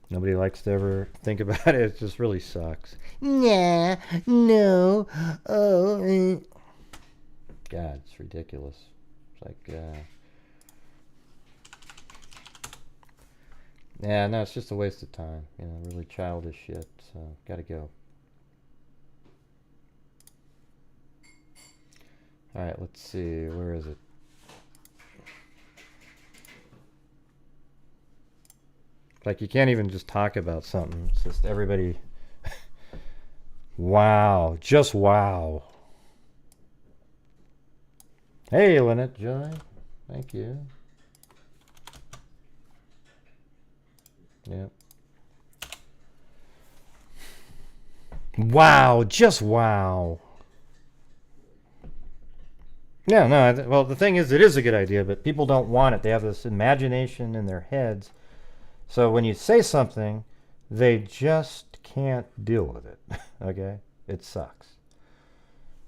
Nobody likes to ever think about it. It just really sucks. Nah, no, oh. God, it's ridiculous. It's like, yeah, no, it's just a waste of time. You know, really childish shit. So, gotta go. All right, let's see. Where is it? Like, you can't even just talk about something. It's just everybody. Wow. Just wow. Hey, Lynette Joy. Thank you. Yep. Wow. Just wow. Yeah, no, well, the thing is, it is a good idea, but people don't want it. They have this imagination in their heads. So when you say something, they just can't deal with it. Okay? It sucks.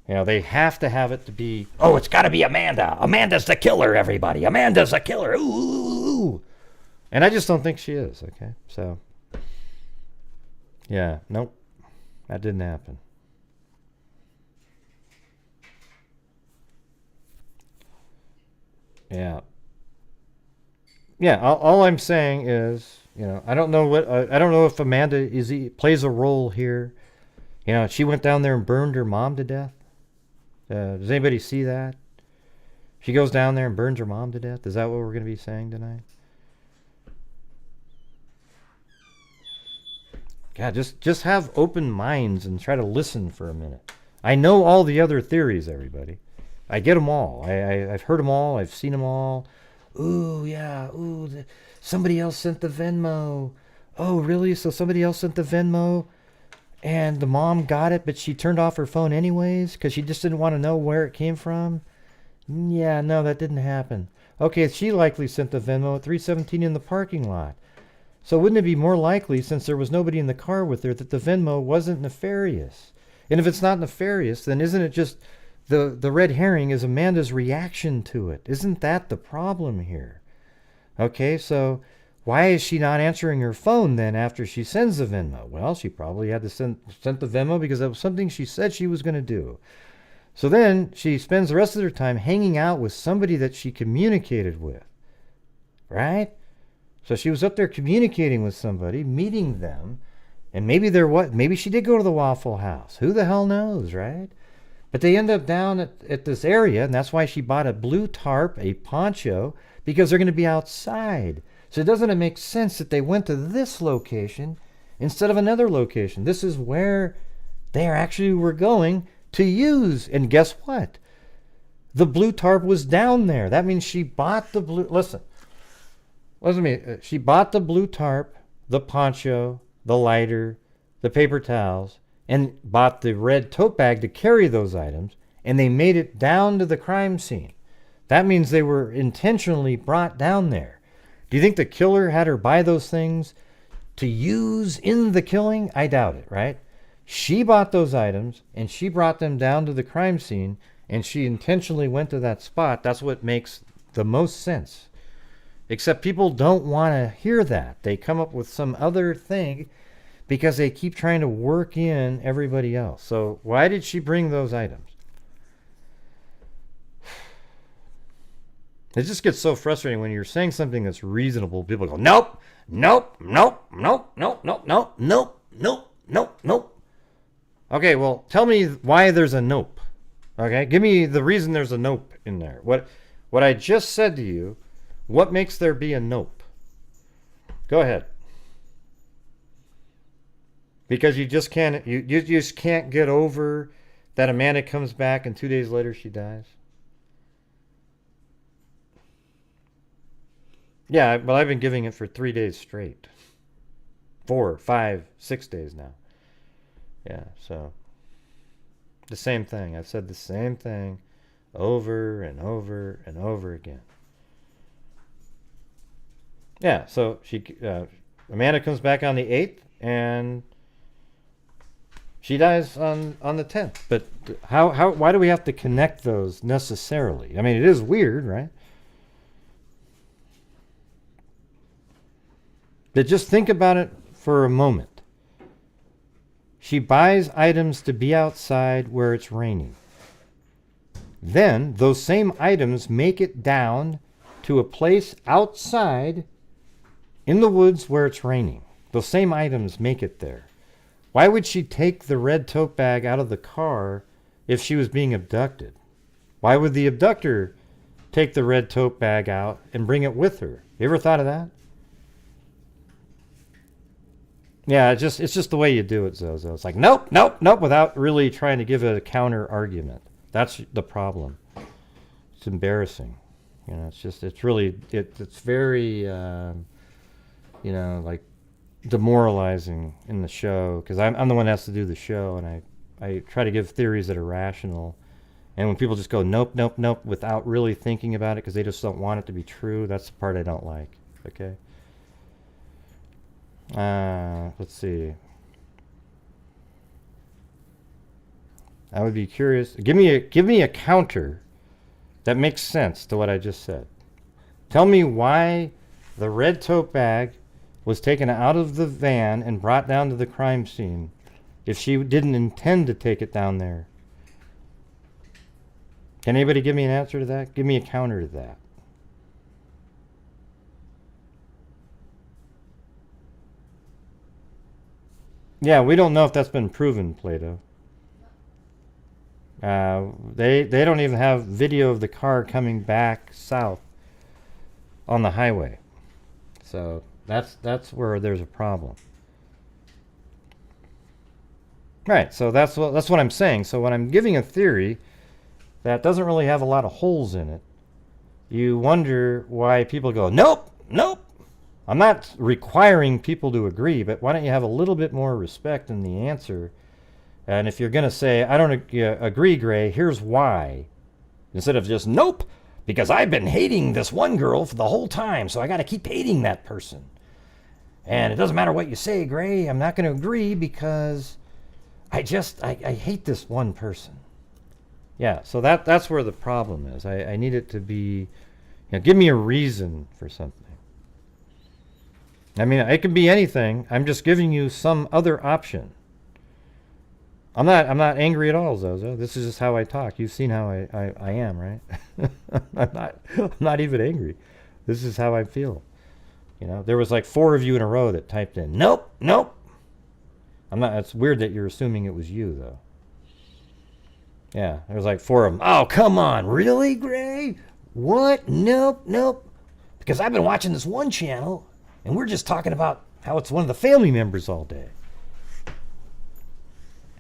You know, they have to have it to be, oh, it's got to be Amanda. Amanda's the killer, everybody. Amanda's the killer. Ooh, ooh, ooh. And I just don't think she is, okay? So, yeah, nope. That didn't happen. Yeah. Yeah, all I'm saying is, you know, I don't know if Amanda plays a role here. You know, she went down there and burned her mom to death. Does anybody see that? She goes down there and burns her mom to death. Is that what we're going to be saying tonight? God, just have open minds and try to listen for a minute. I know all the other theories, everybody. I get them all. I've heard them all. I've seen them all. Ooh, yeah. Ooh, somebody else sent the Venmo. Oh, really? So somebody else sent the Venmo, and the mom got it, but she turned off her phone anyways because she just didn't want to know where it came from? Yeah, no, that didn't happen. Okay, she likely sent the Venmo at 317 in the parking lot. So wouldn't it be more likely, since there was nobody in the car with her, that the Venmo wasn't nefarious? And if it's not nefarious, then isn't it just the red herring is Amanda's reaction to it? Isn't that the problem here? Okay, so why is she not answering her phone then after she sends the Venmo? Well, she probably had to send the Venmo because that was something she said she was going to do. So then she spends the rest of her time hanging out with somebody that she communicated with, right? So she was up there communicating with somebody, meeting them, and maybe she did go to the Waffle House. Who the hell knows, right? But they end up down at this area, and that's why she bought a blue tarp, a poncho, because they're going to be outside. So doesn't it make sense that they went to this location instead of another location? This is where they actually were going to use. And guess what? The blue tarp was down there. That means she bought the blue... Listen to me. She bought the blue tarp, the poncho, the lighter, the paper towels, and bought the red tote bag to carry those items, and they made it down to the crime scene. That means they were intentionally brought down there. Do you think the killer had her buy those things to use in the killing? I doubt it, right? She bought those items, and she brought them down to the crime scene, and she intentionally went to that spot. That's what makes the most sense. Except people don't want to hear that. They come up with some other thing because they keep trying to work in everybody else. So why did she bring those items? It just gets so frustrating when you're saying something that's reasonable. People go, nope, nope, nope, nope, nope, nope, nope, nope, nope, nope, nope. Okay, well, tell me why there's a nope. Okay, give me the reason there's a nope in there. What I just said to you, what makes there be a nope? Go ahead. Because you just can't get over that Amanda comes back and 2 days later she dies. Yeah, well, I've been giving it for 3 days straight. 4, 5, 6 days now. Yeah, so the same thing. I've said the same thing over and over and over again. Yeah, so Amanda comes back on the 8th, and she dies on the 10th. But why do we have to connect those necessarily? I mean, it is weird, right? But just think about it for a moment. She buys items to be outside where it's raining. Then those same items make it down to a place outside in the woods where it's raining. Those same items make it there. Why would she take the red tote bag out of the car if she was being abducted? Why would the abductor take the red tote bag out and bring it with her? You ever thought of that? Yeah, it's just the way you do it, Zozo. It's like, nope, without really trying to give it a counter argument. That's the problem. It's embarrassing. You know, it's very, like demoralizing in the show, because I'm the one that has to do the show, and I try to give theories that are rational. And when people just go, nope, without really thinking about it because they just don't want it to be true, that's the part I don't like. Okay? Let's see. I would be curious. Give me a counter that makes sense to what I just said. Tell me why the red tote bag was taken out of the van and brought down to the crime scene if she didn't intend to take it down there. Can anybody give me an answer to that? Give me a counter to that. Yeah, we don't know if that's been proven, Plato. They don't even have video of the car coming back south on the highway. So that's where there's a problem. Right, so that's what I'm saying. So when I'm giving a theory that doesn't really have a lot of holes in it, you wonder why people go, nope. I'm not requiring people to agree, but why don't you have a little bit more respect in the answer? And if you're going to say, I don't agree, Gray, here's why. Instead of just, nope, because I've been hating this one girl for the whole time, so I got to keep hating that person. And it doesn't matter what you say, Gray, I'm not going to agree because I hate this one person. Yeah, so that's where the problem is. I need it to be, give me a reason for something. I mean, it can be anything. I'm just giving you some other option. I'm not angry at all, Zozo. This is just how I talk. You've seen how I am, right? I'm not even angry. This is how I feel. There was like 4 of you in a row that typed in, nope. I'm not. It's weird that you're assuming it was you, though. Yeah, there was like 4 of them. Oh, come on, really, Gray? What? Nope. Because I've been watching this one channel, and we're just talking about how it's one of the family members all day.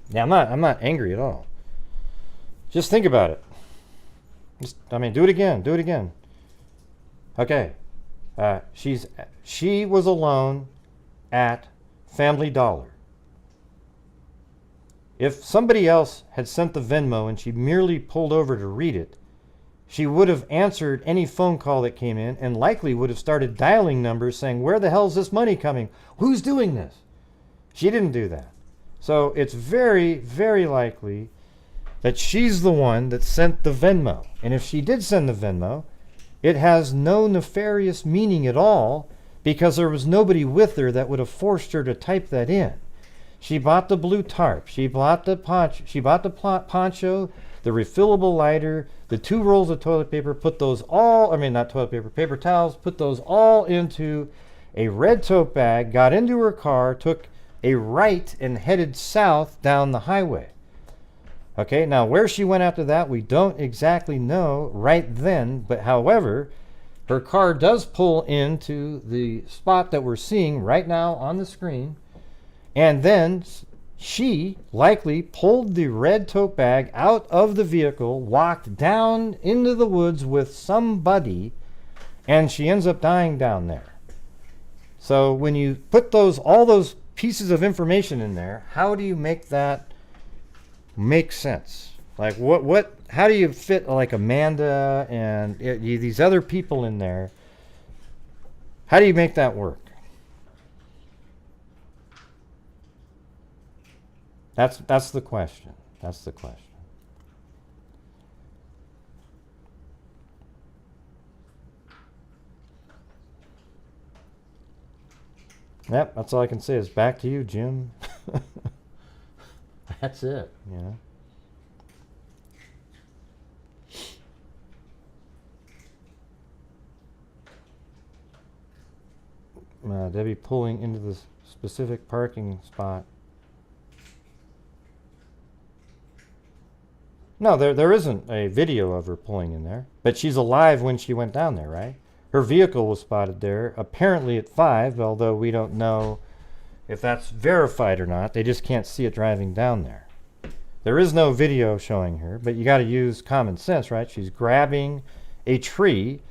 Yeah, I'm not angry at all. Just think about it. Do it again. Okay. She was alone at Family Dollar. If somebody else had sent the Venmo and she merely pulled over to read it, she would have answered any phone call that came in and likely would have started dialing numbers saying, where the hell is this money coming? Who's doing this? She didn't do that. So it's very, very likely that she's the one that sent the Venmo. And if she did send the Venmo, it has no nefarious meaning at all because there was nobody with her that would have forced her to type that in. She bought the blue tarp. She bought the poncho, the refillable lighter, the 2 rolls of toilet paper, paper towels, put those all into a red tote bag, got into her car, took a right and headed south down the highway. Okay, now where she went after that, we don't exactly know right then, but however, her car does pull into the spot that we're seeing right now on the screen, and then she likely pulled the red tote bag out of the vehicle, walked down into the woods with somebody, and she ends up dying down there. So when you put all those pieces of information in there, how do you make that make sense? Like, how do you fit, like, Amanda and these other people in there? How do you make that work? That's the question. That's the question. Yep, that's all I can say is back to you, Jim. That's it, you know. Debbie pulling into the specific parking spot. No, there isn't a video of her pulling in there, but she's alive when she went down there, right? Her vehicle was spotted there, apparently at 5, although we don't know if that's verified or not. They just can't see it driving down there. There is no video showing her, but you got to use common sense, right? She's grabbing a tree.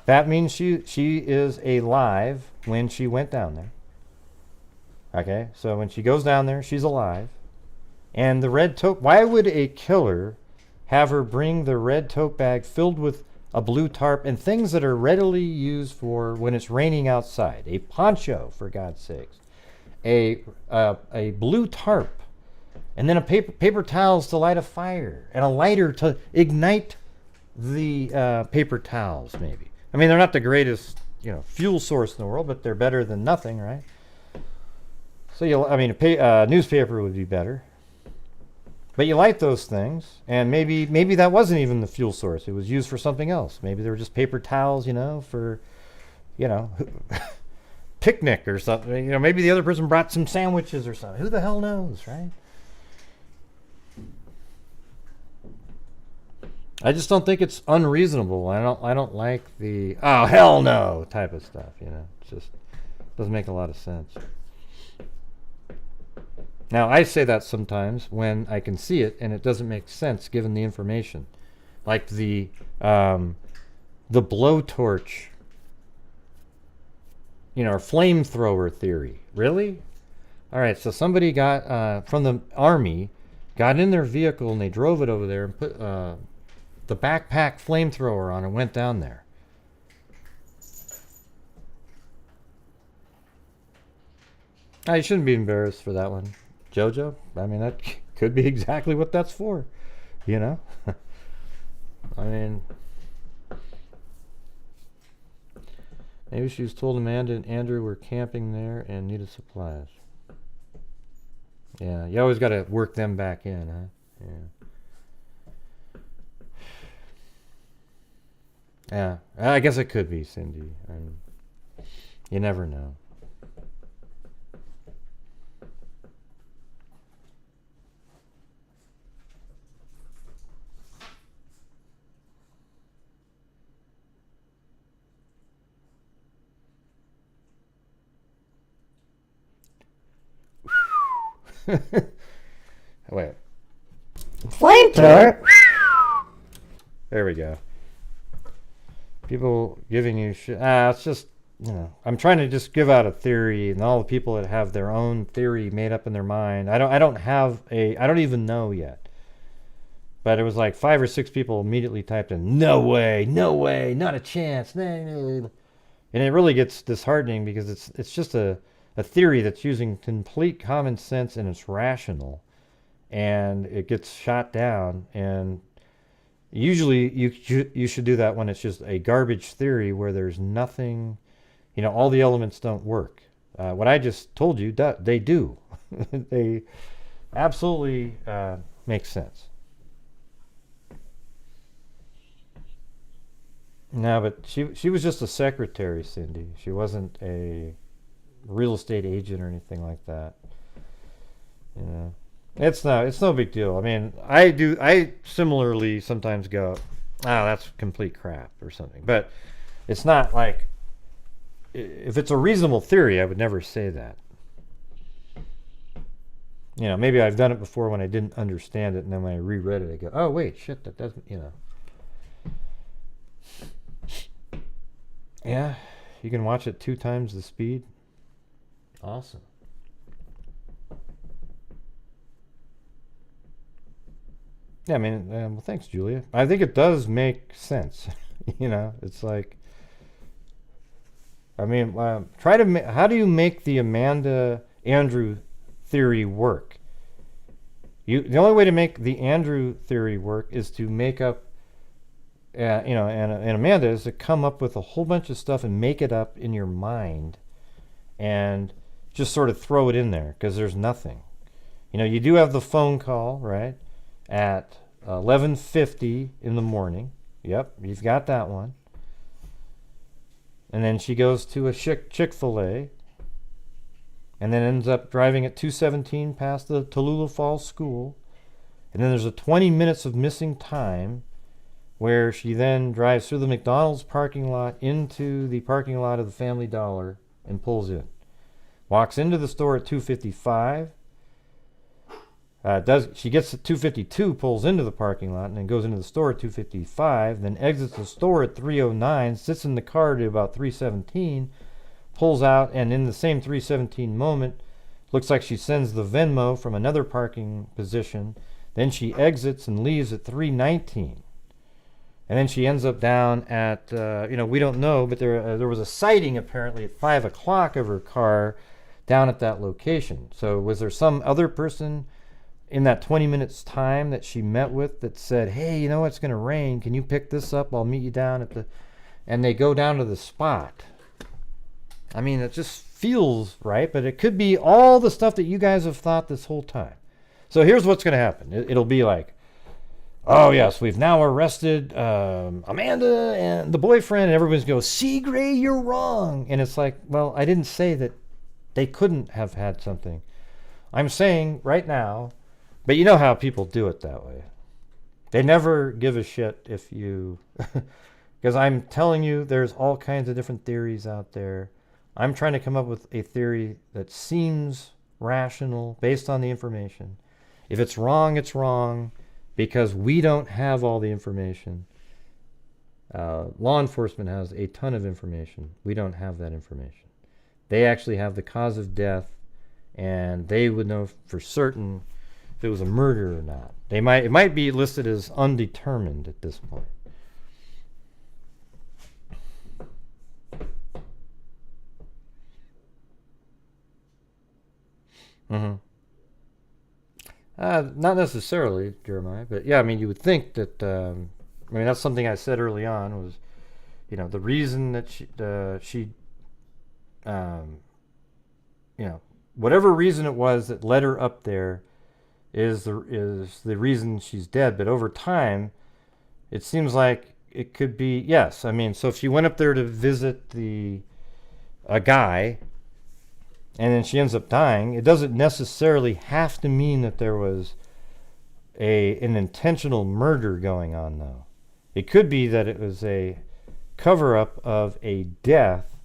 That means she is alive when she went down there. Okay, so when she goes down there, she's alive. And the red tote, why would a killer have her bring the red tote bag filled with a blue tarp and things that are readily used for when it's raining outside? A poncho, for God's sakes. A blue tarp. And then a paper towels to light a fire. And a lighter to ignite the paper towels, maybe. I mean, they're not the greatest, fuel source in the world, but they're better than nothing, right? So, a newspaper would be better. But you light those things, and maybe that wasn't even the fuel source. It was used for something else. Maybe they were just paper towels, for, picnic or something. Maybe the other person brought some sandwiches or something. Who the hell knows, right? I just don't think it's unreasonable. I don't like the "oh hell no" type of stuff. It just doesn't make a lot of sense. Now, I say that sometimes when I can see it and it doesn't make sense given the information. Like the blowtorch, or flamethrower theory. Really? All right, so somebody got, from the army, got in their vehicle and they drove it over there and put the backpack flamethrower on and went down there. You shouldn't be embarrassed for that one. Jojo, I mean, that could be exactly what that's for, I mean, maybe she was told Amanda and Andrew were camping there and needed supplies. Yeah, you always got to work them back in, huh? Yeah, I guess it could be, Cindy. You never know. Wait. Flamethrower? There we go. People giving you shit. It's just, I'm trying to just give out a theory, and all the people that have their own theory made up in their mind. I don't even know yet. But it was like 5 or 6 people immediately typed in, no way, not a chance. And it really gets disheartening because it's just a theory that's using complete common sense and it's rational, and it gets shot down. And usually you should do that when it's just a garbage theory where there's nothing, all the elements don't work. What I just told you, they do. They absolutely make sense. No, but she was just a secretary, Cindy. She wasn't a real estate agent or anything like that. It's no big deal. I mean, I similarly sometimes go, that's complete crap or something. But it's not like, if it's a reasonable theory, I would never say that. Maybe I've done it before when I didn't understand it, and then when I reread it, I go, oh wait, shit, that doesn't, Yeah, you can watch it 2 times the speed. Awesome. Yeah, I mean, well, thanks, Julia. I think it does make sense. It's like, I mean, how do you make the Amanda Andrew theory work? The only way to make the Andrew theory work is to make up, and Amanda is to come up with a whole bunch of stuff and make it up in your mind, and just sort of throw it in there because there's nothing. You do have the phone call, right, at 11:50 in the morning. Yep, you've got that one. And then she goes to a Chick-fil-A, and then ends up driving at 2:17 past the Tallulah Falls School. And then there's a 20 minutes of missing time where she then drives through the McDonald's parking lot into the parking lot of the Family Dollar and pulls in. Walks into the store at 2:55. She gets at 2:52, pulls into the parking lot, and then goes into the store at 2:55, then exits the store at 3:09, sits in the car to about 3:17, pulls out, and in the same 3:17 moment, looks like she sends the Venmo from another parking position. Then she exits and leaves at 3:19. And then she ends up down at, we don't know, but there was a sighting apparently at 5 o'clock of her car down at that location. So was there some other person in that 20 minutes time that she met with that said, hey, it's going to rain. Can you pick this up? I'll meet you down at the... And they go down to the spot. I mean, it just feels right, but it could be all the stuff that you guys have thought this whole time. So here's what's going to happen. It'll be like, oh, yes, we've now arrested Amanda and the boyfriend, and everybody's going, see, Gray, you're wrong. And it's like, well, I didn't say that they couldn't have had something. I'm saying right now, but you know how people do it that way. They never give a shit if you... Because I'm telling you, there's all kinds of different theories out there. I'm trying to come up with a theory that seems rational based on the information. If it's wrong, it's wrong because we don't have all the information. Law enforcement has a ton of information. We don't have that information. They actually have the cause of death, and they would know for certain if it was a murder or not. It might be listed as undetermined at this point. Not necessarily, Jeremiah, but yeah, I mean, you would think that, that's something I said early on was, the reason that she whatever reason it was that led her up there is the reason she's dead. But over time, it seems like it could be, yes. I mean, so if she went up there to visit a guy, and then she ends up dying, it doesn't necessarily have to mean that there was an intentional murder going on, though. It could be that it was a cover-up of a death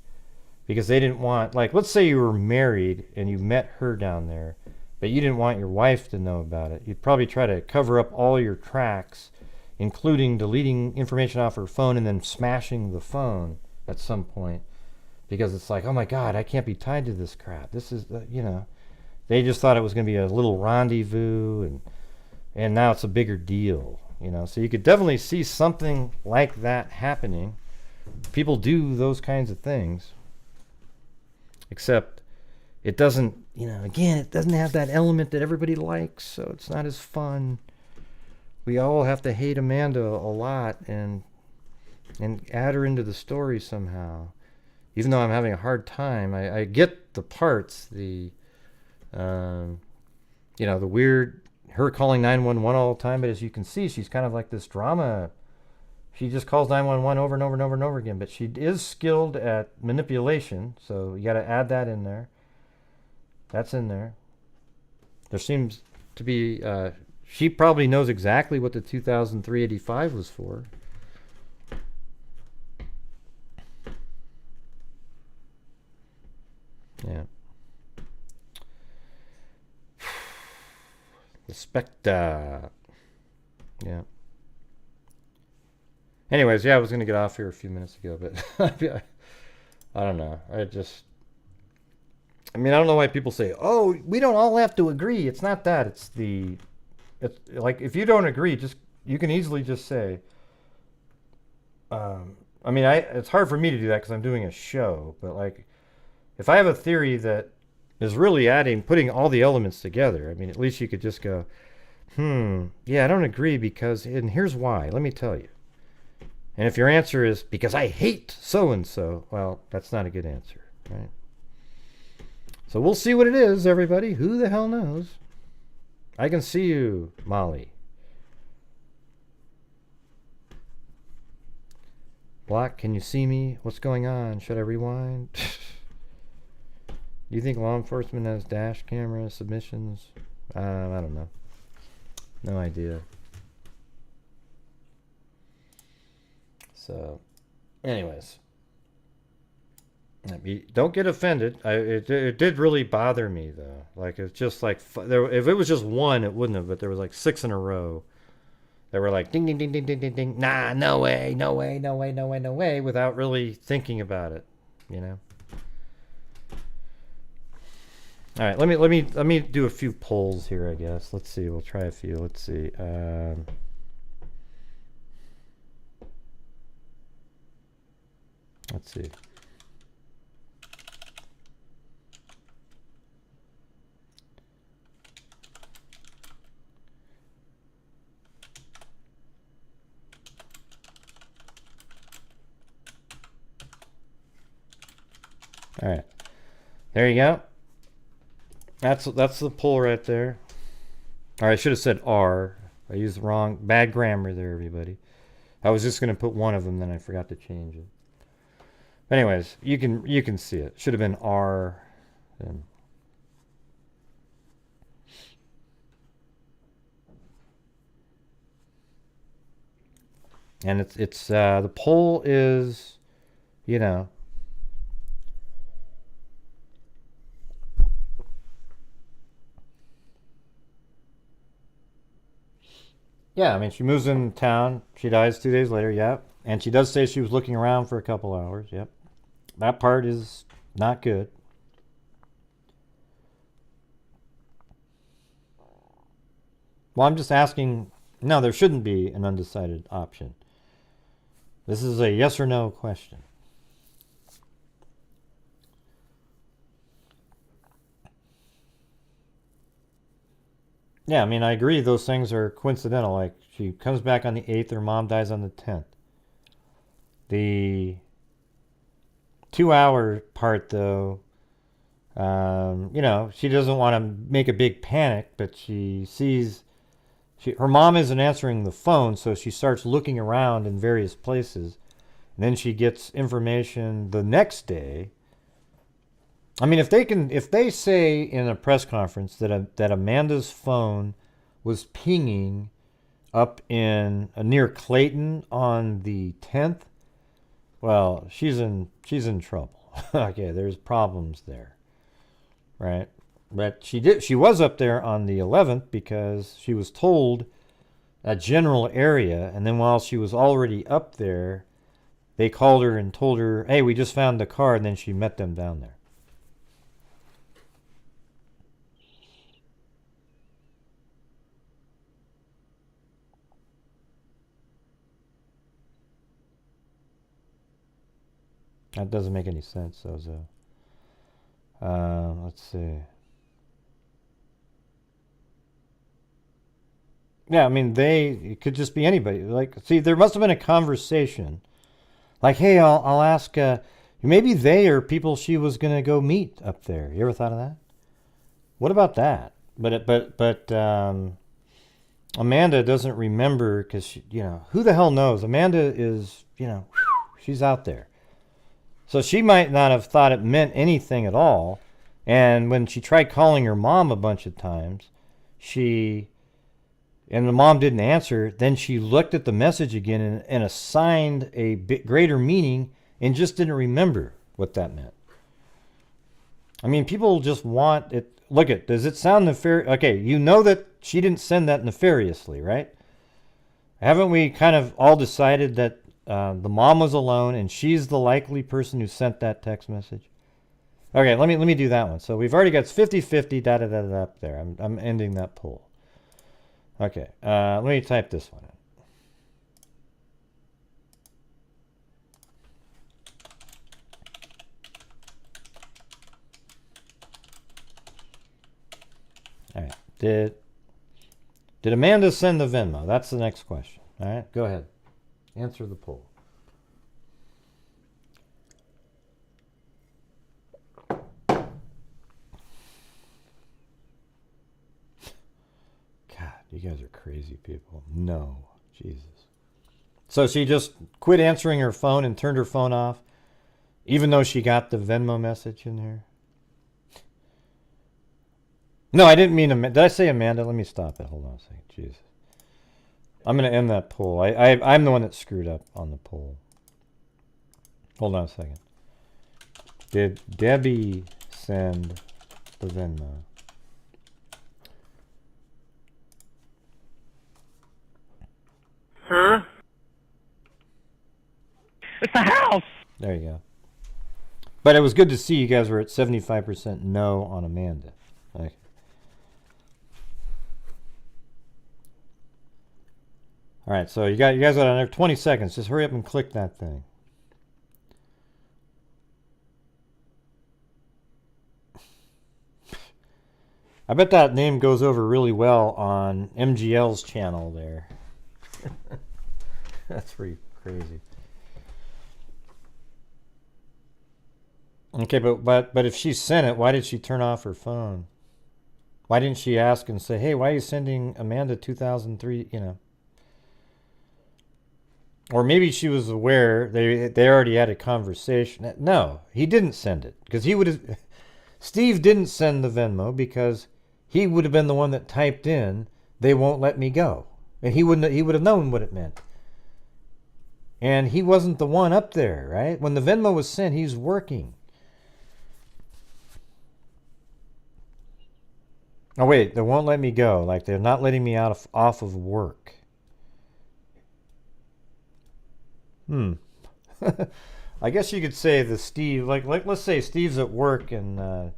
because they didn't want, like, let's say you were married and you met her down there, but you didn't want your wife to know about it. You'd probably try to cover up all your tracks, including deleting information off her phone and then smashing the phone at some point. Because it's like, oh my God, I can't be tied to this crap. This is, they just thought it was going to be a little rendezvous, and now it's a bigger deal, So you could definitely see something like that happening. People do those kinds of things. Except it doesn't, again, it doesn't have that element that everybody likes, so it's not as fun. We all have to hate Amanda a lot and add her into the story somehow. Even though I'm having a hard time, I get the parts, the weird, her calling 911 all the time, but as you can see, she's kind of like this drama. She just calls 911 over and over and over and over again, but she is skilled at manipulation, so you got to add that in there. That's in there. There seems to be, she probably knows exactly what the 2385 was for. Yeah. The Spectre. Yeah. Anyways, yeah, I was going to get off here a few minutes ago, but I don't know. I don't know why people say, oh, we don't all have to agree. It's not that. It's it's like if you don't agree, you can easily just say. I mean, it's hard for me to do that because I'm doing a show. But like, if I have a theory that is really putting all the elements together, I mean, at least you could just go, yeah, I don't agree because, and here's why. Let me tell you. And if your answer is because I hate so and so, well, that's not a good answer, right? So we'll see what it is, everybody. Who the hell knows? I can see you, Molly. Block, can you see me? What's going on? Should I rewind? Do you think law enforcement has dash camera submissions? I don't know. No idea. So, anyways. Don't get offended. It did really bother me, though. Like, it's just like, if it was just one, it wouldn't have, but there was like 6 in a row. They were like, ding, ding, ding, ding, ding, ding, ding. Nah, no way, no way, no way, no way, no way, without really thinking about it, you know? All right, let me do a few polls here, I guess. Let's see, we'll try a few. Let's see. Let's see. All right, there you go. That's the poll right there. Or I should have said R. I used the wrong, bad grammar there, everybody. I was just gonna put one of them, then I forgot to change it. Anyways, you can see it. Should have been R. And it's the poll is, you know. Yeah, I mean, she moves in town. She dies 2 days later, yep. And she does say she was looking around for a couple hours, yep. That part is not good. Well, I'm just asking, no, there shouldn't be an undecided option. This is a yes or no question. Yeah, I mean, I agree those things are coincidental. Like, she comes back on the 8th, her mom dies on the 10th. The 2-hour part, though, you know, she doesn't want to make a big panic, but she sees... her mom isn't answering the phone, so she starts looking around in various places. And then she gets information the next day. I mean, if they say in a press conference that Amanda's phone was pinging up in near Clayton on the 10th, well, she's in trouble. Okay, there's problems there, right? But she was up there on the 11th because she was told a general area, and then while she was already up there, they called her and told her, "Hey, we just found the car," and then she met them down there. That doesn't make any sense, so let's see. Yeah, I mean, it could just be anybody. Like, see, there must have been a conversation. Like, hey, I'll ask, maybe they are people she was going to go meet up there. You ever thought of that? What about that? But Amanda doesn't remember because, you know, who the hell knows? Amanda is, you know, she's out there. So she might not have thought it meant anything at all. And when she tried calling her mom a bunch of times, and the mom didn't answer, then she looked at the message again and assigned a bit greater meaning and just didn't remember what that meant. I mean, people just want it. Look at, does it sound nefarious? Okay, you know that she didn't send that nefariously, right? Haven't we kind of all decided that the mom was alone and she's the likely person who sent that text message? Okay, let me do that one. So we've already got 50-50 up there. I'm ending that poll. Okay, let me type this one in. All right. Did Amanda send the Venmo? That's the next question. All right, go ahead. Answer the poll. God, you guys are crazy people. No, Jesus. So she just quit answering her phone and turned her phone off, even though she got the Venmo message in here? No, I didn't mean Amanda. Did I say Amanda? Let me stop it. Hold on a second. Jesus. I'm going to end that poll. I'm the one that screwed up on the poll. Hold on a second. Did Debbie send the Venmo? Huh? It's the house! There you go. But it was good to see you guys were at 75% no on Amanda. Okay. All right, so you guys got another 20 seconds. Just hurry up and click that thing. I bet that name goes over really well on MGL's channel there. That's pretty crazy. Okay, but if she sent it, why did she turn off her phone? Why didn't she ask and say, "Hey, why are you sending Amanda 2003?" You know. Or maybe she was aware they already had a conversation. No, he didn't send it because he would have. Steve didn't send the Venmo because he would have been the one that typed in, "They won't let me go," and he would have known what it meant. And he wasn't the one up there, right? When the Venmo was sent, he was working. Oh wait, they won't let me go. Like they're not letting me off of work. I guess you could say the Steve, like let's say Steve's at work and,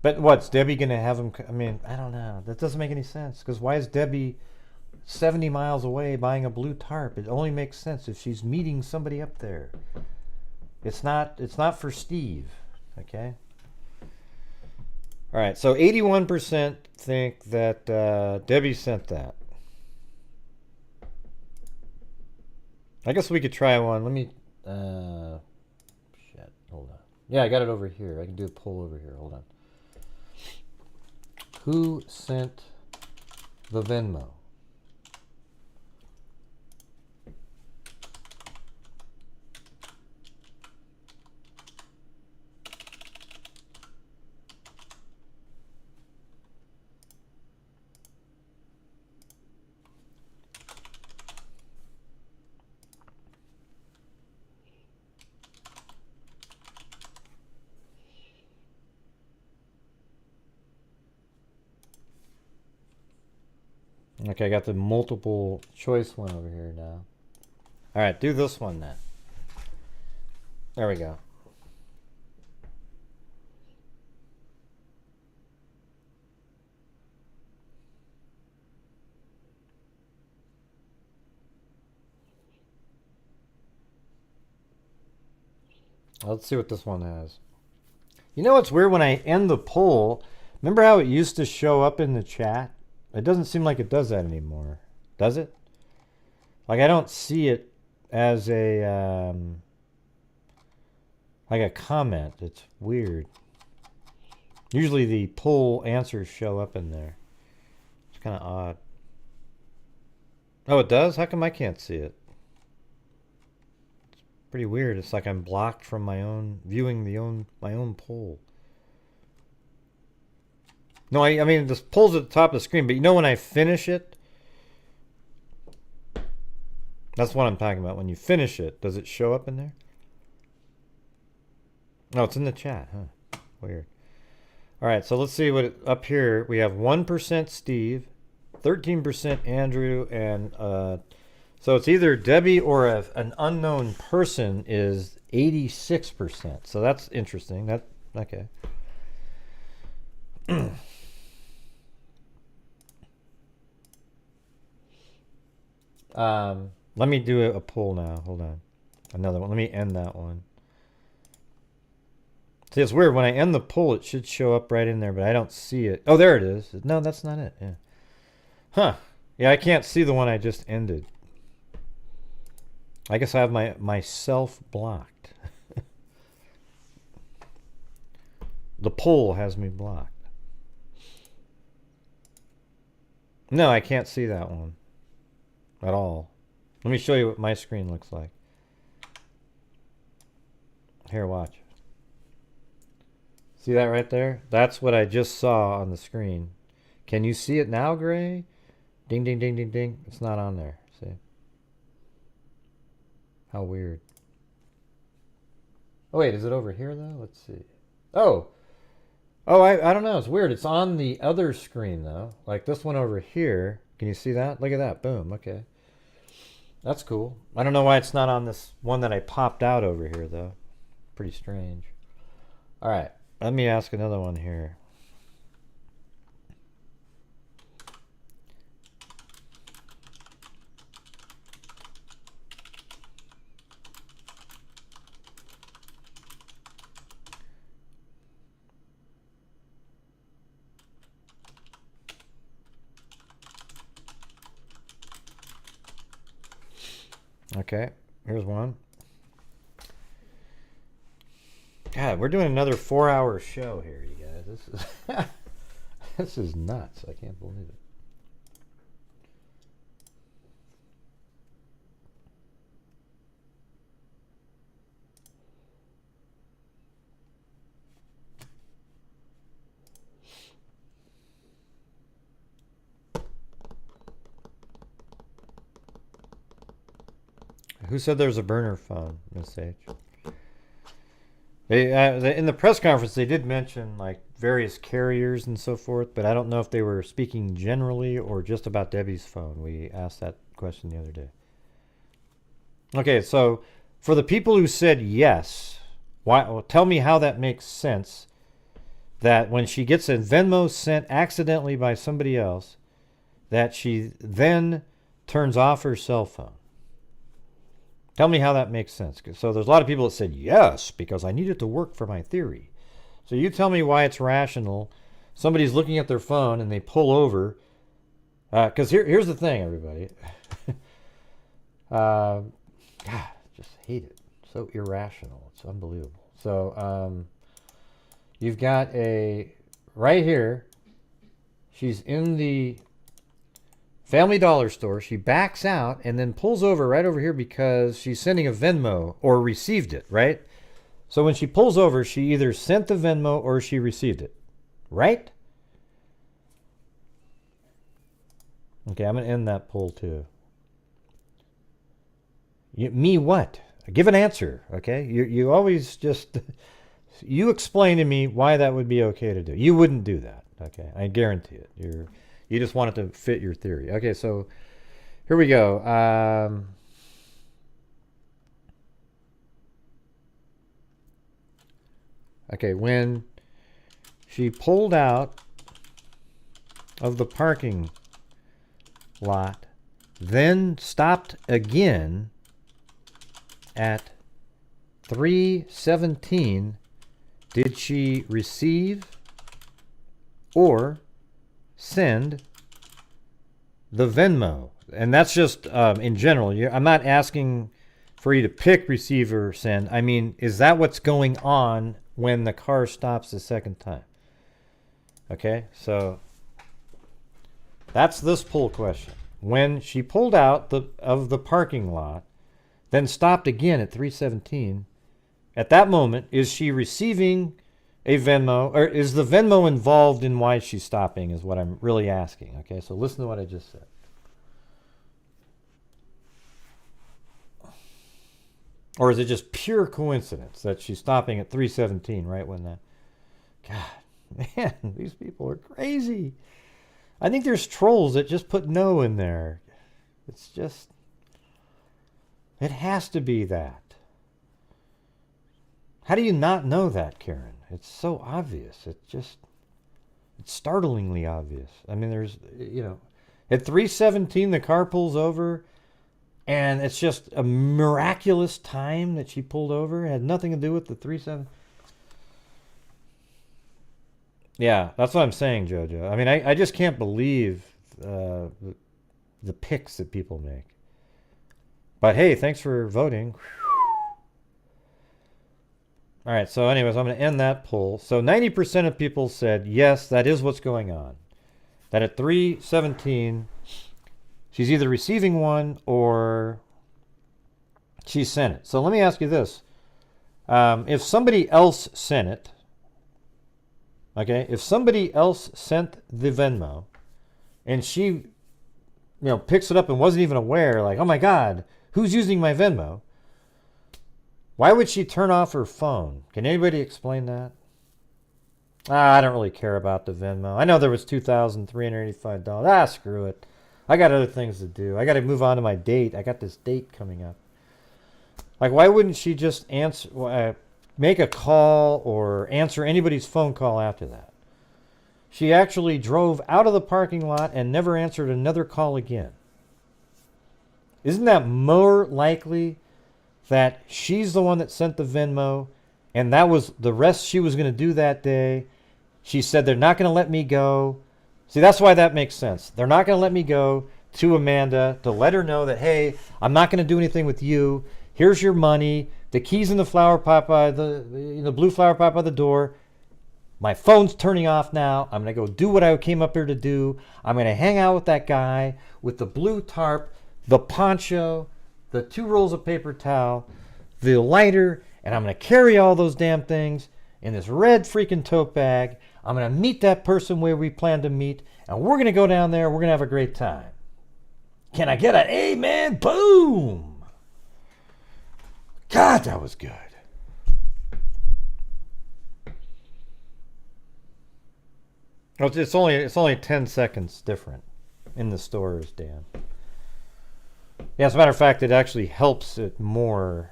but what's Debbie gonna have him? I mean, I don't know. That doesn't make any sense because why is Debbie 70 miles away buying a blue tarp? It only makes sense if she's meeting somebody up there. It's not for Steve. Okay. All right. So 81% think that Debbie sent that. I guess we could try one. Let me. Shit. Hold on. Yeah, I got it over here. I can do a poll over here. Hold on. Who sent the Venmo? Okay, I got the multiple choice one over here now. All right, do this one then. There we go. Let's see what this one has. You know what's weird when I end the poll? Remember how it used to show up in the chat? It doesn't seem like it does that anymore. Does it? Like I don't see it as a like a comment. It's weird. Usually the poll answers show up in there. It's kind of odd. Oh, it does? How come I can't see it? It's pretty weird. It's like I'm blocked from my own viewing my own poll. No, I mean, this poll's at the top of the screen, but you know when I finish it? That's what I'm talking about. When you finish it, does it show up in there? No, it's in the chat, huh? Weird. All right, so let's see what up here. We have 1% Steve, 13% Andrew, and so it's either Debbie or an unknown person is 86%. So that's interesting. Okay. Let me do a poll now. Hold on. Another one. Let me end that one. See, it's weird. When I end the poll, it should show up right in there, but I don't see it. Oh, there it is. No, that's not it. Yeah. Huh. Yeah, I can't see the one I just ended. I guess I have myself blocked. The poll has me blocked. No, I can't see that one at all. Let me show you what my screen looks like. Here, watch. See that right there? That's what I just saw on the screen. Can you see it now, Gray? Ding, ding, ding, ding, ding. It's not on there. See? How weird. Oh, wait. Is it over here, though? Let's see. Oh. Oh, I don't know. It's weird. It's on the other screen, though. Like this one over here. Can you see that? Look at that. Boom. Okay. That's cool. I don't know why it's not on this one that I popped out over here, though. Pretty strange. All right. Let me ask another one here. Okay, here's one. God, we're doing another 4-hour show here, you guys. This is this is nuts. I can't believe it. Who said there's a burner phone, Miss H? In the press conference, they did mention like various carriers and so forth, but I don't know if they were speaking generally or just about Debbie's phone. We asked that question the other day. Okay, so for the people who said yes, well, tell me how that makes sense. That when she gets a Venmo sent accidentally by somebody else, that she then turns off her cell phone. Tell me how that makes sense. So there's a lot of people that said yes, because I need it to work for my theory. So you tell me why it's rational. Somebody's looking at their phone and they pull over. Because here's the thing, everybody. God, just hate it. So irrational. It's unbelievable. So you've got right here. She's in the Family Dollar store. She backs out and then pulls over right over here because she's sending a Venmo or received it, right? So when she pulls over, she either sent the Venmo or she received it, right? Okay, I'm going to end that poll too. Me what? Give an answer, okay? You always just... You explain to me why that would be okay to do. You wouldn't do that, okay? I guarantee it. You just want it to fit your theory. Okay, so here we go. Okay, when she pulled out of the parking lot, then stopped again at 3:17, did she receive or send the Venmo? And that's just in general. I'm not asking for you to pick receive or send. I mean, is that what's going on when the car stops the second time? Okay, so that's this poll question. When she pulled out of the parking lot, then stopped again at 3:17, at that moment, is she receiving a Venmo, or is the Venmo involved in why she's stopping, is what I'm really asking. Okay, so listen to what I just said. Or is it just pure coincidence that she's stopping at 3:17 right when that... God, man, these people are crazy. I think there's trolls that just put no in there. It's just... It has to be that. How do you not know that, Karen? It's so obvious. It's startlingly obvious. I mean, there's, at 3:17 the car pulls over. And it's just a miraculous time that she pulled over. It had nothing to do with the 3-7. Yeah, that's what I'm saying, Jojo. I mean, I just can't believe the picks that people make. But hey, thanks for voting. All right, so anyways, I'm going to end that poll. So 90% of people said, yes, that is what's going on. That at 3:17, she's either receiving one or she sent it. So let me ask you this. If somebody else sent it, okay, if somebody else sent the Venmo and she, picks it up and wasn't even aware, like, oh my God, who's using my Venmo? Why would she turn off her phone? Can anybody explain that? I don't really care about the Venmo. I know there was $2,385. Screw it. I got other things to do. I got to move on to my date. I got this date coming up. Like, why wouldn't she just make a call or answer anybody's phone call after that? She actually drove out of the parking lot and never answered another call again. Isn't that more likely that she's the one that sent the Venmo and that was the rest she was going to do that day? She said, they're not going to let me go. See, that's why that makes sense. They're not going to let me go to Amanda to let her know that, hey, I'm not going to do anything with you. Here's your money. The keys in the flower pot by the blue flower pot by the door. My phone's turning off now. I'm going to go do what I came up here to do. I'm going to hang out with that guy with the blue tarp, the poncho, the 2 rolls of paper towel, the lighter, and I'm going to carry all those damn things in this red freaking tote bag. I'm going to meet that person where we plan to meet, and we're going to go down there. We're going to have a great time. Can I get an amen? Boom! God, that was good. It's only 10 seconds different in the stores, Dan. Yeah, as a matter of fact, it actually helps it more.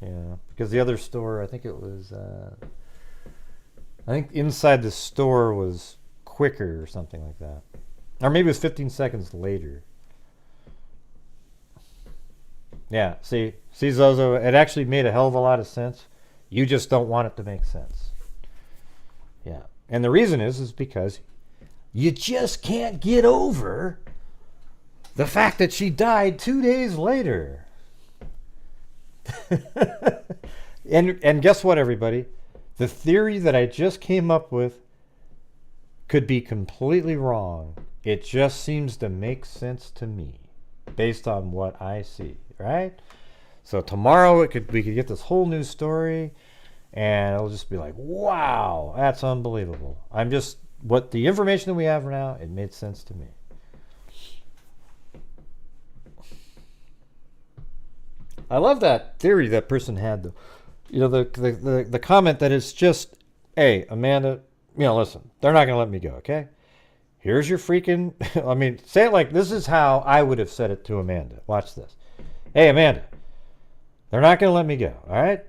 Yeah, because the other store, I think it was, I think inside the store was quicker or something like that. Or maybe it was 15 seconds later. Yeah, see Zozo, it actually made a hell of a lot of sense. You just don't want it to make sense. Yeah. And the reason is because you just can't get over the fact that she died 2 days later. and guess what, everybody? The theory that I just came up with could be completely wrong. It just seems to make sense to me based on what I see, right? So tomorrow we could get this whole new story and it'll just be like, wow, that's unbelievable. What the information that we have now, it made sense to me. I love that theory that person had, though. The comment that it's just, hey, Amanda, listen, they're not going to let me go, okay? Here's your freaking, say it like, this is how I would have said it to Amanda. Watch this. Hey, Amanda, they're not going to let me go, all right?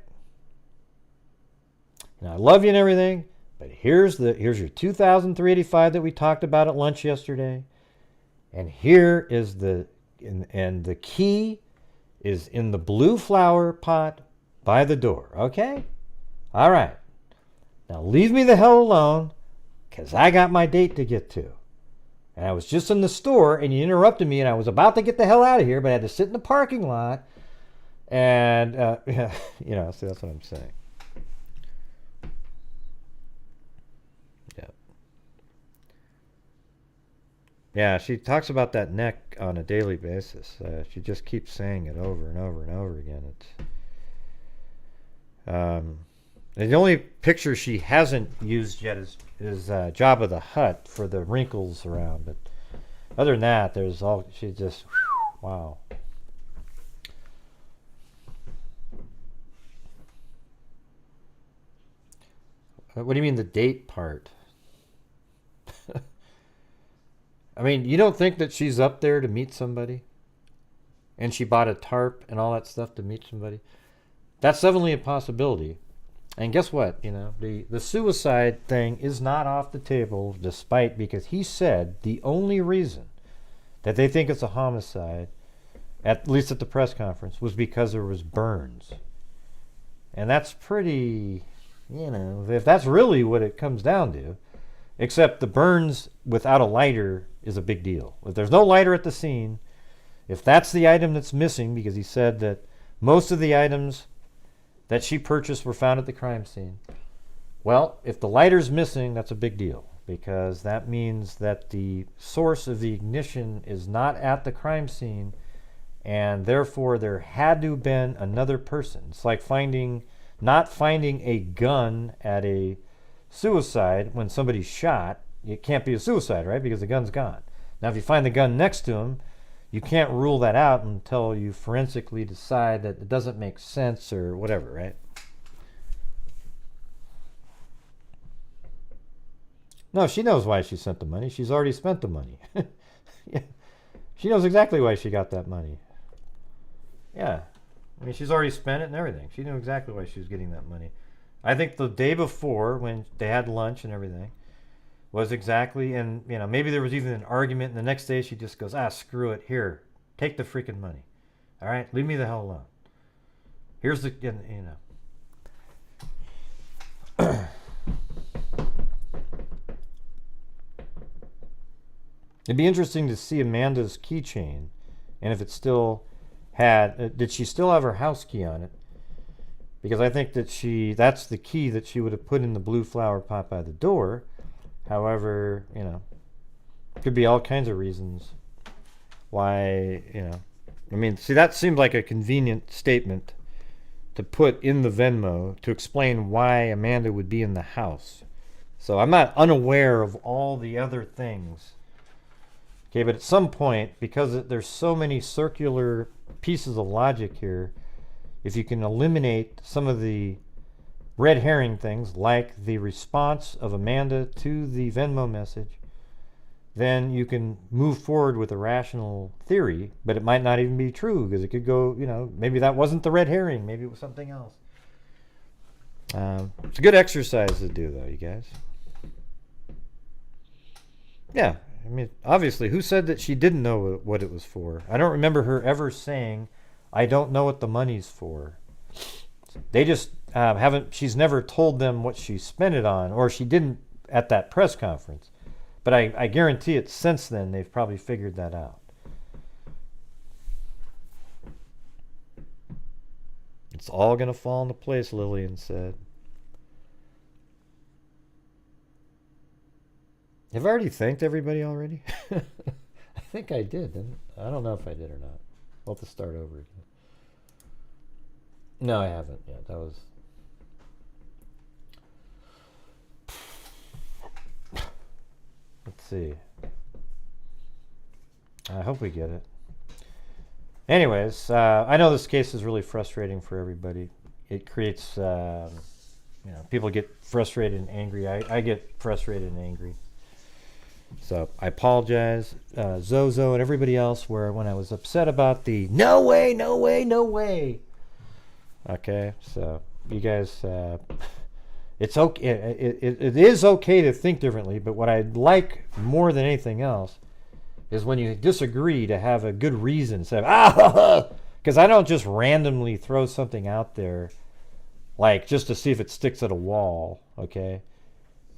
Now, I love you and everything, but here's your $2,385 that we talked about at lunch yesterday. And here is the key is in the blue flower pot by the door, okay? All right. Now leave me the hell alone, because I got my date to get to. And I was just in the store, and you interrupted me, and I was about to get the hell out of here, but I had to sit in the parking lot. And, so that's what I'm saying. Yeah, she talks about that neck on a daily basis. She just keeps saying it over and over and over again. The only picture she hasn't used yet is Jabba the Hutt for the wrinkles around. But other than that, she just, wow. What do you mean the date part? You don't think that she's up there to meet somebody? And she bought a tarp and all that stuff to meet somebody? That's definitely a possibility. And guess what? The suicide thing is not off the table, because he said the only reason that they think it's a homicide at least at the press conference, was because there was burns. And that's pretty, if that's really what it comes down to, except the burns without a lighter is a big deal. If there's no lighter at the scene, if that's the item that's missing, because he said that most of the items that she purchased were found at the crime scene. Well, if the lighter's missing, that's a big deal, because that means that the source of the ignition is not at the crime scene, and therefore there had to have been another person. It's like not finding a gun at a suicide when somebody's shot. It can't be a suicide, right? Because the gun's gone. Now, if you find the gun next to him, you can't rule that out until you forensically decide that it doesn't make sense or whatever, right? No, she knows why she sent the money. She's already spent the money. Yeah. She knows exactly why she got that money. Yeah. I mean, she's already spent it and everything. She knew exactly why she was getting that money. I think the day before, when they had lunch and everything, was exactly, and maybe there was even an argument, and the next day she just goes, screw it, here, take the freaking money. All right, leave me the hell alone. Here's the, It'd be interesting to see Amanda's keychain, and if it still had, did she still have her house key on it? Because I think that that's the key that she would have put in the blue flower pot by the door. However, could be all kinds of reasons why, I mean, see, that seemed like a convenient statement to put in the Venmo to explain why Amanda would be in the house. So I'm not unaware of all the other things. Okay, but at some point, because there's so many circular pieces of logic here, if you can eliminate some of the red herring things, like the response of Amanda to the Venmo message, then you can move forward with a rational theory, but it might not even be true, because it could go, maybe that wasn't the red herring, maybe it was something else. It's a good exercise to do, though, you guys. Yeah, I mean, obviously, who said that she didn't know what it was for? I don't remember her ever saying, I don't know what the money's for. They just she's never told them what she spent it on, or she didn't at that press conference. But I guarantee it, since then, they've probably figured that out. It's all going to fall into place, Lillian said. Have I already thanked everybody already? I think I did, didn't I? I don't know if I did or not. I'll have to start over again. No, I haven't yet. That was... Let's see. I hope we get it. Anyways, I know this case is really frustrating for everybody. It creates, people get frustrated and angry. I get frustrated and angry. So I apologize, Zozo and everybody else, when I was upset about the no way, no way, no way. Okay, so you guys, it's okay. It is okay to think differently, but what I like more than anything else is when you disagree to have a good reason. Say, because I don't just randomly throw something out there, like just to see if it sticks at a wall. Okay.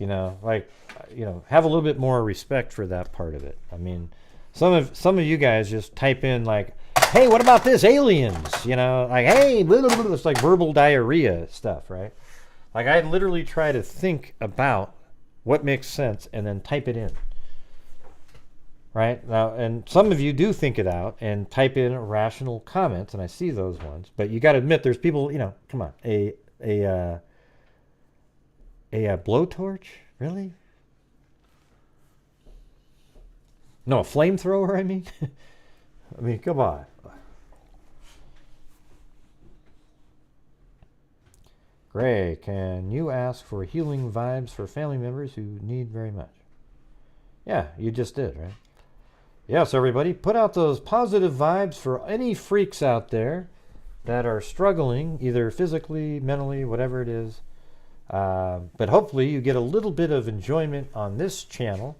Have a little bit more respect for that part of it. I mean, some of you guys just type in like, hey, what about this, aliens? Like, hey, blah, blah, blah. It's like verbal diarrhea stuff, right? Like, I literally try to think about what makes sense and then type it in. Right? Now, and some of you do think it out and type in rational comments, and I see those ones. But you got to admit, there's people, come on, a blowtorch? Really? No, a flamethrower, I mean? I mean, come on. Gray, can you ask for healing vibes for family members who need very much? Yeah, you just did, right? Yes, everybody, put out those positive vibes for any freaks out there that are struggling, either physically, mentally, whatever it is. But hopefully you get a little bit of enjoyment on this channel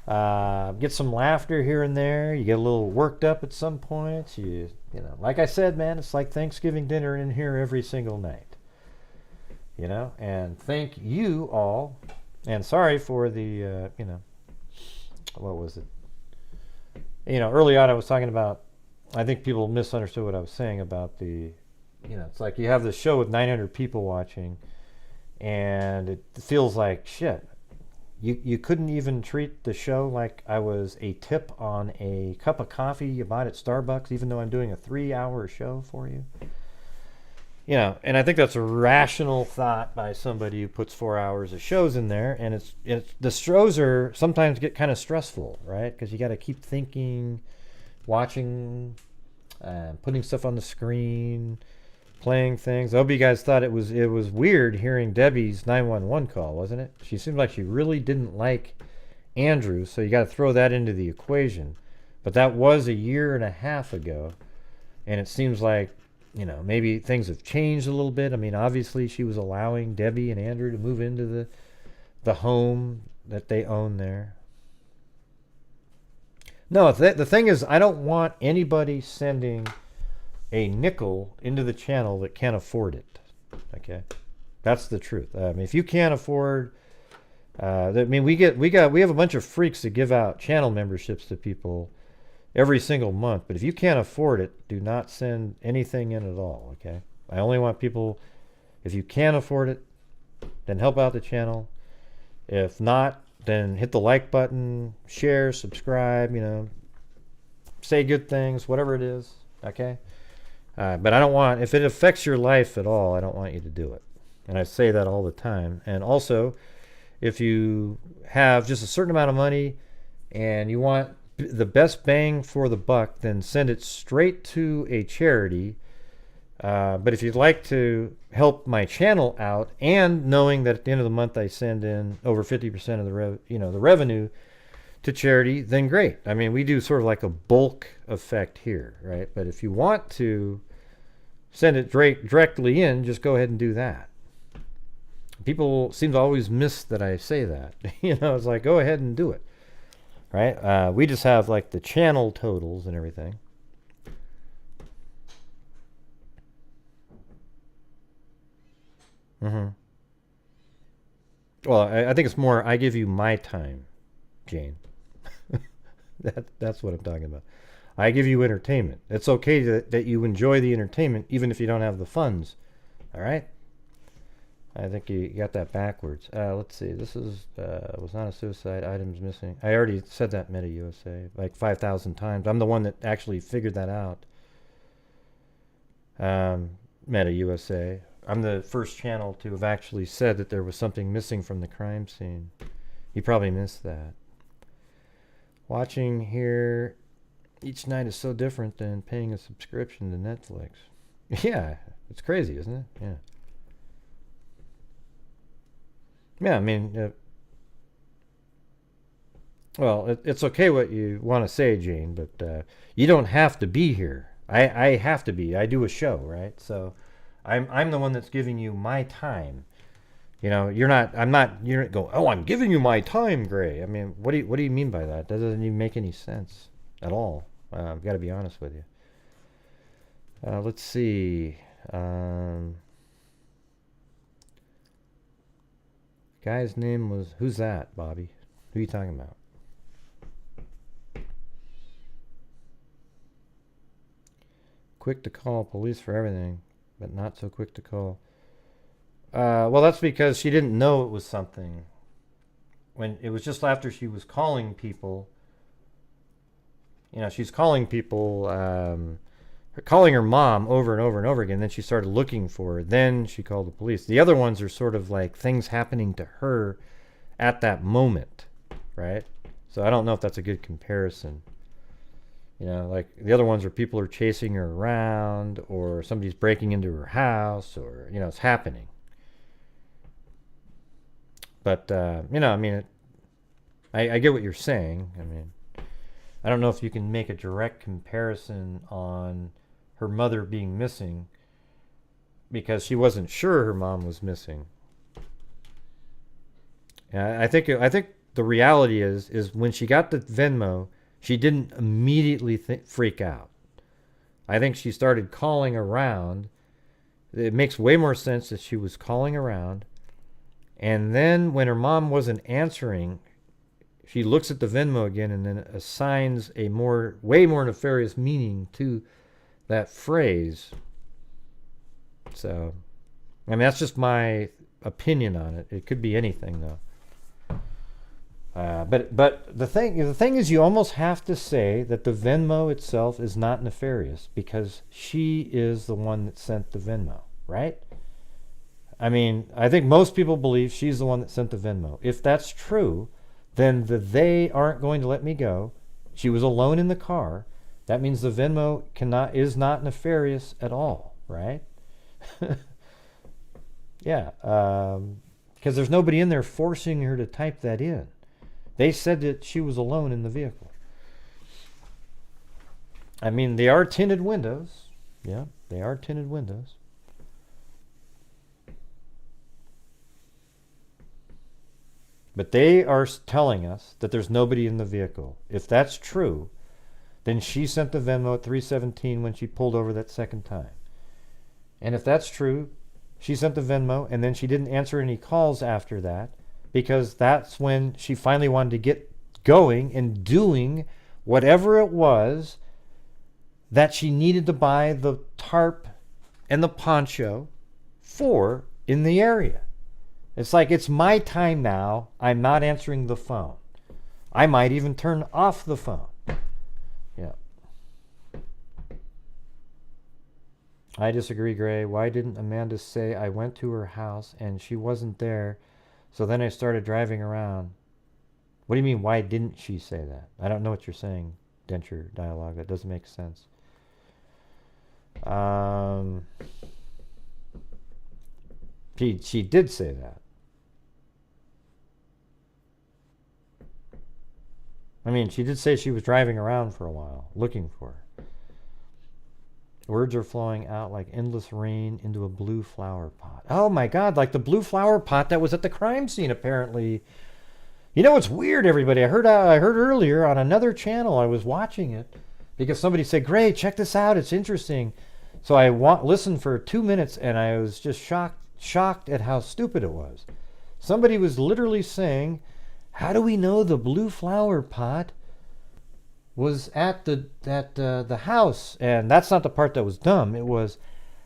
Get some laughter here and there. You get a little worked up at some points. You know, like I said, man, it's like Thanksgiving dinner in here every single night. You know, and thank you all. And sorry for the, you know, what was it? You know, early on I was talking about, I think people misunderstood what I was saying about the, you know, it's like you have this show with 900 people watching, and it feels like shit. You couldn't even treat the show like I was a tip on a cup of coffee you bought at Starbucks, even though I'm doing a 3-hour show for you. You know, and I think that's a rational thought by somebody who puts 4 hours of shows in there, and it's the shows are sometimes get kind of stressful, right? Because you got to keep thinking, watching, putting stuff on the screen, playing things. I hope you guys thought it was weird hearing Debbie's 911 call, wasn't it? She seemed like she really didn't like Andrew, so you got to throw that into the equation. But that was a year and a half ago, and it seems like, you know, maybe things have changed a little bit. I mean, obviously she was allowing Debbie and Andrew to move into the home that they own there. No, the thing is, I don't want anybody sending a nickel into the channel that can't afford it. Okay, that's the truth. I mean, if you can't afford, I mean, we have a bunch of freaks that give out channel memberships to people every single month. But if you can't afford it, do not send anything in at all. Okay, I only want people. If you can't afford it, then help out the channel. If not, then hit the like button, share, subscribe. You know, say good things, whatever it is. Okay. But I don't want, if it affects your life at all, I don't want you to do it. And I say that all the time. And also, if you have just a certain amount of money and you want the best bang for the buck, then send it straight to a charity. But if you'd like to help my channel out, and knowing that at the end of the month I send in over 50% of the revenue to charity, then great. I mean, we do sort of like a bulk effect here, right? But if you want to send it directly in, just go ahead and do that. People seem to always miss that I say that. You know, it's like, go ahead and do it, right? We just have like the channel totals and everything. Well, I think it's more, I give you my time, Jane. That's what I'm talking about. I give you entertainment. It's okay that you enjoy the entertainment even if you don't have the funds. All right? I think you got that backwards. Let's see. This was not a suicide. Items missing. I already said that, Meta USA, like 5,000 times. I'm the one that actually figured that out. Meta USA. I'm the first channel to have actually said that there was something missing from the crime scene. You probably missed that. Watching here each night is so different than paying a subscription to Netflix. Yeah, it's crazy, isn't it? Yeah. Yeah, I mean, well, it's okay what you want to say, Jane, but you don't have to be here. I have to be. I do a show, right? So I'm the one that's giving you my time. You know, you're not going, oh, I'm giving you my time, Gray. I mean, what do you mean by that? That doesn't even make any sense at all. I've got to be honest with you. Let's see. Guy's name was, who's that, Bobby? Who are you talking about? Quick to call police for everything, but not so quick to call. Well, that's because she didn't know it was something. When it was just after she was calling people. You know, she's calling people, calling her mom over and over and over again. Then she started looking for her. Then she called the police. The other ones are sort of like things happening to her at that moment, right? So I don't know if that's a good comparison. You know, like the other ones are people are chasing her around, or somebody's breaking into her house, or, you know, it's happening. But, you know, I mean, I get what you're saying. I mean, I don't know if you can make a direct comparison on her mother being missing because she wasn't sure her mom was missing. I think the reality is when she got the Venmo, she didn't immediately freak out. I think she started calling around. It makes way more sense that she was calling around. And then when her mom wasn't answering, she looks at the Venmo again and then assigns a way more nefarious meaning to that phrase. So, I mean, that's just my opinion on it. It could be anything, though. But the thing is, you almost have to say that the Venmo itself is not nefarious because she is the one that sent the Venmo, right? I mean, I think most people believe she's the one that sent the Venmo. If that's true, then they aren't going to let me go. She was alone in the car. That means the Venmo is not nefarious at all, right? Yeah, because there's nobody in there forcing her to type that in. They said that she was alone in the vehicle. I mean, they are tinted windows. Yeah, they are tinted windows. But they are telling us that there's nobody in the vehicle. If that's true, then she sent the Venmo at 3:17 when she pulled over that second time. And if that's true, she sent the Venmo and then she didn't answer any calls after that because that's when she finally wanted to get going and doing whatever it was that she needed to buy the tarp and the poncho for in the area. It's like, it's my time now. I'm not answering the phone. I might even turn off the phone. Yeah. I disagree, Gray. Why didn't Amanda say I went to her house and she wasn't there, so then I started driving around? What do you mean, why didn't she say that? I don't know what you're saying, Denture Dialogue. That doesn't make sense. She did say that. I mean, she did say she was driving around for a while, looking for her. Words are flowing out like endless rain into a blue flower pot. Oh my God, like the blue flower pot that was at the crime scene, apparently. You know what's weird, everybody? I heard earlier on another channel, I was watching it, because somebody said, "Great, check this out, it's interesting." So I listened for 2 minutes, and I was just shocked at how stupid it was. Somebody was literally saying, how do we know the blue flower pot was at the house? And that's not the part that was dumb. It was,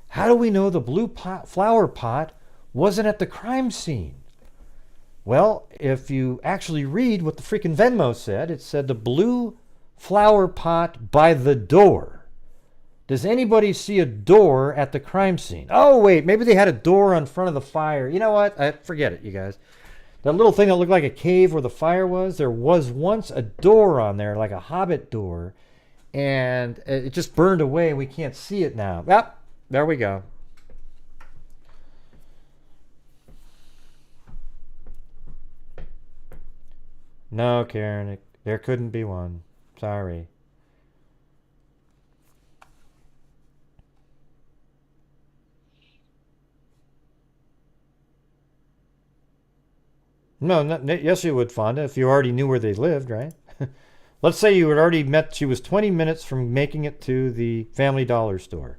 how do we know the blue flower pot wasn't at the crime scene? Well, if you actually read what the freaking Venmo said, it said the blue flower pot by the door. Does anybody see a door at the crime scene? Oh, wait, maybe they had a door on front of the fire. You know what? Forget it, you guys. That little thing that looked like a cave where the fire was, there was once a door on there, like a hobbit door, and it just burned away and we can't see it now. Yep, there we go. No, Karen, there couldn't be one. Sorry. No, yes, you would, Fonda, if you already knew where they lived, right? Let's say you had already met, she was 20 minutes from making it to the Family Dollar store.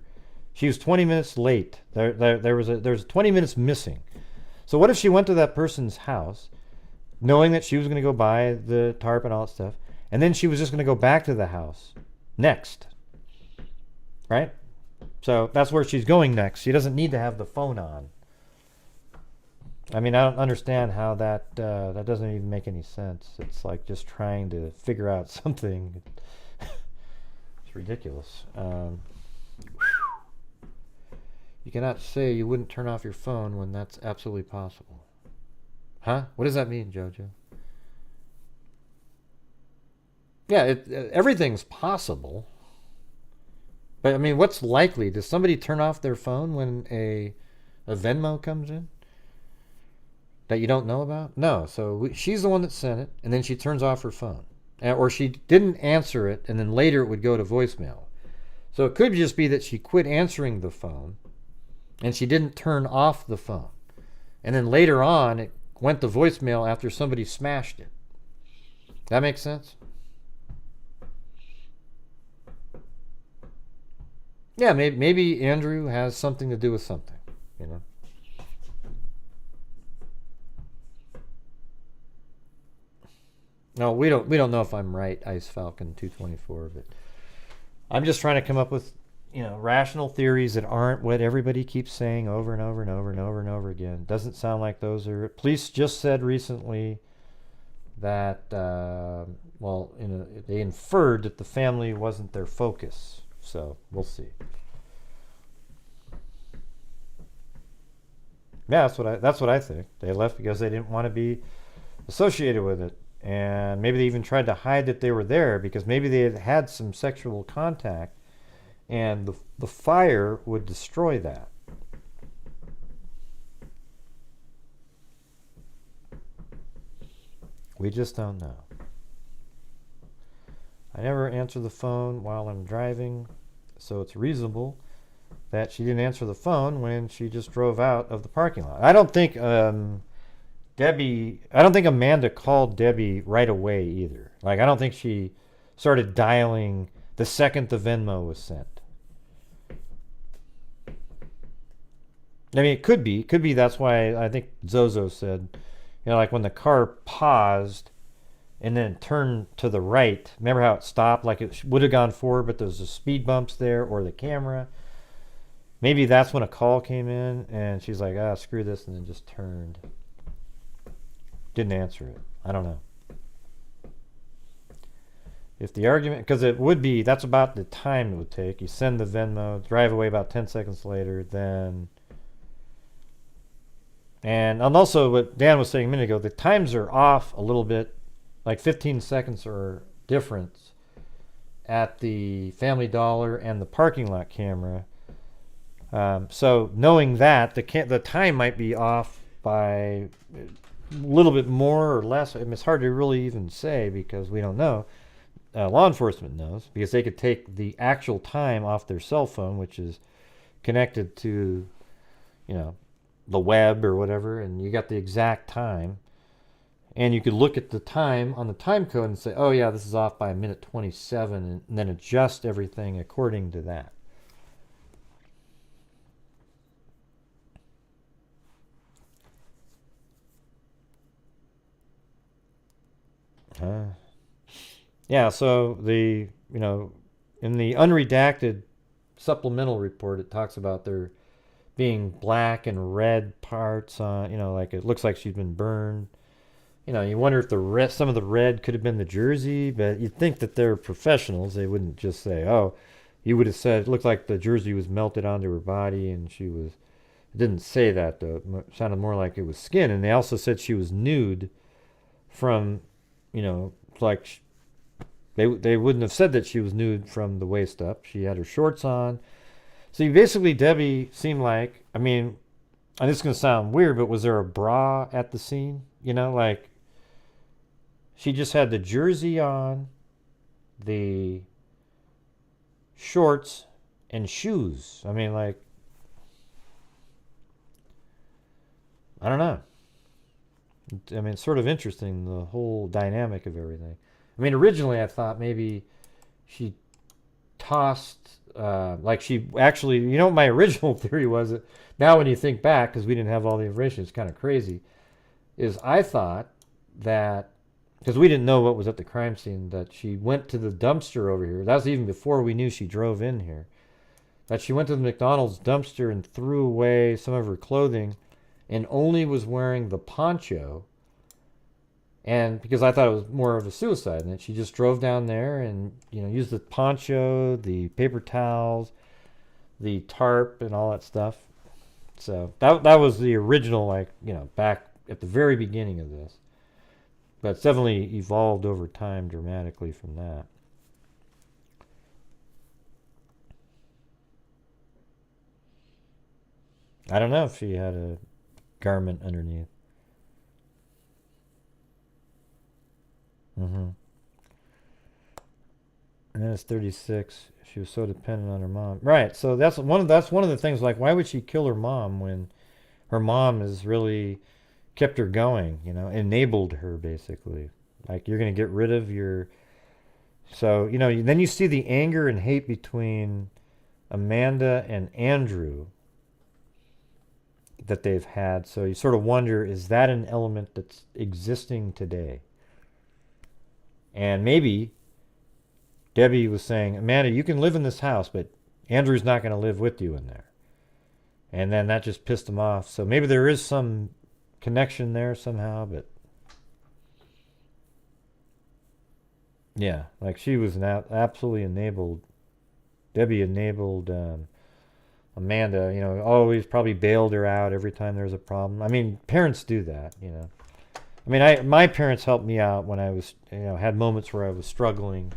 She was 20 minutes late. There was 20 minutes missing. So what if she went to that person's house, knowing that she was going to go buy the tarp and all that stuff, and then she was just going to go back to the house next, right? So that's where she's going next. She doesn't need to have the phone on. I mean, I don't understand how that doesn't even make any sense. It's like just trying to figure out something. It's ridiculous. You cannot say you wouldn't turn off your phone when that's absolutely possible. Huh? What does that mean, Jojo? Yeah, everything's possible. But, I mean, what's likely? Does somebody turn off their phone when a Venmo comes in? That you don't know about? No. So she's the one that sent it, and then she turns off her phone. Or she didn't answer it, and then later it would go to voicemail. So it could just be that she quit answering the phone, and she didn't turn off the phone. And then later on, it went to voicemail after somebody smashed it. That makes sense? Yeah, maybe Andrew has something to do with something, you know. No, we don't know if I'm right, Ice Falcon 224, but I'm just trying to come up with, you know, rational theories that aren't what everybody keeps saying over and over and over and over and over again. Doesn't sound like those are. Police just said recently that, well, you know, they inferred that the family wasn't their focus. So we'll see. Yeah, that's what I think. They left because they didn't want to be associated with it. And maybe they even tried to hide that they were there because maybe they had had some sexual contact and the fire would destroy that. We just don't know. I never answer the phone while I'm driving, so it's reasonable that she didn't answer the phone when she just drove out of the parking lot. I don't think Amanda called Debbie right away either. Like, I don't think she started dialing the second the Venmo was sent. I mean, it could be that's why I think Zozo said, you know, like when the car paused and then turned to the right, remember how it stopped? Like it would have gone forward, but there's the speed bumps there or the camera. Maybe that's when a call came in and she's like, screw this, and then just turned. Didn't answer it. I don't know. If the argument, because it would be, that's about the time it would take. You send the Venmo, drive away about 10 seconds later, then. And also what Dan was saying a minute ago, the times are off a little bit, like 15 seconds or difference at the Family Dollar and the parking lot camera. So knowing that, the time might be off by a little bit more or less. I mean, it's hard to really even say because we don't know. Law enforcement knows because they could take the actual time off their cell phone, which is connected to, you know, the web or whatever, and you got the exact time. And you could look at the time on the time code and say, oh yeah, this is off by a minute 27, and then adjust everything according to that. Yeah, so the, you know, in the unredacted supplemental report, it talks about there being black and red parts on, you know, like it looks like she's been burned. You know, you wonder if some of the red could have been the jersey, but you'd think that they're professionals. They wouldn't just say, oh, you would have said it looked like the jersey was melted onto her body and she was, it didn't say that though. It sounded more like it was skin. And they also said she was nude from, you know, like they wouldn't have said that she was nude from the waist up. She had her shorts on. So basically, Debbie seemed like, I mean, and this is going to sound weird, but was there a bra at the scene? You know, like she just had the jersey on, the shorts, and shoes. I mean, like, I don't know. I mean, it's sort of interesting, the whole dynamic of everything. I mean, originally I thought maybe she tossed, like she actually, you know what my original theory was? That now when you think back, because we didn't have all the information, it's kind of crazy, is I thought that, because we didn't know what was at the crime scene, that she went to the dumpster over here. That was even before we knew she drove in here. That she went to the McDonald's dumpster and threw away some of her clothing and only was wearing the poncho. And because I thought it was more of a suicide, and that she just drove down there and, you know, used the poncho, the paper towels, the tarp, and all that stuff. So that was the original, like, you know, back at the very beginning of this. But it's definitely evolved over time dramatically from that. I don't know if she had a garment underneath. And then it's 36. She was so dependent on her mom. Right. So that's one of the things. Like, why would she kill her mom when her mom has really kept her going? You know, enabled her basically. Like, you're going to get rid of your... So, you know, then you see the anger and hate between Amanda and Andrew that they've had. So you sort of wonder, is that an element that's existing today? And maybe Debbie was saying, Amanda, you can live in this house, but Andrew's not going to live with you in there. And then that just pissed him off. So maybe there is some connection there somehow, but... Yeah, like she was absolutely enabled. Debbie enabled Amanda, you know, always probably bailed her out every time there's a problem. I mean, parents do that, you know. I mean, my parents helped me out when I was, you know, had moments where I was struggling,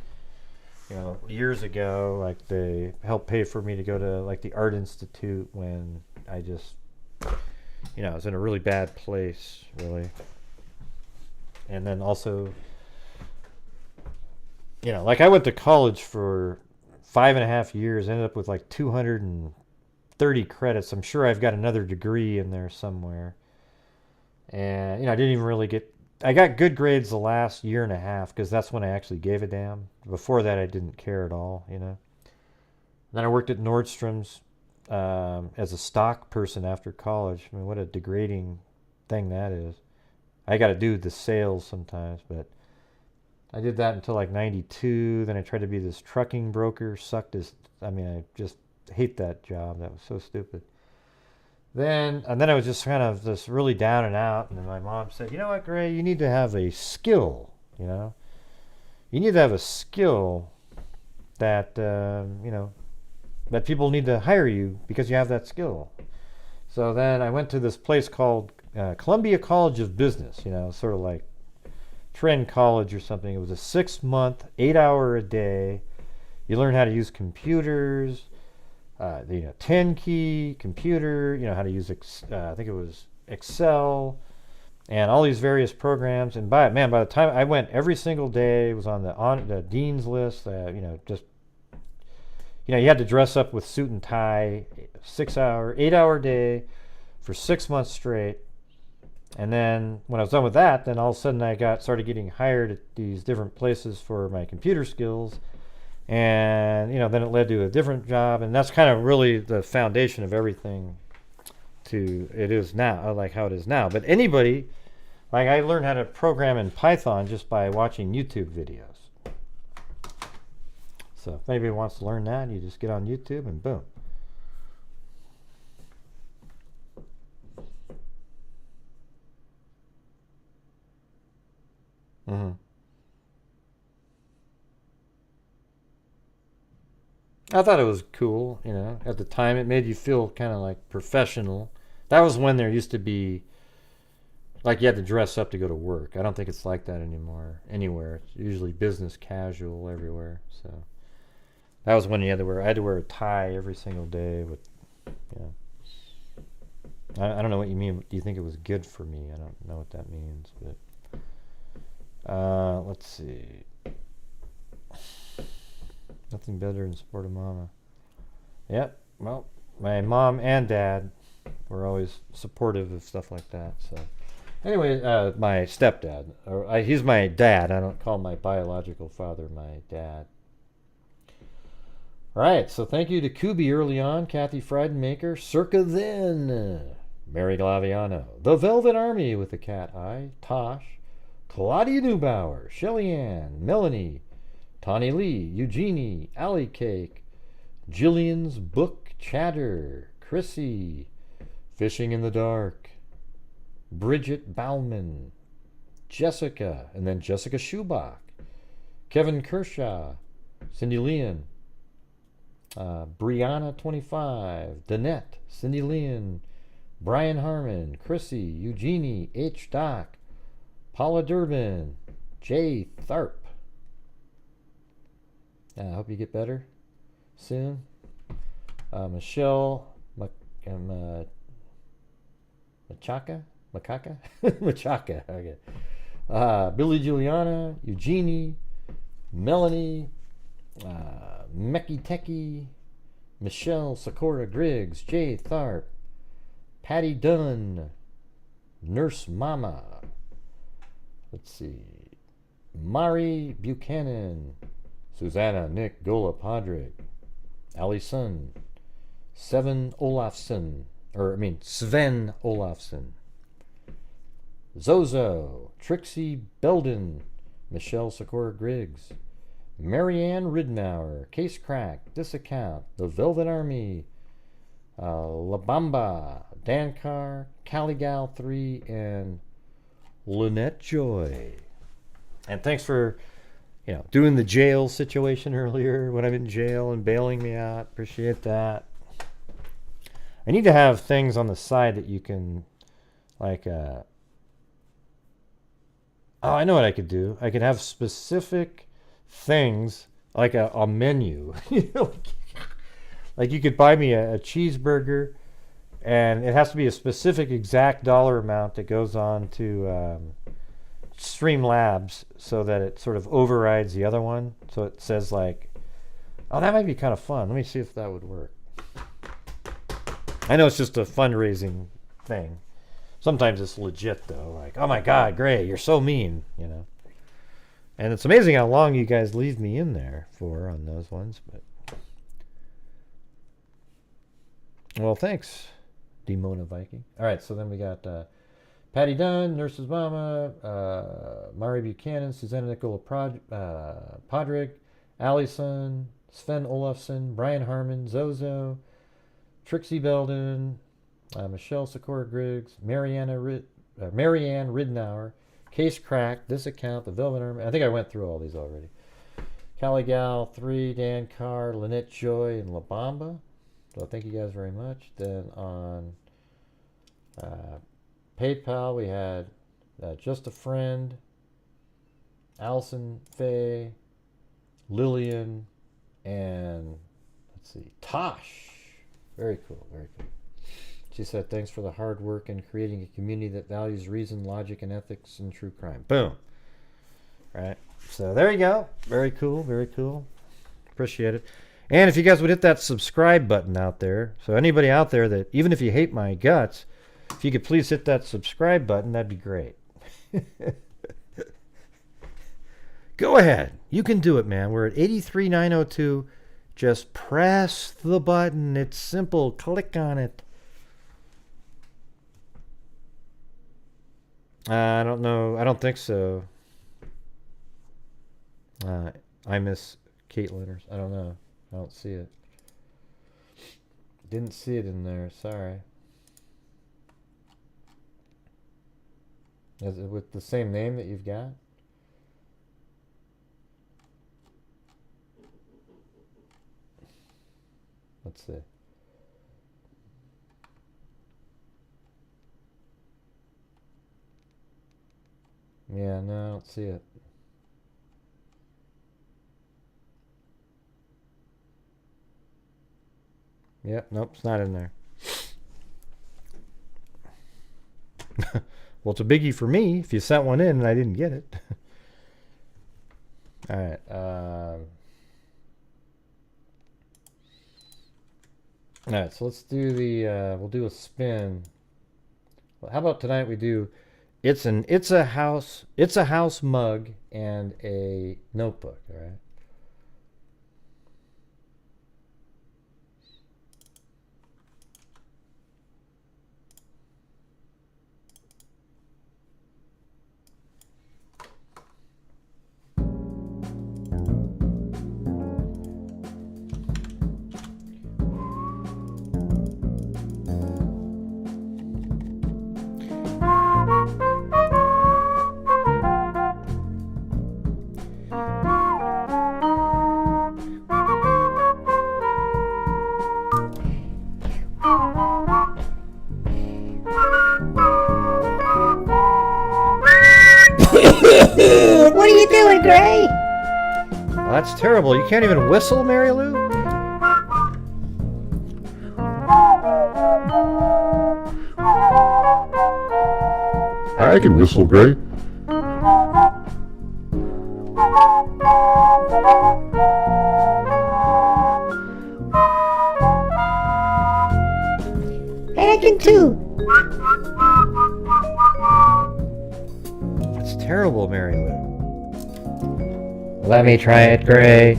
you know, years ago. Like, they helped pay for me to go to, like, the Art Institute when I just, you know, I was in a really bad place, really. And then also... You know, like I went to college for 5.5 years, ended up with like 230 credits. I'm sure I've got another degree in there somewhere. And, you know, I didn't even really I got good grades the last 1.5 years because that's when I actually gave a damn. Before that, I didn't care at all, you know. Then I worked at Nordstrom's as a stock person after college. I mean, what a degrading thing that is. I got to do the sales sometimes, but... I did that until like 92. Then I tried to be this trucking broker. I just hate that job. That was so stupid. And then I was just kind of this really down and out. And then my mom said, you know what, Gray, you need to have a skill, you know. You need to have a skill that, you know, that people need to hire you because you have that skill. So then I went to this place called Columbia College of Business, you know, sort of like Trend College or something. It was a 6-month, 8-hour a day. You learn how to use computers, you know, 10-key computer, you know, how to use, I think it was Excel, and all these various programs. And by the time I went every single day, it was on the dean's list. You know, just, you know, you had to dress up with suit and tie, 8-hour day for 6 months straight. And then when I was done with that, then all of a sudden I started getting hired at these different places for my computer skills. And, you know, then it led to a different job. And that's kind of really the foundation of everything it is now, like how it is now. But anybody, like I learned how to program in Python just by watching YouTube videos. So if anybody wants to learn that, you just get on YouTube and boom. Mm-hmm. I thought it was cool, you know. At the time, it made you feel kind of like professional. That was when there used to be, like, you had to dress up to go to work. I don't think it's like that anymore, anywhere. It's usually business casual everywhere. So that was when I had to wear a tie every single day. With, you know, I don't know what you mean. Do you think it was good for me? I don't know what that means, but. Let's see. Nothing better than support a mama. Yep. Well, my mom and dad were always supportive of stuff like that. So, anyway, my stepdad. He's my dad. I don't call my biological father my dad. All right. So thank you to Kubi early on, Kathy Friedenmaker, Circa Then, Mary Glaviano, The Velvet Army with the cat eye, Tosh, Claudia Neubauer, Shelly Ann, Melanie, Tawny Lee, Eugenie, Alley Cake, Jillian's Book Chatter, Chrissy, Fishing in the Dark, Bridget Bauman, Jessica, and then Jessica Schubach, Kevin Kershaw, Cindy Leon, Brianna25, Danette, Cindy Leon, Brian Harmon, Chrissy, Eugenie, H. Doc, Paula Durbin, Jay Tharp. I hope you get better soon. Michelle Machaca? Machaca, okay. Billy Juliana, Eugenie, Melanie, Mecky Techie, Michelle Sakura Griggs, Jay Tharp, Patty Dunn, Nurse Mama. Let's see. Mari Buchanan, Susanna Nick Gola Padre, Alison, Sven Olafsson, Zozo, Trixie Belden, Michelle Sikora Griggs, Marianne Ridnour, Case Crack, This Account, The Velvet Army, La Bamba, Dan Carr, Caligal 3, and Lynette Joy. And thanks for, doing the jail situation earlier when I'm in jail and bailing me out. Appreciate that. I need to have things on the side that you can, oh, I know what I could do. I could have specific things, like a menu. Like you could buy me a cheeseburger, and it has to be a specific exact dollar amount that goes on to Streamlabs so that it sort of overrides the other one. So it says like, oh, that might be kind of fun. Let me see if that would work. I know it's just a fundraising thing. Sometimes it's legit though. Like, oh my God, Gray, you're so mean, And it's amazing how long you guys leave me in there for on those ones. But well, thanks, Demona Viking. All right, so then we got Patty Dunn, Nurse's Mama, Mari Buchanan, Susanna Nicola Podrick, Allison, Sven Olafsson, Brian Harmon, Zozo, Trixie Belden, Michelle Sikora Griggs, Marianne Ridnour, Case Crack, This Account, The Velvet Army. I think I went through all these already. Caligal 3, Dan Carr, Lynette Joy, and La Bamba. So thank you guys very much. Then on PayPal, we had Just a Friend, Allison Faye, Lillian, and let's see, Tosh. Very cool, very cool. She said, thanks for the hard work in creating a community that values reason, logic, and ethics in true crime. Boom. All right. So there you go. Very cool, very cool. Appreciate it. And if you guys would hit that subscribe button out there, so anybody out there that, even if you hate my guts, if you could please hit that subscribe button, that'd be great. Go ahead. You can do it, man. We're at 83,902. Just press the button. It's simple. Click on it. I don't know. I don't think so. I miss Caitlin. I don't know. I don't see it. Didn't see it in there. Sorry. Is it with the same name that you've got? Let's see. Yeah, no, I don't see it. Yep, nope, it's not in there. Well, it's a biggie for me if you sent one in and I didn't get it. All right. All right, so let's do the, we'll do a spin. Well, how about tonight we do, it's a house mug and a notebook, all right? What are you doing, Gray? Well, that's terrible. You can't even whistle, Mary Lou? I can whistle, Gray. Hey, I can too. That's terrible, Mary Lou. Let me try it, Gray.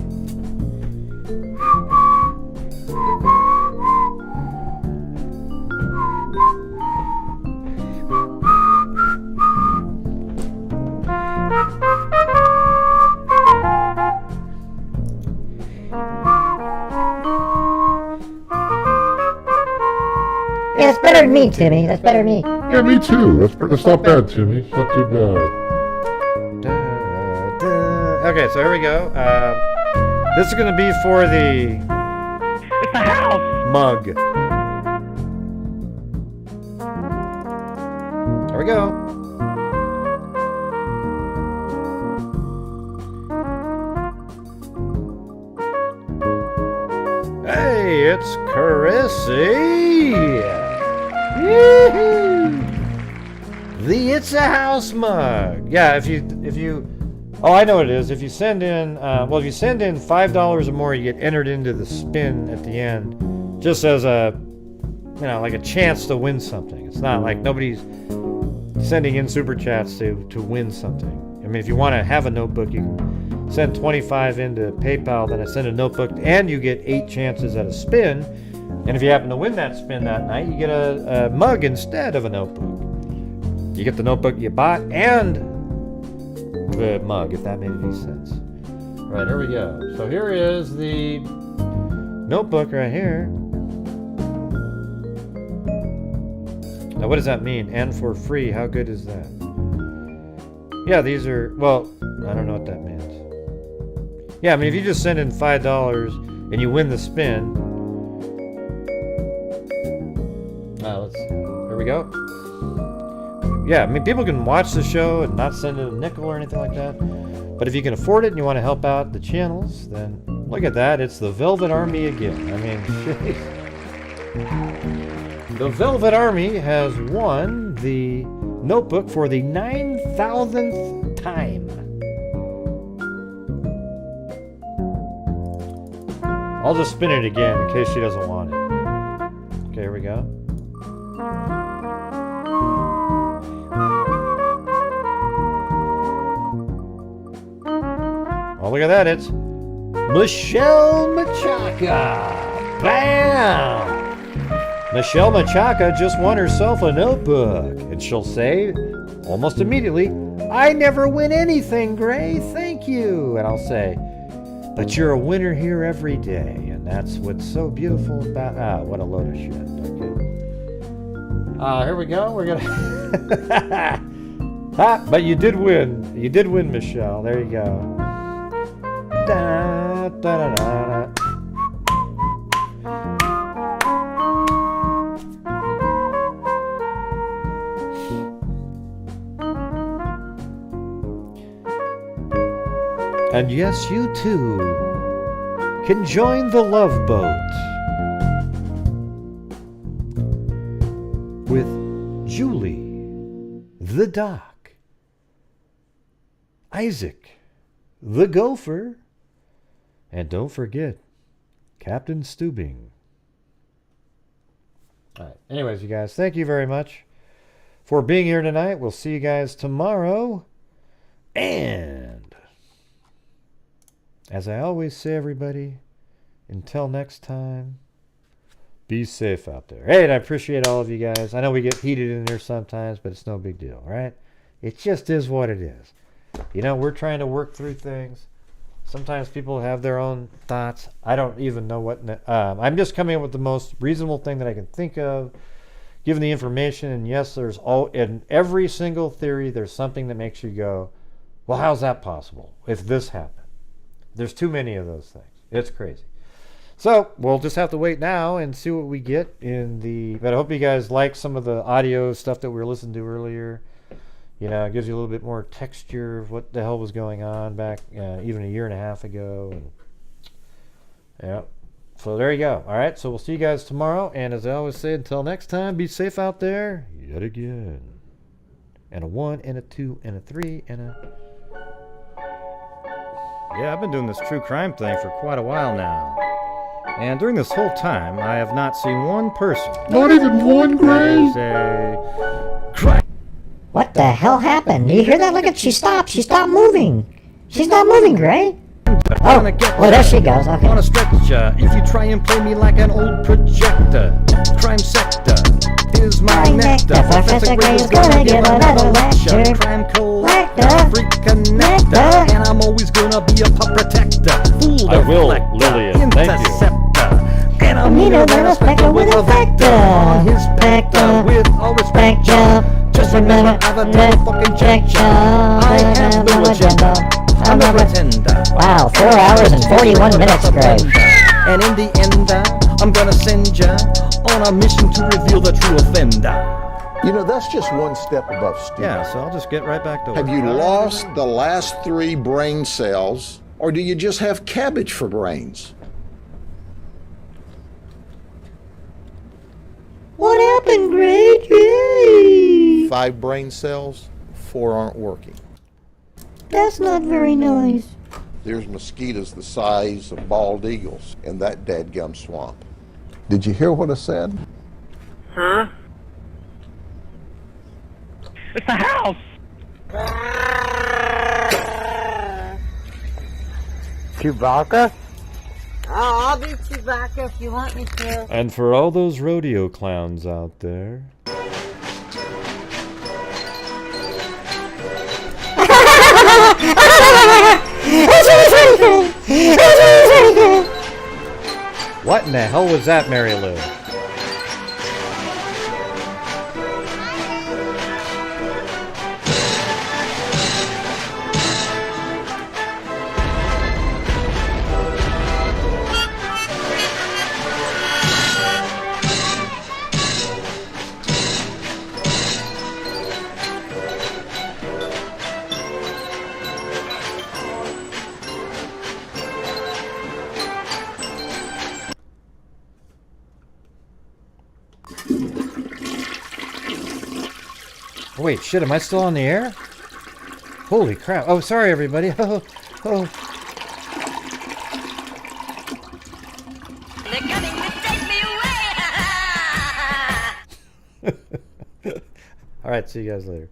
Yeah, that's better than me, Timmy. That's better than me. Yeah, me too. That's not bad, Timmy. It's not too bad. Okay, so here we go. This is going to be for the... It's a house! Mug. Here we go. Hey, it's Carissy! The It's a House mug. Yeah, if you oh, I know what it is. If you send in if you send in $5 or more, you get entered into the spin at the end, just as a like a chance to win something. It's not like nobody's sending in super chats to win something. I mean, if you want to have a notebook, you can send 25 into PayPal, then I send a notebook, and you get 8 chances at a spin. And if you happen to win that spin that night, you get a mug instead of a notebook. You get the notebook you bought and the mug, if that made any sense. Right, here we go. So here is the notebook right here. Now, what does that mean? And for free, how good is that? Yeah, these are, well, I don't know what that means. Yeah, I mean, if you just send in $5 and you win the spin, let's see. Here we go. Yeah, I mean, people can watch the show and not send in a nickel or anything like that. But if you can afford it and you want to help out the channels, then look at that. It's the Velvet Army again. I mean, the Velvet Army has won the notebook for the 9,000th time. I'll just spin it again in case she doesn't want it. Okay, here we go. Oh, look at that. It's Michelle Machaca. Bam! Michelle Machaca just won herself a notebook. And she'll say, almost immediately, I never win anything, Gray. Thank you. And I'll say, but you're a winner here every day. And that's what's so beautiful about... what a load of shit. Okay. Here we go. We're going to... but you did win. You did win, Michelle. There you go. Da, da, da, da, da. And yes, you too can join the Love Boat with Julie, the Doc, Isaac, the Gopher, and don't forget, Captain Steubing. All right. Anyways, you guys, thank you very much for being here tonight. We'll see you guys tomorrow. And as I always say, everybody, until next time, be safe out there. Hey, and I appreciate all of you guys. I know we get heated in there sometimes, but it's no big deal, right? It just is what it is. You know, we're trying to work through things. Sometimes people have their own thoughts. I don't even know what... I'm just coming up with the most reasonable thing that I can think of, given the information. And yes, there's in every single theory, there's something that makes you go, well, how's that possible if this happened? There's too many of those things. It's crazy. So we'll just have to wait now and see what we get in the... But I hope you guys like some of the audio stuff that we were listening to earlier. You know, it gives you a little bit more texture of what the hell was going on back even a year and a half ago. And yeah. So there you go. All right. So we'll see you guys tomorrow. And as I always say, until next time, be safe out there yet again. And a 1 and a 2 and a 3 and a... Yeah, I've been doing this true crime thing for quite a while now. And during this whole time, I have not seen one person. Not even one, Gray? Say, crime. What the hell happened? Did you hear that? Look at, she stopped moving. She's not moving, Gray. Oh, well, there she goes. Okay. On a stretcher, if you try and play me like an old projector, crime sector is my nectar. Professor Gray is gonna give another lecture. Crime collector, freak connector, and I'm always gonna be a pup protector. Fool I will, deflector, Lillian. Thank you. interceptor, and I'm meaner than a spectre with a vector. On his spectre, with all respect, just remember I've a motherfucking check. I have no agenda. I'm a pretender. Wow, 4 hours and 41 minutes, Gray. And in the end, I'm gonna send ya on a mission to reveal the true offender. You know, that's just one step above stupid. Yeah, so I'll just get right back to work. Have you lost the last 3 brain cells, or do you just have cabbage for brains? What happened, Gray? 5 brain cells, 4 aren't working. That's not very nice. There's mosquitoes the size of bald eagles in that dadgum swamp. Did you hear what I said? Huh? It's the house! Chewbacca? Oh, I'll do Chewbacca if you want me to. And for all those rodeo clowns out there. What in the hell was that, Mary Lou? Wait, shit, am I still on the air? Holy crap. Oh, sorry, everybody. Oh. They're coming to take me away! All right, see you guys later.